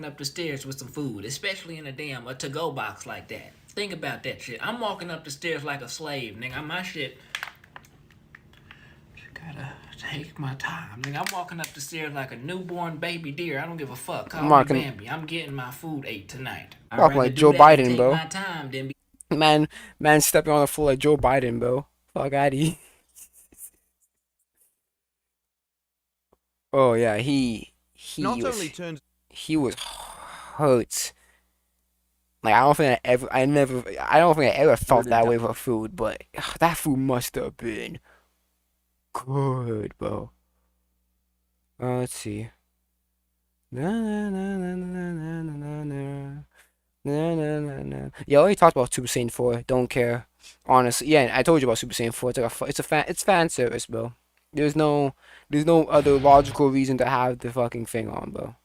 Up the stairs with some food, especially in a to-go box like that. Think about that shit. I'm walking up the stairs like a slave, nigga. My shit. Gotta take my time. Nigga, I'm walking up the stairs like a newborn baby deer. I don't give a fuck. Call me Bambi. I'm getting my food ate tonight. Walking like Joe Biden, bro. Man stepping on the floor like Joe Biden, bro. Fuck out of here. Oh yeah, he was hurt. Like I don't think I don't think I ever felt that way for food, but that food must have been good, bro. Let's see. Na na na na na na na na na na na. Yeah, I already talked about Super Saiyan 4. Don't care. Honestly, yeah, I told you about Super Saiyan 4. It's fan service, bro. There's no other logical reason to have the fucking thing on, bro.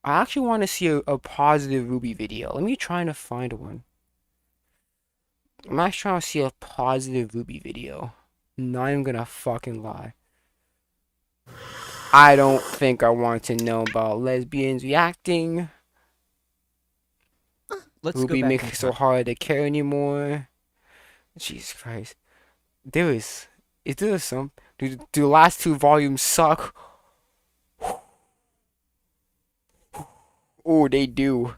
I actually want to see a positive Ruby video. Let me try to find one. I'm actually trying to see a positive Ruby video. Not even gonna fucking lie. I don't think I want to know about lesbians reacting. Ruby makes it so hard to care anymore. Jesus Christ. Is there some? Do the last two volumes suck? Oh, they do.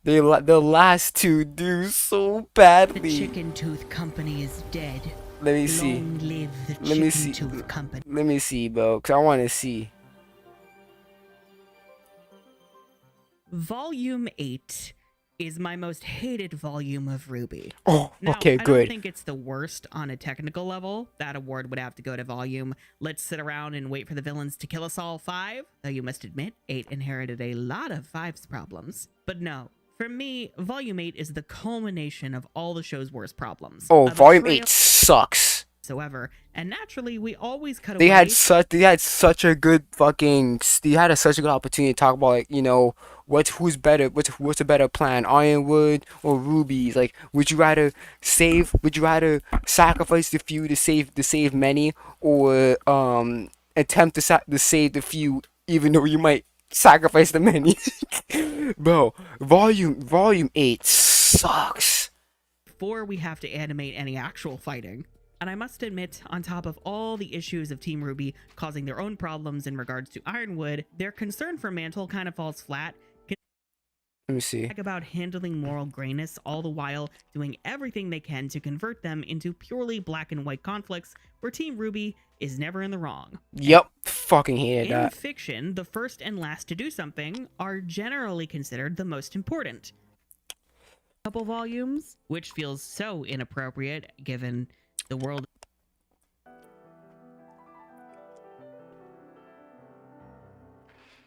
The last two do so badly. The Chicken Tooth Company is dead. Let me see. Long live the Let me Chicken see. Tooth Company. Let me see, bro, because I want to see. Volume 8 is my most hated volume of Ruby. Oh, now, okay, I good. don't think it's the worst on a technical level. That award would have to go to Volume Let's Sit Around and Wait for the Villains to Kill Us All 5. Though you must admit, 8 inherited a lot of 5's problems. But no, for me, Volume 8 is the culmination of all the show's worst problems. Oh, Volume 8 sucks. Whatsoever. And naturally, we always cut They away. had such a good fucking. They had such a good opportunity to talk about, like, you know, who's better, what's a better plan, Ironwood or Ruby's? Like, would you rather sacrifice the few to save many, or attempt to save the few even though you might sacrifice the many? Bro, volume 8 sucks. Before we have to animate any actual fighting. And I must admit, on top of all the issues of Team Ruby causing their own problems in regards to Ironwood, their concern for Mantle kind of falls flat. Let me see. About handling moral grayness, all the while doing everything they can to convert them into purely black and white conflicts where Team Ruby is never in the wrong. Yep, fucking hated In that. fiction, the first and last to do something are generally considered the most important. Couple volumes, which feels so inappropriate given the world.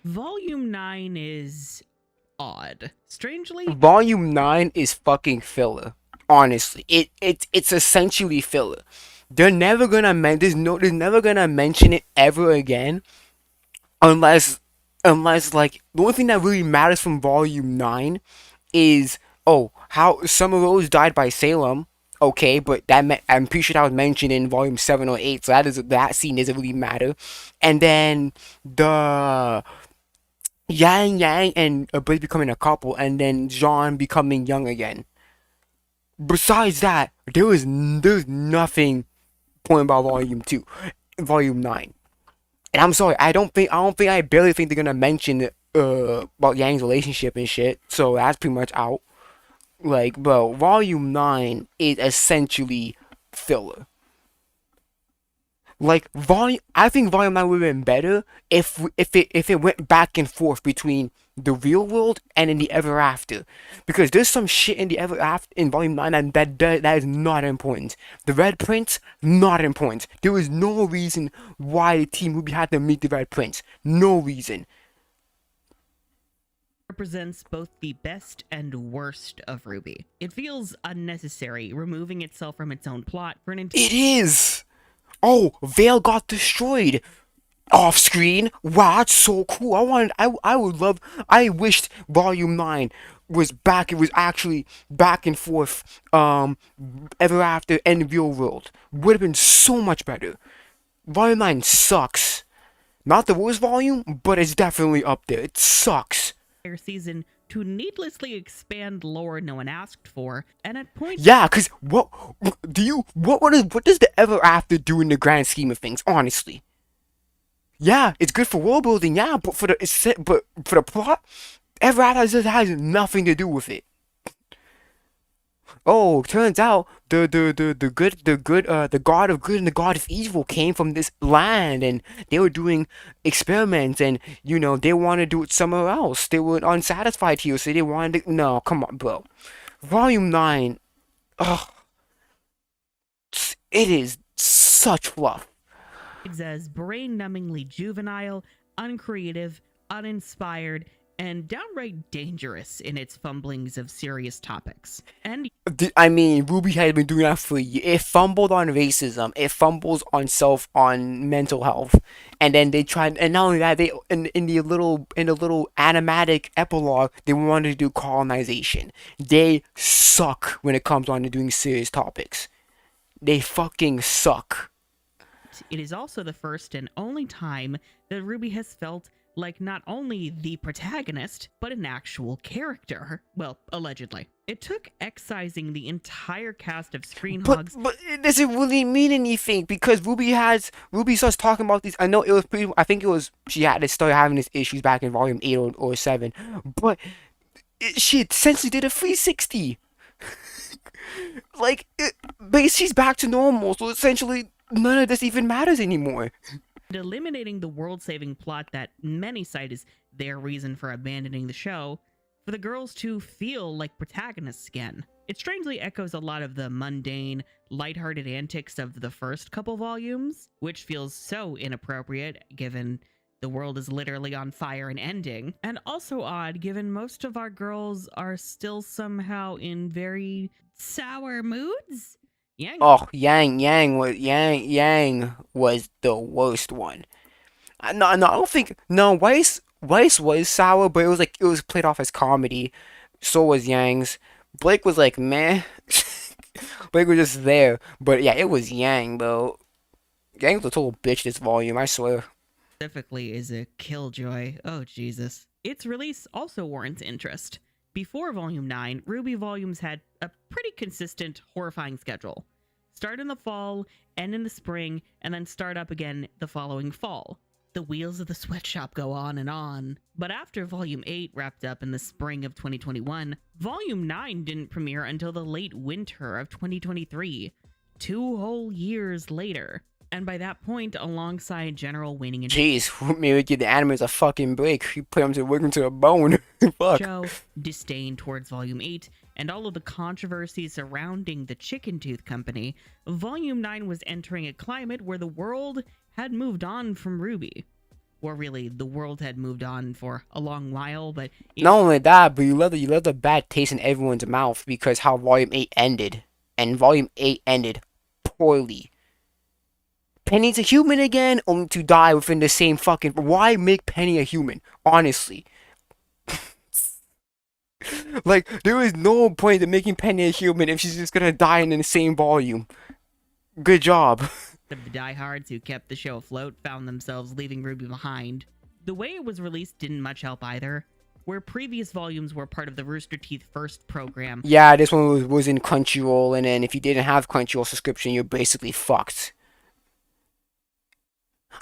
Volume 9 is odd. Strangely, Volume 9 is fucking filler. Honestly, it's essentially filler. They're never gonna they're never gonna mention it ever again, unless like the only thing that really matters from Volume 9 is how Summer Rose died by Salem. Okay, but I'm pretty sure that was mentioned in Volume 7 or 8, so that scene doesn't really matter. And then the Yang and Blaze becoming a couple, and then Jean becoming young again. Besides that, there's nothing point about Volume 9. And I'm sorry, I barely think they're gonna mention about Yang's relationship and shit. So that's pretty much out. Like, bro, Volume 9 is essentially filler. Like I think Volume 9 would have been better if it went back and forth between the real world and in the Ever After, because there's some shit in the Ever After in Volume 9 that is not important. The Red Prince, not important. There was no reason why Team Ruby had to meet the Red Prince. No reason. Represents both the best and worst of Ruby. It feels unnecessary, removing itself from its own plot for an entire. It is. Oh, Vale got destroyed off screen. Wow, that's so cool. I wished Volume 9 was back. It was actually back and forth. Ever After and Real World would have been so much better. Volume 9 sucks. Not the worst volume, but it's definitely up there. It sucks. Season to needlessly expand lore no one asked for, and at points. Yeah, cause what does the Ever After do in the grand scheme of things? Honestly, yeah, it's good for world building. Yeah, but for the plot, Ever After has nothing to do with it. Oh, turns out the god of good and the god of evil came from this land, and they were doing experiments, and they wanted to do it somewhere else. They were unsatisfied here, so they wanted to. No, come on, bro. Volume 9, ugh, it is such fluff. It's as brain-numbingly juvenile, uncreative, uninspired, and downright dangerous in its fumblings of serious topics. And I mean, Ruby has been doing that for years. It fumbled on racism. It fumbles on mental health, and then they tried. And not only that, they in the little animatic epilogue, they wanted to do colonization. They suck when it comes on to doing serious topics. They fucking suck. it is also the first and only time that Ruby has felt like not only the protagonist, but an actual character. Well, allegedly. It took excising the entire cast of screen hogs. But it doesn't really mean anything, because Ruby starts talking about these. I know it was she had to start having these issues back in volume 8 or 7, but she essentially did a 360. But she's back to normal, so essentially none of this even matters anymore. Eliminating the world-saving plot that many cite as their reason for abandoning the show, for the girls to feel like protagonists again. It strangely echoes a lot of the mundane, lighthearted antics of the first couple volumes, which feels so inappropriate given the world is literally on fire and ending, and also odd given most of our girls are still somehow in very sour moods. Yang. Oh, Yang was the worst one. No, I don't think. No, Weiss was sour, but it was played off as comedy. So was Yang's. Blake was like, meh. Blake was just there, but yeah, it was Yang though. Yang was a total bitch this volume, I swear. Specifically is a killjoy. Oh Jesus. Its release also warrants interest. Before Volume 9, Ruby volumes had a pretty consistent, horrifying schedule. Start in the fall, end in the spring, and then start up again the following fall. The wheels of the sweatshop go on and on. But after Volume 8 wrapped up in the spring of 2021, Volume 9 didn't premiere until the late winter of 2023, 2 whole years later. And by that point, alongside general waning and jeez, maybe give the animators a fucking break. You put them to work into the bone. Fuck. Show, disdain towards Volume 8, and all of the controversy surrounding the Chicken Tooth Company, Volume 9 was entering a climate where the world had moved on from Ruby. Or really, the world had moved on for a long while, but... Not only that, but you love the bad taste in everyone's mouth because how Volume 8 ended. And Volume 8 ended poorly. Penny's a human again, only to die within the same fucking... Why make Penny a human? Honestly. Like, there is no point in making Penny a human if she's just gonna die in the same volume. Good job. The diehards who kept the show afloat found themselves leaving Ruby behind. The way it was released didn't much help either. Where previous volumes were part of the Rooster Teeth First program. Yeah, this one was in Crunchyroll, and then if you didn't have Crunchyroll subscription, you're basically fucked.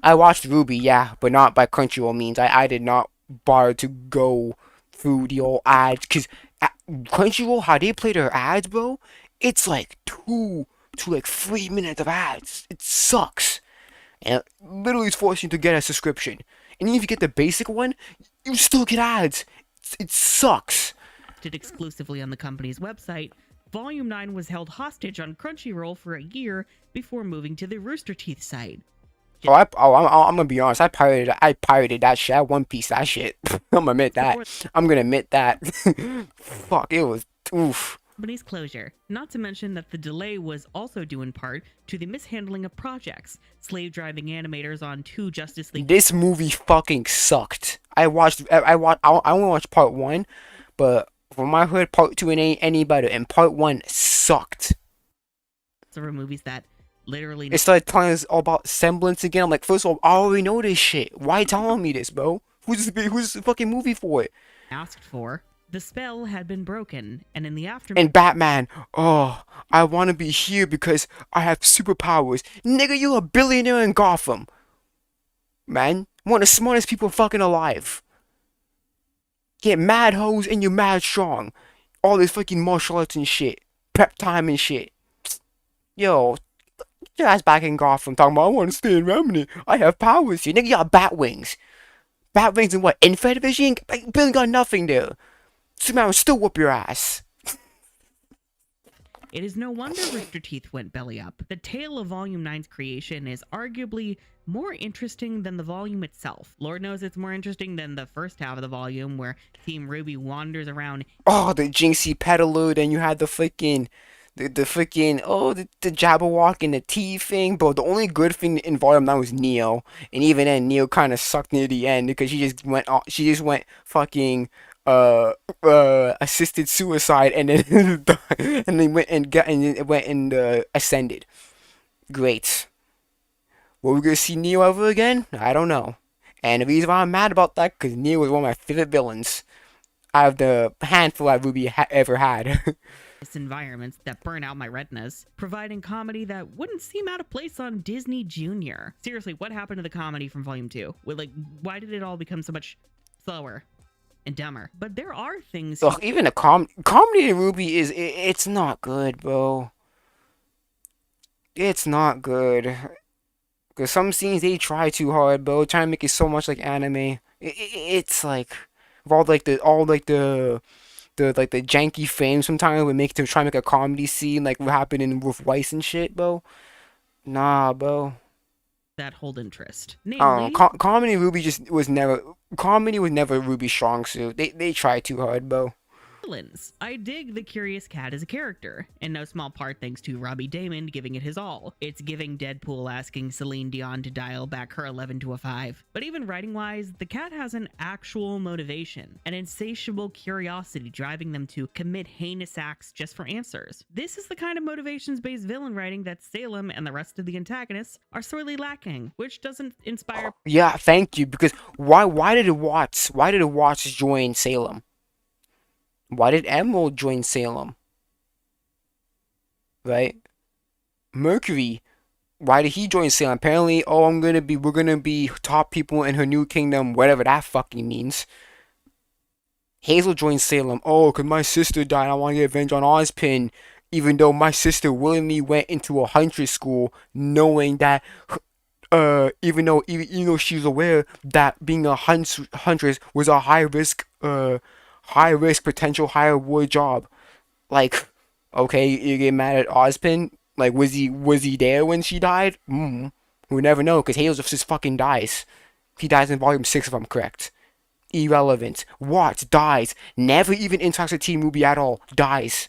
I watched Ruby, yeah, but not by Crunchyroll means. I did not bother to go through the old ads, because Crunchyroll, how they play their ads, bro, it's like too to like 3 minutes of ads. It sucks. And it literally is forcing you to get a subscription. And even if you get the basic one, you still get ads. It sucks. Exclusively on the company's website, Volume 9 was held hostage on Crunchyroll for a year before moving to the Rooster Teeth site. I'm gonna be honest. I pirated that shit. I One Piece that shit. I'm gonna admit that. I'm gonna admit that. Fuck, it was oof. Company's closure. Not to mention that the delay was also due in part to the mishandling of projects, slave driving animators on 2 Justice League. This movie fucking sucked. I only watched part 1, but from my hood, part 2 ain't any better, and part 1 sucked. Several movies that literally. It started telling us all about semblance again. I'm like, first of all, I already know this shit. Why telling me this, bro? Who's the fucking movie for it? Asked for. The spell had been broken, and in the aftermath. And Batman, oh, I want to be here because I have superpowers. Nigga, you're a billionaire in Gotham. Man, one of the smartest people fucking alive. Get mad hoes and you're mad strong. All this fucking martial arts and shit. Prep time and shit. Yo, get your ass back in Gotham talking about, I want to stay in Remnant. I have powers here. Nigga, you got bat wings. Bat wings and what? Infrared vision? Billy got nothing there. Superman will still whoop your ass. It is no wonder Rooster Teeth went belly up. The tale of Volume 9's creation is arguably more interesting than the volume itself. Lord knows it's more interesting than the first half of the volume, where Team Ruby wanders around. Oh, the Jinxie peddler, then you had the freaking... The Jabberwock and the T thing, bro. The only good thing in Volume 9 was Neo, and even then, Neo kind of sucked near the end because she just went fucking assisted suicide, and then and then went and ascended. Great. Will we gonna see Neo ever again? I don't know. And the reason why I'm mad about that, because Neo was one of my favorite villains out of the handful that Ruby ever had. Environments that burn out my retinas, providing comedy that wouldn't seem out of place on Disney Junior. Seriously, what happened to the comedy from Volume 2? Why did it all become so much slower and dumber? But there are things. Ugh, even the comedy in Ruby it's not good, bro. It's not good. Cause some scenes they try too hard, bro. Trying to make it so much like anime. It's like all the janky frames sometimes would make to try and make a comedy scene like what happened in Wolf Weiss and shit, bro. Nah, bro. That hold interest. Namely, comedy was never Ruby's strong suit. They try too hard, bro. Villains. I dig the Curious Cat as a character, in no small part thanks to Robbie Damon giving it his all. It's giving Deadpool asking Celine Dion to dial back her 11 to a 5. But even writing-wise, the cat has an actual motivation, an insatiable curiosity driving them to commit heinous acts just for answers. This is the kind of motivations-based villain writing that Salem and the rest of the antagonists are sorely lacking, which doesn't inspire. Yeah, thank you. Because why did the Watts join Salem? Why did Emerald join Salem? Right? Mercury, why did he join Salem? Apparently, we're gonna be top people in her new kingdom, whatever that fucking means. Hazel joined Salem. Oh, cause my sister died. I want to get revenge on Ozpin, even though my sister willingly went into a huntress school, knowing that, even though she's aware that being a huntress was a high risk, potential high reward job. Like, okay, you get mad at Ozpin? Like, was he there when she died? We never know, because Hazel just fucking dies. He dies in Volume 6 if I'm correct. Irrelevant. Watts dies. Never even interacts with Team Ruby at all. Dies.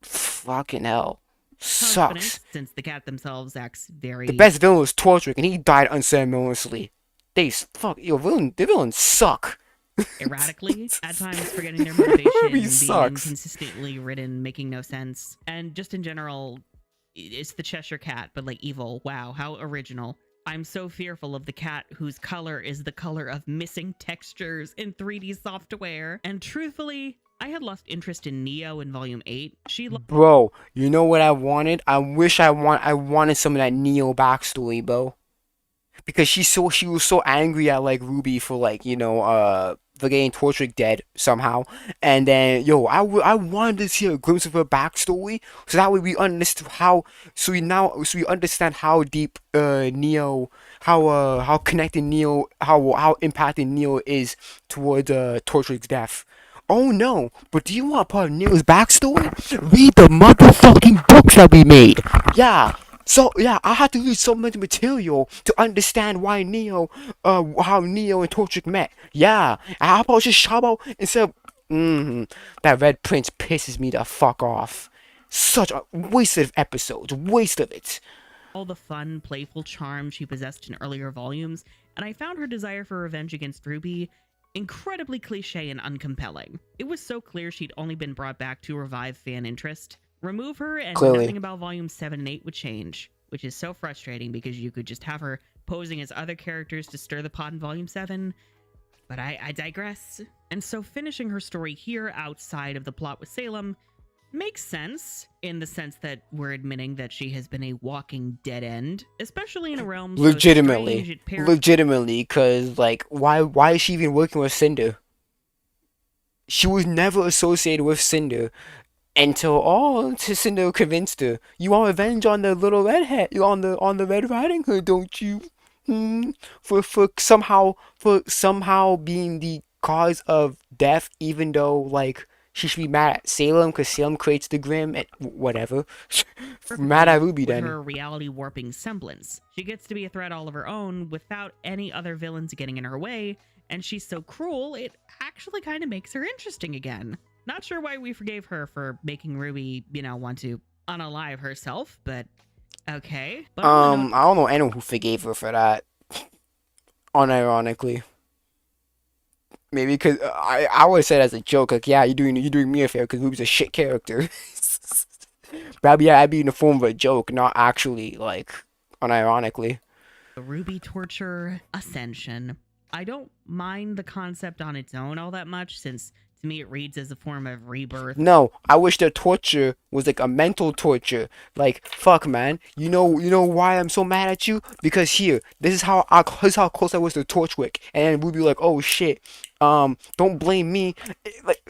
Fucking hell. Sucks. Since the cat themselves acts very. The best villain was Torchwick, and he died unceremoniously. The villains suck. Erratically, at times forgetting their motivation, being inconsistently written, making no sense, and just in general, it's the Cheshire Cat, but like evil. Wow, how original. I'm so fearful of the cat whose color is the color of missing textures in 3D software, and truthfully, I had lost interest in Neo in Volume 8. Bro, you know what I wanted? I wanted some of that Neo backstory, bro. because she was so angry at like Ruby for like for getting tortured dead somehow, and then I wanted to see a glimpse of her backstory so that way we understand so we understand how deep Neo how connected Neo how impacted Neo is towards Torchwick's death. Oh no, but do you want part of Neo's backstory? Read the motherfucking books that we made. Yeah. So yeah, I had to read so much material to understand why how Neo and Torchic met. Yeah, how about instead of, that Red Prince pisses me the fuck off. Such a waste of episodes, waste of it. All the fun, playful charm she possessed in earlier volumes, and I found her desire for revenge against Ruby incredibly cliche and uncompelling. It was so clear she'd only been brought back to revive fan interest. Remove her and Clearly. nothing about volumes 7 and 8 would change, which is so frustrating because you could just have her posing as other characters to stir the pot in volume 7. But I digress. And so finishing her story here outside of the plot with Salem makes sense, in the sense that we're admitting that she has been a walking dead end, especially in a realm so strange it pairs- Legitimately, because like why is she even working with Cinder? She was never associated with Cinder until Cinder convinced her. You want revenge on the little redhead, on the Red Riding Hood, don't you? For somehow being the cause of death, even though like she should be mad at Salem because Salem creates the Grim and whatever. Mad at Ruby with then. her reality warping semblance. She gets to be a threat all of her own without any other villains getting in her way, and she's so cruel, it actually kind of makes her interesting again. Not sure why we forgave her for making Ruby, want to unalive herself, but okay. But I don't know anyone who forgave her for that. Unironically. Maybe because I would have said as a joke, like, yeah, you're doing me a favor because Ruby's a shit character. But yeah, I'd be in the form of a joke, not actually, like, unironically. The Ruby torture ascension. I don't mind the concept on its own all that much, since to me it reads as a form of rebirth. No, I wish the torture was like a mental torture. Like, fuck, man. You know why I'm so mad at you? Because here, this is how close I was to Torchwick, and then Ruby like, oh shit, don't blame me. Like,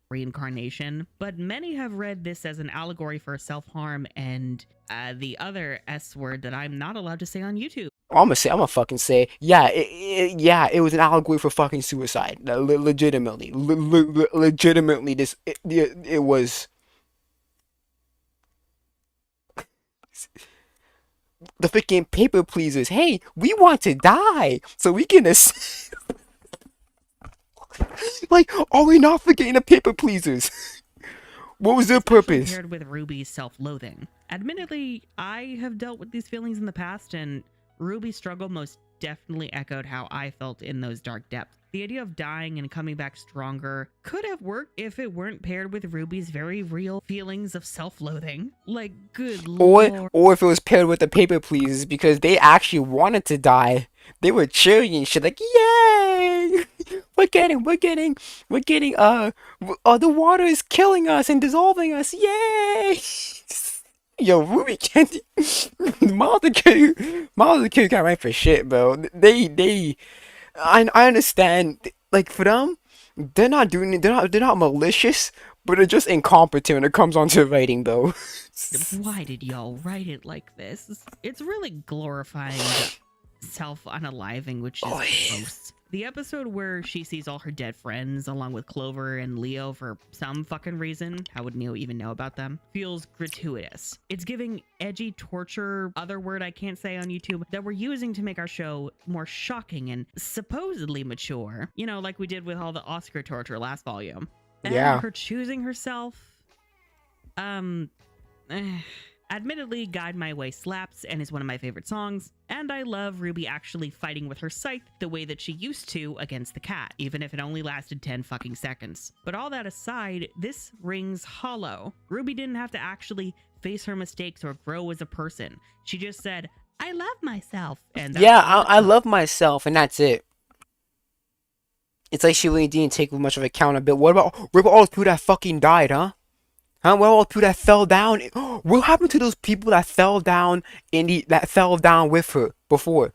reincarnation, but many have read this as an allegory for self-harm and the other S word that I'm not allowed to say on YouTube. I'm gonna fucking say, yeah, it was an allegory for fucking suicide. Legitimately, legitimately, it was. The freaking paper pleasers. Hey, we want to die, so we can. Like, are we not forgetting the paper pleasers? What was their purpose? Paired with Ruby's self-loathing. Admittedly, I have dealt with these feelings in the past, and Ruby's struggle most definitely echoed how I felt in those dark depths. The idea of dying and coming back stronger could have worked if it weren't paired with Ruby's very real feelings of self-loathing. Like, good lord. Or if it was paired with the paper pleasers because they actually wanted to die. They were cheering and shit like, yay! We're getting, the water is killing us and dissolving us, yay! Yo, Ruby Candy, Miles the Kid got right for shit, bro. I understand, like, for them, they're not malicious, but they're just incompetent when it comes onto writing, though. Why did y'all write it like this? It's really glorifying self-unaliving, which is gross. The episode where she sees all her dead friends along with Clover and Leo for some fucking reason, how would Neo even know about them, feels gratuitous. It's giving edgy torture, other word I can't say on YouTube, that we're using to make our show more shocking and supposedly mature. You know, like we did with all the Oscar torture last volume. And her choosing herself, admittedly, Guide My Way slaps and is one of my favorite songs, and I love Ruby actually fighting with her scythe the way that she used to against the cat, even if it only lasted 10 fucking seconds. But all that aside, this rings hollow. Ruby didn't have to actually face her mistakes or grow as a person. She just said, I love myself. And I love myself, and that's it. It's like she really didn't take much of accountability. What about all the people that fucking died, huh? Huh? What about people that fell down? What happened to those people that fell down with her before?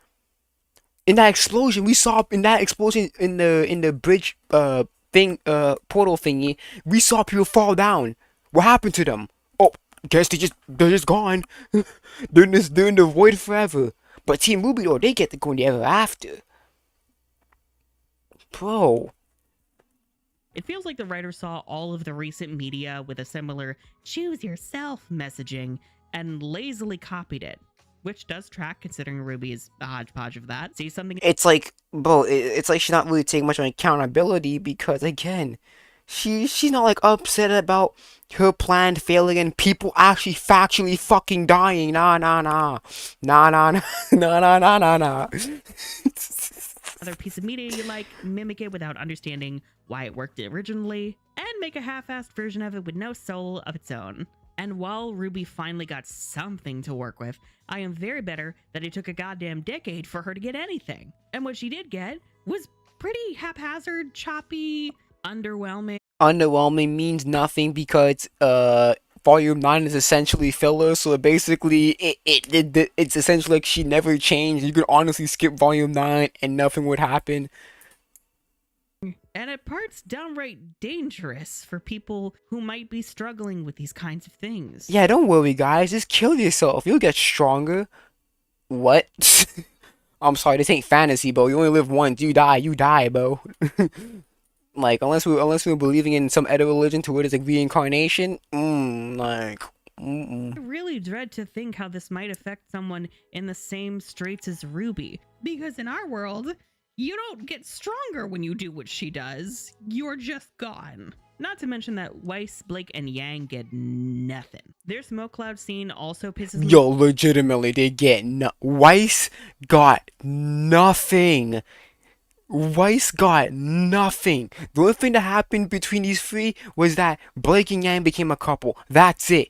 In that explosion, we saw in that explosion in the bridge portal thingy, we saw people fall down. What happened to them? Oh, guess they're just gone. they're in the void forever. But Team Ruby though, they get to go in the ever after. Bro. It feels like the writer saw all of the recent media with a similar choose yourself messaging and lazily copied it, which does track considering Ruby's a hodgepodge of that. See something? It's like, bro, it's like she's not really taking much on accountability because again, she's not like upset about her plan failing and people actually factually fucking dying. Nah. Other piece of media you like, mimic it without understanding why it worked originally, and make a half-assed version of it with no soul of its own. And while Ruby finally got something to work with, I am very bitter that it took a goddamn decade for her to get anything. And what she did get was pretty haphazard, choppy, underwhelming. Underwhelming means nothing because Volume 9 is essentially filler, so basically it's essentially like she never changed. You could honestly skip Volume 9 and nothing would happen. And at parts downright dangerous for people who might be struggling with these kinds of things. Yeah, don't worry guys, just kill yourself. You'll get stronger. What? I'm sorry, this ain't fantasy, bro. You only live once. You die, bro. Like, unless we're believing in some other religion to where it's like reincarnation, I really dread to think how this might affect someone in the same straits as Ruby. Because in our world, you don't get stronger when you do what she does. You're just gone. Not to mention that Weiss, Blake, and Yang get nothing. Their smoke cloud scene also pisses me. Yo, legitimately, they get Weiss got nothing. Weiss got nothing. The only thing that happened between these three was that Blake and Yang became a couple. That's it.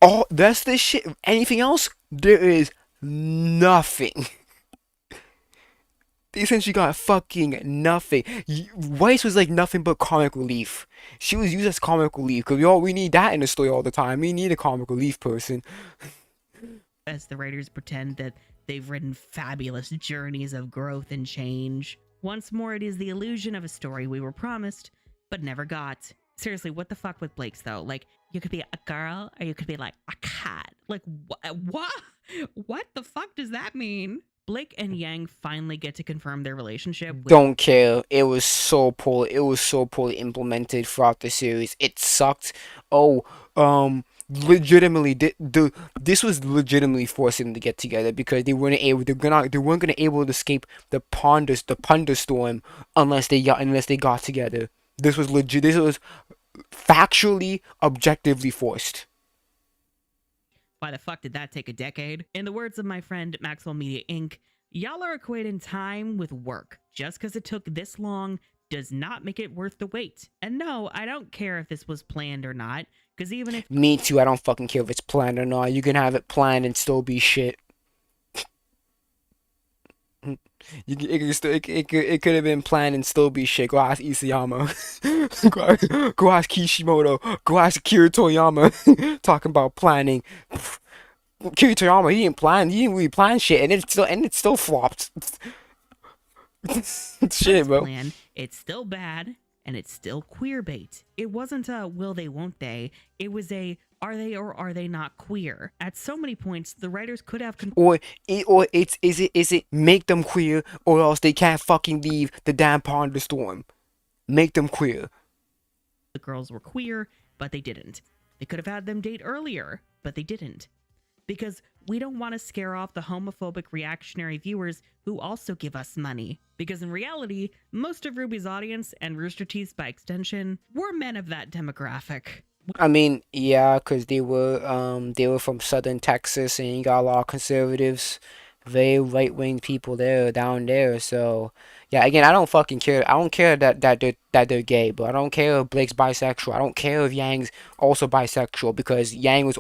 All that's the shit. Anything else? There is nothing. They essentially got fucking nothing. Weiss was like nothing but comic relief. She was used as comic relief because we need that in the story all the time. We need a comic relief person. As the writers pretend that they've written fabulous journeys of growth and change. Once more, it is the illusion of a story we were promised, but never got. Seriously, what the fuck with Blake's though? Like, you could be a girl, or you could be like a cat. Like, what? What the fuck does that mean? Blake and Yang finally get to confirm their relationship. Don't care. It was so poorly implemented throughout the series. It sucked. Legitimately, this was legitimately forcing them to get together because they weren't gonna able to escape the Punderstorm unless they got together. This was legit. This was factually, objectively forced. Why the fuck did that take a decade? In the words of my friend Maxwell Media Inc., y'all are equating time with work. Just because it took this long does not make it worth the wait. And no, I don't care if this was planned or not, because even if— Me too, I don't fucking care if it's planned or not. You can have it planned and still be shit. It could have been planned and still be shit. Go ask Isayama. go ask Kishimoto. Go ask Akira Toriyama. Talking about planning. Akira Toriyama, he didn't really plan shit, and it still flopped. Shit, bro. Plan, it's still bad, and it's still queer bait. It wasn't a will they, won't they. It was a are they or are they not queer. At so many points, the writers could have is it make them queer or else they can't fucking leave the damn pond of storm. Make them queer. The girls were queer, but they didn't. They could have had them date earlier, but they didn't. Because we don't want to scare off the homophobic reactionary viewers who also give us money. Because in reality, most of Ruby's audience, and Rooster Teeth's by extension, were men of that demographic. I mean, yeah, because they were from southern Texas, and you got a lot of conservatives, very right-wing people down there. So yeah, again, I don't fucking care. I don't care that they're gay, but I don't care if Blake's bisexual. I don't care if Yang's also bisexual because Yang was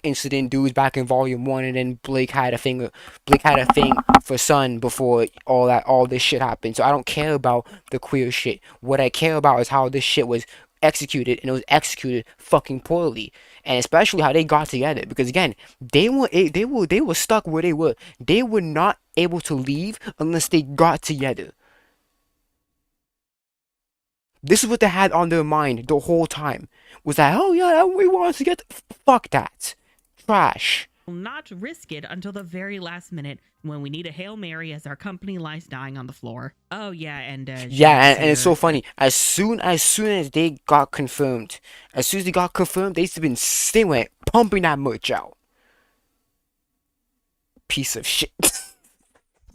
interested in dudes back in Volume 1, and then Blake had a thing for Sun before all this shit happened. So I don't care about the queer shit. What I care about is how this shit was executed, and it was executed fucking poorly. And especially how they got together, because again, they were stuck where they were. They were not able to leave unless they got together. This is what they had on their mind the whole time. Was that, oh yeah, we want to get, fuck that, trash. Not risk it until the very last minute when we need a Hail Mary as our company lies dying on the floor. Oh yeah, and Yeah, and it's so funny. As soon as they got confirmed, they went pumping that merch out. Piece of shit.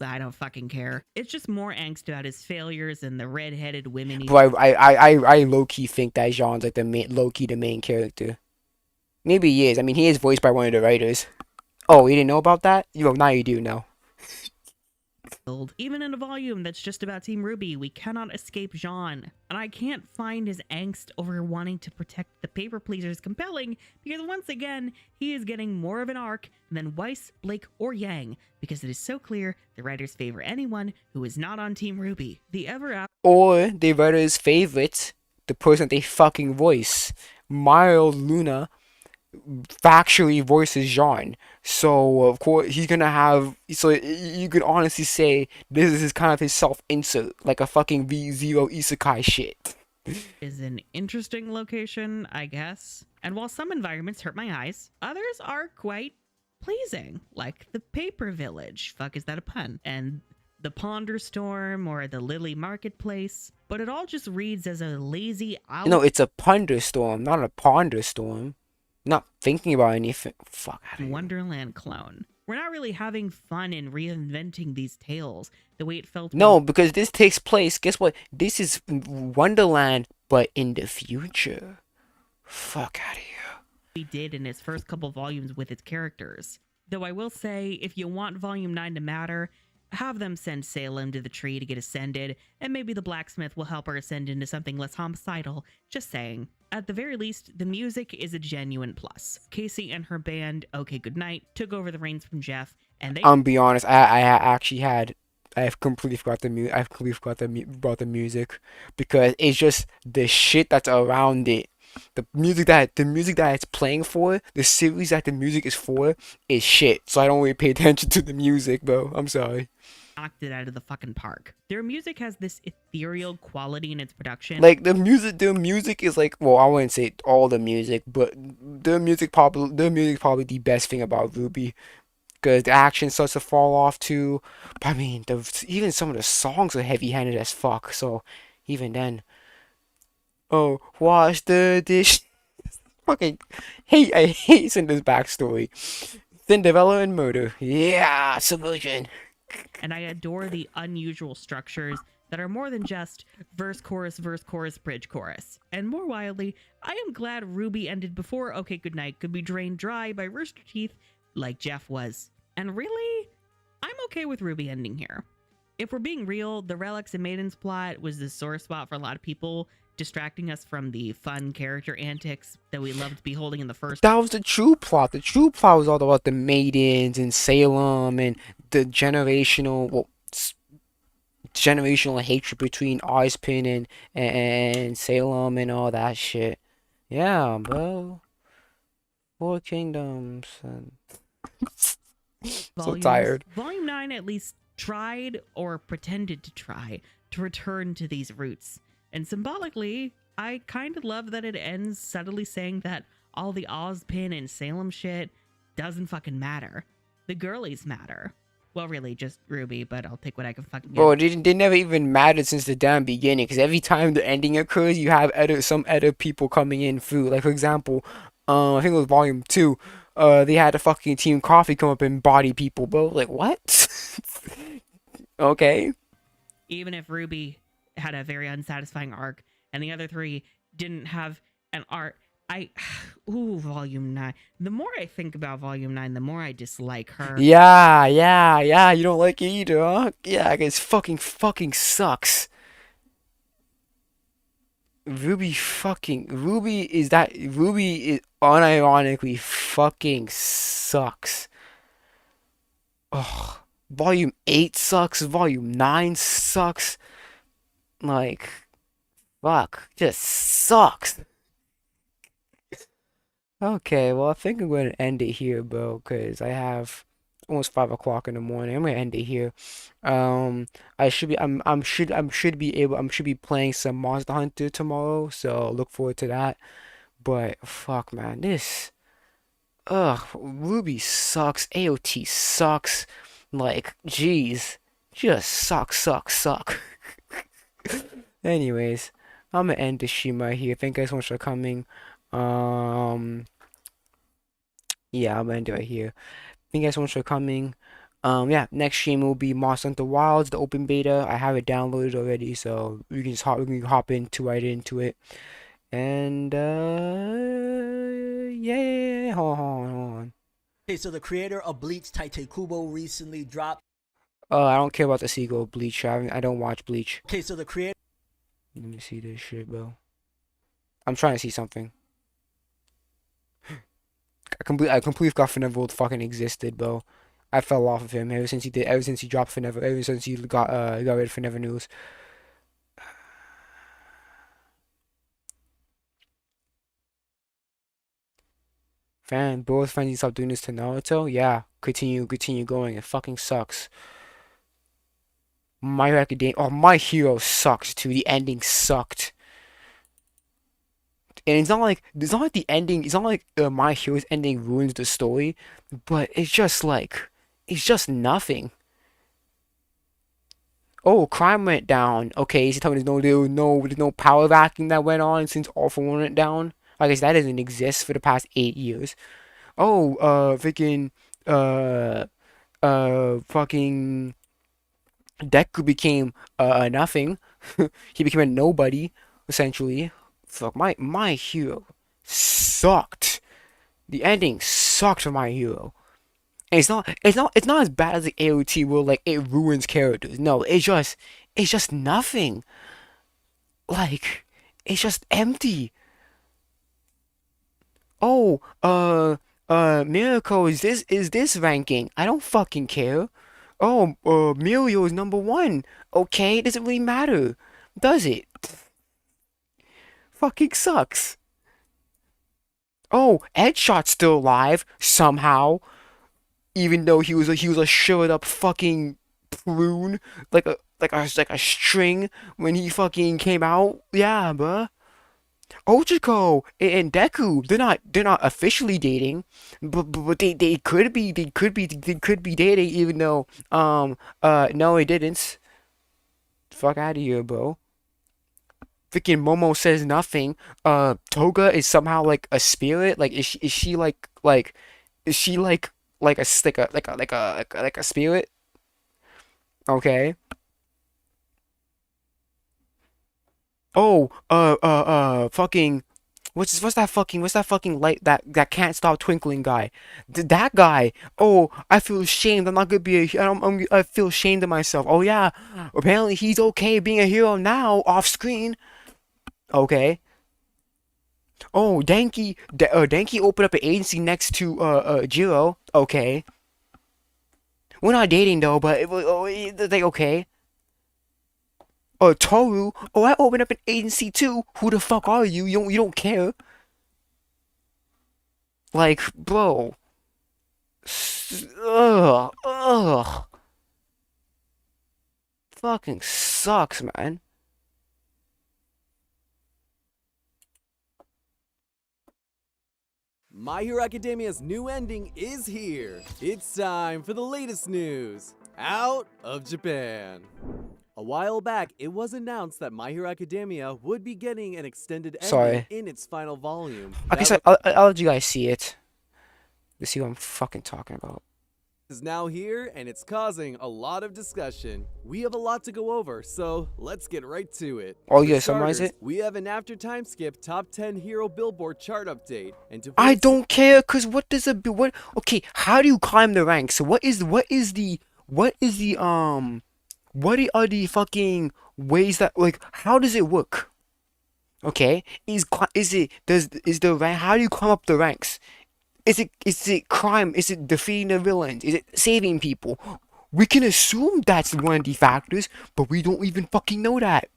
I don't fucking care. It's just more angst about his failures and the red-headed women. Bro, I low-key think that Jean's like the main character. Maybe he is. I mean, he is voiced by one of the writers. Oh, you didn't know about that? Well, now you do know. Even in a volume that's just about Team Ruby, we cannot escape Jean. And I can't find his angst over wanting to protect the paper pleasers compelling, because once again, he is getting more of an arc than Weiss, Blake, or Yang, because it is so clear the writers favor anyone who is not on Team Ruby. Or the writers' favorite, the person they fucking voice. Miles Luna factually voices Jean, so of course he's gonna have, so you could honestly say this is kind of his self-insert, like a fucking V0 isekai shit. Is an interesting location, I guess. And while some environments hurt my eyes, others are quite pleasing, like the Paper Village, fuck is that a pun, and the Ponder Storm or the Lily Marketplace, but it all just reads as a lazy No, it's a Ponderstorm, not a Ponderstorm. Not thinking about anything. Fuck out of here. Wonderland clone. We're not really having fun in reinventing these tales the way it felt. No, because this takes place. Guess what? This is Wonderland, but in the future. Fuck out of here. We did in its first couple volumes with its characters. Though I will say, if you want Volume 9 to matter, have them send Salem to the tree to get ascended, and maybe the blacksmith will help her ascend into something less homicidal. Just saying. At the very least, the music is a genuine plus. Casey and her band, OK Goodnight, took over the reins from Jeff, and they— I'll be honest, I've completely forgot about the music, because it's just the shit that's around it. The music that it's playing for, the series that the music is for, is shit. So I don't really pay attention to the music, bro. I'm sorry. Knocked it out of the fucking park. Their music has this ethereal quality in its production. Like the music is like, well, I wouldn't say all the music, but their music probably the best thing about Ruby, because the action starts to fall off too. But I mean, even some of the songs are heavy-handed as fuck. So even then, oh, wash the dish. Fucking I hate Cinder's backstory. Cinderella and murder. Yeah, subversion. And I adore the unusual structures that are more than just verse, chorus, bridge, chorus. And more wildly, I am glad Ruby ended before OK Goodnight could be drained dry by Rooster Teeth like Jeff was. And really, I'm okay with Ruby ending here. If we're being real, the Relics and Maidens plot was the sore spot for a lot of people, distracting us from the fun character antics that we loved beholding in the first. That was the true plot. The true plot was all about the maidens and Salem and the generational hatred between Ozpin and Salem and all that shit. Yeah, bro. 4 Kingdoms. And so tired. Volume 9 at least tried, or pretended to try, to return to these roots. And symbolically, I kind of love that it ends subtly saying that all the Ozpin and Salem shit doesn't fucking matter. The girlies matter. Well, really, just Ruby, but I'll take what I can fucking get. Bro, they never even mattered since the damn beginning, because every time the ending occurs, you have some other people coming in through. Like, for example, I think it was Volume 2, they had a fucking Team Coffee come up and body people, bro. Like, what? Okay. Even if Ruby had a very unsatisfying arc, and the other three didn't have an arc, Volume 9. The more I think about Volume 9, the more I dislike her. Yeah, you don't like it either, huh? Yeah, it's fucking sucks. Ruby is unironically fucking sucks. Ugh. Volume 8 sucks, Volume 9 sucks. Like, Fuck, just sucks. Okay, well, I think I'm going to end it here, bro, because I have almost 5 o'clock in the morning. I'm gonna end it here. I should be, should be playing some Monster Hunter tomorrow, so look forward to that. But fuck, man, Ruby sucks. AOT sucks. Like, jeez, just suck. Anyways, I'm gonna end the stream right here. Thank you guys so much for coming. Um, yeah, I'm gonna end it right here. Thank you guys so much for coming. Yeah, next stream will be Monster Hunter Wilds, the open beta. I have it downloaded already, so we can hop right into it. And yeah, hold on. Okay, so the creator of Bleach, Tite Kubo, recently dropped. I don't care about the sequel, Bleach. I don't watch Bleach. Okay, so the creator. Let me see this shit, bro. I'm trying to see something. I completely forgot Finevold fucking existed, bro. I fell off of him ever since he dropped Finevo, ever since he got rid of Finevo News. Both fans need to stop doing this to Naruto. Yeah, continue going. It fucking sucks. My Hero Academia. Oh, My Hero sucks too. The ending sucked. And it's not like the ending. It's not like My Hero's ending ruins the story, but it's just nothing. Oh, crime went down. Okay, is he telling me there's no power vacuum that went on since All for One went down? I guess that doesn't exist for the past 8 years. Oh, freaking, fucking Deku became nothing. He became a nobody, essentially. Fuck, my hero sucked. The ending sucked for My Hero. And it's not as bad as the AOT where like it ruins characters. No, it's just nothing. Like, it's just empty. Oh, Miracle is this ranking? I don't fucking care. Oh, Mirio is #1. Okay, it doesn't really matter, does it? Fucking sucks. Oh, Headshot's still alive somehow, even though he was a shriveled up fucking prune, like a string when he fucking came out. Yeah, bruh. Ochiko and Deku, they're not officially dating, but they could be dating, even though no, they didn't. Fuck out of here, bro. Freaking Momo says nothing. Toga is somehow like a spirit. Like is she like is she like a spirit? Okay. Oh, fucking, what's that fucking light that can't stop twinkling guy? That guy. Oh, I feel ashamed. I'm not gonna be I feel ashamed of myself. Oh yeah, apparently he's okay being a hero now off screen. Okay. Oh, Denki opened up an agency next to Jiro. Okay. We're not dating though, but like okay. Toru, oh, I opened up an agency too. Who the fuck are you? You don't care. Like, bro. Ugh. Fucking sucks, man. My Hero Academia's new ending is here. It's time for the latest news out of Japan. A while back, it was announced that My Hero Academia would be getting an extended ending in its final volume. Okay, so I'll let you guys see it. To see what I'm fucking talking about. Is now here, and it's causing a lot of discussion. We have a lot to go over, so let's get right to it. Oh, yeah, summarize it? We have an after time skip top 10 hero billboard chart update. And I don't care, cause what okay, how do you climb the ranks? So what are the fucking ways that, like, how does it work? Okay, how do you climb up the ranks? Is it crime? Is it defeating the villains? Is it saving people? We can assume that's one of the factors, but we don't even fucking know that.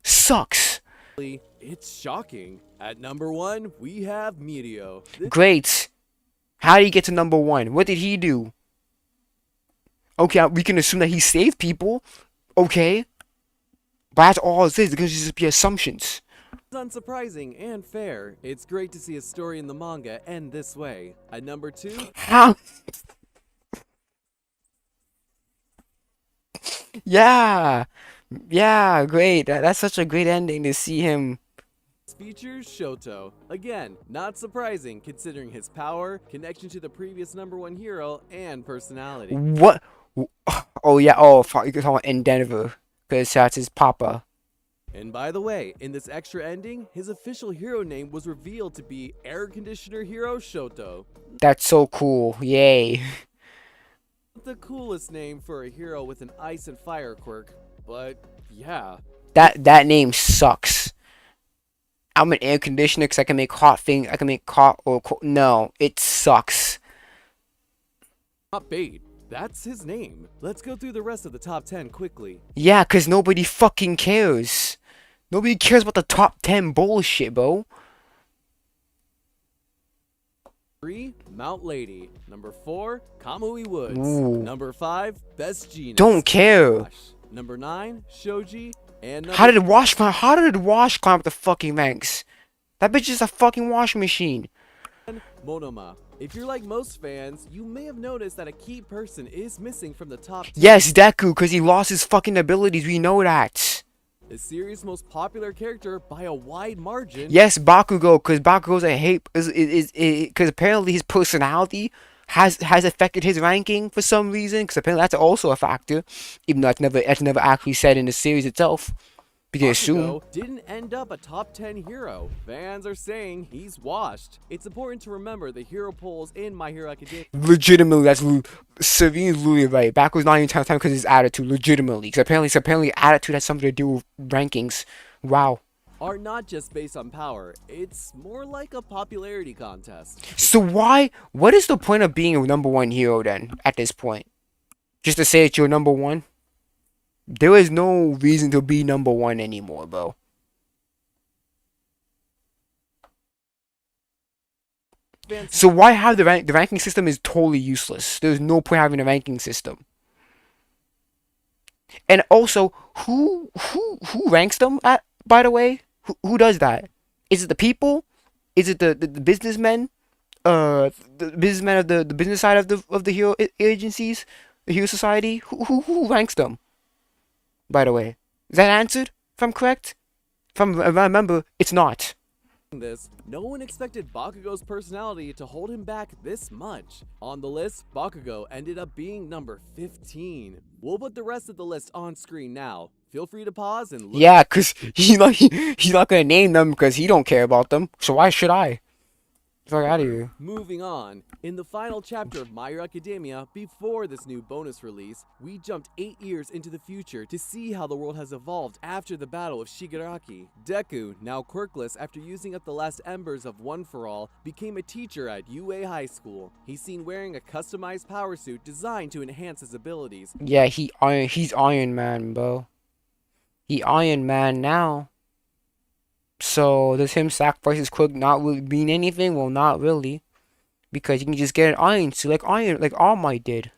sucks. It's shocking. At number 1, we have Meteor. Great. How did he get to number 1? What did he do? Okay, we can assume that he saved people. Okay. But that's all it is. It's gonna just be assumptions. It's unsurprising and fair. It's great to see a story in the manga end this way. At number 2, How? Yeah. Yeah, great. That's such a great ending to see him. features Shoto. Again, not surprising considering his power, connection to the previous number 1 hero, and personality. What? Oh, yeah. Oh, you can talk about in Denver. Because that's his papa. And by the way, in this extra ending, his official hero name was revealed to be Air Conditioner Hero Shoto. That's so cool. Yay. The coolest name for a hero with an ice and fire quirk, but yeah. That name sucks. I'm an air conditioner because I can make hot things. I can make hot or cold. No, it sucks. Not bait. That's his name. Let's go through the rest of the top 10 quickly. Yeah, because nobody fucking cares. Nobody cares about the top 10 bullshit, bro. 3, Mount Lady. Number 4, Kamui Woods. Ooh. Number 5, Best Genius. Don't care. Number 9, Shoji. And How did Wash climb up the fucking ranks? That bitch is a fucking washing machine. Monoma. If you're like most fans, you may have noticed that a key person is missing from the top 10. Yes, Deku, because he lost his fucking abilities. We know that. The series' most popular character by a wide margin. Yes, Bakugo, because Bakugo's a hate because apparently his personality has affected his ranking for some reason. Because apparently that's also a factor, even though that's never actually said in the series itself. We can assume. Didn't end up a top 10 hero. Fans are saying he's washed. It's important to remember the hero polls in My Hero Academia. Legitimately, that's Serene's literally right. Bakugo's not even time because his attitude. Legitimately, because apparently attitude has something to do with rankings. Wow. Are not just based on power. It's more like a popularity contest. So what is the point of being a number 1 hero then at this point? Just to say that you're number 1? There is no reason to be number 1 anymore, bro. So why have the ranking system is totally useless. There's no point having a ranking system. And also, who ranks them by the way? Who does that? Is it the people? Is it the businessmen? The businessmen of the business side of the hero agencies? The hero society? Who ranks them? By the way, is that answered? If I'm correct? If I remember, it's not. No one expected Bakugo's personality to hold him back this much. On the list, Bakugo ended up being number 15. We'll put the rest of the list on screen now. Feel free to pause and look. Yeah, cause he's not gonna name them because he don't care about them. So why should I? Fuck out of here. Moving on, in the final chapter of My Hero Academia, before this new bonus release, we jumped 8 years into the future to see how the world has evolved after the battle of Shigaraki. Deku, now quirkless after using up the last embers of One For All, became a teacher at UA High School. He's seen wearing a customized power suit designed to enhance his abilities. Yeah, he's Iron Man, bro. He Iron Man now. So does him sacrifice his quirk not really mean anything? Well, not really, because you can just get an iron suit like All Might did.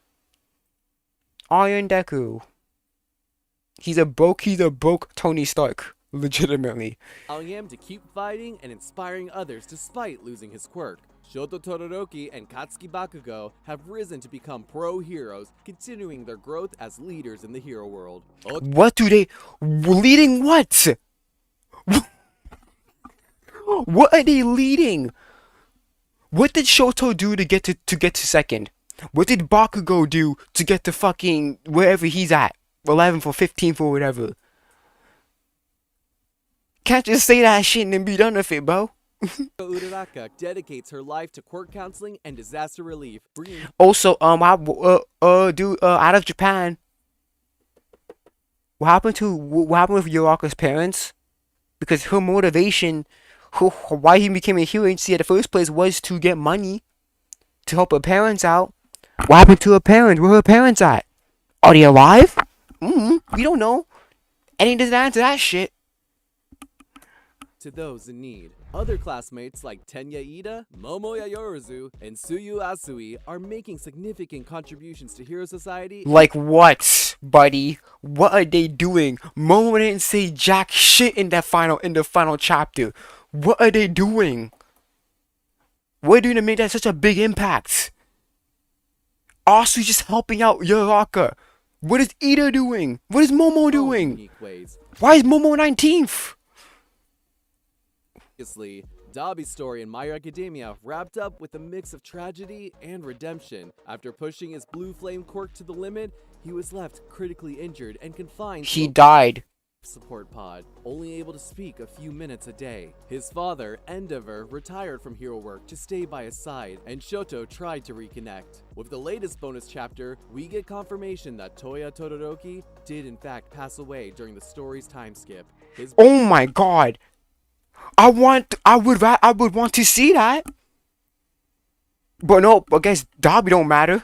Iron Deku. He's a broke Tony Stark, legitimately. Allowing him to keep fighting and inspiring others despite losing his quirk. Shoto Todoroki and Katsuki Bakugo have risen to become pro heroes, continuing their growth as leaders in the hero world. What do they leading? What? What are they leading? What did Shoto do to get to second? What did Bakugo do to get to fucking wherever he's at? 11th or 15th or whatever. Can't just say that shit and then be done with it, bro. Uraraka dedicates her life to quirk counseling and disaster relief. Also, out of Japan. What happened with Uraraka's parents? Because her motivation, why he became a hero agency in the first place was to get money to help her parents out. What happened to her parents? Where are her parents at? Are they alive? We don't know. And he doesn't answer that shit. to those in need. Other classmates like Tenya Ida, Momoya Yorozu, and Suyu Asui are making significant contributions to Hero Society. Like what, buddy? What are they doing? Momo didn't say jack shit in the final chapter. What are they doing? What are they doing to make that such a big impact? Asu's just helping out Uraraka. What is Ida doing? What is Momo doing? Why is Momo 19th? Obviously, Dabi's story in My Hero Academia wrapped up with a mix of tragedy and redemption. After pushing his blue flame quirk to the limit, he was left critically injured and confined to He a died. support pod, only able to speak a few minutes a day. His father, Endeavor, retired from hero work to stay by his side, and Shoto tried to reconnect. With the latest bonus chapter, we get confirmation that Toya Todoroki did in fact pass away during the story's time skip. Oh my god. I would want to see that. But no, I guess Dabi don't matter.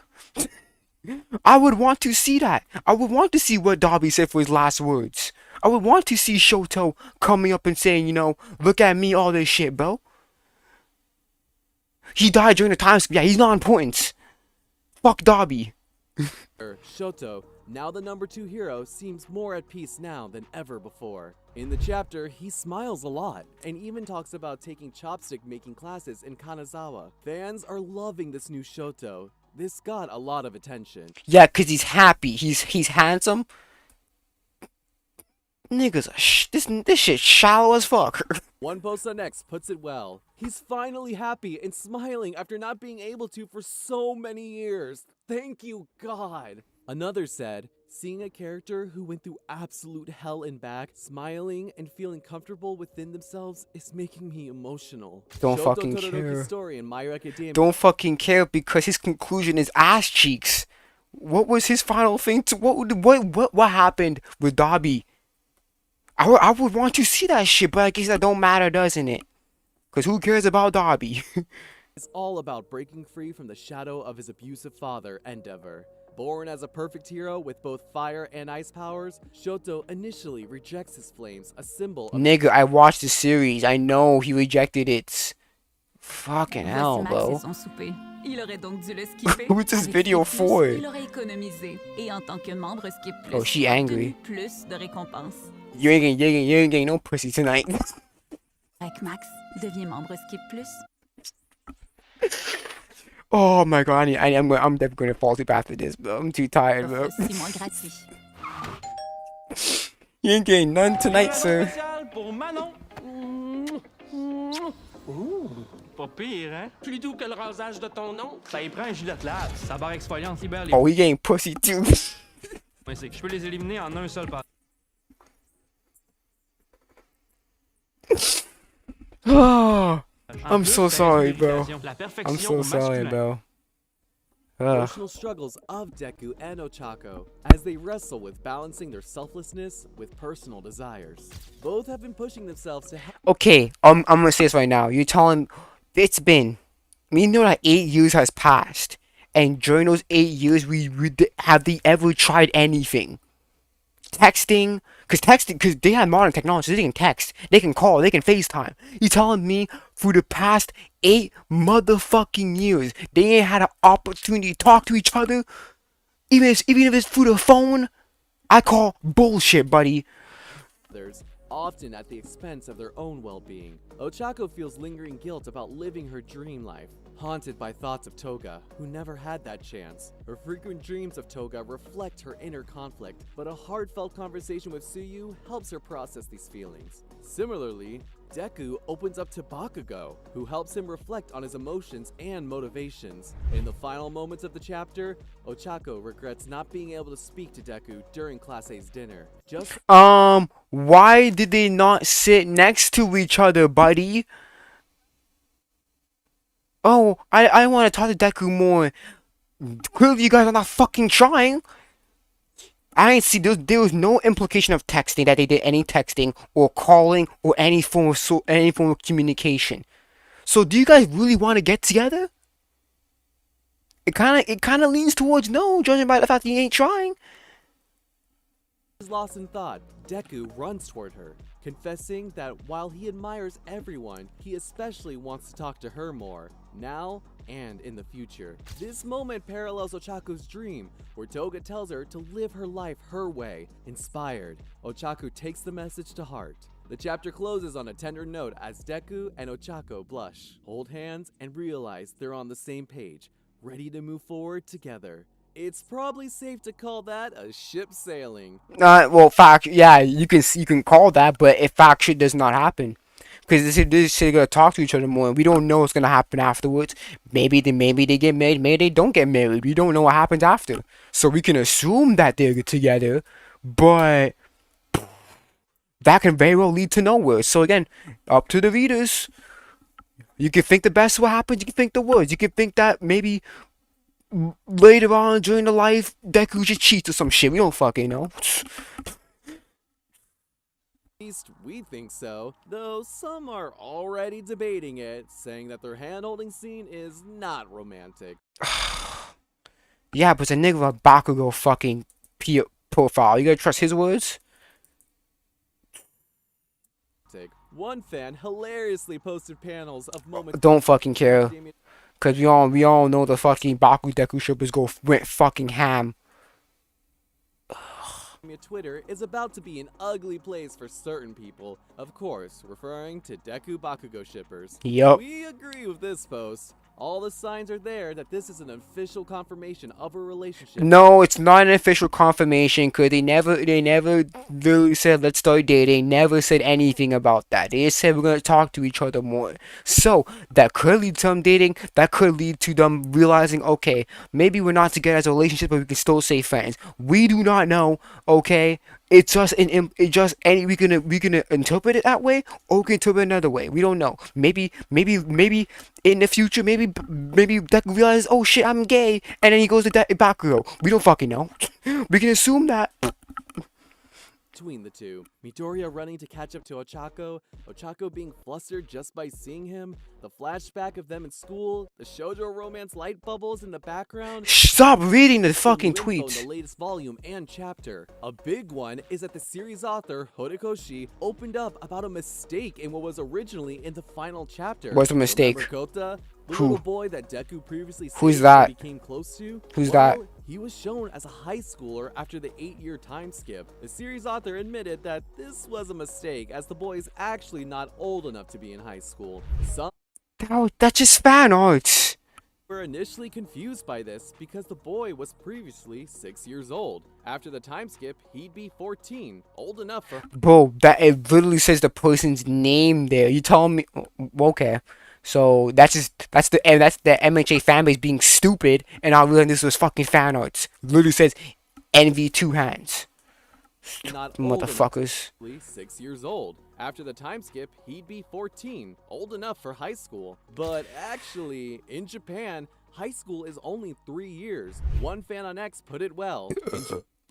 I would want to see that. I would want to see what Dabi said for his last words. I would want to see Shoto coming up and saying, you know, look at me, all this shit, bro. He died during the time skip. Yeah, he's not important. Fuck Dabi. Shoto, now the number 2 hero, seems more at peace now than ever before. In the chapter, he smiles a lot, and even talks about taking chopstick making classes in Kanazawa. Fans are loving this new Shoto. This got a lot of attention. Yeah, cause he's happy. He's handsome. Niggas, this shit shallow as fuck. One post on X puts it well. He's finally happy and smiling after not being able to for so many years. Thank you, God. Another said, seeing a character who went through absolute hell and back, smiling and feeling comfortable within themselves is making me emotional. Don't Shoto fucking Todoroki's care. story in My Hero Academia. Don't fucking care because his conclusion is ass cheeks. What was his final thing to what happened with Dabi? I would want to see that shit, but I guess that don't matter, doesn't it? Cause who cares about Dabi? It's all about breaking free from the shadow of his abusive father, Endeavor. Born as a perfect hero with both fire and ice powers, Shoto initially rejects his flames, a symbol of Nigga, I watched the series. I know he rejected it. Fucking hell, bro. Il aurait donc dû le skipper. Who's this Avec video Skip+, for? Il aurait économisé. Et en tant que membre Skip+, Oh, she angry. plus de récompenses. You ain't getting no pussy tonight. Avec Max, devient membre Skip+. Oh my god, I'm definitely gonna fall asleep after this, bro. I'm too tired, bro. Offre 6 mois gratis. You ain't getting none tonight, sir. Pour Manon. Ouh, pas pire, hein? Plus doux que le rasage de ton nom. Ça y prend un gilet de lave. Sa barre exfoliante libère les... Oh, he getting pussy too. C'est que je peux les éliminer en un seul pas. Oh, I'm so sorry, bro. I'm so sorry, bro. emotional struggles of Deku and Ochako as they wrestle with balancing their selflessness with personal desires. Both have been pushing themselves to help. Okay, I'm gonna say this right now. You're telling we know that 8 years has passed, and during those 8 years, have they ever tried anything? Texting, because they have modern technology, so they can text, they can call, they can FaceTime. You telling me through the past 8 motherfucking years, they ain't had an opportunity to talk to each other? Even if it's through the phone? I call bullshit, buddy. Others, often at the expense of their own well-being. Ochako feels lingering guilt about living her dream life, haunted by thoughts of Toga, who never had that chance. Her frequent dreams of Toga reflect her inner conflict, but a heartfelt conversation with Tsuyu helps her process these feelings. Similarly, Deku opens up to Bakugo, who helps him reflect on his emotions and motivations. In the final moments of the chapter, Ochako regrets not being able to speak to Deku during Class A's dinner. Why did they not sit next to each other, buddy? Oh, I want to talk to Deku more. Clearly you guys are not fucking trying. I didn't see, there was no implication of texting, that they did any texting or calling or any form of communication. So do you guys really want to get together? It kind of leans towards no, judging by the fact that you ain't trying. Lost in thought, Deku runs toward her, confessing that while he admires everyone, he especially wants to talk to her more, now and in the future. This moment parallels Ochako's dream, where Toga tells her to live her life her way. Inspired, Ochaku takes the message to heart. The chapter closes on a tender note as Deku and Ochako blush, hold hands, and realize they're on the same page, ready to move forward together. It's probably safe to call that a ship sailing. Well, fact, yeah, you can call that, but if fact shit does not happen, because this shit gonna talk to each other more, and we don't know what's gonna happen afterwards. Maybe they get married, maybe they don't get married. We don't know what happens after, so we can assume that they're together, but that can very well lead to nowhere. So again, up to the readers. You can think the best what happens. You can think the worst. You can think that maybe later on during the life, Deku just cheats or some shit. We don't fucking know. At least we think so, though some are already debating it, saying that their hand-holding scene is not romantic. Yeah, but it's a nigga with Bakugo fucking profile. You gotta trust his words? One fan hilariously posted panels of moments. Don't fucking care. Cause we all know the fucking Baku Deku shippers went fucking ham. Twitter is about to be an ugly place for certain people, of course, referring to Deku Bakugo shippers. Yup. We agree with this post. All the signs are there that this is an official confirmation of a relationship. No, it's not an official confirmation, cause they never literally said let's start dating. Never said anything about that. They just said we're gonna talk to each other more. So that could lead to them dating. That could lead to them realizing, okay, maybe we're not together as a relationship, but we can still stay friends. We do not know. Okay, it's just we can interpret it that way, or we can interpret it another way. We don't know. Maybe in the future, maybe Deku realizes, oh shit, I'm gay, and then he goes to Bakugo. We don't fucking know. We can assume that. Between the two, Midoriya running to catch up to Ochako, Ochako being flustered just by seeing him, the flashback of them in school, the shoujo romance light bubbles in the background. Stop reading the fucking tweets. The latest volume and chapter. A big one is that the series author Horikoshi opened up about a mistake in what was originally in the final chapter. What's the mistake? Remember Kota, the Who? little boy that Deku previously Who's saved that? and became close to? Who's that? He was shown as a high schooler after the 8-year time skip. The series author admitted that this was a mistake, as the boy is actually not old enough to be in high school. Some That's just fan art. were initially confused by this because the boy was previously 6 years old. After the time skip, he'd be 14, old enough for— Bro, that it literally says the person's name there. You telling me? Okay. So that's the MHA fanbase being stupid and not realizing this was fucking fan arts. Literally says envy two hands. not Motherfuckers. old enough, 6 years old. After the time skip, he'd be 14, old enough for high school. But actually, in Japan, high school is only 3 years. One fan on X put it well.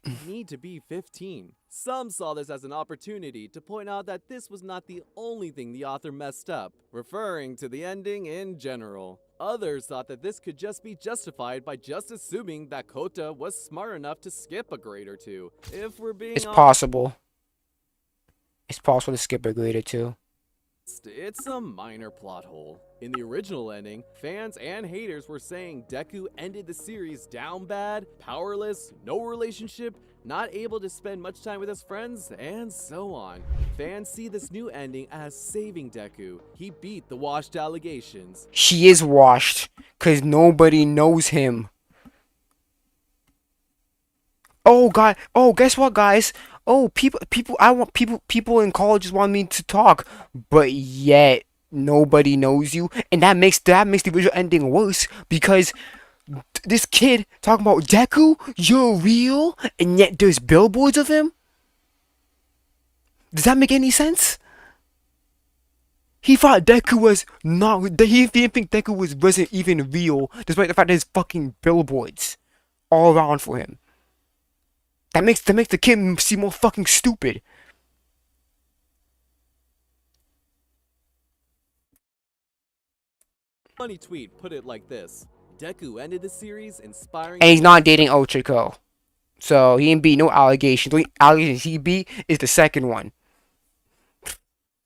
You need to be 15. Some saw this as an opportunity to point out that this was not the only thing the author messed up, referring to the ending in general. Others thought that this could just be justified by just assuming that Kota was smart enough to skip a grade or two. If we're being It's possible. It's possible to skip a grade or two. It's a minor plot hole. In the original ending, fans and haters were saying Deku ended the series down bad, powerless, no relationship, not able to spend much time with his friends, and so on. Fans see this new ending as saving Deku. He beat the washed allegations. He is washed, cause nobody knows him. Oh god. Oh, guess what, guys? Oh, people in colleges want me to talk, but yet nobody knows you, and that makes the visual ending worse because this kid talking about Deku, you're real, and yet there's billboards of him. Does that make any sense? He thought Deku was not. He didn't think Deku wasn't even real, despite the fact that there's fucking billboards all around for him. That makes the kid seem more fucking stupid. Funny tweet put it like this: Deku ended the series inspiring. And he's not dating Ochako. So he didn't beat no allegations. The only allegations he beat is the second one.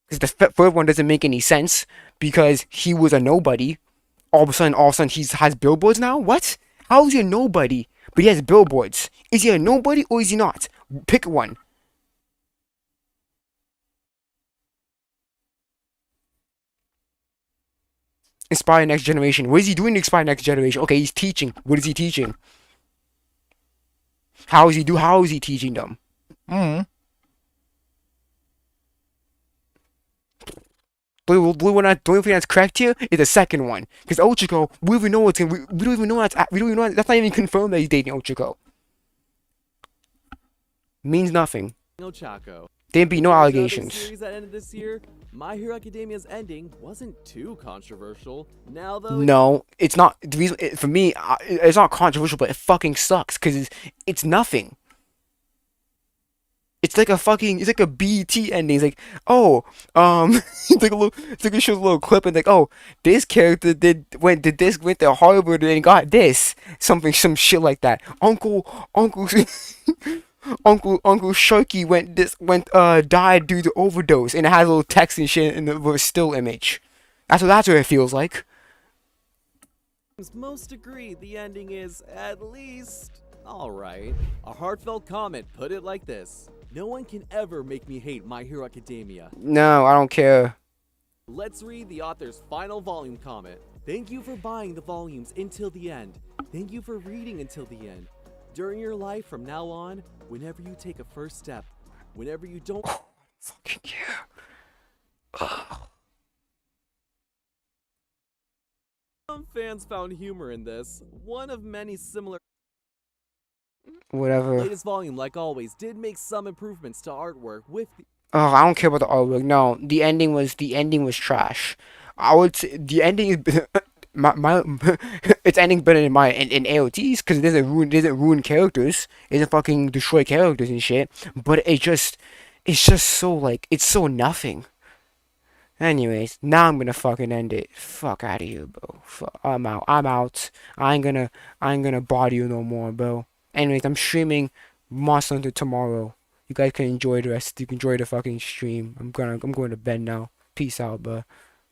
Because the third one doesn't make any sense because he was a nobody. All of a sudden, he has billboards now? What? How is he a nobody? But he has billboards. Is he a nobody or is he not? Pick one. Inspire next generation. What is he doing to inspire next generation? Okay, he's teaching. What is he teaching? How is he teaching them? The only thing that's correct here is the second one. Because Ochako, we don't even know what's we don't even know that's not even confirmed that he's dating Ochako. Means nothing. Ochako. There'd be no allegations. Series that ended this year, My Hero Academia's ending wasn't too controversial. Now though, No, it's not. The reason for me, it's not controversial, but it fucking sucks because it's nothing. It's like a BT ending. It's like, oh, it's like it shows a little clip and like, oh, this character went to Harvard and got this, some shit like that. Uncle Sharky died due to overdose, and it has a little text and shit in the still image. That's what it feels like. most agree the ending is at least alright. A heartfelt comment put it like this: no one can ever make me hate My Hero Academia. No, I don't care. Let's read the author's final volume comment. Thank you for buying the volumes until the end. Thank you for reading until the end. During your life from now on, whenever you take a first step, whenever you don't fucking care. Some fans found humor in this. One of many similar Whatever. latest volume, like always, did make some improvements to artwork with the Oh, I don't care about the artwork. No, the ending was trash. I would say the ending is my it's ending better than my in AOTs because it doesn't ruin characters. It doesn't fucking destroy characters and shit. But it's just so like it's so nothing. Anyways, now I'm gonna fucking end it. Fuck out of here, bro. I'm out. I ain't gonna bother you no more, bro. Anyways, I'm streaming Monster Hunter tomorrow. You guys can enjoy the rest. You can enjoy the fucking stream. I'm going to bed now. Peace out, bro.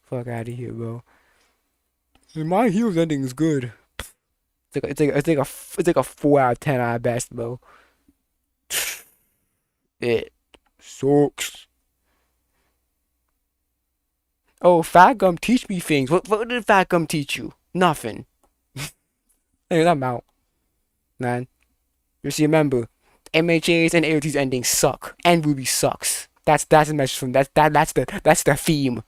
Fuck out of here, bro. My Hero's ending is good. It's like a 4 out of 10 at best, bro. It sucks. Oh, Fat Gum teach me things. What did Fat Gum teach you? Nothing. Anyways, I'm out. Man. Just remember, MHA's and AOT's endings suck. And Ruby sucks. That's the message from that's the theme.